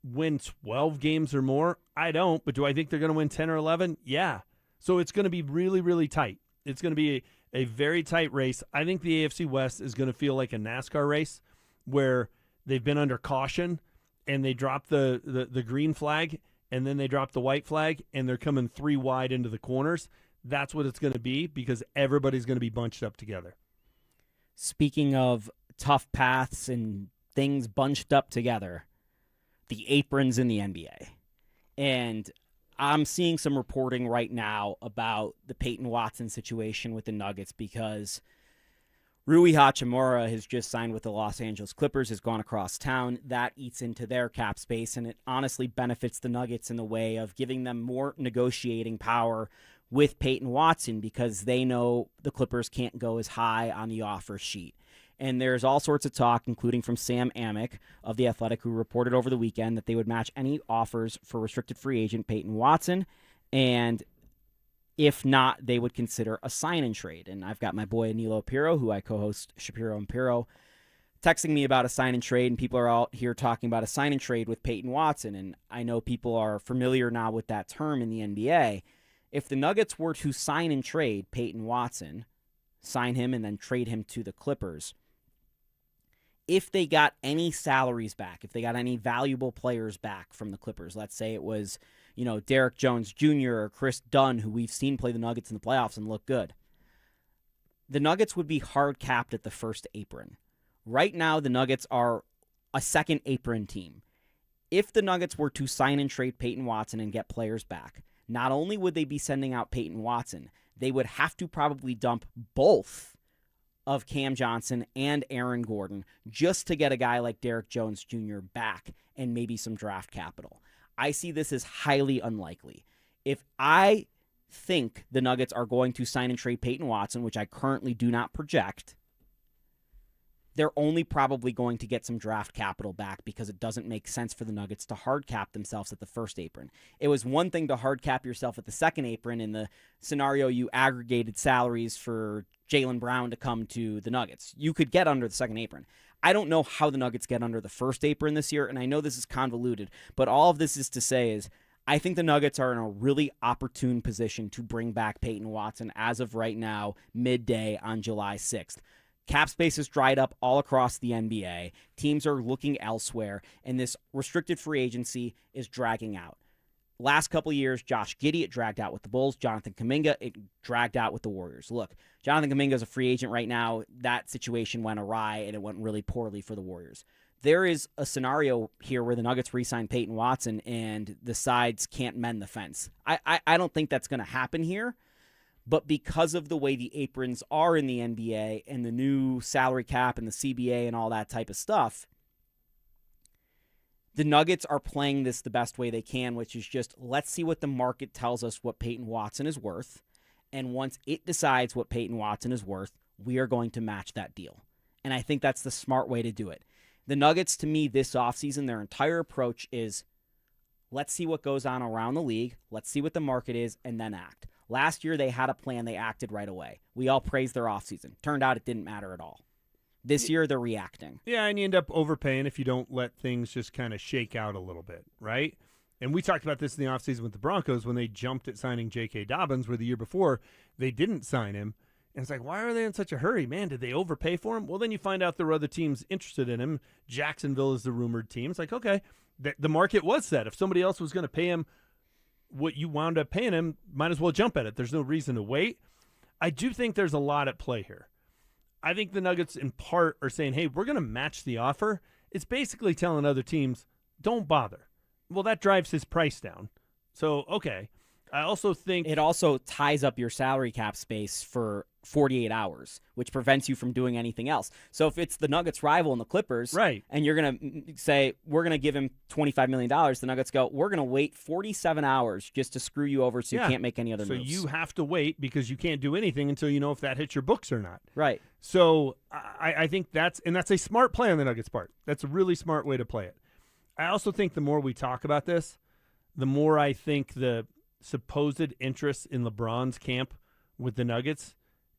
[SPEAKER 2] win 12 games or more? I don't. But do I think they're going to win 10 or 11? Yeah. So it's going to be really, really tight. It's going to be a very tight race. I think the AFC West is going to feel like a NASCAR race where they've been under caution and they drop the green flag and then they drop the white flag and they're coming 3 wide into the corners. That's what it's going to be because everybody's going to be bunched up together.
[SPEAKER 1] Speaking of tough paths and things bunched up together, the aprons in the NBA. And I'm seeing some reporting right now about the Payton Watson situation with the Nuggets because Rui Hachimura has just signed with the Los Angeles Clippers, has gone across town. That eats into their cap space, and it honestly benefits the Nuggets in the way of giving them more negotiating power with Payton Watson because they know the Clippers can't go as high on the offer sheet. And there's all sorts of talk, including from Sam Amick of The Athletic, who reported over the weekend that they would match any offers for restricted free agent Payton Watson, and if not, they would consider a sign-and-trade. And I've got my boy Anilo Piro, who I co-host Shapiro and Piro, texting me about a sign-and-trade, and people are out here talking about a sign-and-trade with Payton Watson, and I know people are familiar now with that term in the NBA. If the Nuggets were to sign and trade Payton Watson, sign him and then trade him to the Clippers, if they got any salaries back, if they got any valuable players back from the Clippers, let's say it was, Derek Jones Jr. or Chris Dunn, who we've seen play the Nuggets in the playoffs and look good, the Nuggets would be hard capped at the first apron. Right now, the Nuggets are a second apron team. If the Nuggets were to sign and trade Payton Watson and get players back, not only would they be sending out Payton Watson, they would have to probably dump both of Cam Johnson and Aaron Gordon just to get a guy like Derek Jones Jr. back and maybe some draft capital. I see this as highly unlikely. If I think the Nuggets are going to sign and trade Payton Watson, which I currently do not project, they're only probably going to get some draft capital back because it doesn't make sense for the Nuggets to hard cap themselves at the first apron. It was one thing to hard cap yourself at the second apron in the scenario you aggregated salaries for Jaylen Brown to come to the Nuggets. You could get under the second apron. I don't know how the Nuggets get under the first apron this year, and I know this is convoluted, but all of this is to say is I think the Nuggets are in a really opportune position to bring back Payton Watson as of right now, midday on July 6th. Cap space is dried up all across the NBA. Teams are looking elsewhere, and this restricted free agency is dragging out. Last couple of years, Josh Giddey, it dragged out with the Bulls. Jonathan Kuminga, it dragged out with the Warriors. Look, Jonathan Kuminga is a free agent right now. That situation went awry, and it went really poorly for the Warriors. There is a scenario here where the Nuggets re-sign Payton Watson, and the sides can't mend the fence. I don't think that's going to happen here. But because of the way the aprons are in the NBA and the new salary cap and the CBA and all that type of stuff, the Nuggets are playing this the best way they can, which is just let's see what the market tells us what Payton Watson is worth. And once it decides what Payton Watson is worth, we are going to match that deal. And I think that's the smart way to do it. The Nuggets, to me, this offseason, their entire approach is let's see what goes on around the league, let's see what the market is, and then act. Last year, they had a plan. They acted right away. We all praised their offseason. Turned out it didn't matter at all. This year, they're reacting.
[SPEAKER 2] Yeah, and you end up overpaying if you don't let things just kind of shake out a little bit, right? And we talked about this in the offseason with the Broncos when they jumped at signing J.K. Dobbins, where the year before they didn't sign him. And it's like, why are they in such a hurry? Man, did they overpay for him? Well, then you find out there were other teams interested in him. Jacksonville is the rumored team. It's like, okay, the market was set. If somebody else was going to pay him what you wound up paying him, might as well jump at it. There's no reason to wait. I do think there's a lot at play here. I think the Nuggets, in part, are saying, hey, we're going to match the offer. It's basically telling other teams, don't bother. Well, that drives his price down. So, okay. I also think
[SPEAKER 1] it also ties up your salary cap space for 48 hours, which prevents you from doing anything else. So if it's the Nuggets' rival and the Clippers,
[SPEAKER 2] right,
[SPEAKER 1] and you're going to say, we're going to give him $25 million, the Nuggets go, we're going to wait 47 hours just to screw you over so you can't make any other moves.
[SPEAKER 2] So you have to wait because you can't do anything until you know if that hits your books or not.
[SPEAKER 1] Right.
[SPEAKER 2] So I think that's a smart play on the Nuggets' part. That's a really smart way to play it. I also think the more we talk about this, the more I think the supposed interest in LeBron's camp with the Nuggets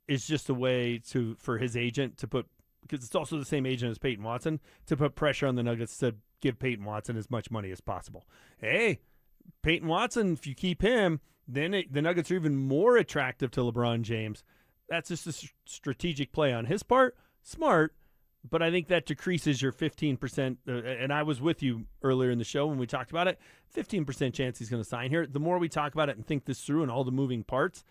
[SPEAKER 2] is just a way for his agent to put, because it's also the same agent as Payton Watson, to put pressure on the Nuggets to give Payton Watson as much money as possible. Hey, Payton Watson, if you keep him, then the Nuggets are even more attractive to LeBron James. That's just a strategic play on his part. Smart, but I think that decreases your 15%. And I was with you earlier in the show when we talked about it. 15% chance he's going to sign here. The more we talk about it and think this through and all the moving parts,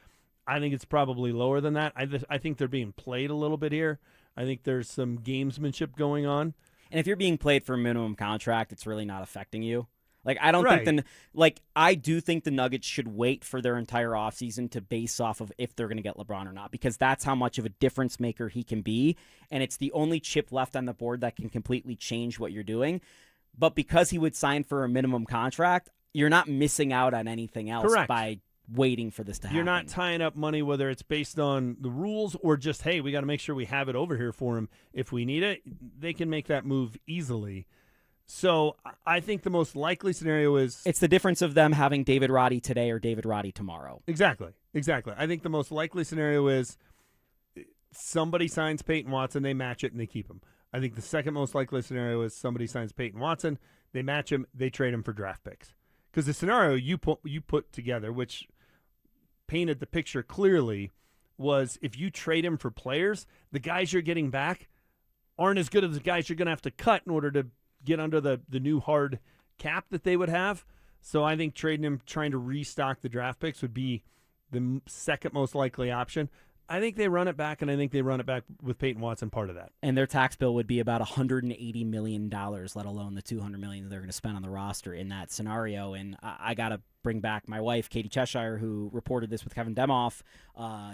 [SPEAKER 2] I think it's probably lower than that. I think they're being played a little bit here. I think there's some gamesmanship going on.
[SPEAKER 1] And if you're being played for a minimum contract, it's really not affecting you. Like, I don't think I do think the Nuggets should wait for their entire offseason to base off of if they're going to get LeBron or not, because that's how much of a difference maker he can be. And it's the only chip left on the board that can completely change what you're doing. But because he would sign for a minimum contract, you're not missing out on anything else by waiting for this to happen.
[SPEAKER 2] You're not tying up money, whether it's based on the rules or just, hey, we got to make sure we have it over here for him if we need it. They can make that move easily. So I think the most likely scenario is...
[SPEAKER 1] It's the difference of them having David Roddy today or David Roddy tomorrow.
[SPEAKER 2] Exactly. I think the most likely scenario is somebody signs Payton Watson, they match it, and they keep him. I think the second most likely scenario is somebody signs Payton Watson, they match him, they trade him for draft picks. Because the scenario you put together, which painted the picture clearly, was if you trade him for players, the guys you're getting back aren't as good as the guys you're going to have to cut in order to get under the new hard cap that they would have. So I think trading him, trying to restock the draft picks would be the second most likely option. I think they run it back, and I think they run it back with Payton Watson part of that.
[SPEAKER 1] And their tax bill would be about $180 million, let alone the $200 million they're going to spend on the roster in that scenario. And I got to bring back my wife, Katie Cheshire, who reported this with Kevin Demoff,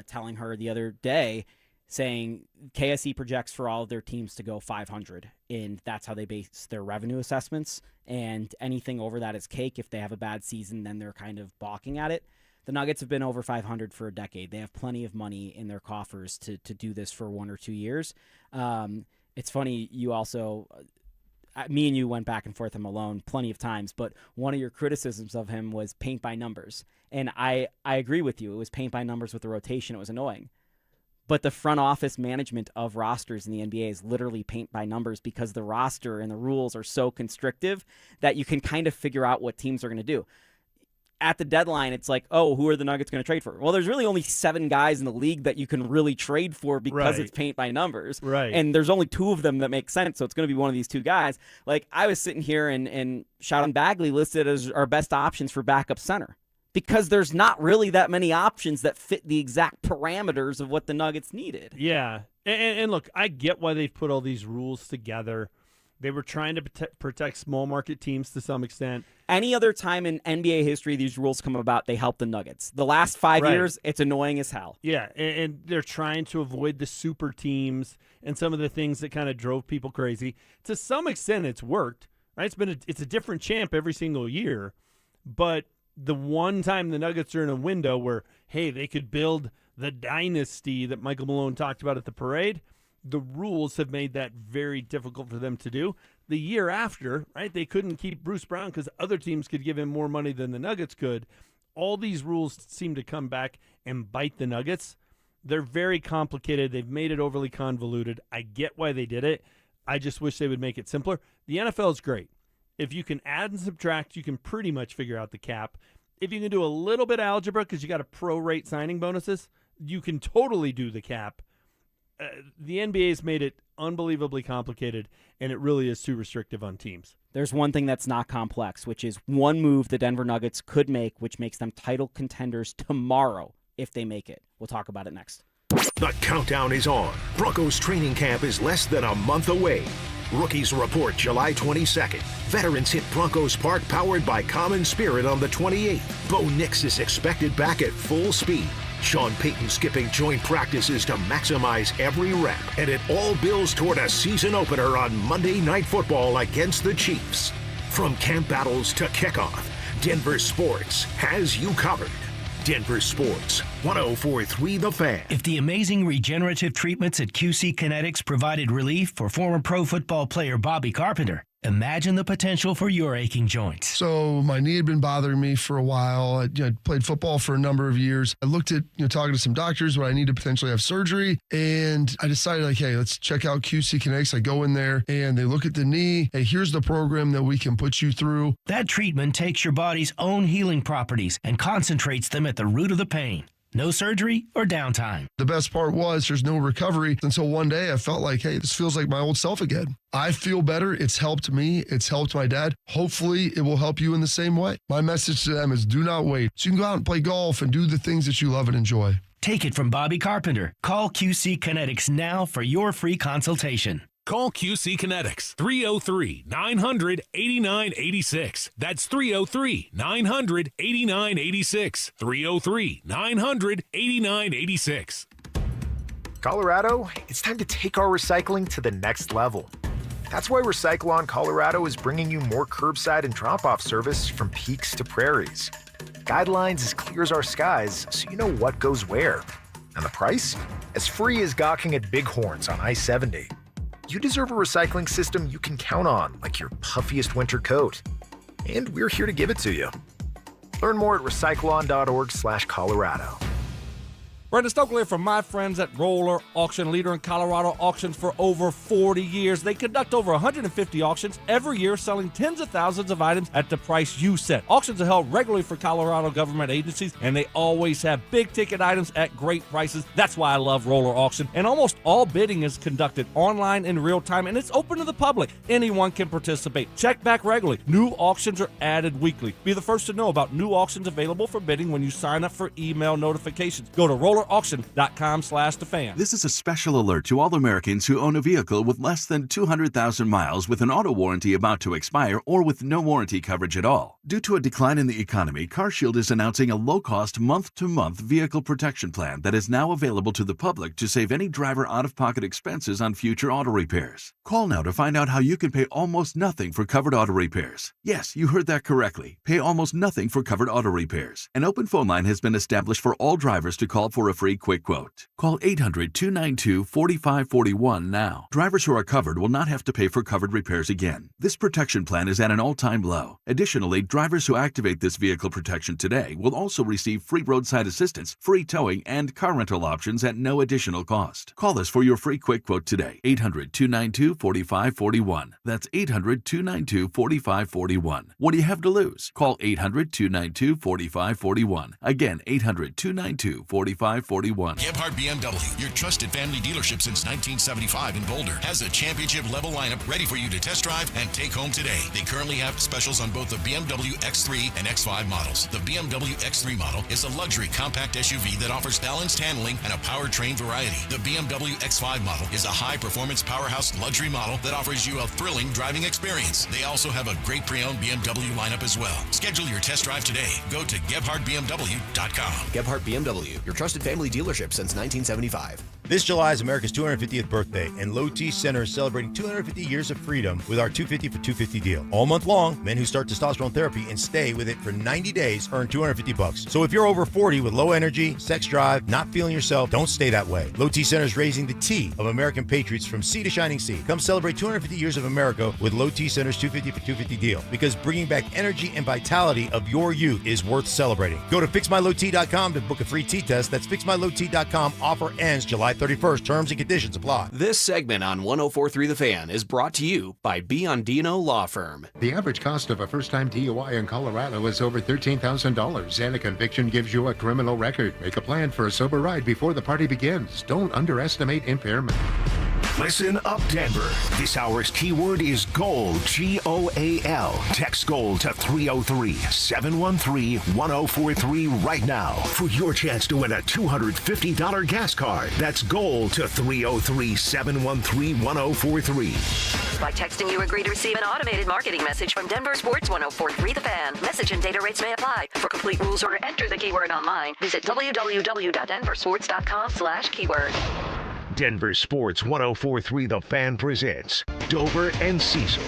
[SPEAKER 1] telling her the other day, saying KSE projects for all of their teams to go 500, and that's how they base their revenue assessments. And anything over that is cake. If they have a bad season, then they're kind of balking at it. The Nuggets have been over 500 for a decade. They have plenty of money in their coffers to do this for 1 or 2 years. It's funny, you also, me and you went back and forth him alone plenty of times, but one of your criticisms of him was paint by numbers. And I agree with you. It was paint by numbers with the rotation. It was annoying. But the front office management of rosters in the NBA is literally paint by numbers because the roster and the rules are so constrictive that you can kind of figure out what teams are going to do. At the deadline, it's like, oh, who are the Nuggets going to trade for? Well, there's really only 7 guys in the league that you can really trade for because it's paint by numbers.
[SPEAKER 2] Right.
[SPEAKER 1] And there's only 2 of them that make sense, so it's going to be one of these 2 guys. Like, I was sitting here and Sheldon Bagley listed as our best options for backup center because there's not really that many options that fit the exact parameters of what the Nuggets needed.
[SPEAKER 2] Yeah. And look, I get why they've put all these rules together. They were trying to protect small market teams to some extent.
[SPEAKER 1] Any other time in NBA history these rules come about, they help the Nuggets. The last 5 years, it's annoying as hell.
[SPEAKER 2] Yeah, and they're trying to avoid the super teams and some of the things that kind of drove people crazy. To some extent, it's worked. Right? It's a different champ every single year, but the one time the Nuggets are in a window where, hey, they could build the dynasty that Michael Malone talked about at the parade, the rules have made that very difficult for them to do. The year after, right, they couldn't keep Bruce Brown because other teams could give him more money than the Nuggets could. All these rules seem to come back and bite the Nuggets. They're very complicated. They've made it overly convoluted. I get why they did it. I just wish they would make it simpler. The NFL is great. If you can add and subtract, you can pretty much figure out the cap. If you can do a little bit of algebra because you got to prorate signing bonuses, you can totally do the cap. The NBA's made it unbelievably complicated, and it really is too restrictive on teams.
[SPEAKER 1] There's one thing that's not complex, which is one move the Denver Nuggets could make, which makes them title contenders tomorrow if they make it. We'll talk about it next.
[SPEAKER 3] The countdown is on. Broncos training camp is less than a month away. Rookies report July 22nd. Veterans hit Broncos Park powered by Common Spirit on the 28th. Bo Nix is expected back at full speed. Sean Payton skipping joint practices to maximize every rep. And it all builds toward a season opener on Monday Night Football against the Chiefs. From camp battles to kickoff, Denver Sports has you covered. Denver Sports, 104.3 The Fan.
[SPEAKER 8] If the amazing regenerative treatments at QC Kinetics provided relief for former pro football player Bobby Carpenter, imagine the potential for your aching joints.
[SPEAKER 13] So my knee had been bothering me for a while. I played football for a number of years. I looked at talking to some doctors when I need to potentially have surgery, and I decided hey, let's check out QC Kinetics. I go in there and they look at the knee. Hey, here's the program that we can put you through.
[SPEAKER 8] That treatment takes your body's own healing properties and concentrates them at the root of the pain. No surgery or downtime.
[SPEAKER 13] The best part was there's no recovery until one day I felt like, hey, this feels like my old self again. I feel better. It's helped me. It's helped my dad. Hopefully it will help you in the same way. My message to them is do not wait. So you can go out and play golf and do the things that you love and enjoy.
[SPEAKER 8] Take it from Bobby Carpenter. Call QC Kinetics now for your free consultation.
[SPEAKER 14] Call QC Kinetics, 303-900-8986. That's 303-900-8986. 303-900-8986.
[SPEAKER 22] Colorado, it's time to take our recycling to the next level. That's why Recycle On Colorado is bringing you more curbside and drop-off service from peaks to prairies. Guidelines as clear as our skies, so you know what goes where. And the price? As free as gawking at bighorns on I-70. You deserve a recycling system you can count on, like your puffiest winter coat. And we're here to give it to you. Learn more at recycleon.org/Colorado.
[SPEAKER 23] Brenda Stokely from my friends at Roller Auction, leader in Colorado auctions for over 40 years. They conduct over 150 auctions every year, selling tens of thousands of items at the price you set. Auctions are held regularly for Colorado government agencies, and they always have big-ticket items at great prices. That's why I love Roller Auction. And almost all bidding is conducted online in real time, and it's open to the public. Anyone can participate. Check back regularly. New auctions are added weekly. Be the first to know about new auctions available for bidding when you sign up for email notifications. Go to Roller rollerauction.com/thefan.
[SPEAKER 6] This is a special alert to all Americans who own a vehicle with less than 200,000 miles with an auto warranty about to expire or with no warranty coverage at all. Due to a decline in the economy, CarShield is announcing a low-cost month-to-month vehicle protection plan that is now available to the public to save any driver out-of-pocket expenses on future auto repairs. Call now to find out how you can pay almost nothing for covered auto repairs. Yes, you heard that correctly. Pay almost nothing for covered auto repairs. An open phone line has been established for all drivers to call for a free quick quote. Call 800-292-4541 now. Drivers who are covered will not have to pay for covered repairs again. This protection plan is at an all-time low. Additionally, drivers who activate this vehicle protection today will also receive free roadside assistance, free towing, and car rental options at no additional cost. Call us for your free quick quote today. 800-292-4541. That's 800-292-4541. What do you have to lose? Call 800-292-4541. Again, 800-292-4541.
[SPEAKER 14] Gebhardt BMW, your trusted family dealership since 1975 in Boulder, has a championship-level lineup ready for you to test drive and take home today. They currently have specials on both the BMW X3 and X5 models. The BMW X3 model is a luxury compact SUV that offers balanced handling and a powertrain variety. The BMW X5 model is a high-performance powerhouse luxury model that offers you a thrilling driving experience. They also have a great pre-owned BMW lineup as well. Schedule your test drive today. Go to GebhardtBMW.com.
[SPEAKER 10] Gebhardt BMW, your trusted family dealership since 1975.
[SPEAKER 9] This July is America's 250th birthday, and Low T Center is celebrating 250 years of freedom with our 250 for 250 deal. All month long, men who start testosterone therapy and stay with it for 90 days earn $250. So if you're over 40 with low energy, sex drive, not feeling yourself, don't stay that way. Low T Center is raising the T of American patriots from sea to shining sea. Come celebrate 250 years of America with Low T Center's 250 for 250 deal, because bringing back energy and vitality of your youth is worth celebrating. Go to fixmylowt.com to book a free T test. That's fixmylowt.com. Offer ends July 31st. Terms and conditions apply.
[SPEAKER 10] This segment on 104.3 The Fan is brought to you by Biondino Law Firm.
[SPEAKER 12] The average cost of a first-time DUI in Colorado is over $13,000, and a conviction gives you a criminal record. Make a plan for a sober ride before the party begins. Don't underestimate impairment.
[SPEAKER 3] Listen up, Denver. This hour's keyword is GOAL, G-O-A-L. Text GOAL to 303-713-1043 right now for your chance to win a $250 gas card. That's GOAL to 303-713-1043.
[SPEAKER 15] By texting, you agree to receive an automated marketing message from DenverSports 104.3 The Fan. Message and data rates may apply. For complete rules or to enter the keyword online, visit www.denversports.com/keyword.
[SPEAKER 3] Denver Sports 104.3 The Fan presents Dover and Cecil.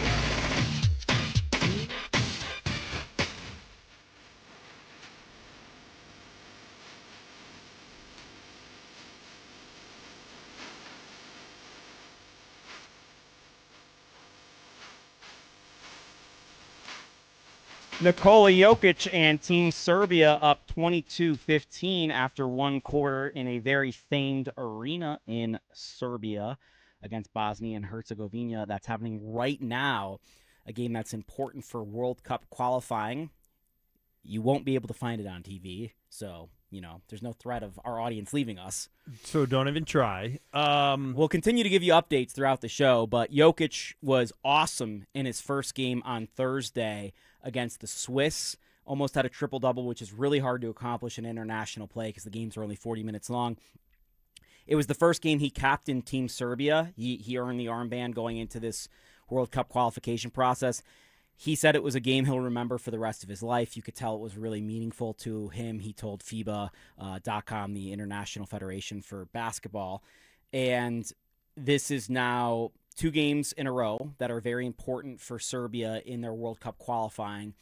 [SPEAKER 1] Nikola Jokic and Team Serbia up 22-15 after one quarter in a very famed arena in Serbia against Bosnia and Herzegovina. That's happening right now, a game that's important for World Cup qualifying. You won't be able to find it on TV, so, there's no threat of our audience leaving us.
[SPEAKER 2] So don't even try.
[SPEAKER 1] We'll continue to give you updates throughout the show, but Jokic was awesome in his first game on Thursday against the Swiss. Almost had a triple-double, which is really hard to accomplish in international play because the games are only 40 minutes long. It was the first game he captained Team Serbia. He earned the armband going into this World Cup qualification process. He said it was a game he'll remember for the rest of his life. You could tell it was really meaningful to him. He told FIBA.com, the International Federation for Basketball. And this is now 2 games in a row that are very important for Serbia in their World Cup qualifying.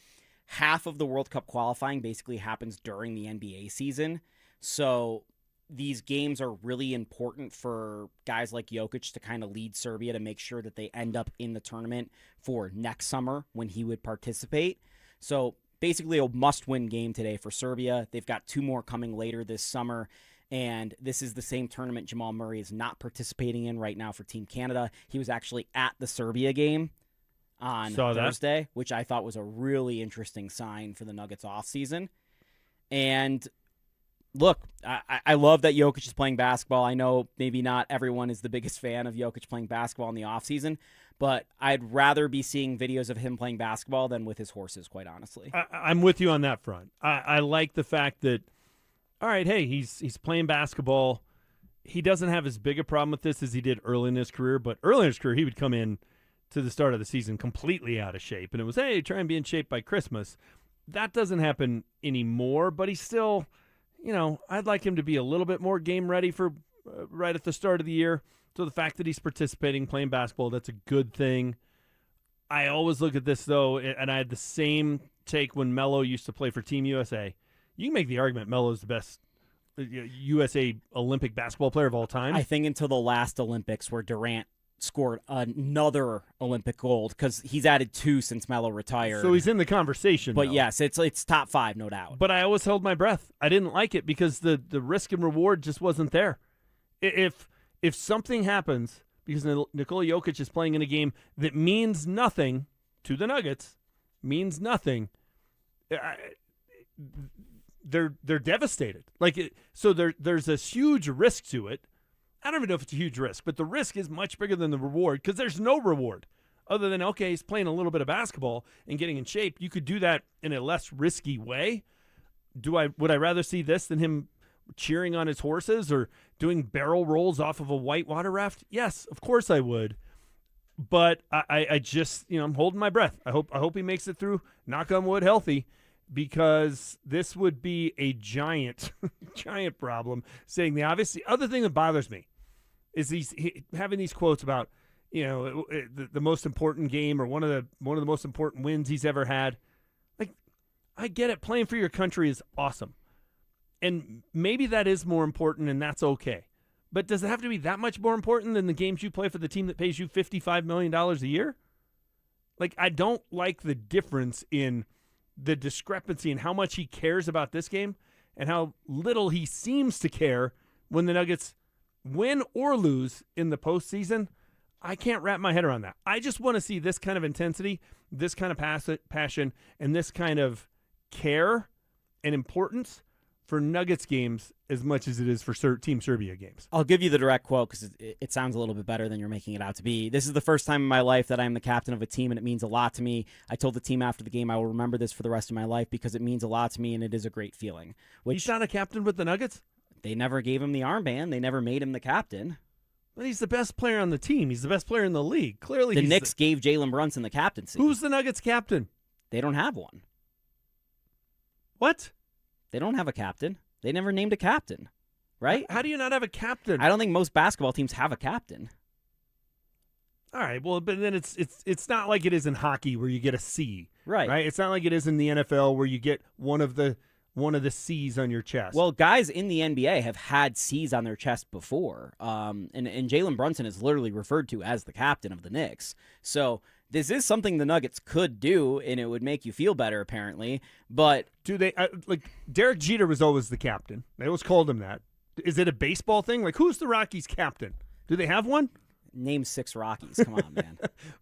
[SPEAKER 1] Half of the World Cup qualifying basically happens during the NBA season. So these games are really important for guys like Jokic to kind of lead Serbia to make sure that they end up in the tournament for next summer when he would participate. So basically a must-win game today for Serbia. They've got 2 more coming later this summer. And this is the same tournament Jamal Murray is not participating in right now for Team Canada. He was actually at the Serbia game on Thursday, which I thought was a really interesting sign for the Nuggets offseason. And look, I love that Jokic is playing basketball. I know maybe not everyone is the biggest fan of Jokic playing basketball in the offseason, but I'd rather be seeing videos of him playing basketball than with his horses, quite honestly.
[SPEAKER 2] I'm with you on that front. I like the fact that all right, hey, he's playing basketball. He doesn't have as big a problem with this as he did early in his career, but early in his career, he would come in to the start of the season completely out of shape, and it was, hey, try and be in shape by Christmas. That doesn't happen anymore, but he's still, I'd like him to be a little bit more game ready for right at the start of the year. So the fact that he's participating, playing basketball, that's a good thing. I always look at this, though, and I had the same take when Melo used to play for Team USA. You can make the argument Melo's the best USA Olympic basketball player of all time.
[SPEAKER 1] I think until the last Olympics where Durant scored another Olympic gold, because he's added 2 since Melo retired.
[SPEAKER 2] So he's in the conversation.
[SPEAKER 1] But
[SPEAKER 2] though.
[SPEAKER 1] Yes, it's top 5, no doubt.
[SPEAKER 2] But I always held my breath. I didn't like it because the risk and reward just wasn't there. If something happens because Nikola Jokic is playing in a game that means nothing to the Nuggets, means nothing, they're devastated. So there's this huge risk to it. I don't even know if it's a huge risk, but the risk is much bigger than the reward because there's no reward other than, okay, he's playing a little bit of basketball and getting in shape. You could do that in a less risky way. Would I rather see this than him cheering on his horses or doing barrel rolls off of a whitewater raft? Yes, of course I would. But I just, I'm holding my breath. I hope he makes it through, knock on wood, healthy, because this would be a giant, giant problem. Saying the obvious. The other thing that bothers me is having these quotes about, the most important game or one of the most important wins he's ever had. Like, I get it. Playing for your country is awesome. And maybe that is more important, and that's okay. But does it have to be that much more important than the games you play for the team that pays you $55 million a year? Like, I don't like the difference in the discrepancy in how much he cares about this game and how little he seems to care when the Nuggets win or lose in the postseason. I can't wrap my head around that. I just want to see this kind of intensity, this kind of passion, and this kind of care and importance for Nuggets games as much as it is for Team Serbia games.
[SPEAKER 1] I'll give you the direct quote because it sounds a little bit better than you're making it out to be. This is the first time in my life that I am the captain of a team, and it means a lot to me. I told the team after the game I will remember this for the rest of my life because it means a lot to me, and it is a great feeling.
[SPEAKER 2] He's not a captain with the Nuggets?
[SPEAKER 1] They never gave him the armband. They never made him the captain.
[SPEAKER 2] But he's the best player on the team. He's the best player in the league. Clearly,
[SPEAKER 1] the Knicks gave Jalen Brunson the captaincy.
[SPEAKER 2] Who's the Nuggets captain?
[SPEAKER 1] They don't have one.
[SPEAKER 2] What?
[SPEAKER 1] They don't have a captain. They never named a captain, right?
[SPEAKER 2] How do you not have a captain?
[SPEAKER 1] I don't think most basketball teams have a captain.
[SPEAKER 2] All right, well, but then it's not like it is in hockey where you get a C,
[SPEAKER 1] right?
[SPEAKER 2] It's not like it is in the NFL where you get one of the C's on your chest.
[SPEAKER 1] Well, guys in the NBA have had C's on their chest before, and Jalen Brunson is literally referred to as the captain of the Knicks. So this is something the Nuggets could do, and it would make you feel better, apparently. But
[SPEAKER 2] do they Derek Jeter was always the captain? They always called him that. Is it a baseball thing? Like, who's the Rockies captain? Do they have one?
[SPEAKER 1] Name 6 Rockies. Come on, man.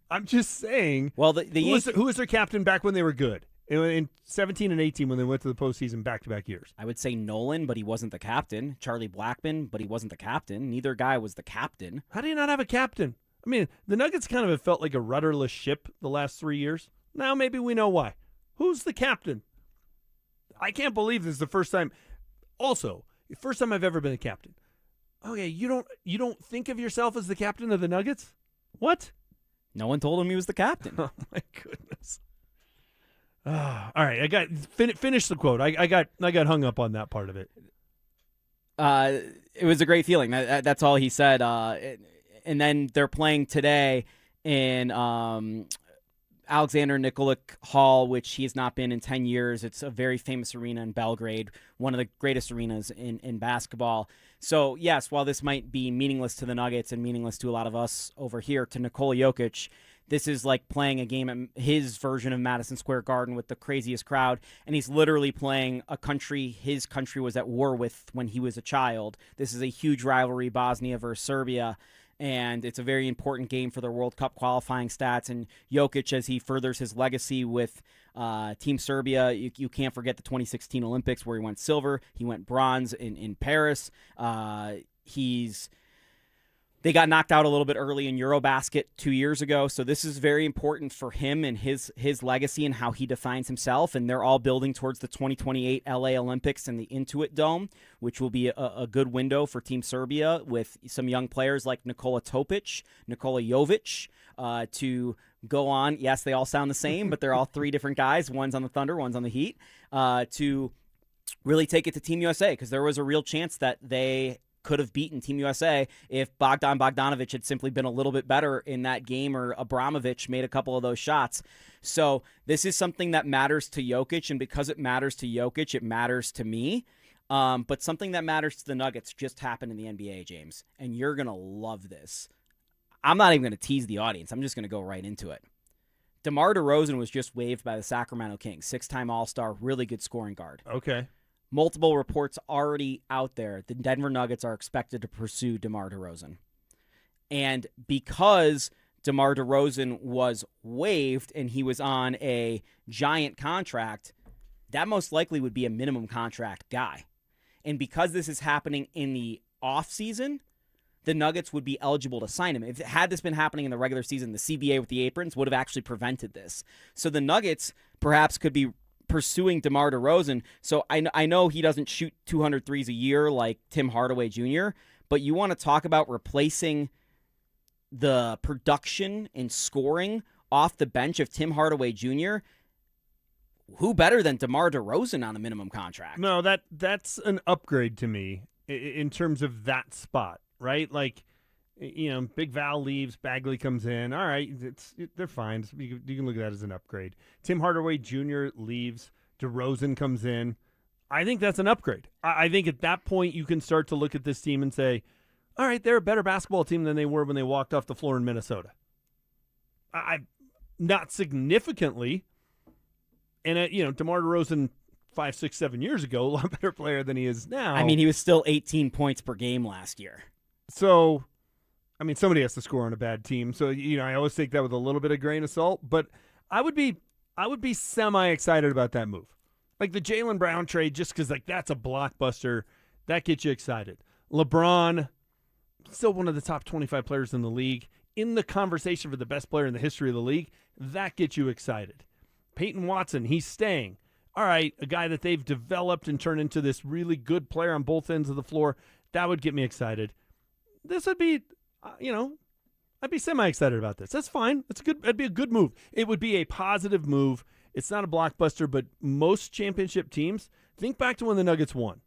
[SPEAKER 2] I'm just saying.
[SPEAKER 1] Well,
[SPEAKER 2] who was their captain back when they were good? In 17 and 18 when they went to the postseason back-to-back years.
[SPEAKER 1] I would say Nolan, but he wasn't the captain. Charlie Blackmon, but he wasn't the captain. Neither guy was the captain.
[SPEAKER 2] How do you not have a captain? I mean, the Nuggets kind of have felt like a rudderless ship the last 3 years. Now maybe we know why. Who's the captain? I can't believe this is the first time. Also, the first time I've ever been a captain. Okay, you don't think of yourself as the captain of the Nuggets? What?
[SPEAKER 1] No one told him he was the captain.
[SPEAKER 2] Oh my goodness. All right, I got finish the quote. I got hung up on that part of it.
[SPEAKER 1] It was a great feeling. That's all he said. And then they're playing today in Alexander Nikolic Hall, which he has not been in 10 years. It's a very famous arena in Belgrade, one of the greatest arenas in basketball. So, yes, while this might be meaningless to the Nuggets and meaningless to a lot of us over here, to Nikola Jokic, this is like playing a game at his version of Madison Square Garden with the craziest crowd, and he's literally playing a country his country was at war with when he was a child. This is a huge rivalry, Bosnia versus Serbia, and it's a very important game for their World Cup qualifying stats. And Jokic, as he furthers his legacy with Team Serbia, you can't forget the 2016 Olympics where he went silver. He went bronze in Paris. He's They got knocked out a little bit early in Eurobasket 2 years ago, so this is very important for him and his legacy and how he defines himself, and they're all building towards the 2028 LA Olympics and the Intuit Dome, which will be a good window for Team Serbia with some young players like Nikola Topic, Nikola Jovic, to go on. Yes, they all sound the same, but they're all three different guys. One's on the Thunder, one's on the Heat, to really take it to Team USA, because there was a real chance that they could have beaten Team USA if Bogdanovic had simply been a little bit better in that game, or Abramovich made a couple of those shots. So this is something that matters to Jokic, and because it matters to Jokic, it matters to me. But something that matters to the Nuggets just happened in the NBA, James, and you're going to love this. I'm not even going to tease the audience. I'm just going to go right into it. DeMar DeRozan was just waived by the Sacramento Kings, 6-time All-Star, really good scoring guard.
[SPEAKER 2] Okay.
[SPEAKER 1] Multiple reports already out there. The Denver Nuggets are expected to pursue DeMar DeRozan. And because DeMar DeRozan was waived and he was on a giant contract, that most likely would be a minimum contract guy. And because this is happening in the offseason, the Nuggets would be eligible to sign him. Had this been happening in the regular season, the CBA with the aprons would have actually prevented this. So the Nuggets perhaps could be pursuing DeMar DeRozan. So I know he doesn't shoot 200 threes a year like Tim Hardaway Jr., but you want to talk about replacing the production and scoring off the bench of Tim Hardaway Jr., who better than DeMar DeRozan on a minimum contract?
[SPEAKER 2] No, that's an upgrade to me in terms of that spot, right? Like, you know, Big Val leaves, Bagley comes in. All right, they're fine. You can look at that as an upgrade. Tim Hardaway Jr. leaves, DeRozan comes in. I think that's an upgrade. I think at that point you can start to look at this team and say, all right, they're a better basketball team than they were when they walked off the floor in Minnesota. Not significantly. And, you know, DeMar DeRozan 5, 6, 7 years ago, a lot better player than he is now.
[SPEAKER 1] I mean, he was still 18 points per game last year.
[SPEAKER 2] So, I mean, somebody has to score on a bad team. So, you know, I always take that with a little bit of grain of salt. But I would be semi-excited about that move. Like the Jaylen Brown trade, just because, like, that's a blockbuster. That gets you excited. LeBron, still one of the top 25 players in the league. In the conversation for the best player in the history of the league, that gets you excited. Payton Watson, he's staying. All right, a guy that they've developed and turned into this really good player on both ends of the floor, that would get me excited. This would be, you know, I'd be semi-excited about this. That's fine. That'd be a good move. It would be a positive move. It's not a blockbuster, but most championship teams, think back to when the Nuggets won.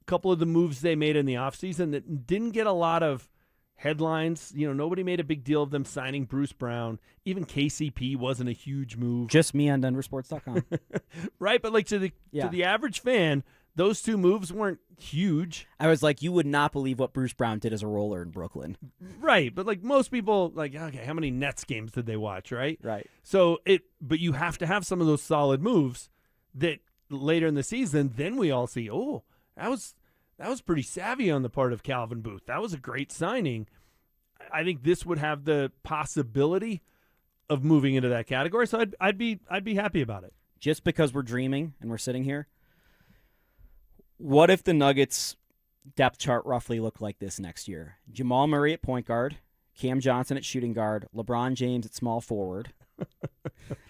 [SPEAKER 2] A couple of the moves they made in the offseason that didn't get a lot of headlines. You know, nobody made a big deal of them signing Bruce Brown. Even KCP wasn't a huge move.
[SPEAKER 1] Just me on DenverSports.com.
[SPEAKER 2] Right, but like to the average fan, those two moves weren't huge.
[SPEAKER 1] I was like, you would not believe what Bruce Brown did as a roller in Brooklyn.
[SPEAKER 2] Right, but like most people, like, okay, how many Nets games did they watch, right?
[SPEAKER 1] Right.
[SPEAKER 2] So but you have to have some of those solid moves that later in the season, then we all see, oh, that was pretty savvy on the part of Calvin Booth. That was a great signing. I think this would have the possibility of moving into that category, so I'd be happy about it.
[SPEAKER 1] Just because we're dreaming and we're sitting here, what if the Nuggets depth chart roughly looked like this next year? Jamal Murray at point guard, Cam Johnson at shooting guard, LeBron James at small forward.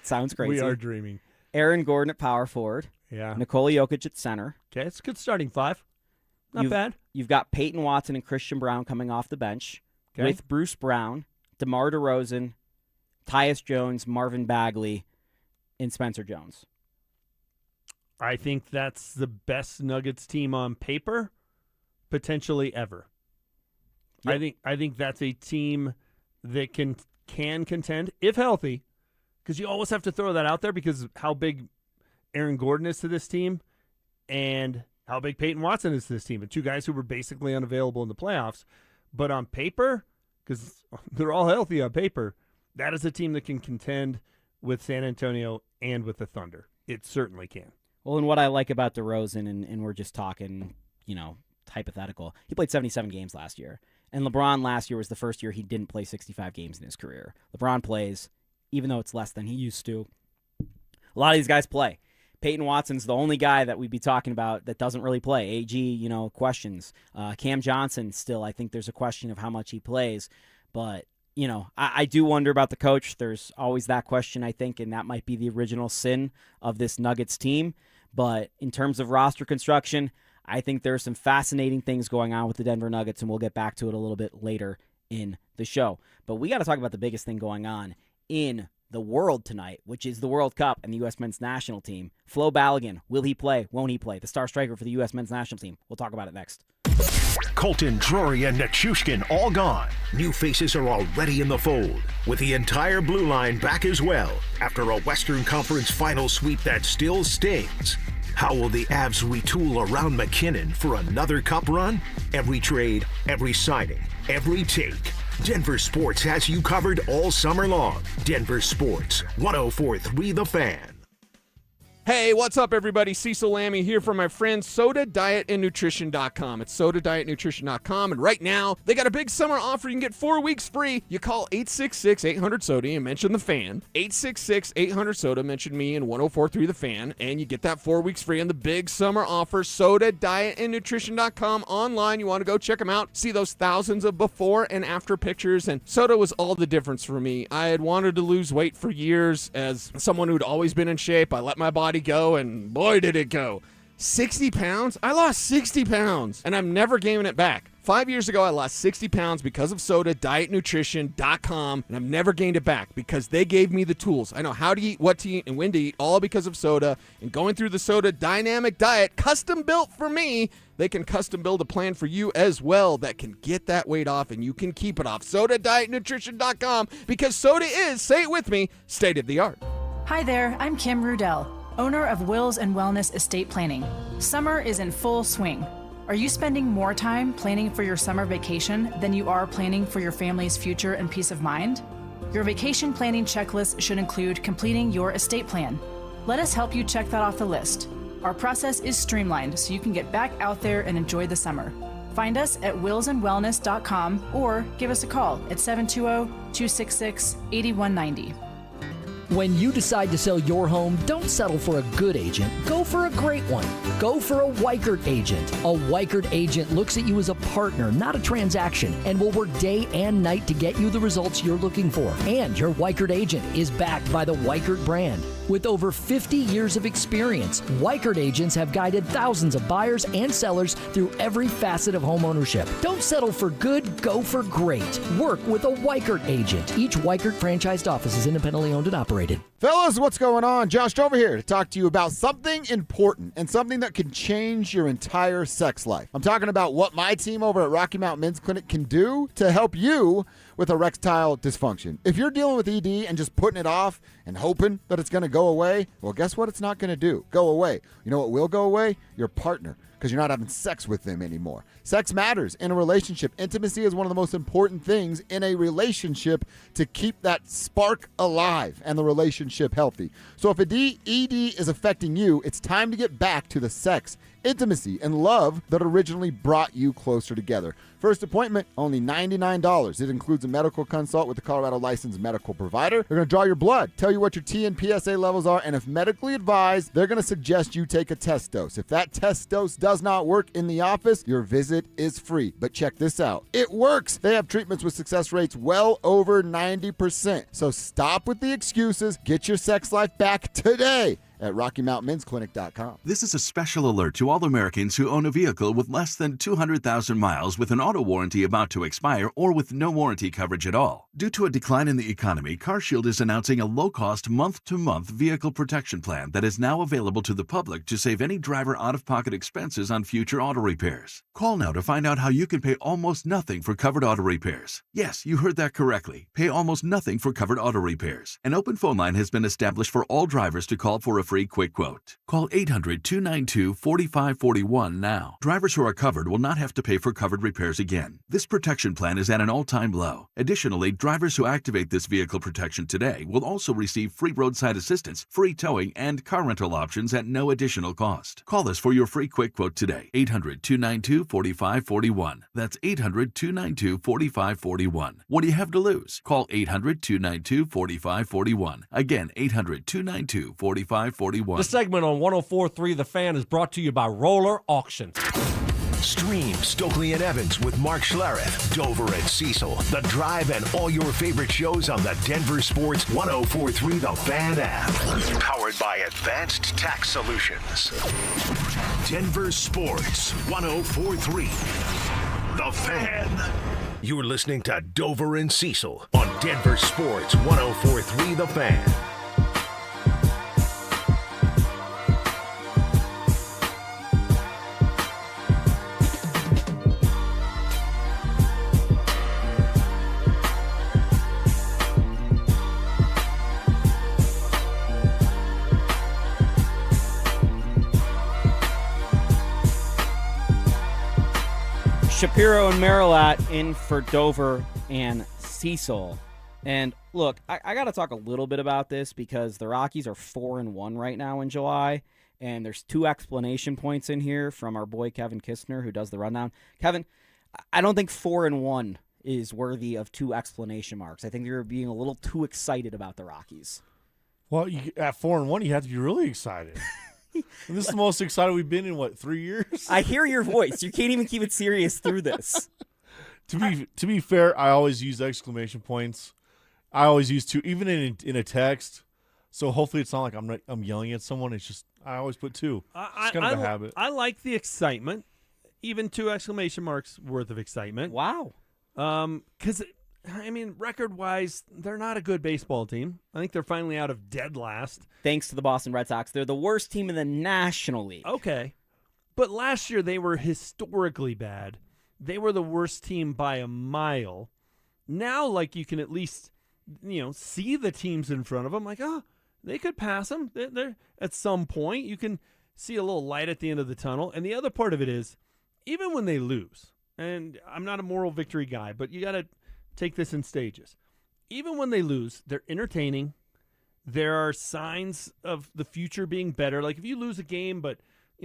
[SPEAKER 1] Sounds crazy.
[SPEAKER 2] We are dreaming.
[SPEAKER 1] Aaron Gordon at power forward.
[SPEAKER 2] Yeah.
[SPEAKER 1] Nikola Jokic at center.
[SPEAKER 2] Okay, it's a good starting five. Not bad.
[SPEAKER 1] You've got Peyton Watson and Christian Brown coming off the bench with Bruce Brown, DeMar DeRozan, Tyus Jones, Marvin Bagley, and Spencer Jones.
[SPEAKER 2] I think that's the best Nuggets team on paper, potentially ever. Yep. I think that's a team that can contend, if healthy, because you always have to throw that out there because of how big Aaron Gordon is to this team and how big Peyton Watson is to this team. And two guys who were basically unavailable in the playoffs. But on paper, because they're all healthy on paper, that is a team that can contend with San Antonio and with the Thunder. It certainly can.
[SPEAKER 1] Well, and what I like about DeRozan, and we're just talking, you know, hypothetical, he played 77 games last year. And LeBron last year was the first year he didn't play 65 games in his career. LeBron plays, even though it's less than he used to. A lot of these guys play. Peyton Watson's the only guy that we'd be talking about that doesn't really play. AG, questions. Cam Johnson still, I think there's a question of how much he plays. But, I do wonder about the coach. There's always that question, I think, and that might be the original sin of this Nuggets team. But in terms of roster construction, I think there are some fascinating things going on with the Denver Nuggets, and we'll get back to it a little bit later in the show. But we got to talk about the biggest thing going on in the world tonight, which is the World Cup and the U.S. men's national team. Flo Balogun, will he play? Won't he play? The star striker for the U.S. men's national team. We'll talk about it next.
[SPEAKER 3] Colton, Drury, and Nichushkin all gone. New faces are already in the fold, with the entire blue line back as well after a Western Conference final sweep that still stings. How will the Avs retool around McKinnon for another cup run? Every trade, every signing, every take. Denver Sports has you covered all summer long. Denver Sports, 104.3 The Fan.
[SPEAKER 4] Hey, what's up, everybody? Cecil Lammy here from my friends SodaDietAndNutrition.com. It's SodaDietNutrition.com, and right now, they got a big summer offer. You can get 4 weeks free. You call 866-800-SODA and mention The Fan. 866-800-SODA, mention me and 104.3 The Fan, and you get that 4 weeks free on the big summer offer. SodaDietAndNutrition.com online. You want to go check them out, see those thousands of before and after pictures, and soda was all the difference for me. I had wanted to lose weight for years. As someone who'd always been in shape, I let my body go, and boy did it go. 60 pounds? I lost 60 pounds, and I'm never gaining it back. 5 years ago, I lost 60 pounds because of SodaDietNutrition.com, and I've never gained it back because they gave me the tools. I know how to eat, what to eat, and when to eat, all because of Soda. And going through the Soda Dynamic Diet, custom built for me, they can custom build a plan for you as well that can get that weight off, and you can keep it off. SodaDietNutrition.com, because soda is, say it with me, state of the art.
[SPEAKER 16] Hi there, I'm Kim Rudell, owner of Wills and Wellness Estate Planning. Summer is in full swing. Are you spending more time planning for your summer vacation than you are planning for your family's future and peace of mind? Your vacation planning checklist should include completing your estate plan. Let us help you check that off the list. Our process is streamlined so you can get back out there and enjoy the summer. Find us at willsandwellness.com or give us a call at 720-266-8190.
[SPEAKER 17] When you decide to sell your home, don't settle for a good agent. Go for a great one. Go for a Weichert agent. A Weichert agent looks at you as a partner, not a transaction, and will work day and night to get you the results you're looking for. And your Weichert agent is backed by the Weichert brand. With over 50 years of experience, Weichert agents have guided thousands of buyers and sellers through every facet of home ownership. Don't settle for good, go for great. Work with a Weichert agent. Each Weichert franchised office is independently owned and operated.
[SPEAKER 18] Fellas, what's going on? Josh Dover here to talk to you about something important and something that can change your entire sex life. I'm talking about what my team over at Rocky Mountain Men's Clinic can do to help you with erectile dysfunction. If you're dealing with ED and just putting it off and hoping that it's going to go away, well, guess what it's not going to do? Go away. You know what will go away? Your partner, because you're not having sex with them anymore. Sex matters in a relationship. Intimacy is one of the most important things in a relationship to keep that spark alive and the relationship healthy. So if ED is affecting you, it's time to get back to the sex, intimacy, and love that originally brought you closer together. First appointment, only $99. It includes a medical consult with the Colorado licensed medical provider. They're going to draw your blood, tell you what your T and PSA levels are, and if medically advised, they're going to suggest you take a test dose. If that test dose does not work in the office, your visit is free. But check this out. It works. They have treatments with success rates well over 90%. So stop with the excuses. Get your sex life back today at RockyMountainMen'sClinic.com.
[SPEAKER 6] This is a special alert to all Americans who own a vehicle with less than 200,000 miles with an auto warranty about to expire or with no warranty coverage at all. Due to a decline in the economy, CarShield is announcing a low-cost month-to-month vehicle protection plan that is now available to the public to save any driver out-of-pocket expenses on future auto repairs. Call now to find out how you can pay almost nothing for covered auto repairs. Yes, you heard that correctly. Pay almost nothing for covered auto repairs. An open phone line has been established for all drivers to call for a free quick quote. Call 800-292-4541 now. Drivers who are covered will not have to pay for covered repairs again. This protection plan is at an all-time low. Additionally, drivers who activate this vehicle protection today will also receive free roadside assistance, free towing, and car rental options at no additional cost. Call us for your free quick quote today. 800-292-4541. That's 800-292-4541. What do you have to lose? Call 800-292-4541. Again, 800-292-4541. 41.
[SPEAKER 23] The segment on 104.3 The Fan is brought to you by Roller Auctions.
[SPEAKER 3] Stream Stokely and Evans with Mark Schlereth, Dover and Cecil, The Drive, and all your favorite shows on the Denver Sports 104.3 The Fan app. Powered by Advanced Tax Solutions. Denver Sports 104.3 The Fan. You're listening to Dover and Cecil on Denver Sports 104.3 The Fan.
[SPEAKER 1] Shapiro and Marilat in for Dover and Cecil. And look, I got to talk a little bit about this because the Rockies are 4-1 right now in July, and there's 2 explanation points in here from our boy Kevin Kistner, who does the rundown. Kevin, I don't think 4-1 is worthy of 2 exclamation marks. I think you're being a little too excited about the Rockies.
[SPEAKER 7] Well, at 4-1, you have to be really excited. This is the most excited we've been in, 3 years?
[SPEAKER 1] I hear your voice. You can't even keep it serious through this.
[SPEAKER 7] To be fair, I always use exclamation points. I always use 2, even in a text. So hopefully it's not like I'm yelling at someone. It's just I always put 2. It's kind of a habit.
[SPEAKER 2] I like the excitement. Even 2 exclamation marks worth of excitement.
[SPEAKER 1] Wow.
[SPEAKER 2] Because record-wise, they're not a good baseball team. I think they're finally out of dead last.
[SPEAKER 1] Thanks to the Boston Red Sox. They're the worst team in the National League.
[SPEAKER 2] Okay. But last year, they were historically bad. They were the worst team by a mile. Now, you can at least, see the teams in front of them. They could pass them. They're at some point. You can see a little light at the end of the tunnel. And the other part of it is, even when they lose, and I'm not a moral victory guy, but you got to take this in stages. Even when they lose, they're entertaining. There are signs of the future being better. Like if you lose a game, but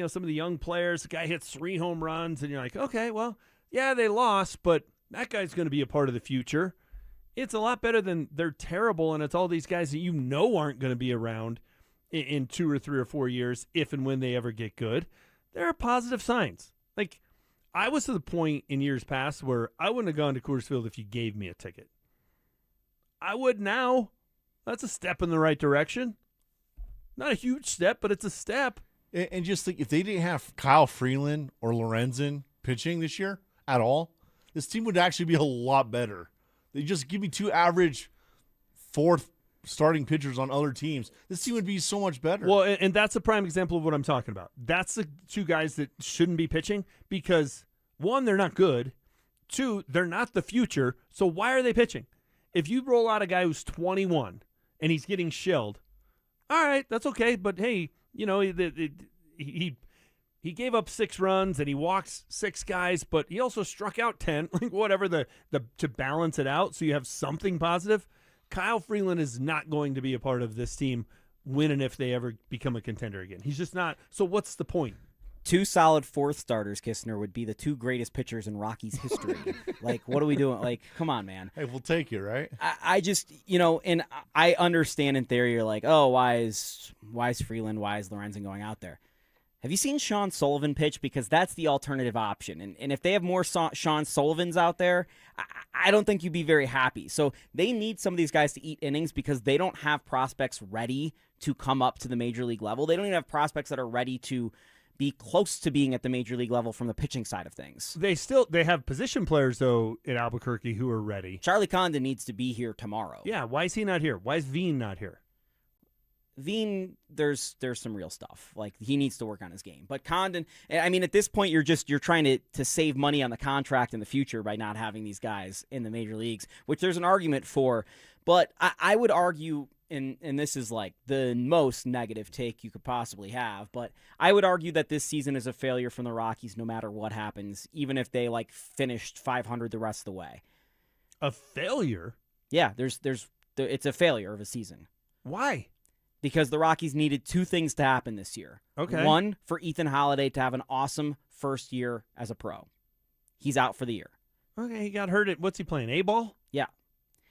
[SPEAKER 2] some of the young players, the guy hits 3 home runs, and you're like, okay, well, yeah, they lost, but that guy's going to be a part of the future. It's a lot better than they're terrible, and it's all these guys that aren't going to be around in 2 or 3 or 4 years, if and when they ever get good. There are positive signs. I was to the point in years past where I wouldn't have gone to Coors Field if you gave me a ticket. I would now. That's a step in the right direction. Not a huge step, but it's a step.
[SPEAKER 7] And just think, if they didn't have Kyle Freeland or Lorenzen pitching this year at all, this team would actually be a lot better. They just give me 2 average 4th starting pitchers on other teams. This team would be so much better.
[SPEAKER 2] Well, and that's a prime example of what I'm talking about. That's the 2 guys that shouldn't be pitching because, 1, they're not good. 2, they're not the future. So why are they pitching? If you roll out a guy who's 21 and he's getting shelled, all right, that's okay. But, hey, he gave up 6 runs and he walked 6 guys, but he also struck out 10, whatever, to balance it out so you have something positive. Kyle Freeland is not going to be a part of this team when and if they ever become a contender again. He's just not. So what's the point?
[SPEAKER 1] 2 solid 4th starters, Kistner, would be the 2 greatest pitchers in Rockies history. What are we doing? Come on, man.
[SPEAKER 7] Hey, we'll take you, right?
[SPEAKER 1] I just, and I understand in theory, you're like, oh, why is Freeland, why is Lorenzen going out there? Have you seen Sean Sullivan pitch? Because that's the alternative option. And if they have more Sean Sullivans out there, I don't think you'd be very happy. So they need some of these guys to eat innings because they don't have prospects ready to come up to the major league level. They don't even have prospects that are ready to be close to being at the major league level from the pitching side of things.
[SPEAKER 2] They have position players, though, in Albuquerque who are ready.
[SPEAKER 1] Charlie Condon needs to be here tomorrow.
[SPEAKER 2] Yeah, why is he not here? Why is Veen not here?
[SPEAKER 1] Veen, there's some real stuff. He needs to work on his game. But Condon, at this point, you're trying to save money on the contract in the future by not having these guys in the major leagues, which there's an argument for. But I would argue, and this is the most negative take you could possibly have, but I would argue that this season is a failure from the Rockies no matter what happens, even if they finished 500 the rest of the way.
[SPEAKER 2] A failure?
[SPEAKER 1] Yeah, it's a failure of a season.
[SPEAKER 2] Why?
[SPEAKER 1] Because the Rockies needed 2 things to happen this year.
[SPEAKER 2] Okay.
[SPEAKER 1] 1, for Ethan Holiday to have an awesome first year as a pro. He's out for the year.
[SPEAKER 2] Okay, he got hurt at, what's he playing, A-ball?
[SPEAKER 1] Yeah.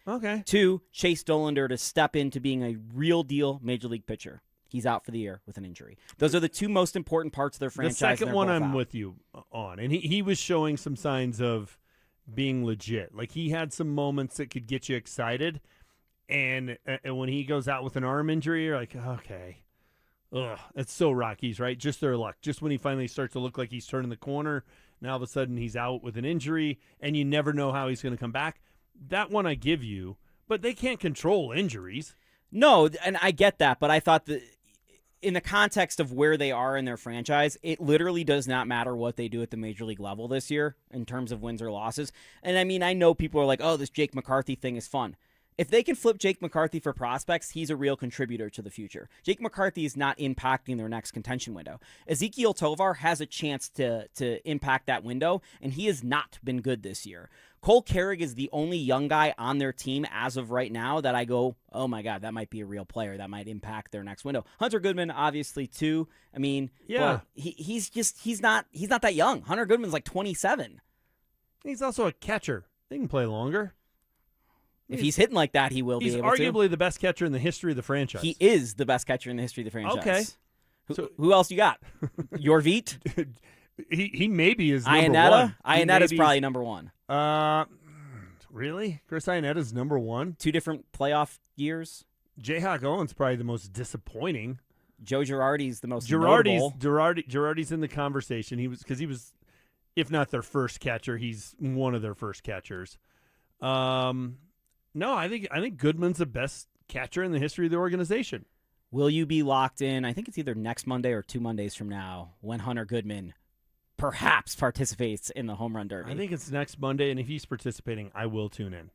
[SPEAKER 2] Okay.
[SPEAKER 1] 2, Chase Dollander to step into being a real deal major league pitcher. He's out for the year with an injury. Those are the two most important parts of their franchise.
[SPEAKER 2] The second one I'm
[SPEAKER 1] out.
[SPEAKER 2] with you on. And he was showing some signs of being legit. Like, he had some moments that could get you excited. And when he goes out with an arm injury, you're like, okay. Ugh, it's so Rockies, right? Just their luck. Just when he finally starts to look like he's turning the corner, now all of a sudden he's out with an injury, and you never know how he's going to come back. That one I give you, but they can't control injuries.
[SPEAKER 1] No, and I get that, but I thought that in the context of where they are in their franchise, it literally does not matter what they do at the major league level this year in terms of wins or losses. And I mean, I know people are like, oh, this Jake McCarthy thing is fun. If they can flip Jake McCarthy for prospects, he's a real contributor to the future. Jake McCarthy is not impacting their next contention window. Ezekiel Tovar has a chance to impact that window, and he has not been good this year. Cole Carrig is the only young guy on their team as of right now that I go, oh my God, that might be a real player that might impact their next window. Hunter Goodman, obviously, too. I mean,
[SPEAKER 2] yeah,
[SPEAKER 1] he's not that young. Hunter Goodman's like 27.
[SPEAKER 2] He's also a catcher. They can play longer.
[SPEAKER 1] If he's hitting like that, he will be able to.
[SPEAKER 2] He's arguably the best catcher in the history of the franchise.
[SPEAKER 1] He is the best catcher in the history of the franchise.
[SPEAKER 2] Okay.
[SPEAKER 1] Who else you got? Yorvit?
[SPEAKER 2] He maybe is number one.
[SPEAKER 1] Ionetta's probably number one.
[SPEAKER 2] Really? Chris Ionetta's number one?
[SPEAKER 1] 2 different playoff years.
[SPEAKER 2] Jayhawk Owen's probably the most disappointing.
[SPEAKER 1] Joe Girardi's the most notable.
[SPEAKER 2] Girardi's in the conversation. He was, if not their first catcher, he's one of their first catchers. No, I think Goodman's the best catcher in the history of the organization.
[SPEAKER 1] Will you be locked in? I think it's either next Monday or 2 Mondays from now when Hunter Goodman perhaps participates in the home run derby.
[SPEAKER 2] I think it's next Monday, and if he's participating, I will tune in.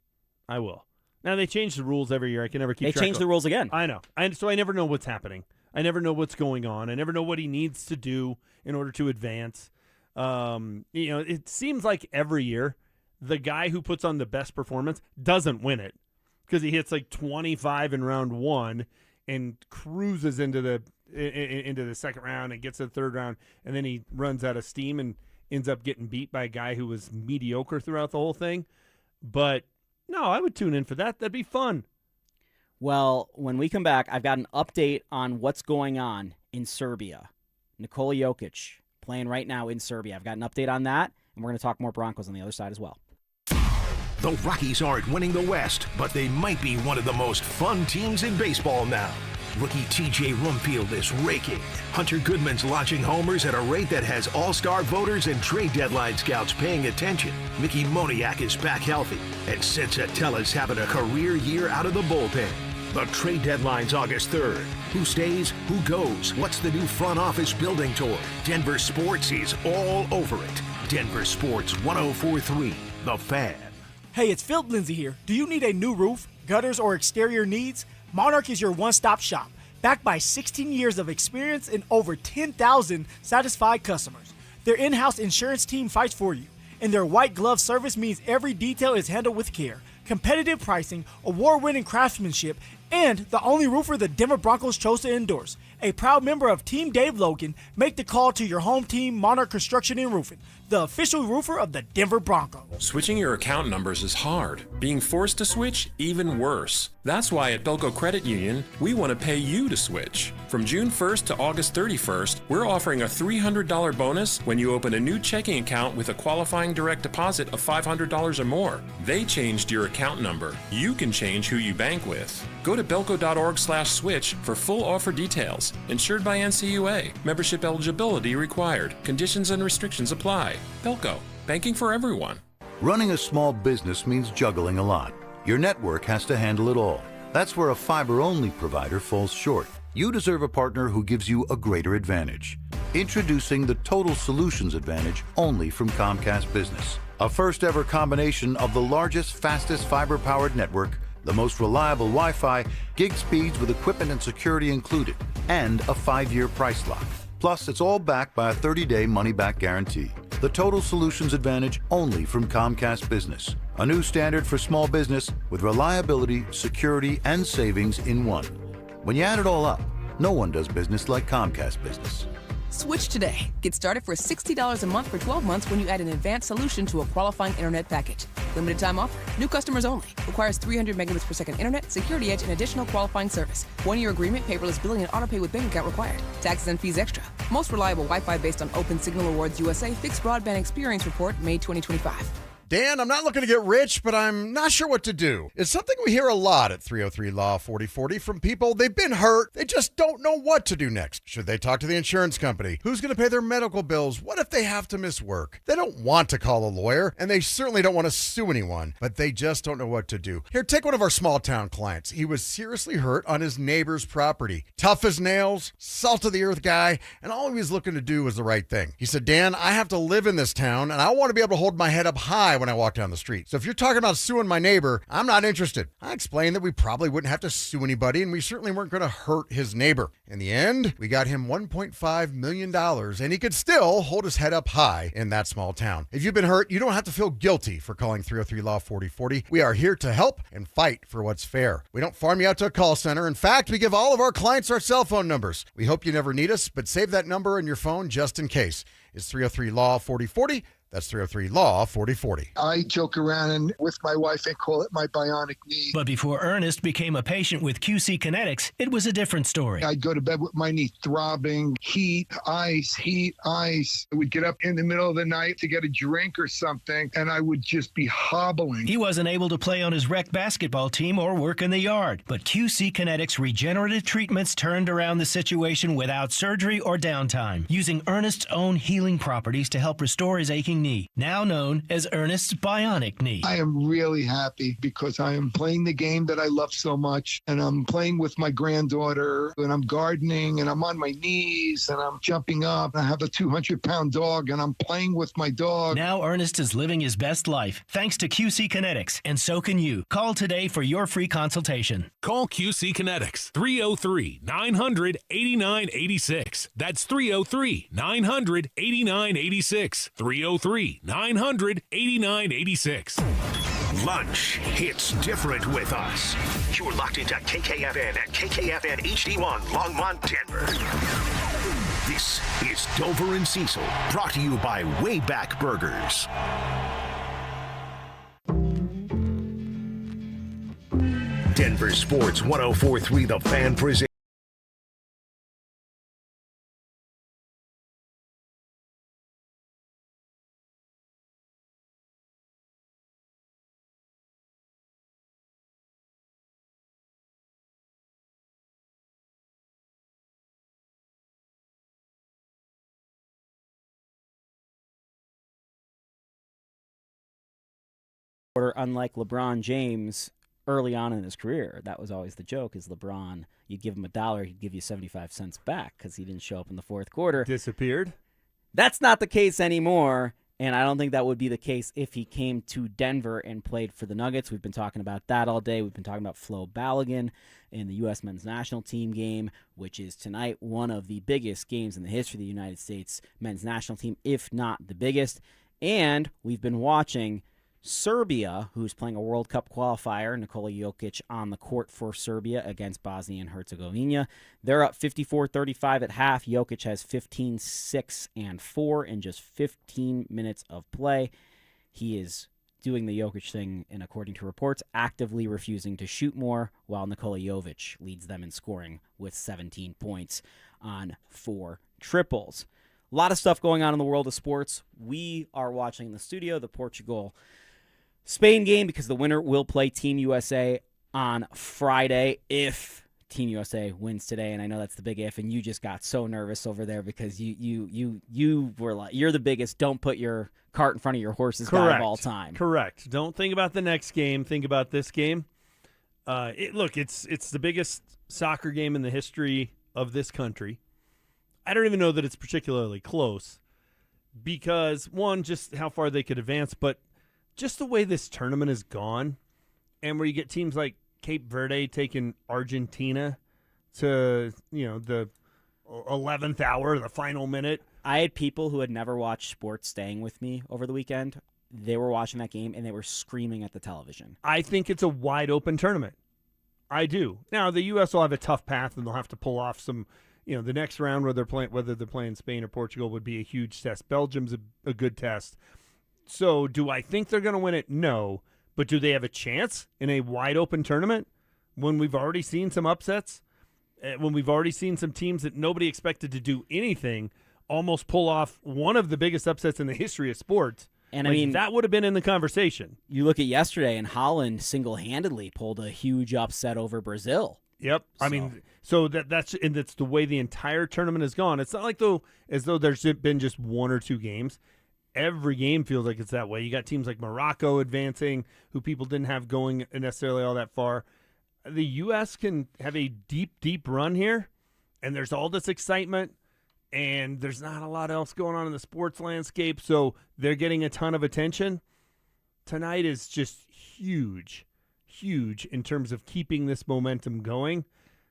[SPEAKER 2] I will. Now, they change the rules every year. I can never keep track.
[SPEAKER 1] They change the rules again.
[SPEAKER 2] I know. So I never know what's happening. I never know what's going on. I never know what he needs to do in order to advance. It seems like every year the guy who puts on the best performance doesn't win it because he hits like 25 in round 1 and cruises into the second round and gets to the third round, and then he runs out of steam and ends up getting beat by a guy who was mediocre throughout the whole thing. But no, I would tune in for that. That'd be fun.
[SPEAKER 1] Well, when we come back, I've got an update on what's going on in Serbia. Nikola Jokic playing right now in Serbia. I've got an update on that, and we're going to talk more Broncos on the other side as well.
[SPEAKER 3] The Rockies aren't winning the West, but they might be one of the most fun teams in baseball now. Rookie TJ Rumfield is raking. Hunter Goodman's launching homers at a rate that has all-star voters and trade deadline scouts paying attention. Mickey Moniak is back healthy, and Sid Satella's having a career year out of the bullpen. The trade deadline's August 3rd. Who stays? Who goes? What's the new front office building toward? Denver Sports is all over it. Denver Sports 104.3, The Fan.
[SPEAKER 11] Hey, it's Phil Lindsay here. Do you need a new roof, gutters, or exterior needs? Monarch is your one-stop shop, backed by 16 years of experience and over 10,000 satisfied customers. Their in-house insurance team fights for you, and their white glove service means every detail is handled with care. Competitive pricing, award-winning craftsmanship, and the only roofer the Denver Broncos chose to endorse. A proud member of Team Dave Logan, make the call to your home team, Monarch Construction and Roofing, the official roofer of the Denver Broncos.
[SPEAKER 19] Switching your account numbers is hard. Being forced to switch, even worse. That's why at Belco Credit Union, we want to pay you to switch. From June 1st to August 31st, we're offering a $300 bonus when you open a new checking account with a qualifying direct deposit of $500 or more. They changed your account number. You can change who you bank with. Go to belco.org/switch for full offer details. Insured by NCUA. Membership eligibility required. Conditions and restrictions apply. Belco. Banking for everyone.
[SPEAKER 20] Running a small business means juggling a lot. Your network has to handle it all. That's where a fiber-only provider falls short. You deserve a partner who gives you a greater advantage. Introducing the Total Solutions Advantage only from Comcast Business. A first-ever combination of the largest, fastest fiber-powered network, the most reliable Wi-Fi, gig speeds with equipment and security included, and a 5-year price lock. Plus, it's all backed by a 30-day money-back guarantee. The Total Solutions Advantage only from Comcast Business. A new standard for small business with reliability, security, and savings in one. When you add it all up, no one does business like Comcast Business.
[SPEAKER 5] Switch today. Get started for $60 a month for 12 months when you add an advanced solution to a qualifying internet package. Limited time offer. New customers only. Requires 300 megabits per second internet, security edge, and additional qualifying service. 1-year agreement, paperless billing, and autopay with bank account required. Taxes and fees extra. Most reliable Wi-Fi based on Open Signal Awards USA Fixed Broadband Experience Report, May 2025.
[SPEAKER 13] Dan, I'm not looking to get rich, but I'm not sure what to do. It's something we hear a lot at 303 Law 4040 from people. They've been hurt. They just don't know what to do next. Should they talk to the insurance company? Who's going to pay their medical bills? What if they have to miss work? They don't want to call a lawyer, and they certainly don't want to sue anyone, but they just don't know what to do. Here, take one of our small town clients. He was seriously hurt on his neighbor's property. Tough as nails, salt of the earth guy, and all he was looking to do was the right thing. He said, Dan, I have to live in this town, and I want to be able to hold my head up high when I walk down the street. So if you're talking about suing my neighbor, I'm not interested. I explained that we probably wouldn't have to sue anybody, and we certainly weren't going to hurt his neighbor. In the end, we got him $1.5 million, and he could still hold his head up high in that small town. If you've been hurt, you don't have to feel guilty for calling 303 Law 4040. We are here to help and fight for what's fair. We don't farm you out to a call center. In fact, we give all of our clients our cell phone numbers. We hope you never need us, but save that number in your phone just in case. It's 303 Law 4040. That's 303 Law 4040.
[SPEAKER 21] I joke around and with my wife and call it my bionic knee.
[SPEAKER 8] But before Ernest became a patient with QC Kinetics, it was a different story.
[SPEAKER 21] I'd go to bed with my knee throbbing, heat, ice. I would get up in the middle of the night to get a drink or something, and I would just be hobbling.
[SPEAKER 8] He wasn't able to play on his rec basketball team or work in the yard. But QC Kinetics regenerative treatments turned around the situation without surgery or downtime, using Ernest's own healing properties to help restore his aching knee, now known as Ernest's bionic knee.
[SPEAKER 21] I am really happy because I am playing the game that I love so much, and I'm playing with my granddaughter, and I'm gardening, and I'm on my knees, and I'm jumping up. I have a 200-pound dog, and I'm playing with my dog.
[SPEAKER 8] Now Ernest is living his best life thanks to QC Kinetics, and so can you. Call today for your free consultation.
[SPEAKER 24] Call QC Kinetics, 303-900-8986. That's 303-900-8986. 303-900-8986.
[SPEAKER 3] Lunch hits different with us. You're locked into KKFN at KKFN HD1 Longmont, Denver. This is Dover and Cecil, brought to you by Wayback Burgers. Denver Sports 104.3 The Fan presents.
[SPEAKER 1] Unlike LeBron James early on in his career, that was always the joke, is LeBron, you'd give him $1, he'd give you 75 cents back because he didn't show up in the fourth quarter.
[SPEAKER 2] Disappeared?
[SPEAKER 1] That's not the case anymore, and I don't think that would be the case if he came to Denver and played for the Nuggets. We've been talking about that all day. We've been talking about Flo Balogun in the U.S. men's national team game, which is tonight one of the biggest games in the history of the United States men's national team, if not the biggest. And we've been watching Serbia, who's playing a World Cup qualifier, Nikola Jokic on the court for Serbia against Bosnia and Herzegovina. They're up 54-35 at half. Jokic has 15, 6, and 4 in just 15 minutes of play. He is doing the Jokic thing, and according to reports, actively refusing to shoot more, while Nikola Jovic leads them in scoring with 17 points on 4 triples. A lot of stuff going on in the world of sports. We are watching in the studio the Portugal-Spain game because the winner will play Team USA on Friday if Team USA wins today. And I know that's the big if, and you just got so nervous over there because you were like, you're the biggest. Don't put your cart in front of your horses guy of all time.
[SPEAKER 2] Correct. Don't think about the next game. Think about this game. It's the biggest soccer game in the history of this country. I don't even know that it's particularly close because, one, just how far they could advance, but just the way this tournament has gone and where you get teams like Cape Verde taking Argentina to, the 11th hour, the final minute.
[SPEAKER 1] I had people who had never watched sports staying with me over the weekend. They were watching that game, and they were screaming at the television.
[SPEAKER 2] I think it's a wide-open tournament. I do. Now, the U.S. will have a tough path, and they'll have to pull off some the next round whether they're playing Spain or Portugal would be a huge test. Belgium's a good test. So do I think they're going to win it? No. But do they have a chance in a wide-open tournament when we've already seen some upsets, when we've already seen some teams that nobody expected to do anything almost pull off one of the biggest upsets in the history of sports?
[SPEAKER 1] And I mean,
[SPEAKER 2] that would have been in the conversation.
[SPEAKER 1] You look at yesterday, and Holland single-handedly pulled a huge upset over Brazil.
[SPEAKER 2] Yep. I mean, so that's the way the entire tournament has gone. It's not like as though there's been just one or two games. Every game feels like it's that way. You got teams like Morocco advancing, who people didn't have going necessarily all that far. The U.S. can have a deep, deep run here, and there's all this excitement, and there's not a lot else going on in the sports landscape, so they're getting a ton of attention. Tonight is just huge in terms of keeping this momentum going,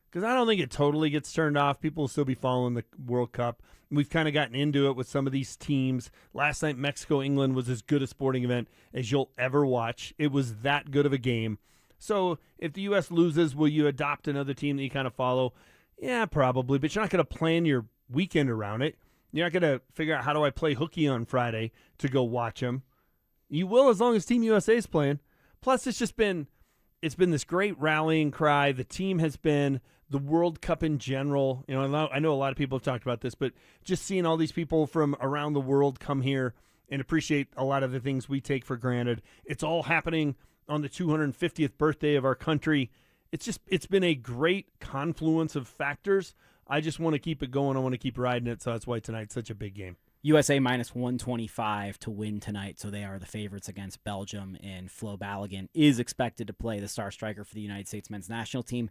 [SPEAKER 2] because I don't think it totally gets turned off. People will still be following the World Cup. We've kind of gotten into it with some of these teams. Last night, Mexico-England was as good a sporting event as you'll ever watch. It was that good of a game. So if the U.S. loses, will you adopt another team that you kind of follow? Yeah, probably, but you're not going to plan your weekend around it. You're not going to figure out how do I play hooky on Friday to go watch them. You will as long as Team USA is playing. Plus, it's been this great rallying cry. The team has been the World Cup in general. I know a lot of people have talked about this, but just seeing all these people from around the world come here and appreciate a lot of the things we take for granted. It's all happening on the 250th birthday of our country. It's been a great confluence of factors. I just want to keep it going. I want to keep riding it, so that's why tonight's such a big game.
[SPEAKER 1] USA minus 125 to win tonight, so they are the favorites against Belgium, and Flo Balogun is expected to play the star striker for the United States men's national team.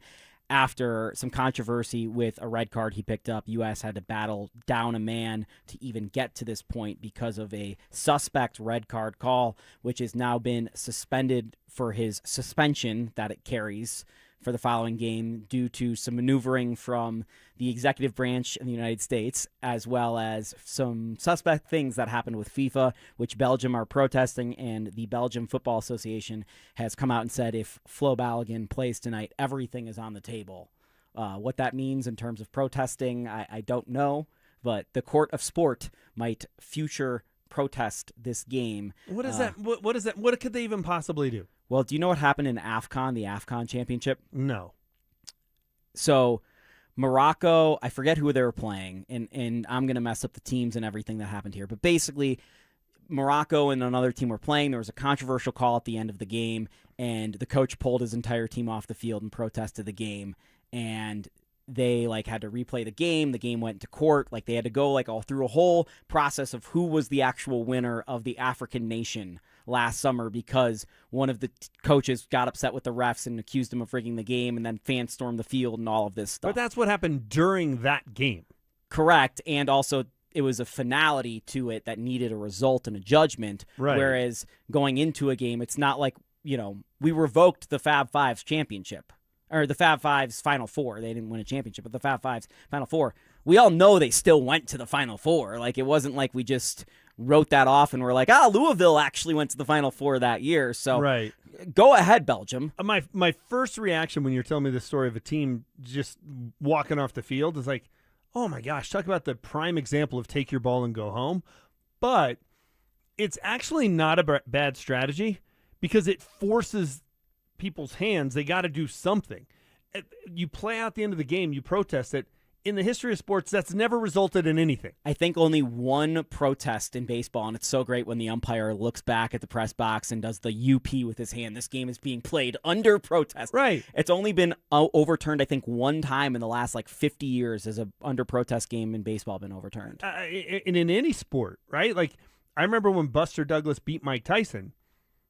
[SPEAKER 1] After some controversy with a red card he picked up, U.S. had to battle down a man to even get to this point because of a suspect red card call, which has now been suspended for his suspension that it carries for the following game due to some maneuvering from the executive branch in the United States, as well as some suspect things that happened with FIFA, which Belgium are protesting, and the Belgium Football Association has come out and said if Flo Balogun plays tonight, everything is on the table. What that means in terms of protesting, I don't know, but the court of sport might future protest this game.
[SPEAKER 2] What is that? What is that? What could they even possibly do?
[SPEAKER 1] Well, do you know what happened in AFCON, the AFCON championship?
[SPEAKER 2] No.
[SPEAKER 1] So Morocco, I forget who they were playing, and I'm going to mess up the teams and everything that happened here. But basically, Morocco and another team were playing. There was a controversial call at the end of the game, and the coach pulled his entire team off the field and protested the game. And they had to replay the game. The game went to court. They had to go all through a whole process of who was the actual winner of the African nation last summer, because one of the coaches got upset with the refs and accused him of rigging the game, and then fans stormed the field and all of this stuff.
[SPEAKER 2] But that's what happened during that game.
[SPEAKER 1] Correct. And also it was a finality to it that needed a result and a judgment.
[SPEAKER 2] Right.
[SPEAKER 1] Whereas going into a game, it's not like, we revoked the Fab Five's championship. Or the Fab Five's Final Four. They didn't win a championship, but the Fab Five's Final Four. We all know they still went to the Final Four. It wasn't like we just wrote that off and we're like, Louisville actually went to the Final Four that year. So
[SPEAKER 2] right.
[SPEAKER 1] Go ahead, Belgium.
[SPEAKER 2] My first reaction when you're telling me the story of a team just walking off the field is like, oh my gosh, talk about the prime example of take your ball and go home. But it's actually not a bad strategy because it forces people's hands. They got to do something. You play out the end of the game, you protest it. In the history of sports, that's never resulted in anything.
[SPEAKER 1] I think only one protest in baseball, and it's so great when the umpire looks back at the press box and does the UP with his hand. This game is being played under protest.
[SPEAKER 2] Right.
[SPEAKER 1] It's only been overturned, I think, one time in the last 50 years has a under protest game in baseball been overturned.
[SPEAKER 2] And in any sport, right? I remember when Buster Douglas beat Mike Tyson,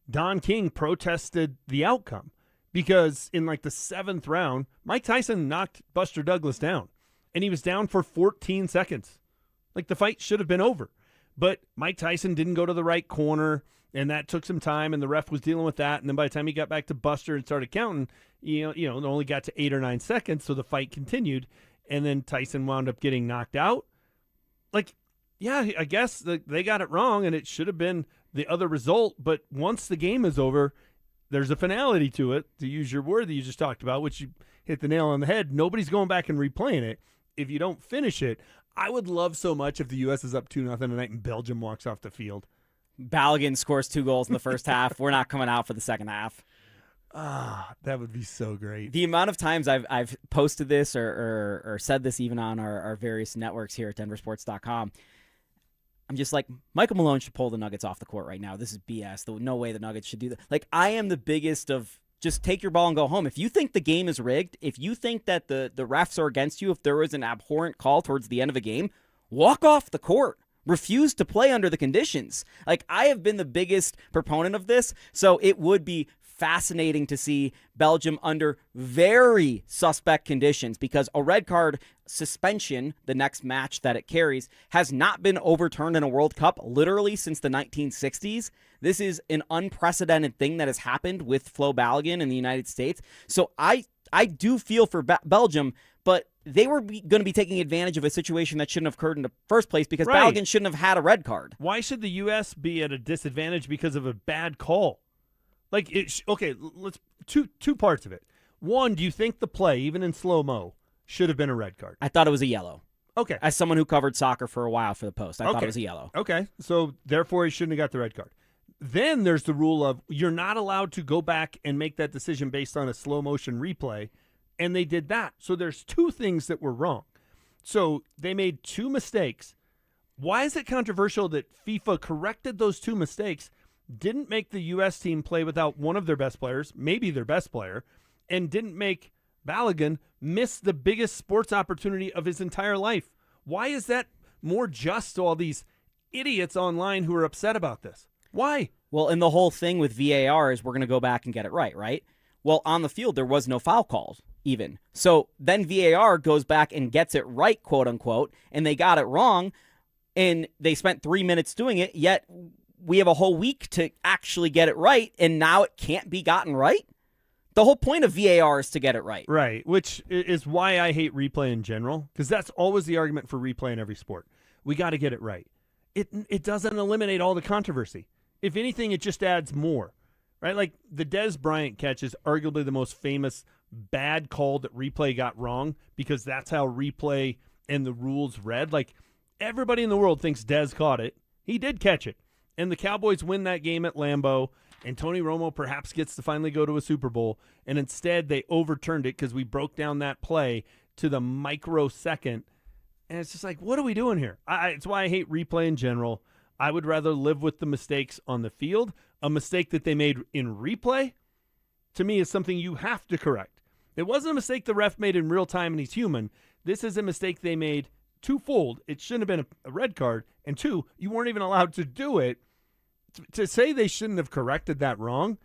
[SPEAKER 2] Don King protested the outcome because in the 7th round, Mike Tyson knocked Buster Douglas down. And he was down for 14 seconds. The fight should have been over. But Mike Tyson didn't go to the right corner, and that took some time, and the ref was dealing with that. And then by the time he got back to Buster and started counting, it only got to 8 or 9 seconds, so the fight continued. And then Tyson wound up getting knocked out. Yeah, I guess they got it wrong, and it should have been the other result. But once the game is over, there's a finality to it, to use your word that you just talked about, which you hit the nail on the head. Nobody's going back and replaying it. if you don't finish it, I would love so much if the U.S. is up 2-0 tonight and Belgium walks off the field.
[SPEAKER 1] Balogun scores 2 goals in the first half. We're not coming out for the second half.
[SPEAKER 2] That would be so great.
[SPEAKER 1] The amount of times I've posted this or said this even on our various networks here at DenverSports.com, I'm just like, Michael Malone should pull the Nuggets off the court right now. This is BS. No way the Nuggets should do that. Like, I am the biggest of just take your ball and go home. If you think the game is rigged, if you think that the refs are against you, if there was an abhorrent call towards the end of a game, walk off the court. Refuse to play under the conditions. Like, I have been the biggest proponent of this, so it would be fascinating to see Belgium under very suspect conditions, because a red card suspension, the next match that it carries, has not been overturned in a World Cup literally since the 1960s. This is an unprecedented thing that has happened with Flo Balogun in the United States. So I do feel for Belgium, but they were going to be taking advantage of a situation that shouldn't have occurred in the first place, because Balogun shouldn't have had a red card.
[SPEAKER 2] Why should the U.S. be at a disadvantage because of a bad call? Like, okay, let's two parts of it. One, do you think the play, even in slow-mo, should have been a red card?
[SPEAKER 1] I thought it was a yellow.
[SPEAKER 2] Okay.
[SPEAKER 1] As someone who covered soccer for a while for the Post, I thought it was a yellow.
[SPEAKER 2] Okay, so therefore he shouldn't have got the red card. Then there's the rule of you're not allowed to go back and make that decision based on a slow-motion replay, and they did that. So there's two things that were wrong. So they made 2 mistakes. Why is it controversial that FIFA corrected those 2 mistakes, didn't make the U.S. team play without one of their best players, maybe their best player, and didn't make Balogun miss the biggest sports opportunity of his entire life? Why is that more just to all these idiots online who are upset about this? Why?
[SPEAKER 1] Well, and the whole thing with VAR is we're going to go back and get it right? Well, on the field, there was no foul calls even. So then VAR goes back and gets it right, quote unquote, and they got it wrong, and they spent 3 minutes doing it, yet we have a whole week to actually get it right, and now it can't be gotten right? The whole point of VAR is to get it right.
[SPEAKER 2] Right, which is why I hate replay in general, because that's always the argument for replay in every sport. We got to get it right. It doesn't eliminate all the controversy. If anything, it just adds more, right? Like the Des Bryant catch is arguably the most famous bad call that replay got wrong, because that's how replay and the rules read. Like, everybody in the world thinks Des caught it. He did catch it. And the Cowboys win that game at Lambeau, and Tony Romo perhaps gets to finally go to a Super Bowl, and instead they overturned it because we broke down that play to the microsecond. And it's just like, what are we doing here? It's why I hate replay in general. I would rather live with the mistakes on the field. A mistake that they made in replay, to me, is something you have to correct. It wasn't a mistake the ref made in real time and he's human. This is a mistake they made twofold. It shouldn't have been a red card, and 2, you weren't even allowed to do it. To say they shouldn't have corrected that wrong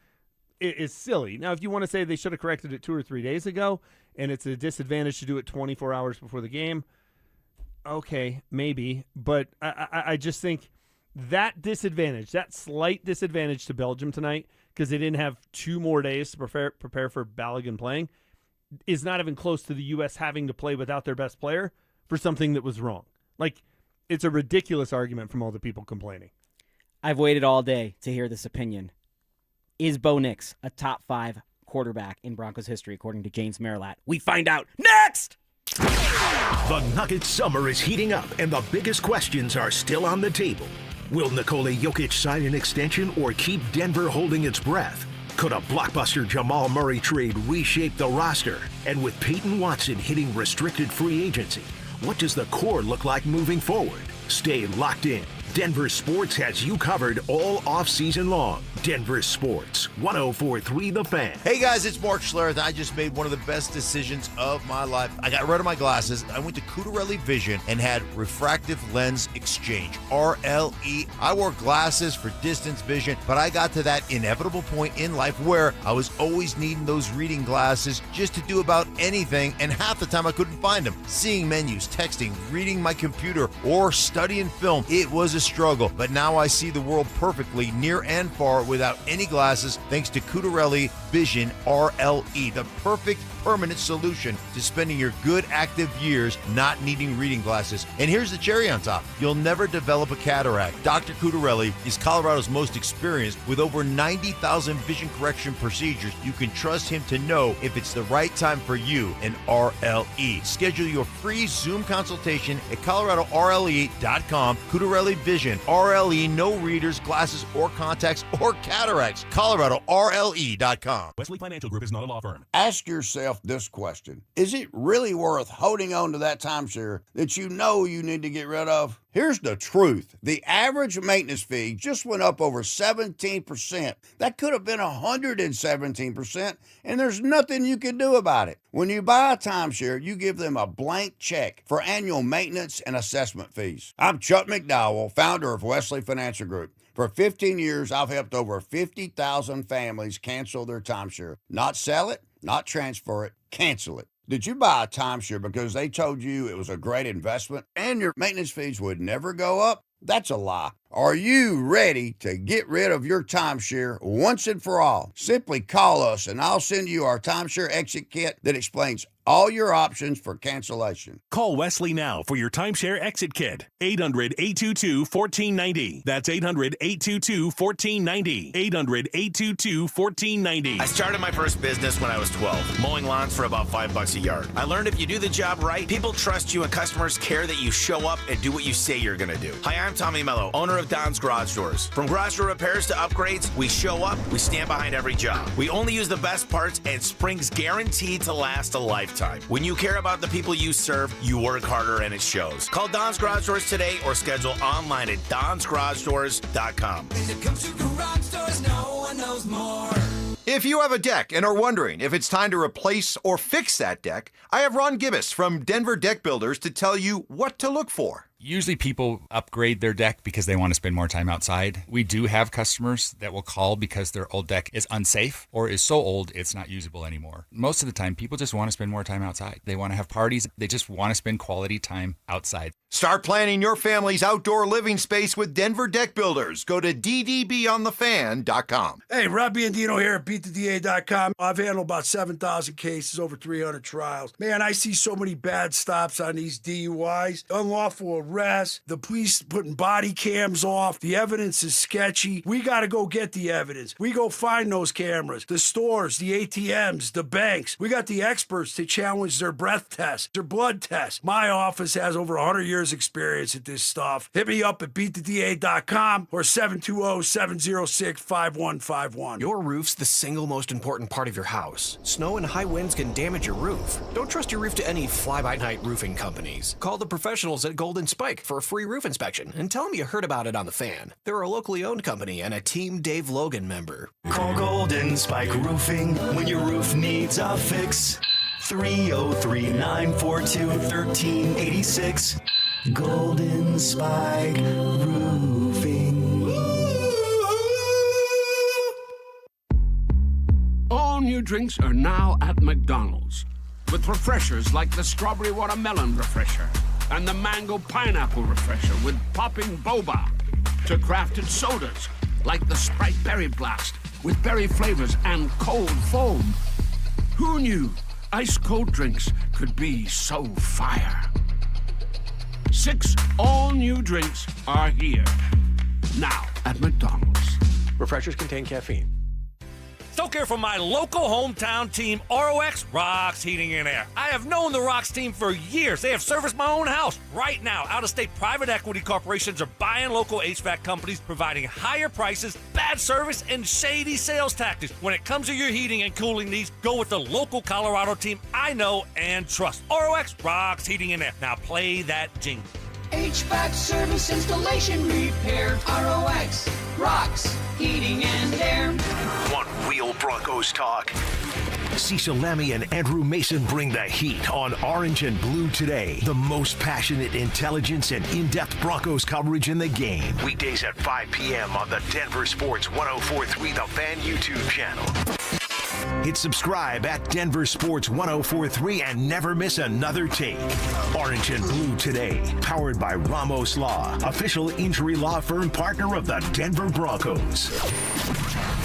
[SPEAKER 2] is silly. Now, if you want to say they should have corrected it 2 or 3 days ago, and it's a disadvantage to do it 24 hours before the game, okay, maybe. But I just think that disadvantage, that slight disadvantage to Belgium tonight, because they didn't have 2 more days to prepare for Balogun playing, is not even close to the U.S. having to play without their best player for something that was wrong. Like, it's a ridiculous argument from all the people complaining.
[SPEAKER 1] I've waited all day to hear this opinion. Is Bo Nix a top 5 quarterback in Broncos history, according to James Merrillat? We find out next!
[SPEAKER 3] The Nuggets summer is heating up, and the biggest questions are still on the table. Will Nikola Jokic sign an extension or keep Denver holding its breath? Could a blockbuster Jamal Murray trade reshape the roster? And with Payton Watson hitting restricted free agency, what does the core look like moving forward? Stay locked in. Denver Sports has you covered all off-season long. Denver Sports, 104.3 The Fan.
[SPEAKER 9] Hey guys, it's Mark Schlereth. I just made one of the best decisions of my life. I got rid of my glasses. I went to Cutarelli Vision and had refractive lens exchange, RLE. I wore glasses for distance vision, but I got to that inevitable point in life where I was always needing those reading glasses just to do about anything, and half the time I couldn't find them. Seeing menus, texting, reading my computer, or studying film, it was a struggle, but now I see the world perfectly near and far without any glasses thanks to Cutarelli Vision RLE, the perfect permanent solution to spending your good active years not needing reading glasses. And here's the cherry on top. You'll never develop a cataract. Dr. Cutarelli is Colorado's most experienced with over 90,000 vision correction procedures. You can trust him to know if it's the right time for you and RLE. Schedule your free Zoom consultation at coloradorle.com. Cutarelli Vision, RLE, no readers, glasses, or contacts, or cataracts. coloradorle.com.
[SPEAKER 24] Wesley Financial Group is not a law firm.
[SPEAKER 10] Ask yourself this question. Is it really worth holding on to that timeshare that you know you need to get rid of? Here's the truth. The average maintenance fee just went up over 17%. That could have been 117%, and there's nothing you can do about it. When you buy a timeshare, you give them a blank check for annual maintenance and assessment fees. I'm Chuck McDowell, founder of Wesley Financial Group. For 15 years, I've helped over 50,000 families cancel their timeshare. Not sell it, not transfer it, cancel it. Did you buy a timeshare because they told you it was a great investment and your maintenance fees would never go up? That's a lie. Are you ready to get rid of your timeshare once and for all? Simply call us and I'll send you our timeshare exit kit that explains all your options for cancellation.
[SPEAKER 24] Call Wesley now for your timeshare exit kit. 800-822-1490. That's 800-822-1490. 800-822-1490.
[SPEAKER 12] I started my first business when I was 12, mowing lawns for about $5 a yard. I learned if you do the job right, people trust you and customers care that you show up and do what you say you're going to do. Hi, I'm Tommy Mello, owner of Don's Garage Doors. From garage door repairs to upgrades, we show up, we stand behind every job. We only use the best parts and springs guaranteed to last a lifetime. When you care about the people you serve, you work harder and it shows. Call Don's Garage Doors today or schedule online at donsgaragedoors.com.
[SPEAKER 14] When it comes to garage doors, no one knows more.
[SPEAKER 22] If you have a deck and are wondering if it's time to replace or fix that deck, I have Ron Gibbous from Denver Deck Builders to tell you what to look for.
[SPEAKER 25] Usually people upgrade their deck because they want to spend more time outside. We do have customers that will call because their old deck is unsafe or is so old it's not usable anymore. Most of the time, people just want to spend more time outside. They want to have parties. They just want to spend quality time outside.
[SPEAKER 22] Start planning your family's outdoor living space with Denver Deck Builders. Go to ddbonthefan.com.
[SPEAKER 26] Hey, Rob Biandino here at BeatTheDA.com. I've handled about 7,000 cases, over 300 trials. Man, I see so many bad stops on these DUIs, unlawful arrests, the police putting body cams off. The evidence is sketchy. We got to go get the evidence. We go find those cameras, the stores, the ATMs, the banks. We got the experts to challenge their breath tests, their blood tests. My office has over 100 years experience at this stuff. Hit me up at BeatTheDA.com or 720-706-5151.
[SPEAKER 27] Your roof's the single most important part of your house. Snow and high winds can damage your roof. Don't trust your roof to any fly-by-night roofing companies. Call the professionals at Golden Spike for a free roof inspection and tell them you heard about it on The Fan. They're a locally owned company and a Team Dave Logan member.
[SPEAKER 28] Call Golden Spike Roofing when your roof needs a fix. 303-942-1386. Golden Spike Roofing.
[SPEAKER 29] All new drinks are now at McDonald's, with refreshers like the Strawberry Watermelon Refresher and the Mango Pineapple Refresher with popping boba, to crafted sodas like the Sprite Berry Blast with berry flavors and cold foam. Who knew ice-cold drinks could be so fire? 6 all-new drinks are here, now at McDonald's.
[SPEAKER 27] Refreshers contain caffeine.
[SPEAKER 23] Stoke here from my local hometown team, ROX Rocks Heating and Air. I have known the Rocks team for years. They have serviced my own house. Right now, out-of-state private equity corporations are buying local HVAC companies, providing higher prices, bad service, and shady sales tactics. When it comes to your heating and cooling needs, go with the local Colorado team I know and trust. ROX Rocks Heating and Air. Now play that jingle.
[SPEAKER 14] HVAC service, installation, repair. ROX Rocks Heating and Air.
[SPEAKER 3] Want real Broncos talk? Cecil Lammy and Andrew Mason bring the heat on Orange and Blue today. The most passionate intelligence and in-depth Broncos coverage in the game. Weekdays at 5 p.m. on the Denver Sports 104.3 The Fan YouTube channel. Hit subscribe at Denver Sports 104.3 and never miss another take. Orange and Blue today, powered by Ramos Law, official injury law firm partner of the Denver Broncos.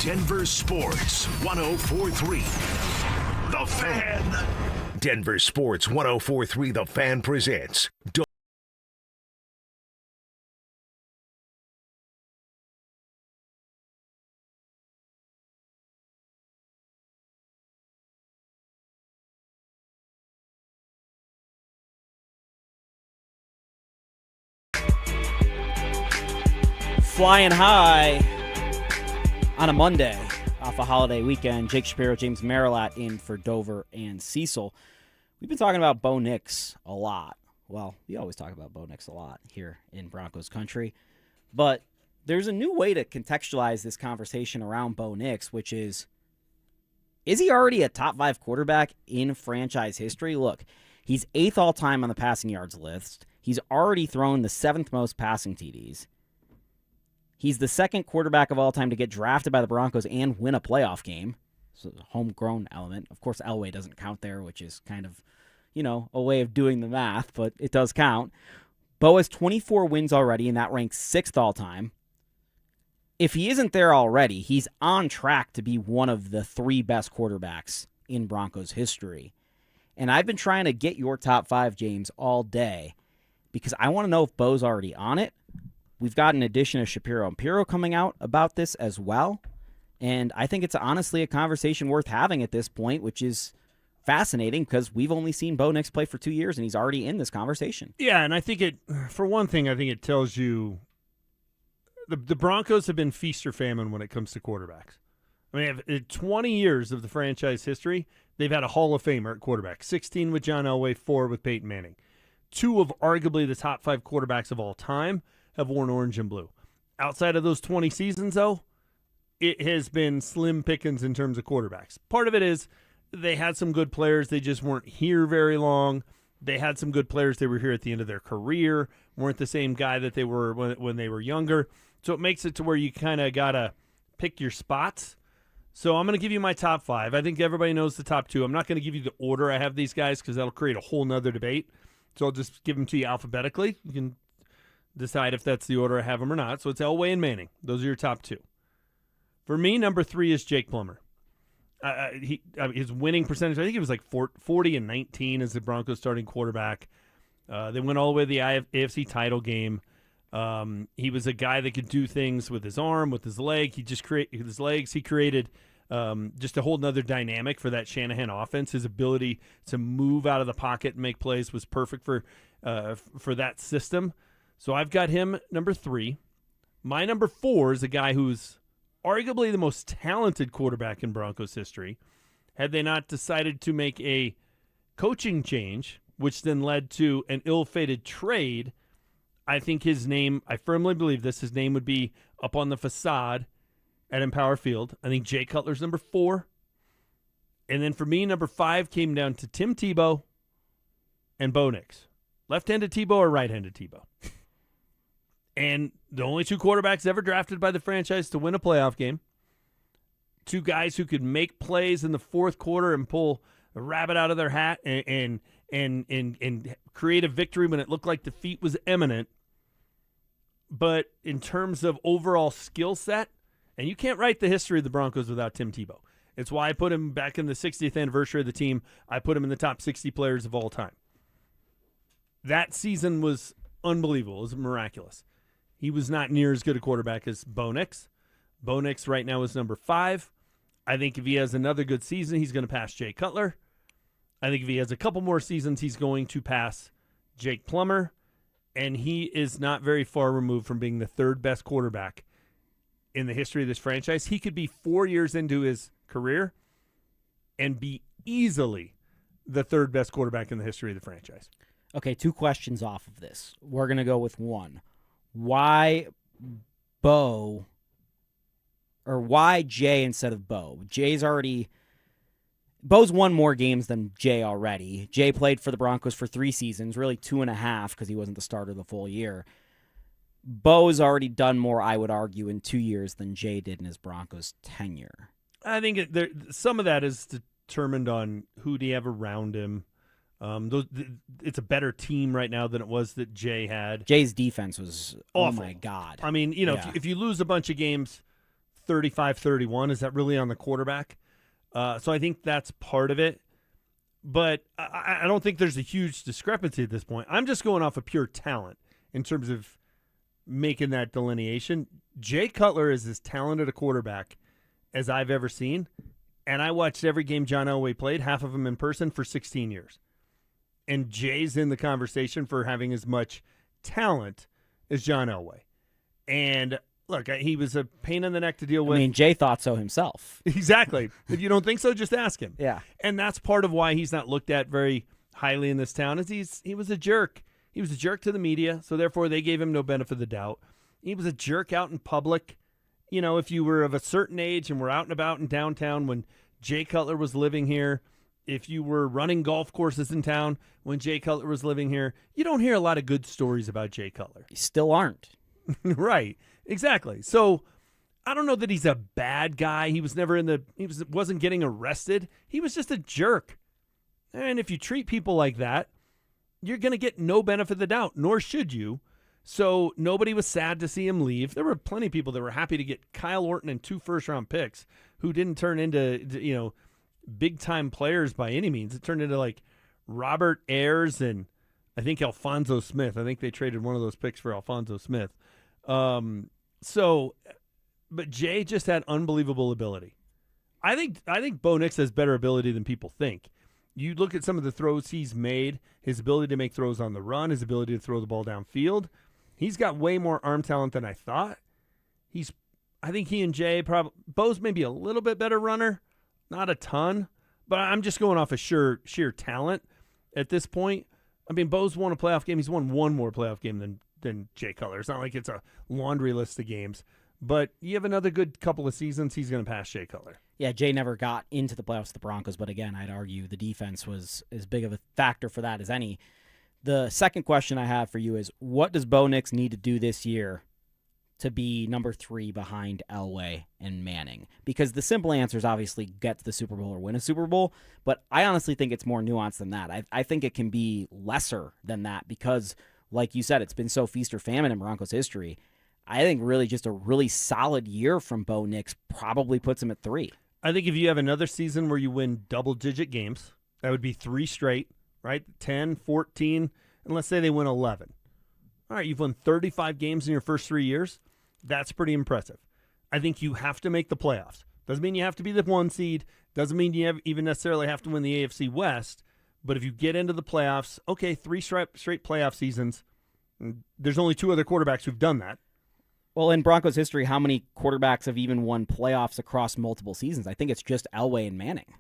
[SPEAKER 3] Denver Sports 104.3 The Fan. Denver Sports 104.3 The Fan presents
[SPEAKER 1] Flying high on a Monday off a holiday weekend. Jake Shapiro, James Marilat in for Dover and Cecil. We've been talking about Bo Nix a lot. Well, we always talk about Bo Nix a lot here in Broncos country. But there's a new way to contextualize this conversation around Bo Nix, which is he already a top 5 quarterback in franchise history? Look, he's 8th all-time on the passing yards list. He's already thrown the 7th most passing TDs. He's the 2nd quarterback of all time to get drafted by the Broncos and win a playoff game. So the homegrown element. Of course, Elway doesn't count there, which is kind of, a way of doing the math, but it does count. Bo has 24 wins already, and that ranks 6th all time. If he isn't there already, he's on track to be one of the 3 best quarterbacks in Broncos history. And I've been trying to get your top 5, James, all day because I want to know if Bo's already on it. We've got an edition of Shapiro and Piro coming out about this as well. And I think it's honestly a conversation worth having at this point, which is fascinating because we've only seen Bo Nix play for 2 years, and he's already in this conversation.
[SPEAKER 2] Yeah, and I think for one thing, I think it tells you the Broncos have been feast or famine when it comes to quarterbacks. I mean, in 20 years of the franchise history, they've had a Hall of Famer at quarterback. 16 with John Elway, 4 with Peyton Manning. 2 of arguably the top 5 quarterbacks of all time have worn orange and blue. Outside of those 20 seasons, though, it has been slim pickings in terms of quarterbacks. Part of it is they had some good players. They just weren't here very long. They had some good players. They were here at the end of their career, weren't the same guy that they were when they were younger. So it makes it to where you kind of got to pick your spots. So I'm going to give you my top 5. I think everybody knows the top 2. I'm not going to give you the order I have these guys because that'll create a whole nother debate. So I'll just give them to you alphabetically. You can decide if that's the order I have them or not. So it's Elway and Manning. Those are your top 2. For me, number 3 is Jake Plummer. His winning percentage, I think it was like 40 and 19 as the Broncos starting quarterback. They went all the way to the AFC title game. He was a guy that could do things with his arm, with his leg. He created just a whole nother dynamic for that Shanahan offense. His ability to move out of the pocket and make plays was perfect for that system. So I've got him number 3. My number 4 is a guy who's arguably the most talented quarterback in Broncos history. Had they not decided to make a coaching change, which then led to an ill-fated trade, I think his name, I firmly believe this, his name would be up on the facade at Empower Field. I think Jay Cutler's number 4. And then for me, number 5 came down to Tim Tebow and Bo Nix. Left-handed Tebow or right-handed Tebow? And the only 2 quarterbacks ever drafted by the franchise to win a playoff game. 2 guys who could make plays in the 4th quarter and pull a rabbit out of their hat and create a victory when it looked like defeat was imminent. But in terms of overall skill set, and you can't write the history of the Broncos without Tim Tebow. It's why I put him back in the 60th anniversary of the team. I put him in the top 60 players of all time. That season was unbelievable. It was miraculous. He was not near as good a quarterback as Bo Nix. Bo Nix right now is number 5. I think if he has another good season, he's going to pass Jay Cutler. I think if he has a couple more seasons, he's going to pass Jake Plummer. And he is not very far removed from being the 3rd best quarterback in the history of this franchise. He could be 4 years into his career and be easily the 3rd best quarterback in the history of the franchise.
[SPEAKER 1] Okay, 2 questions off of this. We're going to go with 1. Why Bo, or why Jay instead of Bo? Bo's won more games than Jay already. Jay played for the Broncos for 3 seasons, really 2.5 because he wasn't the starter the full year. Bo's already done more, I would argue, in 2 years than Jay did in his Broncos tenure.
[SPEAKER 2] I think some of that is determined on who do you have around him. It's a better team right now than it was that Jay had.
[SPEAKER 1] Jay's defense was
[SPEAKER 2] awful.
[SPEAKER 1] Oh my God.
[SPEAKER 2] I mean, if you lose a bunch of games 35-31. Is that really on the quarterback? So I think that's part of it. But I don't think there's a huge discrepancy at this point. I'm just going off of pure talent in terms of making that delineation. Jay Cutler is as talented a quarterback as I've ever seen. And I watched every game John Elway played, half of them in person, for 16 years. And Jay's in the conversation for having as much talent as John Elway. And look, he was a pain in the neck to deal with.
[SPEAKER 1] I mean, Jay thought so himself.
[SPEAKER 2] Exactly. If you don't think so, just ask him.
[SPEAKER 1] Yeah.
[SPEAKER 2] And that's part of why he's not looked at very highly in this town, is he was a jerk. He was a jerk to the media, so therefore they gave him no benefit of the doubt. He was a jerk out in public. You know, if you were of a certain age and were out and about in downtown when Jay Cutler was living here, if you were running golf courses in town when Jay Cutler was living here, you don't hear a lot of good stories about Jay Cutler.
[SPEAKER 1] You still aren't.
[SPEAKER 2] Right. Exactly. So I don't know that he's a bad guy. He was never wasn't getting arrested. He was just a jerk. And if you treat people like that, you're going to get no benefit of the doubt, nor should you. So nobody was sad to see him leave. There were plenty of people that were happy to get Kyle Orton and 2 first-round picks who didn't turn into, big-time players by any means. It turned into, like, Robert Ayers and I think Alfonso Smith. I think they traded one of those picks for Alfonso Smith. But Jay just had unbelievable ability. I think Bo Nix has better ability than people think. You look at some of the throws he's made, his ability to make throws on the run, his ability to throw the ball downfield. He's got way more arm talent than I thought. I think he and Jay Bo's maybe a little bit better runner, not a ton, but I'm just going off of sheer talent at this point. I mean, Bo's won a playoff game. He's won one more playoff game than Jay Cutler. It's not like it's a laundry list of games, but you have another good couple of seasons, he's going to pass Jay Cutler.
[SPEAKER 1] Yeah, Jay never got into the playoffs with the Broncos, but again, I'd argue the defense was as big of a factor for that as any. The second question I have for you is, what does Bo Nix need to do this year to be number 3 behind Elway and Manning? Because the simple answer is obviously get to the Super Bowl or win a Super Bowl, but I honestly think it's more nuanced than that. I think it can be lesser than that because, like you said, it's been so feast or famine in Broncos history. I think really just a really solid year from Bo Nix probably puts him at 3.
[SPEAKER 2] I think if you have another season where you win double-digit games, that would be 3 straight, right? 10, 14, and let's say they win 11. All right, you've won 35 games in your first 3 years. That's pretty impressive. I think you have to make the playoffs. Doesn't mean you have to be the 1 seed. Doesn't mean you even necessarily have to win the AFC West. But if you get into the playoffs, okay, 3 straight playoff seasons. There's only 2 other quarterbacks who've done that.
[SPEAKER 1] Well, in Broncos history, how many quarterbacks have even won playoffs across multiple seasons? I think it's just Elway and Manning.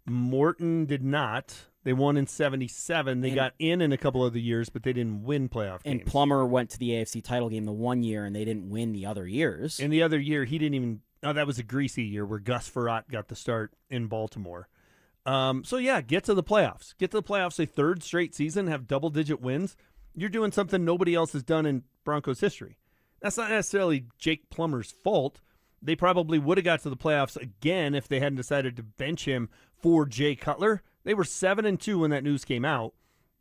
[SPEAKER 2] Morton did not. They won in 77. They got in a couple of the years, but they didn't win playoff games.
[SPEAKER 1] And Plummer went to the AFC title game the one year, and they didn't win the other years.
[SPEAKER 2] In the other year, he didn't even – that was a greasy year where Gus Frerotte got the start in Baltimore. So, yeah, get to the playoffs. Get to the playoffs a 3rd straight season, have double-digit wins. You're doing something nobody else has done in Broncos history. That's not necessarily Jake Plummer's fault. They probably would have got to the playoffs again if they hadn't decided to bench him for Jay Cutler. They were 7-2 when that news came out.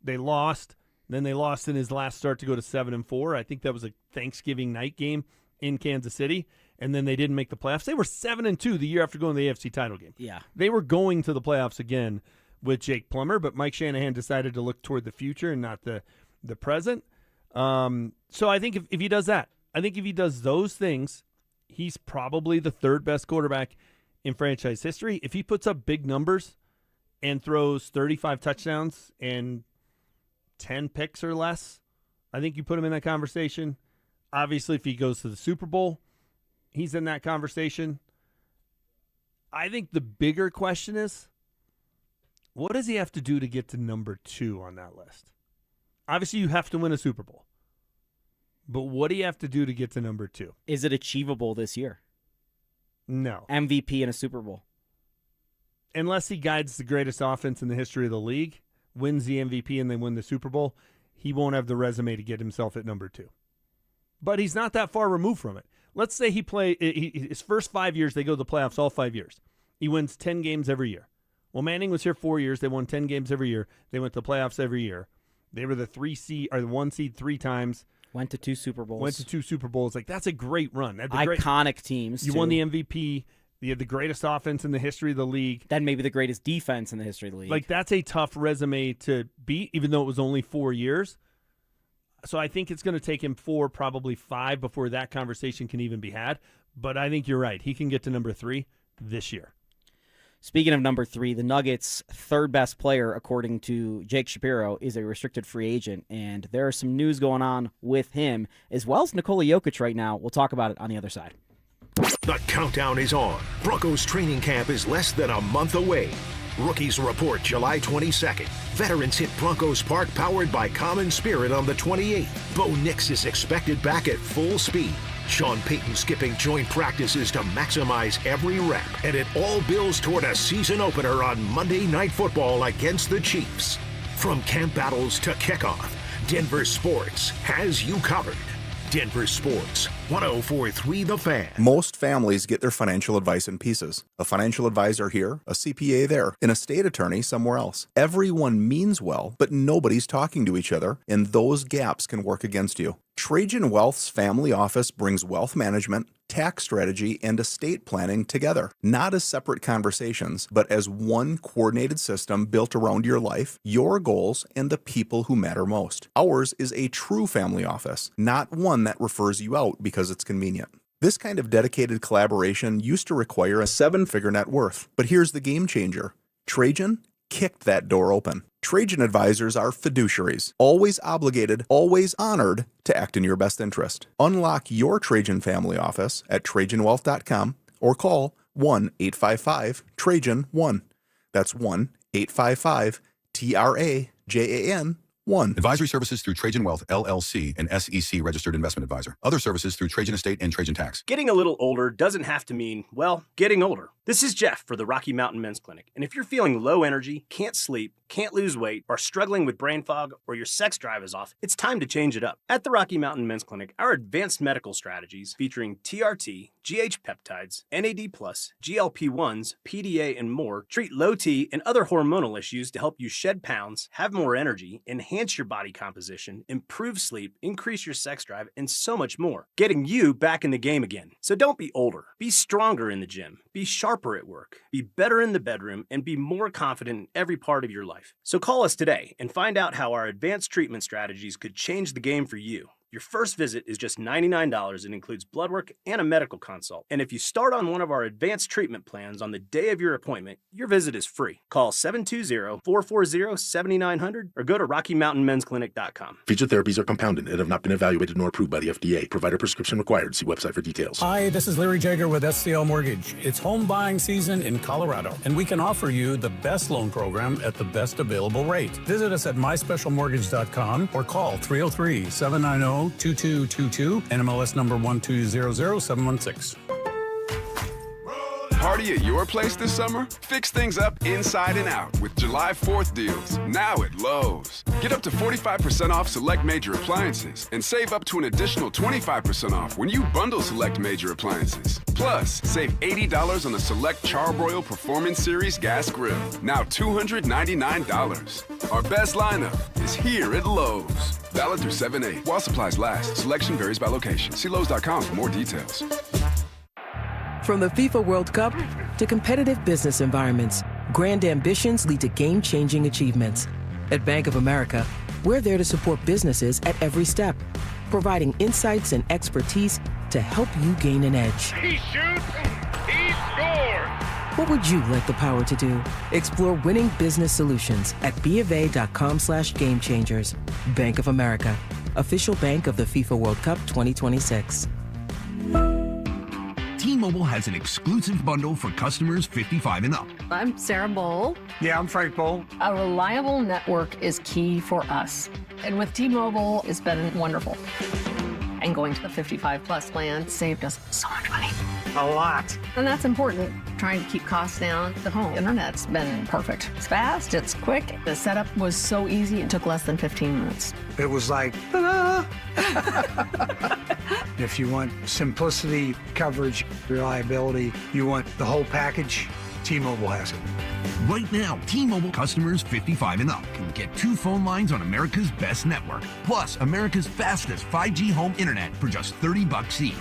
[SPEAKER 2] They lost. Then they lost in his last start to go to 7-4. I think that was a Thanksgiving night game in Kansas City. And then they didn't make the playoffs. They were 7-2 the year after going to the AFC title game.
[SPEAKER 1] Yeah.
[SPEAKER 2] They were going to the playoffs again with Jake Plummer, but Mike Shanahan decided to look toward the future and not the present. So I think if he does that, I think if he does those things, he's probably the 3rd best quarterback in franchise history. If he puts up big numbers and throws 35 touchdowns and 10 picks or less, I think you put him in that conversation. Obviously, if he goes to the Super Bowl, he's in that conversation. I think the bigger question is, what does he have to do to get to number 2 on that list? Obviously, you have to win a Super Bowl. But what do you have to do to get to number 2?
[SPEAKER 1] Is it achievable this year?
[SPEAKER 2] No.
[SPEAKER 1] MVP in a Super Bowl.
[SPEAKER 2] Unless he guides the greatest offense in the history of the league, wins the MVP, and they win the Super Bowl, he won't have the resume to get himself at number 2. But he's not that far removed from it. Let's say his first 5 years, they go to the playoffs all 5 years. He wins 10 games every year. Well, Manning was here 4 years. They won 10 games every year. They went to the playoffs every year. They were the 1 seed 3 times.
[SPEAKER 1] Went to 2 Super Bowls.
[SPEAKER 2] Like, that's a great run.
[SPEAKER 1] Iconic teams.
[SPEAKER 2] You won the MVP. You had the greatest offense in the history of the league.
[SPEAKER 1] Then maybe the greatest defense in the history of the league.
[SPEAKER 2] Like, that's a tough resume to beat, even though it was only 4 years. So I think it's going to take him 4, probably 5 before that conversation can even be had. But I think you're right. He can get to number 3 this year.
[SPEAKER 1] Speaking of number 3, the Nuggets' third best player, according to Jake Shapiro, is a restricted free agent. And there is some news going on with him, as well as Nikola Jokic right now. We'll talk about it on the other side.
[SPEAKER 3] The countdown is on. Broncos training camp is less than a month away. Rookies report July 22nd. Veterans hit Broncos Park powered by Common Spirit on the 28th. Bo Nix is expected back at full speed. Sean Payton skipping joint practices to maximize every rep. And it all builds toward a season opener on Monday Night Football against the Chiefs. From camp battles to kickoff, Denver Sports has you covered. Denver Sports, 104.3 The Fan.
[SPEAKER 4] Most families get their financial advice in pieces. A financial advisor here, a CPA there, an estate attorney somewhere else. Everyone means well, but nobody's talking to each other, and those gaps can work against you. Trajan Wealth's family office brings wealth management, tax strategy, and estate planning together, not as separate conversations, but as one coordinated system built around your life, your goals, and the people who matter most. Ours is a true family office, not one that refers you out because it's convenient. This kind of dedicated collaboration used to require a 7-figure net worth, but here's the game changer. Trajan kicked that door open. Trajan advisors are fiduciaries, always obligated, always honored to act in your best interest. Unlock your Trajan family office at TrajanWealth.com or call 1-855-TRAJAN-1. That's 1-855-TRAJAN-1.
[SPEAKER 6] Advisory services through Trajan Wealth, LLC, an SEC registered investment advisor. Other services through Trajan Estate and Trajan Tax.
[SPEAKER 7] Getting a little older doesn't have to mean, well, getting older. This is Jeff for the Rocky Mountain Men's Clinic. And if you're feeling low energy, can't sleep, can't lose weight, are struggling with brain fog, or your sex drive is off, it's time to change it up. At the Rocky Mountain Men's Clinic, our advanced medical strategies featuring TRT, GH peptides, NAD+, GLP-1s, PDA, and more treat low T and other hormonal issues to help you shed pounds, have more energy, enhance your body composition, improve sleep, increase your sex drive, and so much more. Getting you back in the game again. So don't be older. Be stronger in the gym. Be sharper at work. Be better in the bedroom, and be more confident in every part of your life. So call us today and find out how our advanced treatment strategies could change the game for you. Your first visit is just $99 and includes blood work and a medical consult. And if you start on one of our advanced treatment plans on the day of your appointment, your visit is free. Call 720-440-7900 or go to RockyMountainMen'sClinic.com.
[SPEAKER 11] Featured therapies are compounded and have not been evaluated nor approved by the FDA. Provider prescription required. See website for details.
[SPEAKER 15] Hi, this is Larry Jager with SCL Mortgage. It's home buying season in Colorado, and we can offer you the best loan program at the best available rate. Visit us at myspecialmortgage.com or call 303-790-2222, NMLS number 1200716.
[SPEAKER 16] Party at your place this summer? Fix things up inside and out with July 4th deals, now at Lowe's. Get up to 45% off select major appliances and save up to an additional 25% off when you bundle select major appliances. Plus, save $80 on the select Charbroil Performance Series gas grill, now $299. Our best lineup is here at Lowe's. Valid through 7/8 while supplies last. Selection varies by location. See Lowe's.com for more details.
[SPEAKER 5] From the FIFA World Cup to competitive business environments, grand ambitions lead to game-changing achievements. At Bank of America, we're there to support businesses at every step, providing insights and expertise to help you gain an edge.
[SPEAKER 17] He shoots, he scores!
[SPEAKER 5] What would you like the power to do? Explore winning business solutions at BofA.com/gamechangers. Bank of America, official bank of the FIFA World Cup 2026.
[SPEAKER 18] T-Mobile has an exclusive bundle for customers 55 and up.
[SPEAKER 19] I'm Sarah Bowl.
[SPEAKER 17] Yeah, I'm Frank Bowl.
[SPEAKER 19] A reliable network is key for us. And with T-Mobile, it's been wonderful. And going to the 55 plus plan saved us so much money.
[SPEAKER 17] A lot.
[SPEAKER 19] And that's important. Trying to keep costs down. The home internet's been perfect. It's fast, it's quick. The setup was so easy, it took less than 15 minutes.
[SPEAKER 17] It was like, ta-da! If you want simplicity, coverage, reliability, you want the whole package, T-Mobile has it.
[SPEAKER 18] Right now, T-Mobile customers 55 and up can get 2 phone lines on America's best network, plus America's fastest 5G home internet for just $30 each.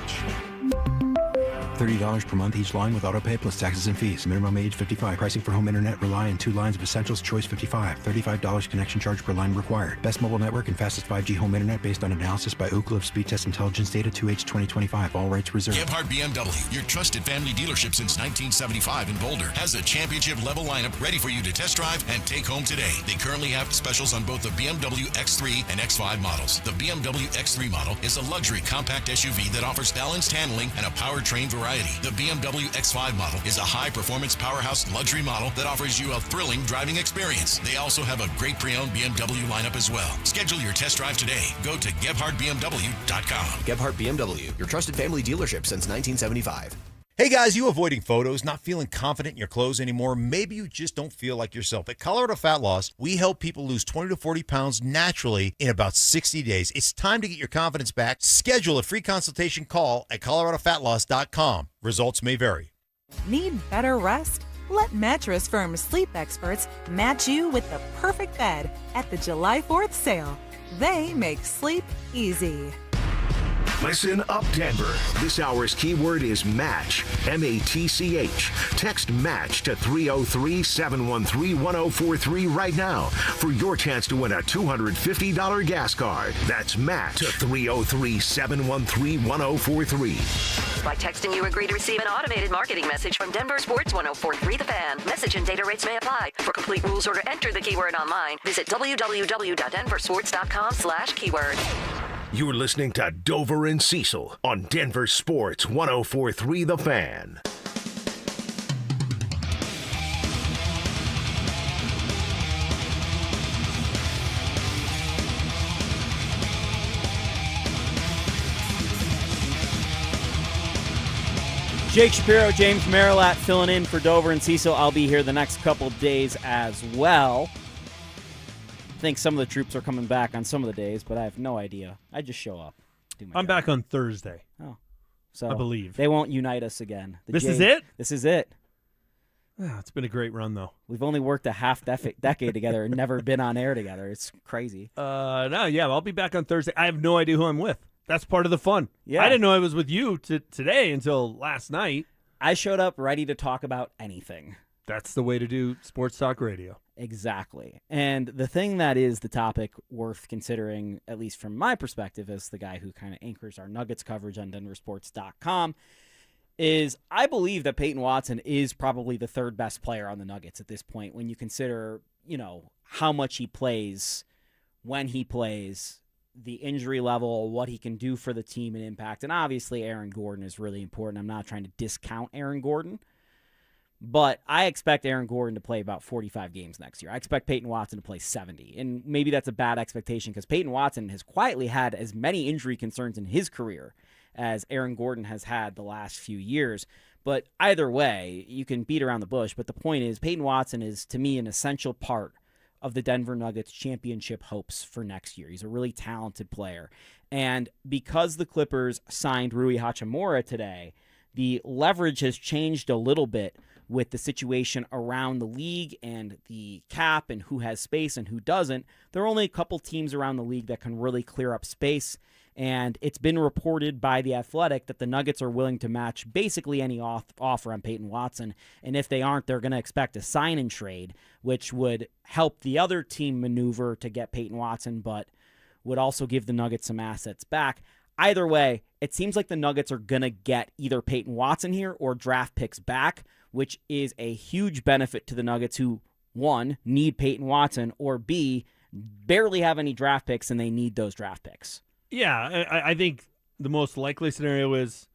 [SPEAKER 8] $30 per month each line with autopay plus taxes and fees. Minimum age 55. Pricing for home internet rely on 2 lines of essentials. Choice 55. $35 connection charge per line required. Best mobile network and fastest 5G home internet based on analysis by Ookla of Speed Test Intelligence data 2H 2025. All rights reserved.
[SPEAKER 9] Gebhardt BMW, your trusted family dealership since 1975 in Boulder, has a championship-level lineup ready for you to test drive and take home today. They currently have specials on both the BMW X3 and X5 models. The BMW X3 model is a luxury compact SUV that offers balanced handling and a powertrain variety. The BMW X5 model is a high-performance powerhouse luxury model that offers you a thrilling driving experience. They also have a great pre-owned BMW lineup as well. Schedule your test drive today. Go to GebhardtBMW.com.
[SPEAKER 27] Gebhardt BMW, your trusted family dealership since 1975.
[SPEAKER 10] Hey guys, you avoiding photos, not feeling confident in your clothes anymore? Maybe you just don't feel like yourself. At Colorado Fat Loss, we help people lose 20 to 40 pounds naturally in about 60 days. It's time to get your confidence back. Schedule a free consultation call at coloradofatloss.com. Results may vary.
[SPEAKER 12] Need better rest? Let Mattress Firm's sleep experts match you with the perfect bed at the July 4th sale. They make sleep easy.
[SPEAKER 3] Listen up, Denver. This hour's keyword is match. M-A-T-C-H. Text match to 303-713-1043 right now for your chance to win a $250 gas card. That's match to 303-713-1043.
[SPEAKER 13] By texting, you agree to receive an automated marketing message from DenverSports 1043 The Fan. Message and data rates may apply. For complete rules or to enter the keyword online, visit www.denversports.com/keyword.
[SPEAKER 3] You're listening to Dover and Cecil on Denver Sports 1043 The Fan.
[SPEAKER 1] Jake Shapiro, James Marilat filling in for Dover and Cecil. I'll be here the next couple days as well. I think some of the troops are coming back on some of the days, but I have no idea. I just show up.
[SPEAKER 2] I'm back on Thursday.
[SPEAKER 1] Oh, so
[SPEAKER 2] I believe
[SPEAKER 1] they won't unite us again.
[SPEAKER 2] This is it?
[SPEAKER 1] This is it.
[SPEAKER 2] Oh, it's been a great run, though.
[SPEAKER 1] We've only worked a half decade together and never been on air together. It's crazy.
[SPEAKER 2] No, yeah, I'll be back on Thursday. I have no idea who I'm with. That's part of the fun.
[SPEAKER 1] Yeah.
[SPEAKER 2] I didn't know I was with you today until last night.
[SPEAKER 1] I showed up ready to talk about anything.
[SPEAKER 2] That's the way to do sports talk radio.
[SPEAKER 1] Exactly. And the thing that is the topic worth considering, at least from my perspective as the guy who kind of anchors our Nuggets coverage on DenverSports.com, is I believe that Payton Watson is probably the third best player on the Nuggets at this point when you consider, how much he plays, when he plays, the injury level, what he can do for the team and impact. And obviously Aaron Gordon is really important. I'm not trying to discount Aaron Gordon, but I expect Aaron Gordon to play about 45 games next year. I expect Payton Watson to play 70. And maybe that's a bad expectation because Payton Watson has quietly had as many injury concerns in his career as Aaron Gordon has had the last few years. But either way, you can beat around the bush. But the point is, Payton Watson is, to me, an essential part of the Denver Nuggets championship hopes for next year. He's a really talented player. And because the Clippers signed Rui Hachimura today, the leverage has changed a little bit with the situation around the league and the cap and who has space and who doesn't. There are only a couple teams around the league that can really clear up space. And it's been reported by The Athletic that the Nuggets are willing to match basically any offer on Payton Watson. And if they aren't, they're going to expect a sign and trade, which would help the other team maneuver to get Payton Watson, but would also give the Nuggets some assets back. Either way, it seems like the Nuggets are going to get either Payton Watson here or draft picks back, which is a huge benefit to the Nuggets who, one, need Payton Watson, or B, barely have any draft picks and they need those draft picks.
[SPEAKER 2] Yeah, I think the most likely scenario is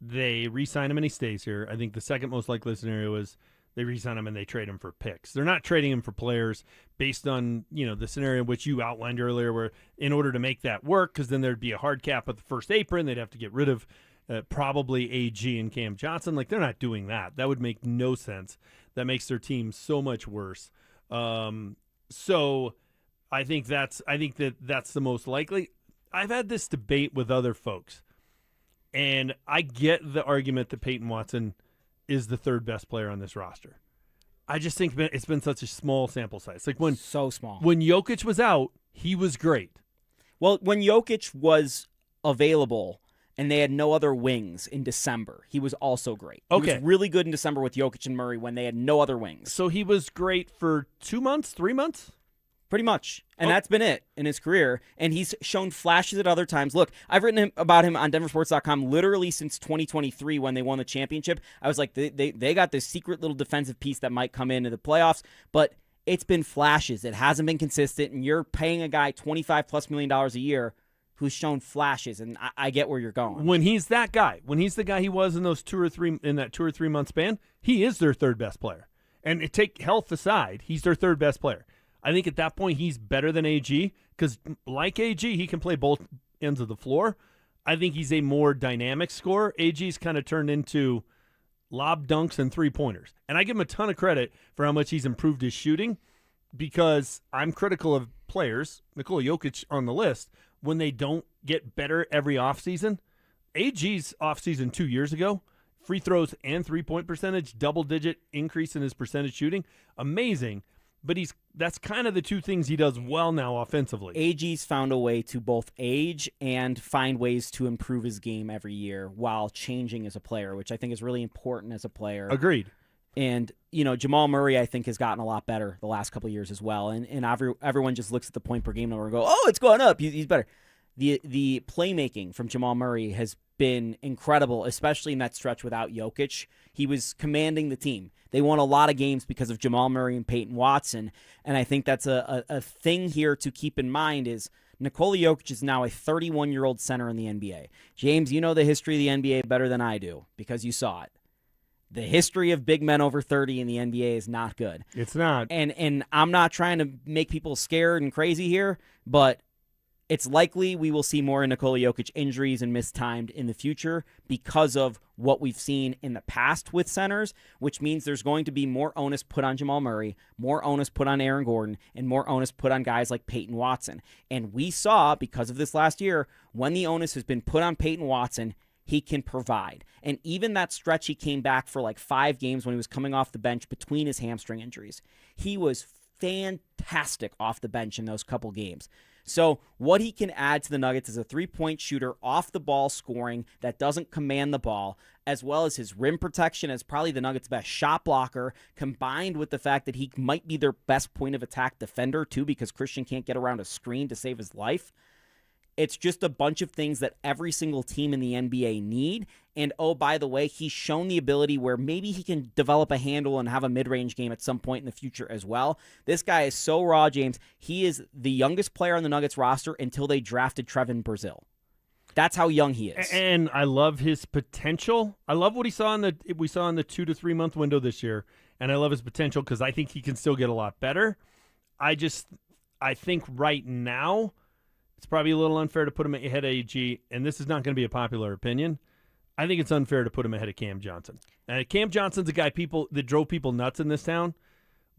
[SPEAKER 2] they re-sign him and he stays here. I think the second most likely scenario is they re-sign him and they trade him for picks. They're not trading him for players based on, the scenario which you outlined earlier where in order to make that work, because then there'd be a hard cap at the first apron, they'd have to get rid of probably AG and Cam Johnson. Like, they're not doing that. That would make no sense. That makes their team so much worse. So I think that's the most likely. I've had this debate with other folks, and I get the argument that Payton Watson is the third best player on this roster. I just think it's been such a small sample size. Like
[SPEAKER 1] so small.
[SPEAKER 2] When Jokic was out, he was great.
[SPEAKER 1] Well, when Jokic was available and they had no other wings in December, he was also great.
[SPEAKER 2] Okay.
[SPEAKER 1] He was really good in December with Jokic and Murray when they had no other wings.
[SPEAKER 2] So he was great for 2 months, 3 months?
[SPEAKER 1] Pretty much. And that's been it in his career. And he's shown flashes at other times. Look, I've written about him on DenverSports.com literally since 2023 when they won the championship. I was like, they got this secret little defensive piece that might come into the playoffs, but it's been flashes. It hasn't been consistent, and you're paying a guy $25+ million a year who's shown flashes, and I get where you're going.
[SPEAKER 2] When he's that guy, when he's the guy he was in those 2 or 3 month span, he is their third best player. And take health aside, he's their third best player. I think at that point he's better than AG because, like AG, he can play both ends of the floor. I think he's a more dynamic scorer. AG's kind of turned into lob dunks and three-pointers. And I give him a ton of credit for how much he's improved his shooting because I'm critical of players, Nikola Jokic on the list, when they don't get better every offseason. AG's offseason 2 years ago, free throws and three-point percentage, double-digit increase in his percentage shooting. Amazing. But that's kind of the two things he does well now offensively.
[SPEAKER 1] AG's found a way to both age and find ways to improve his game every year while changing as a player, which I think is really important as a player.
[SPEAKER 2] Agreed.
[SPEAKER 1] And, Jamal Murray, I think, has gotten a lot better the last couple of years as well. And everyone just looks at the point per game number and go, oh, it's going up. He's better. The playmaking from Jamal Murray has been incredible, especially in that stretch without Jokic. He was commanding the team. They won a lot of games because of Jamal Murray and Payton Watson, and I think that's a thing here to keep in mind is Nikola Jokic is now a 31-year-old center in the NBA. James, you know the history of the NBA better than I do because you saw it. The history of big men over 30 in the NBA is not good.
[SPEAKER 2] It's not.
[SPEAKER 1] And I'm not trying to make people scared and crazy here, but it's likely we will see more Nikola Jokic injuries and mistimed in the future because of what we've seen in the past with centers, which means there's going to be more onus put on Jamal Murray, more onus put on Aaron Gordon, and more onus put on guys like Payton Watson. And we saw, because of this last year, when the onus has been put on Payton Watson, he can provide. And even that stretch he came back for like 5 games when he was coming off the bench between his hamstring injuries, he was fantastic off the bench in those couple games. So what he can add to the Nuggets is a three-point shooter, off-the-ball scoring that doesn't command the ball, as well as his rim protection as probably the Nuggets' best shot blocker, combined with the fact that he might be their best point-of-attack defender, too, because Christian can't get around a screen to save his life. It's just a bunch of things that every single team in the NBA need. And, oh, by the way, he's shown the ability where maybe he can develop a handle and have a mid-range game at some point in the future as well. This guy is so raw, James. He is the youngest player on the Nuggets roster until they drafted Trevin Brazil. That's how young he is.
[SPEAKER 2] And I love his potential. I love what we saw in the 2 to 3 month window this year. And I love his potential because I think he can still get a lot better. I think right now it's probably a little unfair to put him ahead of AG, and this is not going to be a popular opinion. I think it's unfair to put him ahead of Cam Johnson. And Cam Johnson's a guy that drove people nuts in this town,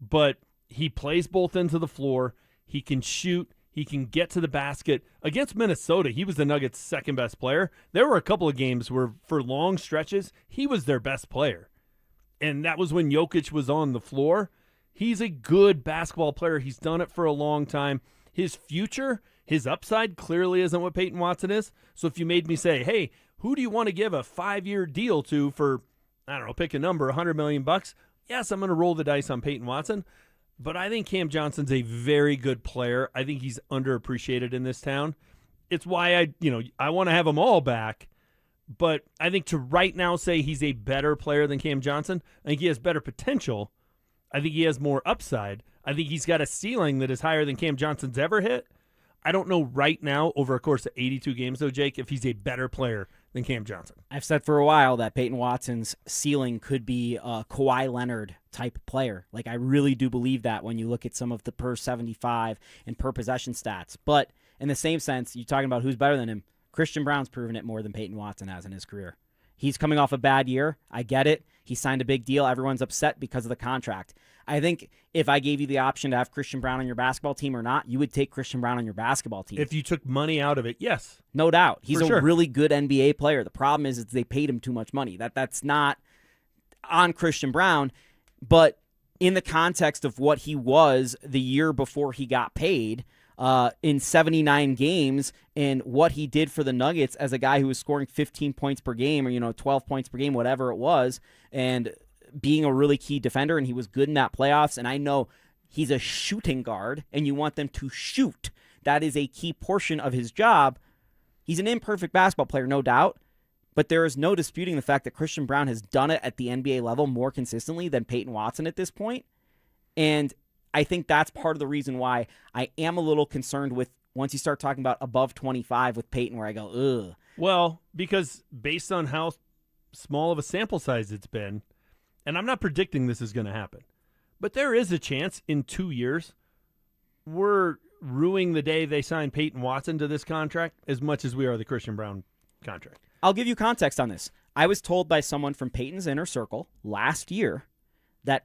[SPEAKER 2] but he plays both ends of the floor. He can shoot. He can get to the basket. Against Minnesota, he was the Nuggets' second best player. There were a couple of games where, for long stretches, he was their best player. And that was when Jokic was on the floor. He's a good basketball player. He's done it for a long time. His future, his upside clearly isn't what Payton Watson is. So if you made me say, hey, who do you want to give a 5-year deal to for, I don't know, pick a number, $100 million? Yes, I'm going to roll the dice on Payton Watson. But I think Cam Johnson's a very good player. I think he's underappreciated in this town. It's why I want to have them all back. But I think to right now say he's a better player than Cam Johnson, I think he has better potential. I think he has more upside. I think he's got a ceiling that is higher than Cam Johnson's ever hit. I don't know right now, over a course of 82 games, though, Jake, if he's a better player than Cam Johnson.
[SPEAKER 1] I've said for a while that Payton Watson's ceiling could be a Kawhi Leonard type player. Like, I really do believe that when you look at some of the per 75 and per possession stats. But in the same sense, you're talking about who's better than him. Christian Brown's proven it more than Payton Watson has in his career. He's coming off a bad year. I get it. He signed a big deal. Everyone's upset because of the contract. I think if I gave you the option to have Christian Brown on your basketball team or not, you would take Christian Brown on your basketball team.
[SPEAKER 2] If you took money out of it, yes.
[SPEAKER 1] No doubt. He's
[SPEAKER 2] For
[SPEAKER 1] a
[SPEAKER 2] sure.
[SPEAKER 1] really good NBA player. The problem is they paid him too much money. That's not on Christian Brown, but in the context of what he was the year before he got paid in 79 games and what he did for the Nuggets as a guy who was scoring 15 points per game or 12 points per game, whatever it was, and being a really key defender, and he was good in that playoffs. And I know he's a shooting guard, and you want them to shoot. That is a key portion of his job. He's an imperfect basketball player, no doubt, but there is no disputing the fact that Christian Brown has done it at the NBA level more consistently than Payton Watson at this point. And I think that's part of the reason why I am a little concerned with once you start talking about above 25 with Payton, where I go, ugh.
[SPEAKER 2] Well, because based on how small of a sample size it's been, and I'm not predicting this is going to happen, but there is a chance in 2 years we're ruining the day they sign Payton Watson to this contract as much as we are the Christian Brown contract.
[SPEAKER 1] I'll give you context on this. I was told by someone from Payton's inner circle last year that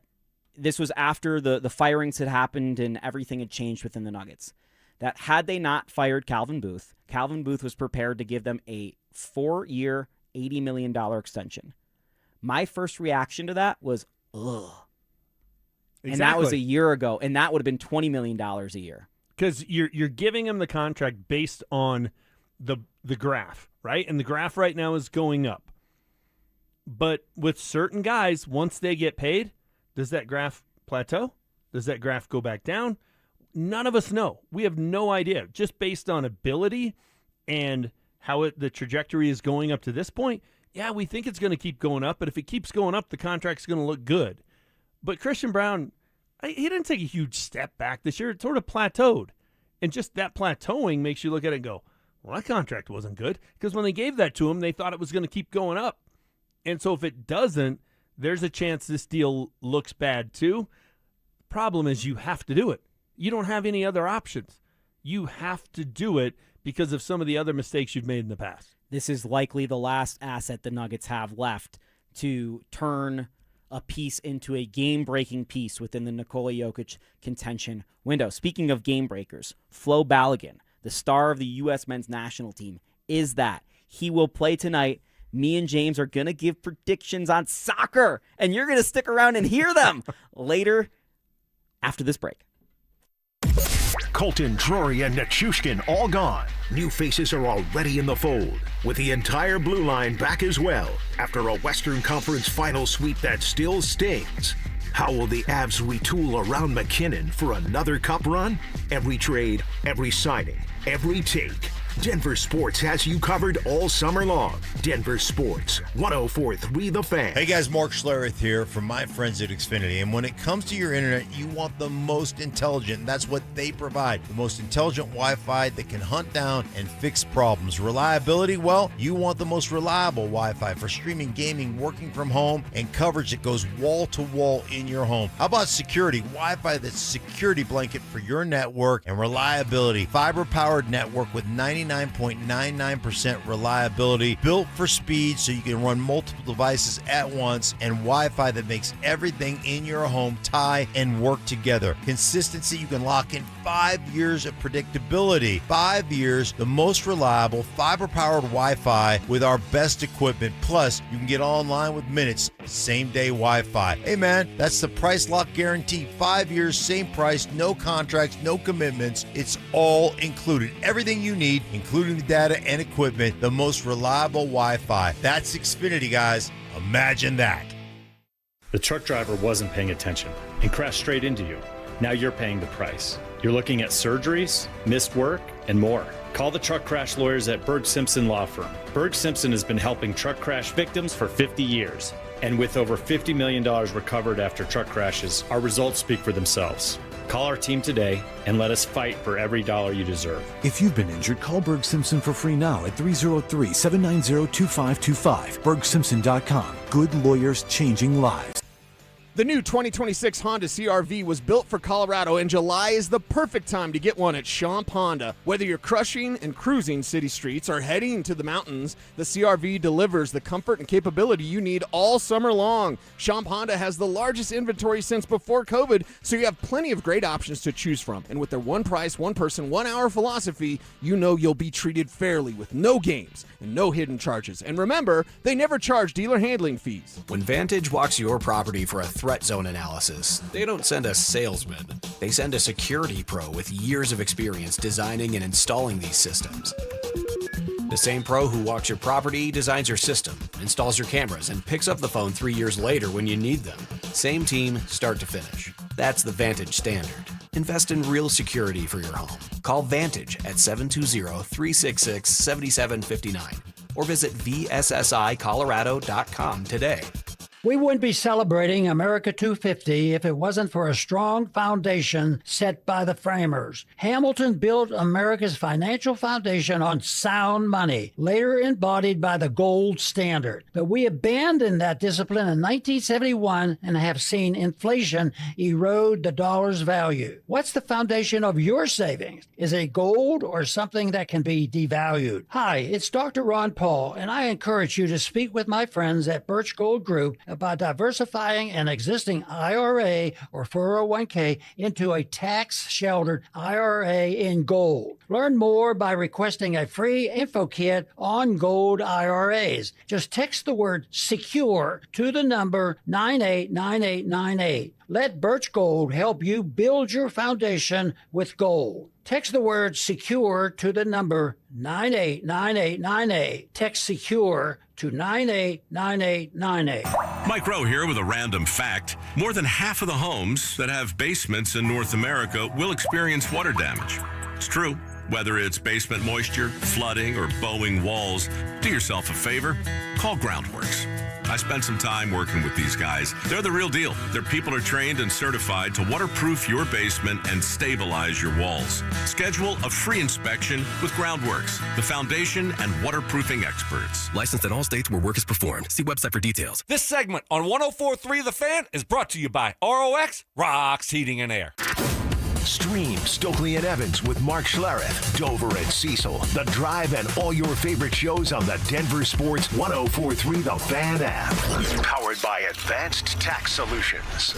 [SPEAKER 1] this was after the firings had happened and everything had changed within the Nuggets, that had they not fired Calvin Booth was prepared to give them a 4-year, $80 million extension. My first reaction to that was, ugh. Exactly. And that was a year ago, and that would have been $20 million a year.
[SPEAKER 2] Because you're giving him the contract based on the graph, right? And the graph right now is going up. But with certain guys, once they get paid, does that graph plateau? Does that graph go back down? None of us know. We have no idea. Just based on ability and how the trajectory is going up to this point, yeah, we think it's going to keep going up, but if it keeps going up, the contract's going to look good. But Christian Brown, he didn't take a huge step back this year. It sort of plateaued. And just that plateauing makes you look at it and go, well, that contract wasn't good. Because when they gave that to him, they thought it was going to keep going up. And so if it doesn't, there's a chance this deal looks bad too. Problem is you have to do it. You don't have any other options. You have to do it because of some of the other mistakes you've made in the past.
[SPEAKER 1] This is likely the last asset the Nuggets have left to turn a piece into a game-breaking piece within the Nikola Jokic contention window. Speaking of game breakers, Flo Balogun, the star of the U.S. men's national team, is that. He will play tonight. Me and James are going to give predictions on soccer, and you're going to stick around and hear them later after this break.
[SPEAKER 3] Colton, Drury, and Nichushkin all gone. New faces are already in the fold, with the entire blue line back as well after a Western Conference final sweep that still stings. How will the Avs retool around McKinnon for another cup run? Every trade, every signing, every take. Denver Sports has you covered all summer long. Denver Sports, 104.3 The Fan.
[SPEAKER 10] Hey guys, Mark Schlereth here from my friends at Xfinity. And when it comes to your internet, you want the most intelligent, and that's what they provide. The most intelligent Wi-Fi that can hunt down and fix problems. Reliability, well, you want the most reliable Wi-Fi for streaming, gaming, working from home, and coverage that goes wall to wall in your home. How about security? Wi-Fi that's security blanket for your network, and reliability. Fiber-powered network with 99.99% reliability, built for speed so you can run multiple devices at once, and Wi-Fi that makes everything in your home tie and work together. Consistency, you can lock in 5 years of predictability. 5 years, the most reliable fiber-powered Wi-Fi with our best equipment. Plus, you can get online with minutes, same-day Wi-Fi. Hey man, that's the price lock guarantee. 5 years, same price, no contracts, no commitments. It's all included. Everything you need, including the data and equipment, the most reliable Wi-Fi. That's Xfinity, guys. Imagine that.
[SPEAKER 20] The truck driver wasn't paying attention and crashed straight into you. Now you're paying the price. You're looking at surgeries, missed work, and more. Call the truck crash lawyers at Berg Simpson Law Firm. Berg Simpson has been helping truck crash victims for 50 years. And with over $50 million recovered after truck crashes, our results speak for themselves. Call our team today and let us fight for every dollar you deserve.
[SPEAKER 21] If you've been injured, call Berg Simpson for free now at 303-790-2525. BergSimpson.com. Good lawyers changing lives.
[SPEAKER 4] The new 2026 Honda CR-V was built for Colorado, and July is the perfect time to get one at Champ Honda. Whether you're crushing and cruising city streets or heading to the mountains, the CR-V delivers the comfort and capability you need all summer long. Champ Honda has the largest inventory since before COVID, so you have plenty of great options to choose from. And with their one price, one person, 1 hour philosophy, you know you'll be treated fairly with no games and no hidden charges. And remember, they never charge dealer handling fees.
[SPEAKER 27] When Vantage walks your property for a threat zone analysis, they don't send a salesman. They send a security pro with years of experience designing and installing these systems. The same pro who walks your property, designs your system, installs your cameras, and picks up the phone 3 years later when you need them. Same team, start to finish. That's the Vantage standard. Invest in real security for your home. Call Vantage at 720-366-7759 or visit vssicolorado.com today.
[SPEAKER 14] We wouldn't be celebrating America 250 if it wasn't for a strong foundation set by the framers. Hamilton built America's financial foundation on sound money, later embodied by the gold standard. But we abandoned that discipline in 1971 and have seen inflation erode the dollar's value. What's the foundation of your savings? Is it gold or something that can be devalued? Hi, it's Dr. Ron Paul, and I encourage you to speak with my friends at Birch Gold Group about diversifying an existing IRA or 401k into a tax-sheltered IRA in gold. Learn more by requesting a free info kit on gold IRAs. Just text the word SECURE to the number 989898. Let Birch Gold help you build your foundation with gold. Text the word SECURE to the number 989898. Text SECURE to 989898.
[SPEAKER 22] Mike Rowe here with a random fact. More than half of the homes that have basements in North America will experience water damage. It's true. Whether it's basement moisture, flooding, or bowing walls, do yourself a favor. Call Groundworks. I spent some time working with these guys. They're the real deal. Their people are trained and certified to waterproof your basement and stabilize your walls. Schedule a free inspection with Groundworks, the foundation and waterproofing experts.
[SPEAKER 23] Licensed in all states where work is performed. See website for details.
[SPEAKER 24] This segment on 104.3 The Fan is brought to you by ROX Rocks Heating and Air.
[SPEAKER 3] Stream Stokely and Evans with Mark Schlereth, Dover and Cecil, The Drive, and all your favorite shows on the Denver Sports 104.3 The Fan app. Powered by Advanced Tax Solutions.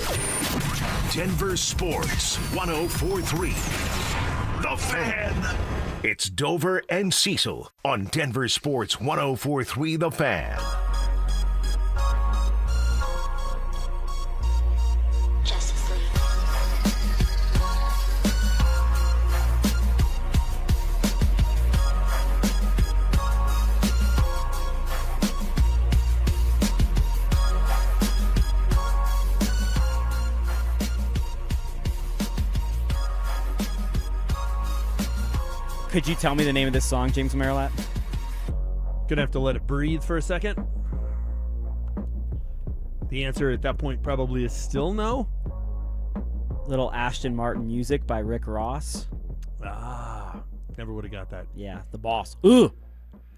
[SPEAKER 3] Denver Sports 104.3 The Fan. It's Dover and Cecil on Denver Sports 104.3 The Fan.
[SPEAKER 1] Could you tell me the name of this song, James Marilat?
[SPEAKER 2] Gonna have to let it breathe for a second. The answer at that point probably is still no.
[SPEAKER 1] Little Ashton Martin music by Rick Ross.
[SPEAKER 2] Ah, never would have got that.
[SPEAKER 1] Yeah, the boss. Ugh.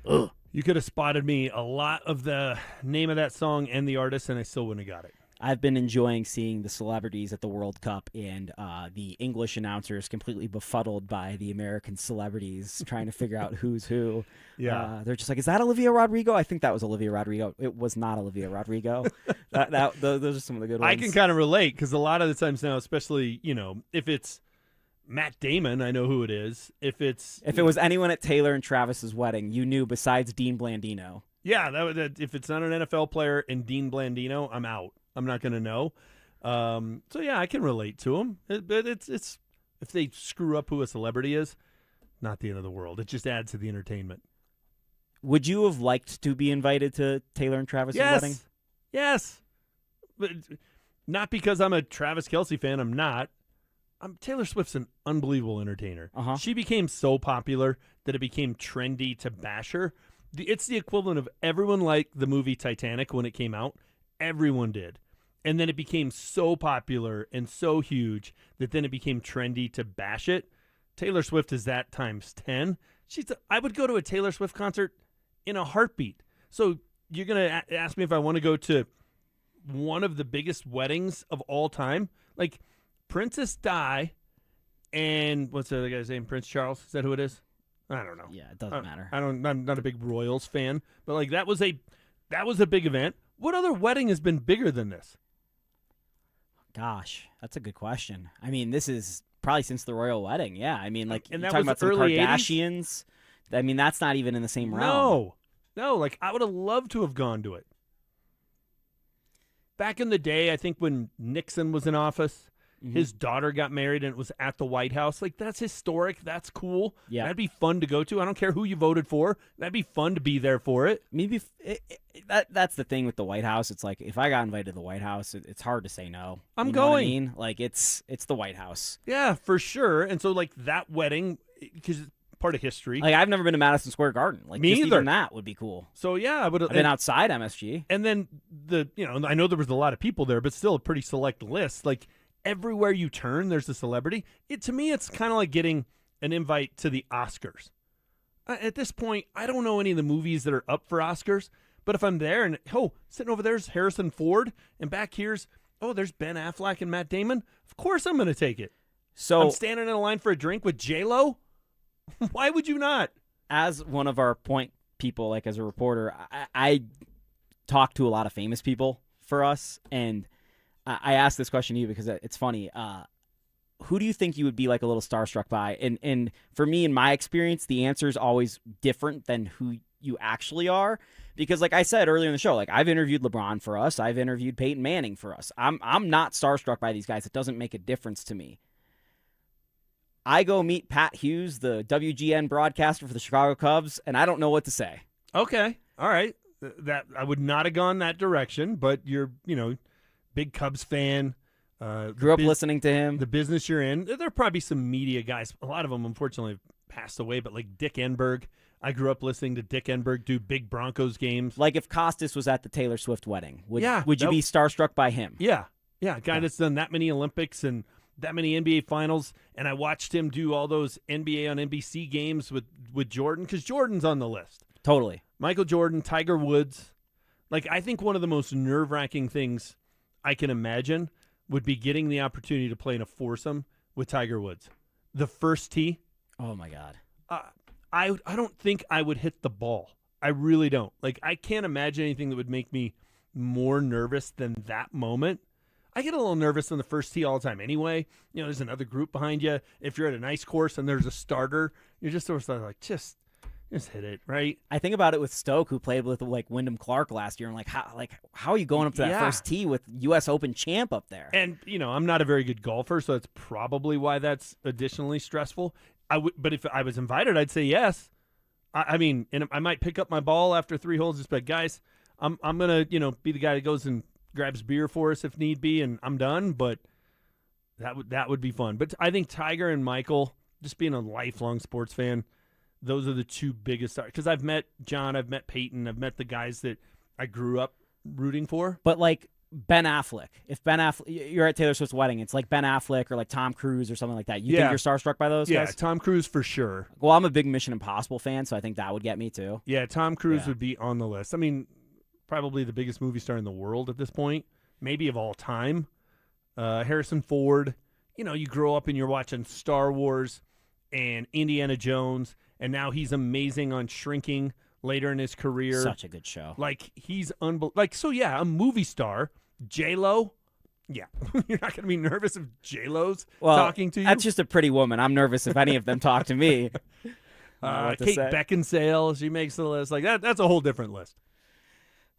[SPEAKER 1] Ugh.
[SPEAKER 2] You could have spotted me a lot of the name of that song and the artist, and I still wouldn't have got it.
[SPEAKER 1] I've been enjoying seeing the celebrities at the World Cup and the English announcers completely befuddled by the American celebrities trying to figure out who's who.
[SPEAKER 2] Yeah.
[SPEAKER 1] They're just like, is that Olivia Rodrigo? I think that was Olivia Rodrigo. It was not Olivia Rodrigo. Those are some of the good ones.
[SPEAKER 2] I can kind of relate because a lot of the times now, especially, if it's Matt Damon, I know who it is. If it
[SPEAKER 1] was anyone at Taylor and Travis's wedding, you knew besides Dean Blandino.
[SPEAKER 2] Yeah, if it's not an NFL player and Dean Blandino, I'm out. I'm not going to know. So, yeah, I can relate to him. But it's if they screw up who a celebrity is, not the end of the world. It just adds to the entertainment.
[SPEAKER 1] Would you have liked to be invited to Taylor and Travis's wedding?
[SPEAKER 2] Yes. But not because I'm a Travis Kelce fan. I'm not. Taylor Swift's an unbelievable entertainer. She became so popular that it became trendy to bash her. It's the equivalent of everyone liked the movie Titanic when it came out. Everyone did. And then it became so popular and so huge that then it became trendy to bash it. Taylor Swift is that times 10. I would go to a Taylor Swift concert in a heartbeat. So you're going to ask me if I want to go to one of the biggest weddings of all time. Like, Princess Di and what's the other guy's name? Prince Charles? Is that who it is? I don't know.
[SPEAKER 1] Yeah, it doesn't matter.
[SPEAKER 2] I'm not a big Royals fan, but like that was a big event. What other wedding has been bigger than this?
[SPEAKER 1] Gosh, that's a good question. I mean, this is probably since the royal wedding. Yeah, I mean, like
[SPEAKER 2] And
[SPEAKER 1] you're
[SPEAKER 2] that
[SPEAKER 1] talking
[SPEAKER 2] was
[SPEAKER 1] about some
[SPEAKER 2] early 80s?
[SPEAKER 1] Kardashians. I mean, that's not even in the same realm.
[SPEAKER 2] No, like I would have loved to have gone to it. Back in the day, I think when Nixon was in office, his daughter got married and it was at the White House. Like, that's historic. That's cool.
[SPEAKER 1] Yeah.
[SPEAKER 2] That'd be fun to go to. I don't care who you voted for. That'd be fun to be there for it.
[SPEAKER 1] Maybe that's the thing with the White House. It's like if I got invited to the White House, it's hard to say no.
[SPEAKER 2] I'm
[SPEAKER 1] You know what I
[SPEAKER 2] going.
[SPEAKER 1] mean? Like it's the White House.
[SPEAKER 2] Yeah, for sure. And so, like, that wedding, because it's part of history.
[SPEAKER 1] Like I've never been to Madison Square Garden. Like
[SPEAKER 2] Me
[SPEAKER 1] just
[SPEAKER 2] either.
[SPEAKER 1] even that would be cool.
[SPEAKER 2] So, yeah, I would have
[SPEAKER 1] I've been outside MSG.
[SPEAKER 2] And then I know there was a lot of people there, but still a pretty select list. Like, everywhere you turn, there's a celebrity. To me, it's kind of like getting an invite to the Oscars. At this point, I don't know any of the movies that are up for Oscars, but if I'm there and, sitting over there's Harrison Ford, and back here's, there's Ben Affleck and Matt Damon, of course I'm going to take it.
[SPEAKER 1] So
[SPEAKER 2] I'm standing in a line for a drink with J-Lo? Why would you not?
[SPEAKER 1] As one of our point people, like as a reporter, I talk to a lot of famous people for us, and I asked this question to you because it's funny. Who do you think you would be like a little starstruck by? And for me, in my experience, the answer is always different than who you actually are. Because like I said earlier in the show, like I've interviewed LeBron for us. I've interviewed Peyton Manning for us. I'm not starstruck by these guys. It doesn't make a difference to me. I go meet Pat Hughes, the WGN broadcaster for the Chicago Cubs, and I don't know what to say.
[SPEAKER 2] Okay. All right. That I would not have gone that direction, but you're, big Cubs fan.
[SPEAKER 1] Grew up listening to him.
[SPEAKER 2] The business you're in. There are probably some media guys. A lot of them, unfortunately, have passed away, but like Dick Enberg. I grew up listening to Dick Enberg do big Broncos games.
[SPEAKER 1] Like if Costas was at the Taylor Swift wedding, would you
[SPEAKER 2] that-
[SPEAKER 1] be starstruck by him?
[SPEAKER 2] Yeah. Yeah, a guy that's done that many Olympics and that many NBA finals, and I watched him do all those NBA on NBC games with Jordan, because Jordan's on the list.
[SPEAKER 1] Totally.
[SPEAKER 2] Michael Jordan, Tiger Woods. Like, I think one of the most nerve-wracking things I can imagine would be getting the opportunity to play in a foursome with Tiger Woods. The first tee.
[SPEAKER 1] Oh, my God.
[SPEAKER 2] I don't think I would hit the ball. I really don't. Like, I can't imagine anything that would make me more nervous than that moment. I get a little nervous on the first tee all the time anyway. There's another group behind you. If you're at a nice course and there's a starter, you're just sort of like, just hit it, right?
[SPEAKER 1] I think about it with Stoke, who played with like Wyndham Clark last year. I'm like, how are you going up to that first tee with U.S. Open champ up there?
[SPEAKER 2] And I'm not a very good golfer, so that's probably why that's additionally stressful. But if I was invited, I'd say yes. I mean, and I might pick up my ball after 3 holes. Just be like, guys, I'm gonna be the guy that goes and grabs beer for us if need be, and I'm done. But that would be fun. But I think Tiger and Michael, just being a lifelong sports fan, those are the two biggest stars. Because I've met John, I've met Peyton, I've met the guys that I grew up rooting for.
[SPEAKER 1] But like Ben Affleck, if Ben Affleck, you're at Taylor Swift's wedding, it's like Ben Affleck or like Tom Cruise or something like that. You think you're starstruck by those guys?
[SPEAKER 2] Yeah, Tom Cruise for sure.
[SPEAKER 1] Well, I'm a big Mission Impossible fan, so I think that would get me too.
[SPEAKER 2] Yeah, Tom Cruise would be on the list. I mean, probably the biggest movie star in the world at this point, maybe of all time. Harrison Ford. You grow up and you're watching Star Wars and Indiana Jones, and now he's amazing on Shrinking later in his career.
[SPEAKER 1] Such a good show.
[SPEAKER 2] Like, he's a movie star. J-Lo. Yeah. You're not going to be nervous if J-Lo's talking to you?
[SPEAKER 1] That's just a pretty woman. I'm nervous if any of them talk to me.
[SPEAKER 2] Kate Beckinsale, she makes the list. Like, that's a whole different list.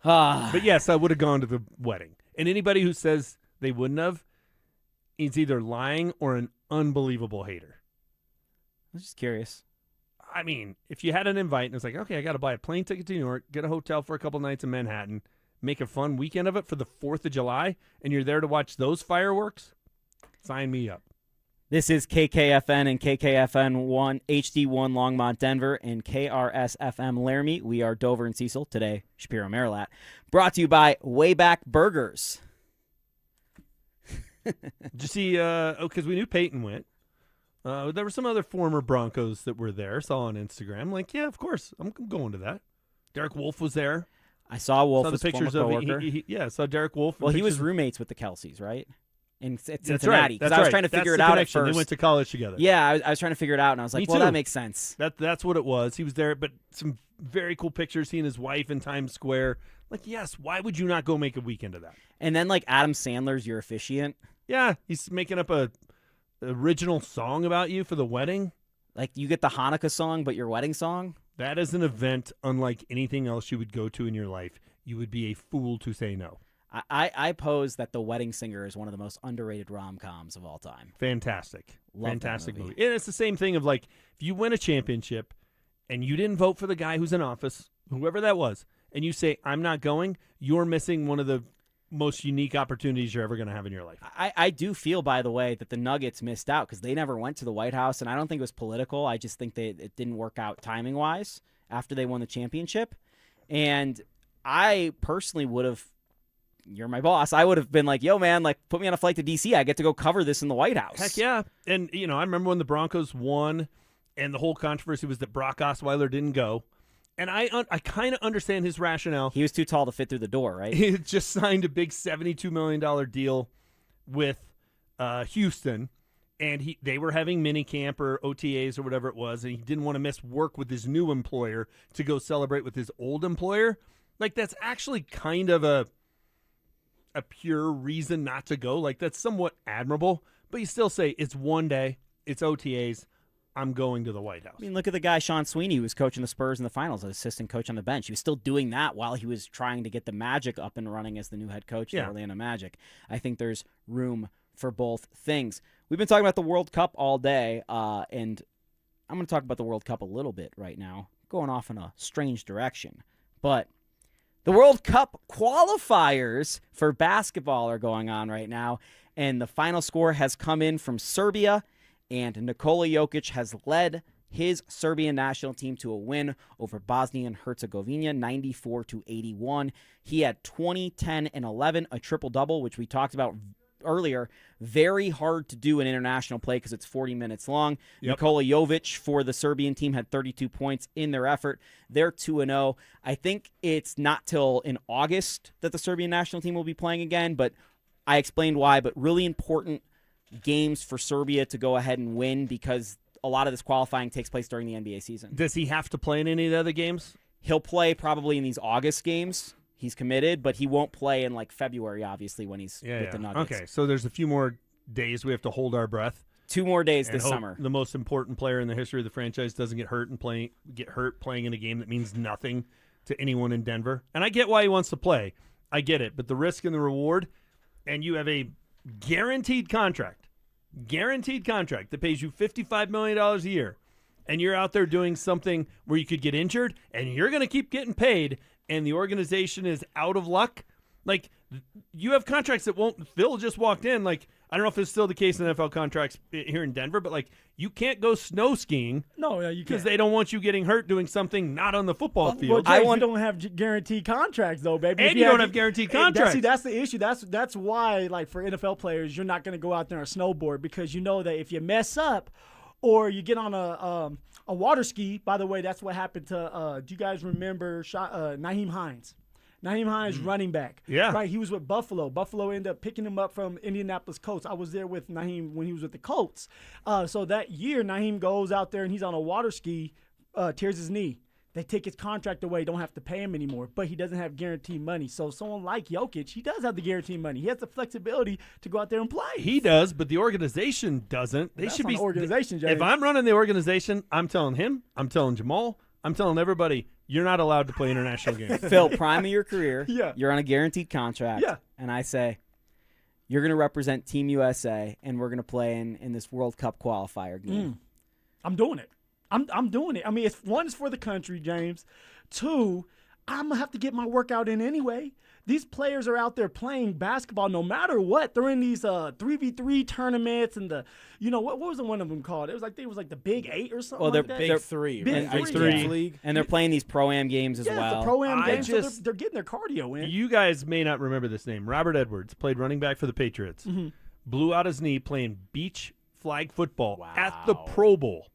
[SPEAKER 2] But yes, I would have gone to the wedding. And anybody who says they wouldn't have is either lying or an unbelievable hater.
[SPEAKER 1] I was just curious.
[SPEAKER 2] I mean, if you had an invite and it's like, okay, I got to buy a plane ticket to New York, get a hotel for a couple nights in Manhattan, make a fun weekend of it for the 4th of July, and you're there to watch those fireworks, sign me up.
[SPEAKER 1] This is KKFN and KKFN1 HD1 Longmont, Denver, and KRS-FM Laramie. We are Dover and Cecil, today Shapiro Marilat. Brought to you by Wayback Burgers.
[SPEAKER 2] Did you see, because we knew Peyton went. There were some other former Broncos that were there, saw on Instagram. Like, yeah, of course, I'm going to that. Derek Wolfe was there.
[SPEAKER 1] I saw Wolf.
[SPEAKER 2] Saw the
[SPEAKER 1] his
[SPEAKER 2] pictures
[SPEAKER 1] former
[SPEAKER 2] of
[SPEAKER 1] coworker.
[SPEAKER 2] I saw Derek Wolf.
[SPEAKER 1] Well, he was
[SPEAKER 2] pictures-
[SPEAKER 1] roommates with the Kelseys, right? In Cincinnati.
[SPEAKER 2] That's right.
[SPEAKER 1] Because I was trying to figure it out at first.
[SPEAKER 2] They went to college together.
[SPEAKER 1] Yeah, I was trying to figure it out, and I was like,
[SPEAKER 2] Me
[SPEAKER 1] well,
[SPEAKER 2] too.
[SPEAKER 1] that makes sense.
[SPEAKER 2] That's what it was. He was there, but some very cool pictures. He and his wife in Times Square. Like, yes, why would you not go make a weekend of that?
[SPEAKER 1] And then, like, Adam Sandler's your officiant.
[SPEAKER 2] Yeah, he's making up a original song about you for the wedding.
[SPEAKER 1] Like, you get the Hanukkah song, but your wedding song?
[SPEAKER 2] That is an event unlike anything else you would go to in your life. You would be a fool to say no.
[SPEAKER 1] I pose that The Wedding Singer is one of the most underrated rom-coms of all time.
[SPEAKER 2] Fantastic.
[SPEAKER 1] Love
[SPEAKER 2] Fantastic
[SPEAKER 1] that movie.
[SPEAKER 2] And it's the same thing of, like, if you win a championship and you didn't vote for the guy who's in office, whoever that was, and you say, I'm not going, you're missing one of the most unique opportunities you're ever going to have in your life.
[SPEAKER 1] I do feel, by the way, that the Nuggets missed out because they never went to the White House, and I don't think it was political. I just think it didn't work out timing-wise after they won the championship. And I personally would have, you're my boss, I would have been like, yo, man, like, put me on a flight to D.C. I get to go cover this in the White House.
[SPEAKER 2] Heck yeah. And, you know, I remember when the Broncos won and the whole controversy was that Brock Osweiler didn't go. And I kind of understand his rationale.
[SPEAKER 1] He was too tall to fit through the door, right?
[SPEAKER 2] He had just signed a big $72 million deal with Houston, and they were having mini camp or OTAs or whatever it was, and he didn't want to miss work with his new employer to go celebrate with his old employer. Like, that's actually kind of a pure reason not to go. Like, that's somewhat admirable, but you still say it's one day, it's OTAs, I'm going to the White House.
[SPEAKER 1] I mean, look at the guy, Sean Sweeney, who was coaching the Spurs in the finals, an assistant coach on the bench. He was still doing that while he was trying to get the Magic up and running as the new head coach of the Orlando Magic. I think there's room for both things. We've been talking about the World Cup all day, and I'm going to talk about the World Cup a little bit right now, going off in a strange direction. But the World Cup qualifiers for basketball are going on right now, and the final score has come in from Serbia, and Nikola Jokic has led his Serbian national team to a win over Bosnia and Herzegovina, 94-81. He had 20, 10, and 11, a triple-double, which we talked about earlier. Very hard to do in international play because it's 40 minutes long.
[SPEAKER 2] Yep.
[SPEAKER 1] Nikola Jovic for the Serbian team had 32 points in their effort. They're 2-0. I think it's not till in August that the Serbian national team will be playing again, but I explained why, but really important games for Serbia to go ahead and win because a lot of this qualifying takes place during the NBA season.
[SPEAKER 2] Does he have to play in any of the other games?
[SPEAKER 1] He'll play probably in these August games. He's committed, but he won't play in like February, obviously, when he's with the Nuggets.
[SPEAKER 2] Okay, so there's a few more days we have to hold our breath.
[SPEAKER 1] 2 more days this
[SPEAKER 2] hope
[SPEAKER 1] summer.
[SPEAKER 2] The most important player in the history of the franchise doesn't get hurt playing in a game that means nothing to anyone in Denver. And I get why he wants to play. I get it. But the risk and the reward, and you have a guaranteed contract that pays you $55 million a year, and you're out there doing something where you could get injured, and you're going to keep getting paid, and the organization is out of luck. Like, you have contracts that won't. Phil just walked in. Like, I don't know if it's still the case in NFL contracts here in Denver, but like, you can't go snow skiing.
[SPEAKER 6] No, you
[SPEAKER 2] because
[SPEAKER 6] can't.
[SPEAKER 2] they don't want you getting hurt doing something not on the football field.
[SPEAKER 6] Well, you don't have guaranteed contracts, though, baby.
[SPEAKER 2] And you don't have guaranteed contracts.
[SPEAKER 6] That's the issue. That's why, like, for NFL players, you're not going to go out there and snowboard because you know that if you mess up or you get on a water ski. By the way, that's what happened to. Do you guys remember Nyheim Hines? Nyheim Hines, running back.
[SPEAKER 2] Yeah.
[SPEAKER 6] Right, he was with Buffalo. Buffalo ended up picking him up from Indianapolis Colts. I was there with Nyheim when he was with the Colts. So that year, Nyheim goes out there and he's on a water ski, tears his knee. They take his contract away, don't have to pay him anymore, but he doesn't have guaranteed money. So someone like Jokic, he does have the guaranteed money. He has the flexibility to go out there and play.
[SPEAKER 2] He does, but the organization doesn't. They should be
[SPEAKER 6] the organization, James.
[SPEAKER 2] If I'm running the organization, I'm telling him, I'm telling Jamal, I'm telling everybody, you're not allowed to play international games.
[SPEAKER 1] Phil, prime of your career.
[SPEAKER 6] Yeah.
[SPEAKER 1] You're on a guaranteed contract.
[SPEAKER 6] Yeah.
[SPEAKER 1] And I say, you're going to represent Team USA, and we're going to play in this World Cup qualifier game.
[SPEAKER 6] I'm doing it. I'm doing it. I mean, one is for the country, James. 2, I'm going to have to get my workout in anyway. These players are out there playing basketball no matter what. They're in these 3v3 tournaments and what was the one of them called? It was like the Big 8 or something.
[SPEAKER 1] Well, they're
[SPEAKER 6] like that.
[SPEAKER 1] Big
[SPEAKER 4] Three.
[SPEAKER 6] Big
[SPEAKER 4] Right?
[SPEAKER 6] Three.
[SPEAKER 4] League.
[SPEAKER 1] And they're playing these pro-am games as well.
[SPEAKER 6] The pro-am
[SPEAKER 2] I
[SPEAKER 6] games. So
[SPEAKER 2] just-
[SPEAKER 6] they're getting their cardio in.
[SPEAKER 2] You guys may not remember this name. Robert Edwards played running back for the Patriots.
[SPEAKER 6] Mm-hmm.
[SPEAKER 2] Blew out his knee playing beach flag football at the Pro Bowl.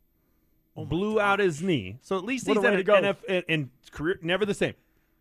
[SPEAKER 2] Blew out his knee. So at least
[SPEAKER 6] What
[SPEAKER 2] he's
[SPEAKER 6] a way
[SPEAKER 2] at
[SPEAKER 6] to go.
[SPEAKER 2] and career never the same.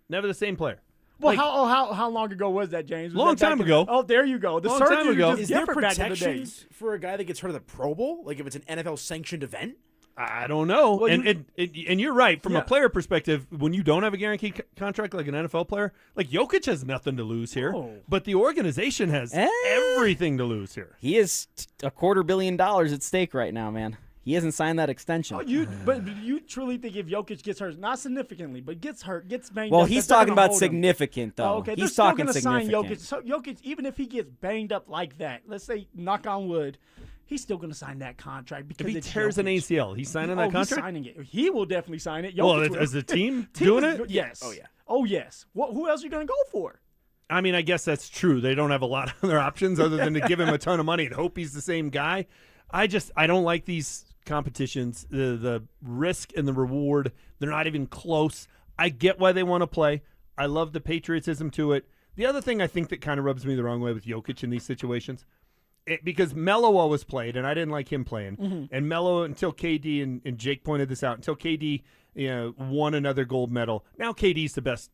[SPEAKER 2] Never the same player.
[SPEAKER 6] Well, how long ago was that, James? Was
[SPEAKER 2] Long
[SPEAKER 6] that back
[SPEAKER 2] time
[SPEAKER 6] in-
[SPEAKER 2] ago.
[SPEAKER 6] Oh, there you go. The
[SPEAKER 2] Long time
[SPEAKER 6] surgery
[SPEAKER 2] ago.
[SPEAKER 6] was
[SPEAKER 5] Is
[SPEAKER 6] just
[SPEAKER 5] there
[SPEAKER 6] different back in the day.
[SPEAKER 5] protections for a guy that gets hurt at the Pro Bowl? Like if it's an NFL-sanctioned event?
[SPEAKER 2] I don't know.
[SPEAKER 6] Well,
[SPEAKER 2] and you're right. From
[SPEAKER 6] Yeah.
[SPEAKER 2] a player perspective, when you don't have a guaranteed contract like an NFL player, like Jokic has nothing to lose here, but the organization has everything to lose here.
[SPEAKER 1] He is $250 million at stake right now, man. He hasn't signed that extension.
[SPEAKER 6] But you truly think if Jokic gets hurt, not significantly, but gets hurt, gets banged
[SPEAKER 1] Well,
[SPEAKER 6] up,
[SPEAKER 1] he's
[SPEAKER 6] that they're
[SPEAKER 1] talking
[SPEAKER 6] gonna
[SPEAKER 1] about
[SPEAKER 6] hold him?
[SPEAKER 1] significant, though.
[SPEAKER 6] Oh, okay,
[SPEAKER 1] He's
[SPEAKER 6] they're
[SPEAKER 1] talking
[SPEAKER 6] still gonna sign
[SPEAKER 1] significant.
[SPEAKER 6] Jokic. So Jokic, even if he gets banged up like that, let's say knock on wood, he's still going to sign that contract because
[SPEAKER 2] If he
[SPEAKER 6] it's
[SPEAKER 2] tears an
[SPEAKER 6] Jokic.
[SPEAKER 2] ACL, he's signing that
[SPEAKER 6] He's
[SPEAKER 2] contract?
[SPEAKER 6] signing it. He will definitely sign it.
[SPEAKER 2] Well,
[SPEAKER 6] Jokic will.
[SPEAKER 2] is the team doing
[SPEAKER 6] is
[SPEAKER 2] it?
[SPEAKER 6] Yes.
[SPEAKER 5] Oh, yeah.
[SPEAKER 6] Oh, yes. Who else are you going to go for?
[SPEAKER 2] I mean, I guess that's true. They don't have a lot of other options other than to give him a ton of money and hope he's the same guy. I don't like these competitions. The risk and the reward, they're not even close. I get why they want to play. I love the patriotism to it. The other thing I think that kind of rubs me the wrong way with Jokic in these situations, because Melo always played, and I didn't like him playing.
[SPEAKER 6] Mm-hmm.
[SPEAKER 2] And Melo, until KD, and Jake pointed this out, until KD won another gold medal, now KD's the best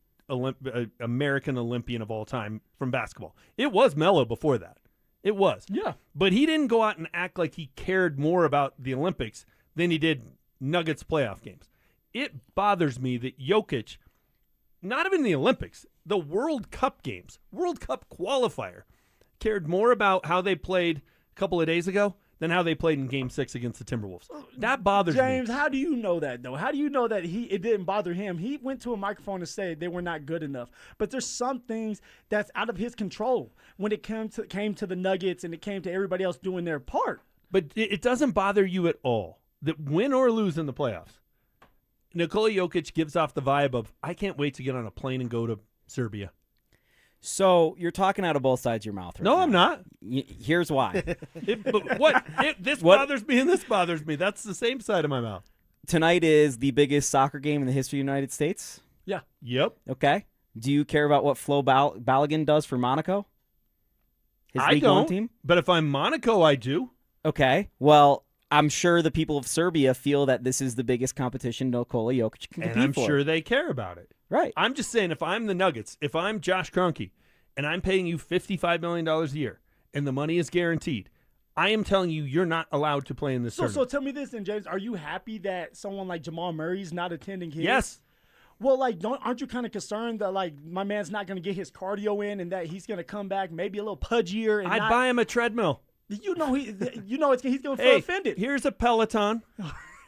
[SPEAKER 2] American Olympian of all time from basketball. It was Melo before that. It was.
[SPEAKER 6] Yeah.
[SPEAKER 2] But he didn't go out and act like he cared more about the Olympics than he did Nuggets playoff games. It bothers me that Jokic, not even the Olympics, the World Cup games, World Cup qualifier, cared more about how they played a couple of days ago than how they played in Game 6 against the Timberwolves. That bothers me.
[SPEAKER 6] James, how do you know that, though? How do you know that it didn't bother him? He went to a microphone and said they were not good enough. But there's some things that's out of his control when it came to the Nuggets and it came to everybody else doing their part.
[SPEAKER 2] But it doesn't bother you at all that win or lose in the playoffs, Nikola Jokic gives off the vibe of, I can't wait to get on a plane and go to Serbia.
[SPEAKER 1] So you're talking out of both sides of your mouth right
[SPEAKER 2] No,
[SPEAKER 1] now.
[SPEAKER 2] I'm not.
[SPEAKER 1] Here's why.
[SPEAKER 2] This bothers me and this bothers me. That's the same side of my mouth.
[SPEAKER 1] Tonight is the biggest soccer game in the history of the United States.
[SPEAKER 6] Yeah.
[SPEAKER 2] Yep.
[SPEAKER 1] Okay. Do you care about what Flo Balogun does for Monaco? His
[SPEAKER 2] I
[SPEAKER 1] League One
[SPEAKER 2] don't.
[SPEAKER 1] team?
[SPEAKER 2] But if I'm Monaco, I do.
[SPEAKER 1] Okay. Well, I'm sure the people of Serbia feel that this is the biggest competition Nikola Jokic can compete
[SPEAKER 2] And I'm
[SPEAKER 1] for.
[SPEAKER 2] sure they care about it.
[SPEAKER 1] Right.
[SPEAKER 2] I'm just saying, if I'm the Nuggets, if I'm Josh Kroenke, and I'm paying you $55 million a year, and the money is guaranteed, I am telling you, you're not allowed to play in this
[SPEAKER 6] So
[SPEAKER 2] tournament.
[SPEAKER 6] tell me this then, James. Are you happy that someone like Jamal Murray's not attending his?
[SPEAKER 2] Yes.
[SPEAKER 6] Well, aren't you kind of concerned that my man's not going to get his cardio in and that he's going to come back maybe a little pudgier? And
[SPEAKER 2] I'd buy him a treadmill.
[SPEAKER 6] He's going to feel offended.
[SPEAKER 2] Here's a Peloton.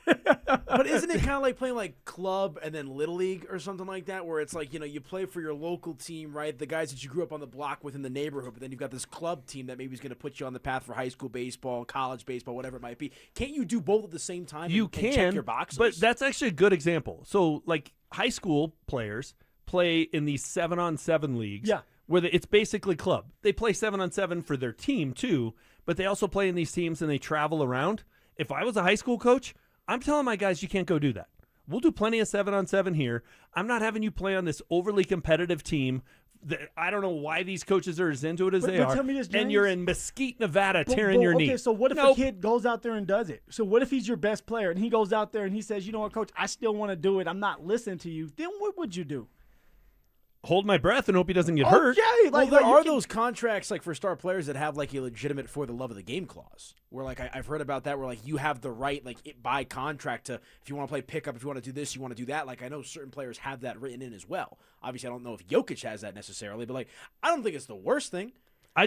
[SPEAKER 5] But isn't it kind of like playing like club and then little league or something like that, where it's like, you play for your local team, right? The guys that you grew up on the block with in the neighborhood, but then you've got this club team that maybe is going to put you on the path for high school baseball, college baseball, whatever it might be. Can't you do both at the same time?
[SPEAKER 2] You
[SPEAKER 5] and
[SPEAKER 2] can,
[SPEAKER 5] check your boxes.
[SPEAKER 2] but that's actually a good example. So, like, high school players play in these 7-on-7 leagues.
[SPEAKER 6] Yeah.
[SPEAKER 2] Where it's basically club. They play 7-on-7 for their team, too, but they also play in these teams and they travel around. If I was a high school coach, I'm telling my guys you can't go do that. We'll do plenty of 7-on-7 here. I'm not having you play on this overly competitive team. I don't know why these coaches are as into it as they are.
[SPEAKER 6] Tell me this, James.
[SPEAKER 2] And you're in Mesquite, Nevada, tearing your knee.
[SPEAKER 6] Okay, so what if a kid goes out there and does it? So what if he's your best player and he goes out there and he says, you know what, coach, I still want to do it. I'm not listening to you. Then what would you do?
[SPEAKER 2] Hold my breath and hope he doesn't get hurt.
[SPEAKER 6] Okay,
[SPEAKER 5] Well, there are those contracts like for star players that have like a legitimate for the love of the game clause. Where like I've heard about that, where like you have the right by contract to, if you want to play pickup, if you want to do this, you want to do that. Like I know certain players have that written in as well. Obviously, I don't know if Jokic has that necessarily, but like I don't think it's the worst thing.
[SPEAKER 2] I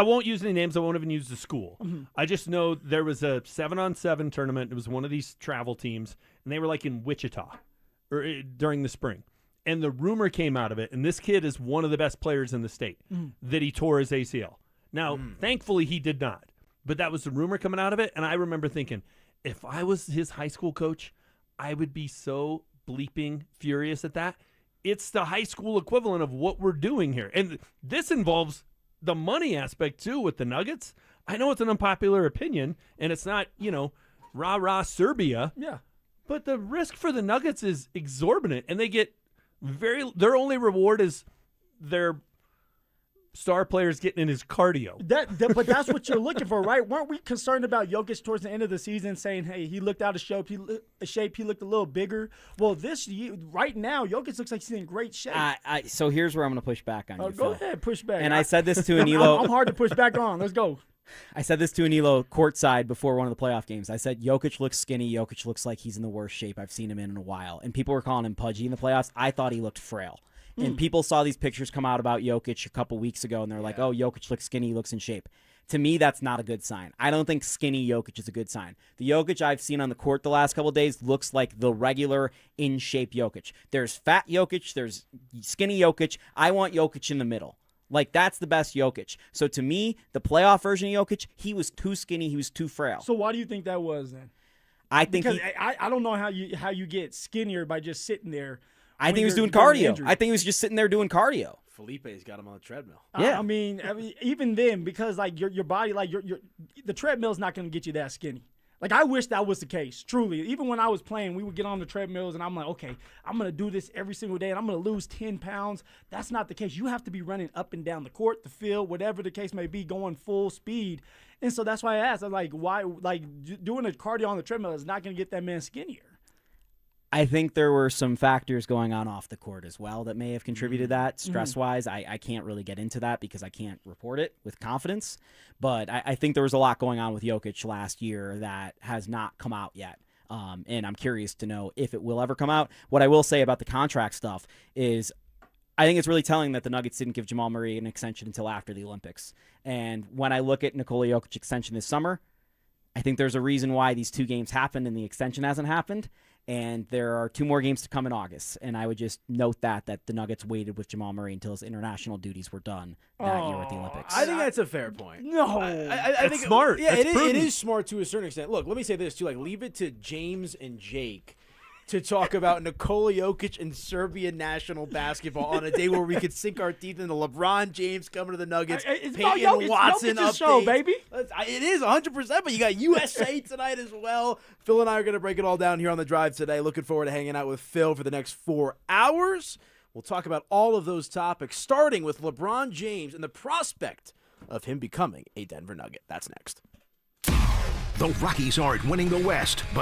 [SPEAKER 2] won't use any names. I won't even use the school. Mm-hmm. I just know there was a 7-on-7 tournament. It was one of these travel teams, and they were like in Wichita during the spring. And the rumor came out of it, and this kid is one of the best players in the state, that he tore his ACL. Now, thankfully, he did not. But that was the rumor coming out of it, and I remember thinking, if I was his high school coach, I would be so bleeping furious at that. It's the high school equivalent of what we're doing here. And this involves the money aspect, too, with the Nuggets. I know it's an unpopular opinion, and it's not, rah-rah Serbia.
[SPEAKER 6] Yeah.
[SPEAKER 2] But the risk for the Nuggets is exorbitant, and they get their only reward is their star players getting in his cardio.
[SPEAKER 6] But that's what you're looking for, right? Weren't we concerned about Jokic towards the end of the season, saying, "Hey, he looked out of shape. He looked a little bigger." Well, this year, right now, Jokic looks like he's in great shape.
[SPEAKER 1] So here's where I'm going to push back on you.
[SPEAKER 6] Go
[SPEAKER 1] Phil.
[SPEAKER 6] ahead, push back.
[SPEAKER 1] And I said this to Anilo.
[SPEAKER 6] I'm hard to push back on. Let's go.
[SPEAKER 1] I said this to Anilo courtside before one of the playoff games. I said, Jokic looks skinny. Jokic looks like he's in the worst shape I've seen him in a while. And people were calling him pudgy in the playoffs. I thought he looked frail. And people saw these pictures come out about Jokic a couple weeks ago, and they're like, oh, Jokic looks skinny. He looks in shape. To me, that's not a good sign. I don't think skinny Jokic is a good sign. The Jokic I've seen on the court the last couple of days looks like the regular in-shape Jokic. There's fat Jokic. There's skinny Jokic. I want Jokic in the middle. Like, that's the best Jokic. So, to me, the playoff version of Jokic, he was too skinny. He was too frail.
[SPEAKER 6] So, why do you think that was then?
[SPEAKER 1] I think
[SPEAKER 6] I don't know how you get skinnier by just sitting there.
[SPEAKER 1] I think he was doing cardio. I think he was just sitting there doing cardio.
[SPEAKER 5] Felipe's got him on the treadmill.
[SPEAKER 1] Yeah.
[SPEAKER 6] I mean, even then, because like your body, like the treadmill's not going to get you that skinny. Like, I wish that was the case, truly. Even when I was playing, we would get on the treadmills, and I'm like, okay, I'm going to do this every single day, and I'm going to lose 10 pounds. That's not the case. You have to be running up and down the court, the field, whatever the case may be, going full speed. And so that's why I asked, I'm like, why, like, doing a cardio on the treadmill is not going to get that man skinnier.
[SPEAKER 1] I think there were some factors going on off the court as well that may have contributed to that stress-wise. I can't really get into that because I can't report it with confidence. But I think there was a lot going on with Jokic last year that has not come out yet. And I'm curious to know if it will ever come out. What I will say about the contract stuff is I think it's really telling that the Nuggets didn't give Jamal Murray an extension until after the Olympics. And when I look at Nikola Jokic's extension this summer, I think there's a reason why these 2 games happened and the extension hasn't happened. And there are 2 more games to come in August. And I would just note that the Nuggets waited with Jamal Murray until his international duties were done that year at the Olympics.
[SPEAKER 5] I think that's a fair point.
[SPEAKER 6] No.
[SPEAKER 5] I think
[SPEAKER 2] smart.
[SPEAKER 5] Yeah,
[SPEAKER 2] That's
[SPEAKER 5] it is smart to a certain extent. Look, let me say this, too. Like, leave it to James and Jake to talk about Nikola Jokic and Serbian national basketball on a day where we could sink our teeth into LeBron James coming to the Nuggets, Payton Watson update.
[SPEAKER 6] Show, baby.
[SPEAKER 5] It is 100%, but you got USA tonight as well. Phil and I are going to break it all down here on the drive today. Looking forward to hanging out with Phil for the next 4 hours. We'll talk about all of those topics, starting with LeBron James and the prospect of him becoming a Denver Nugget. That's next.
[SPEAKER 3] The Rockies aren't winning the West, but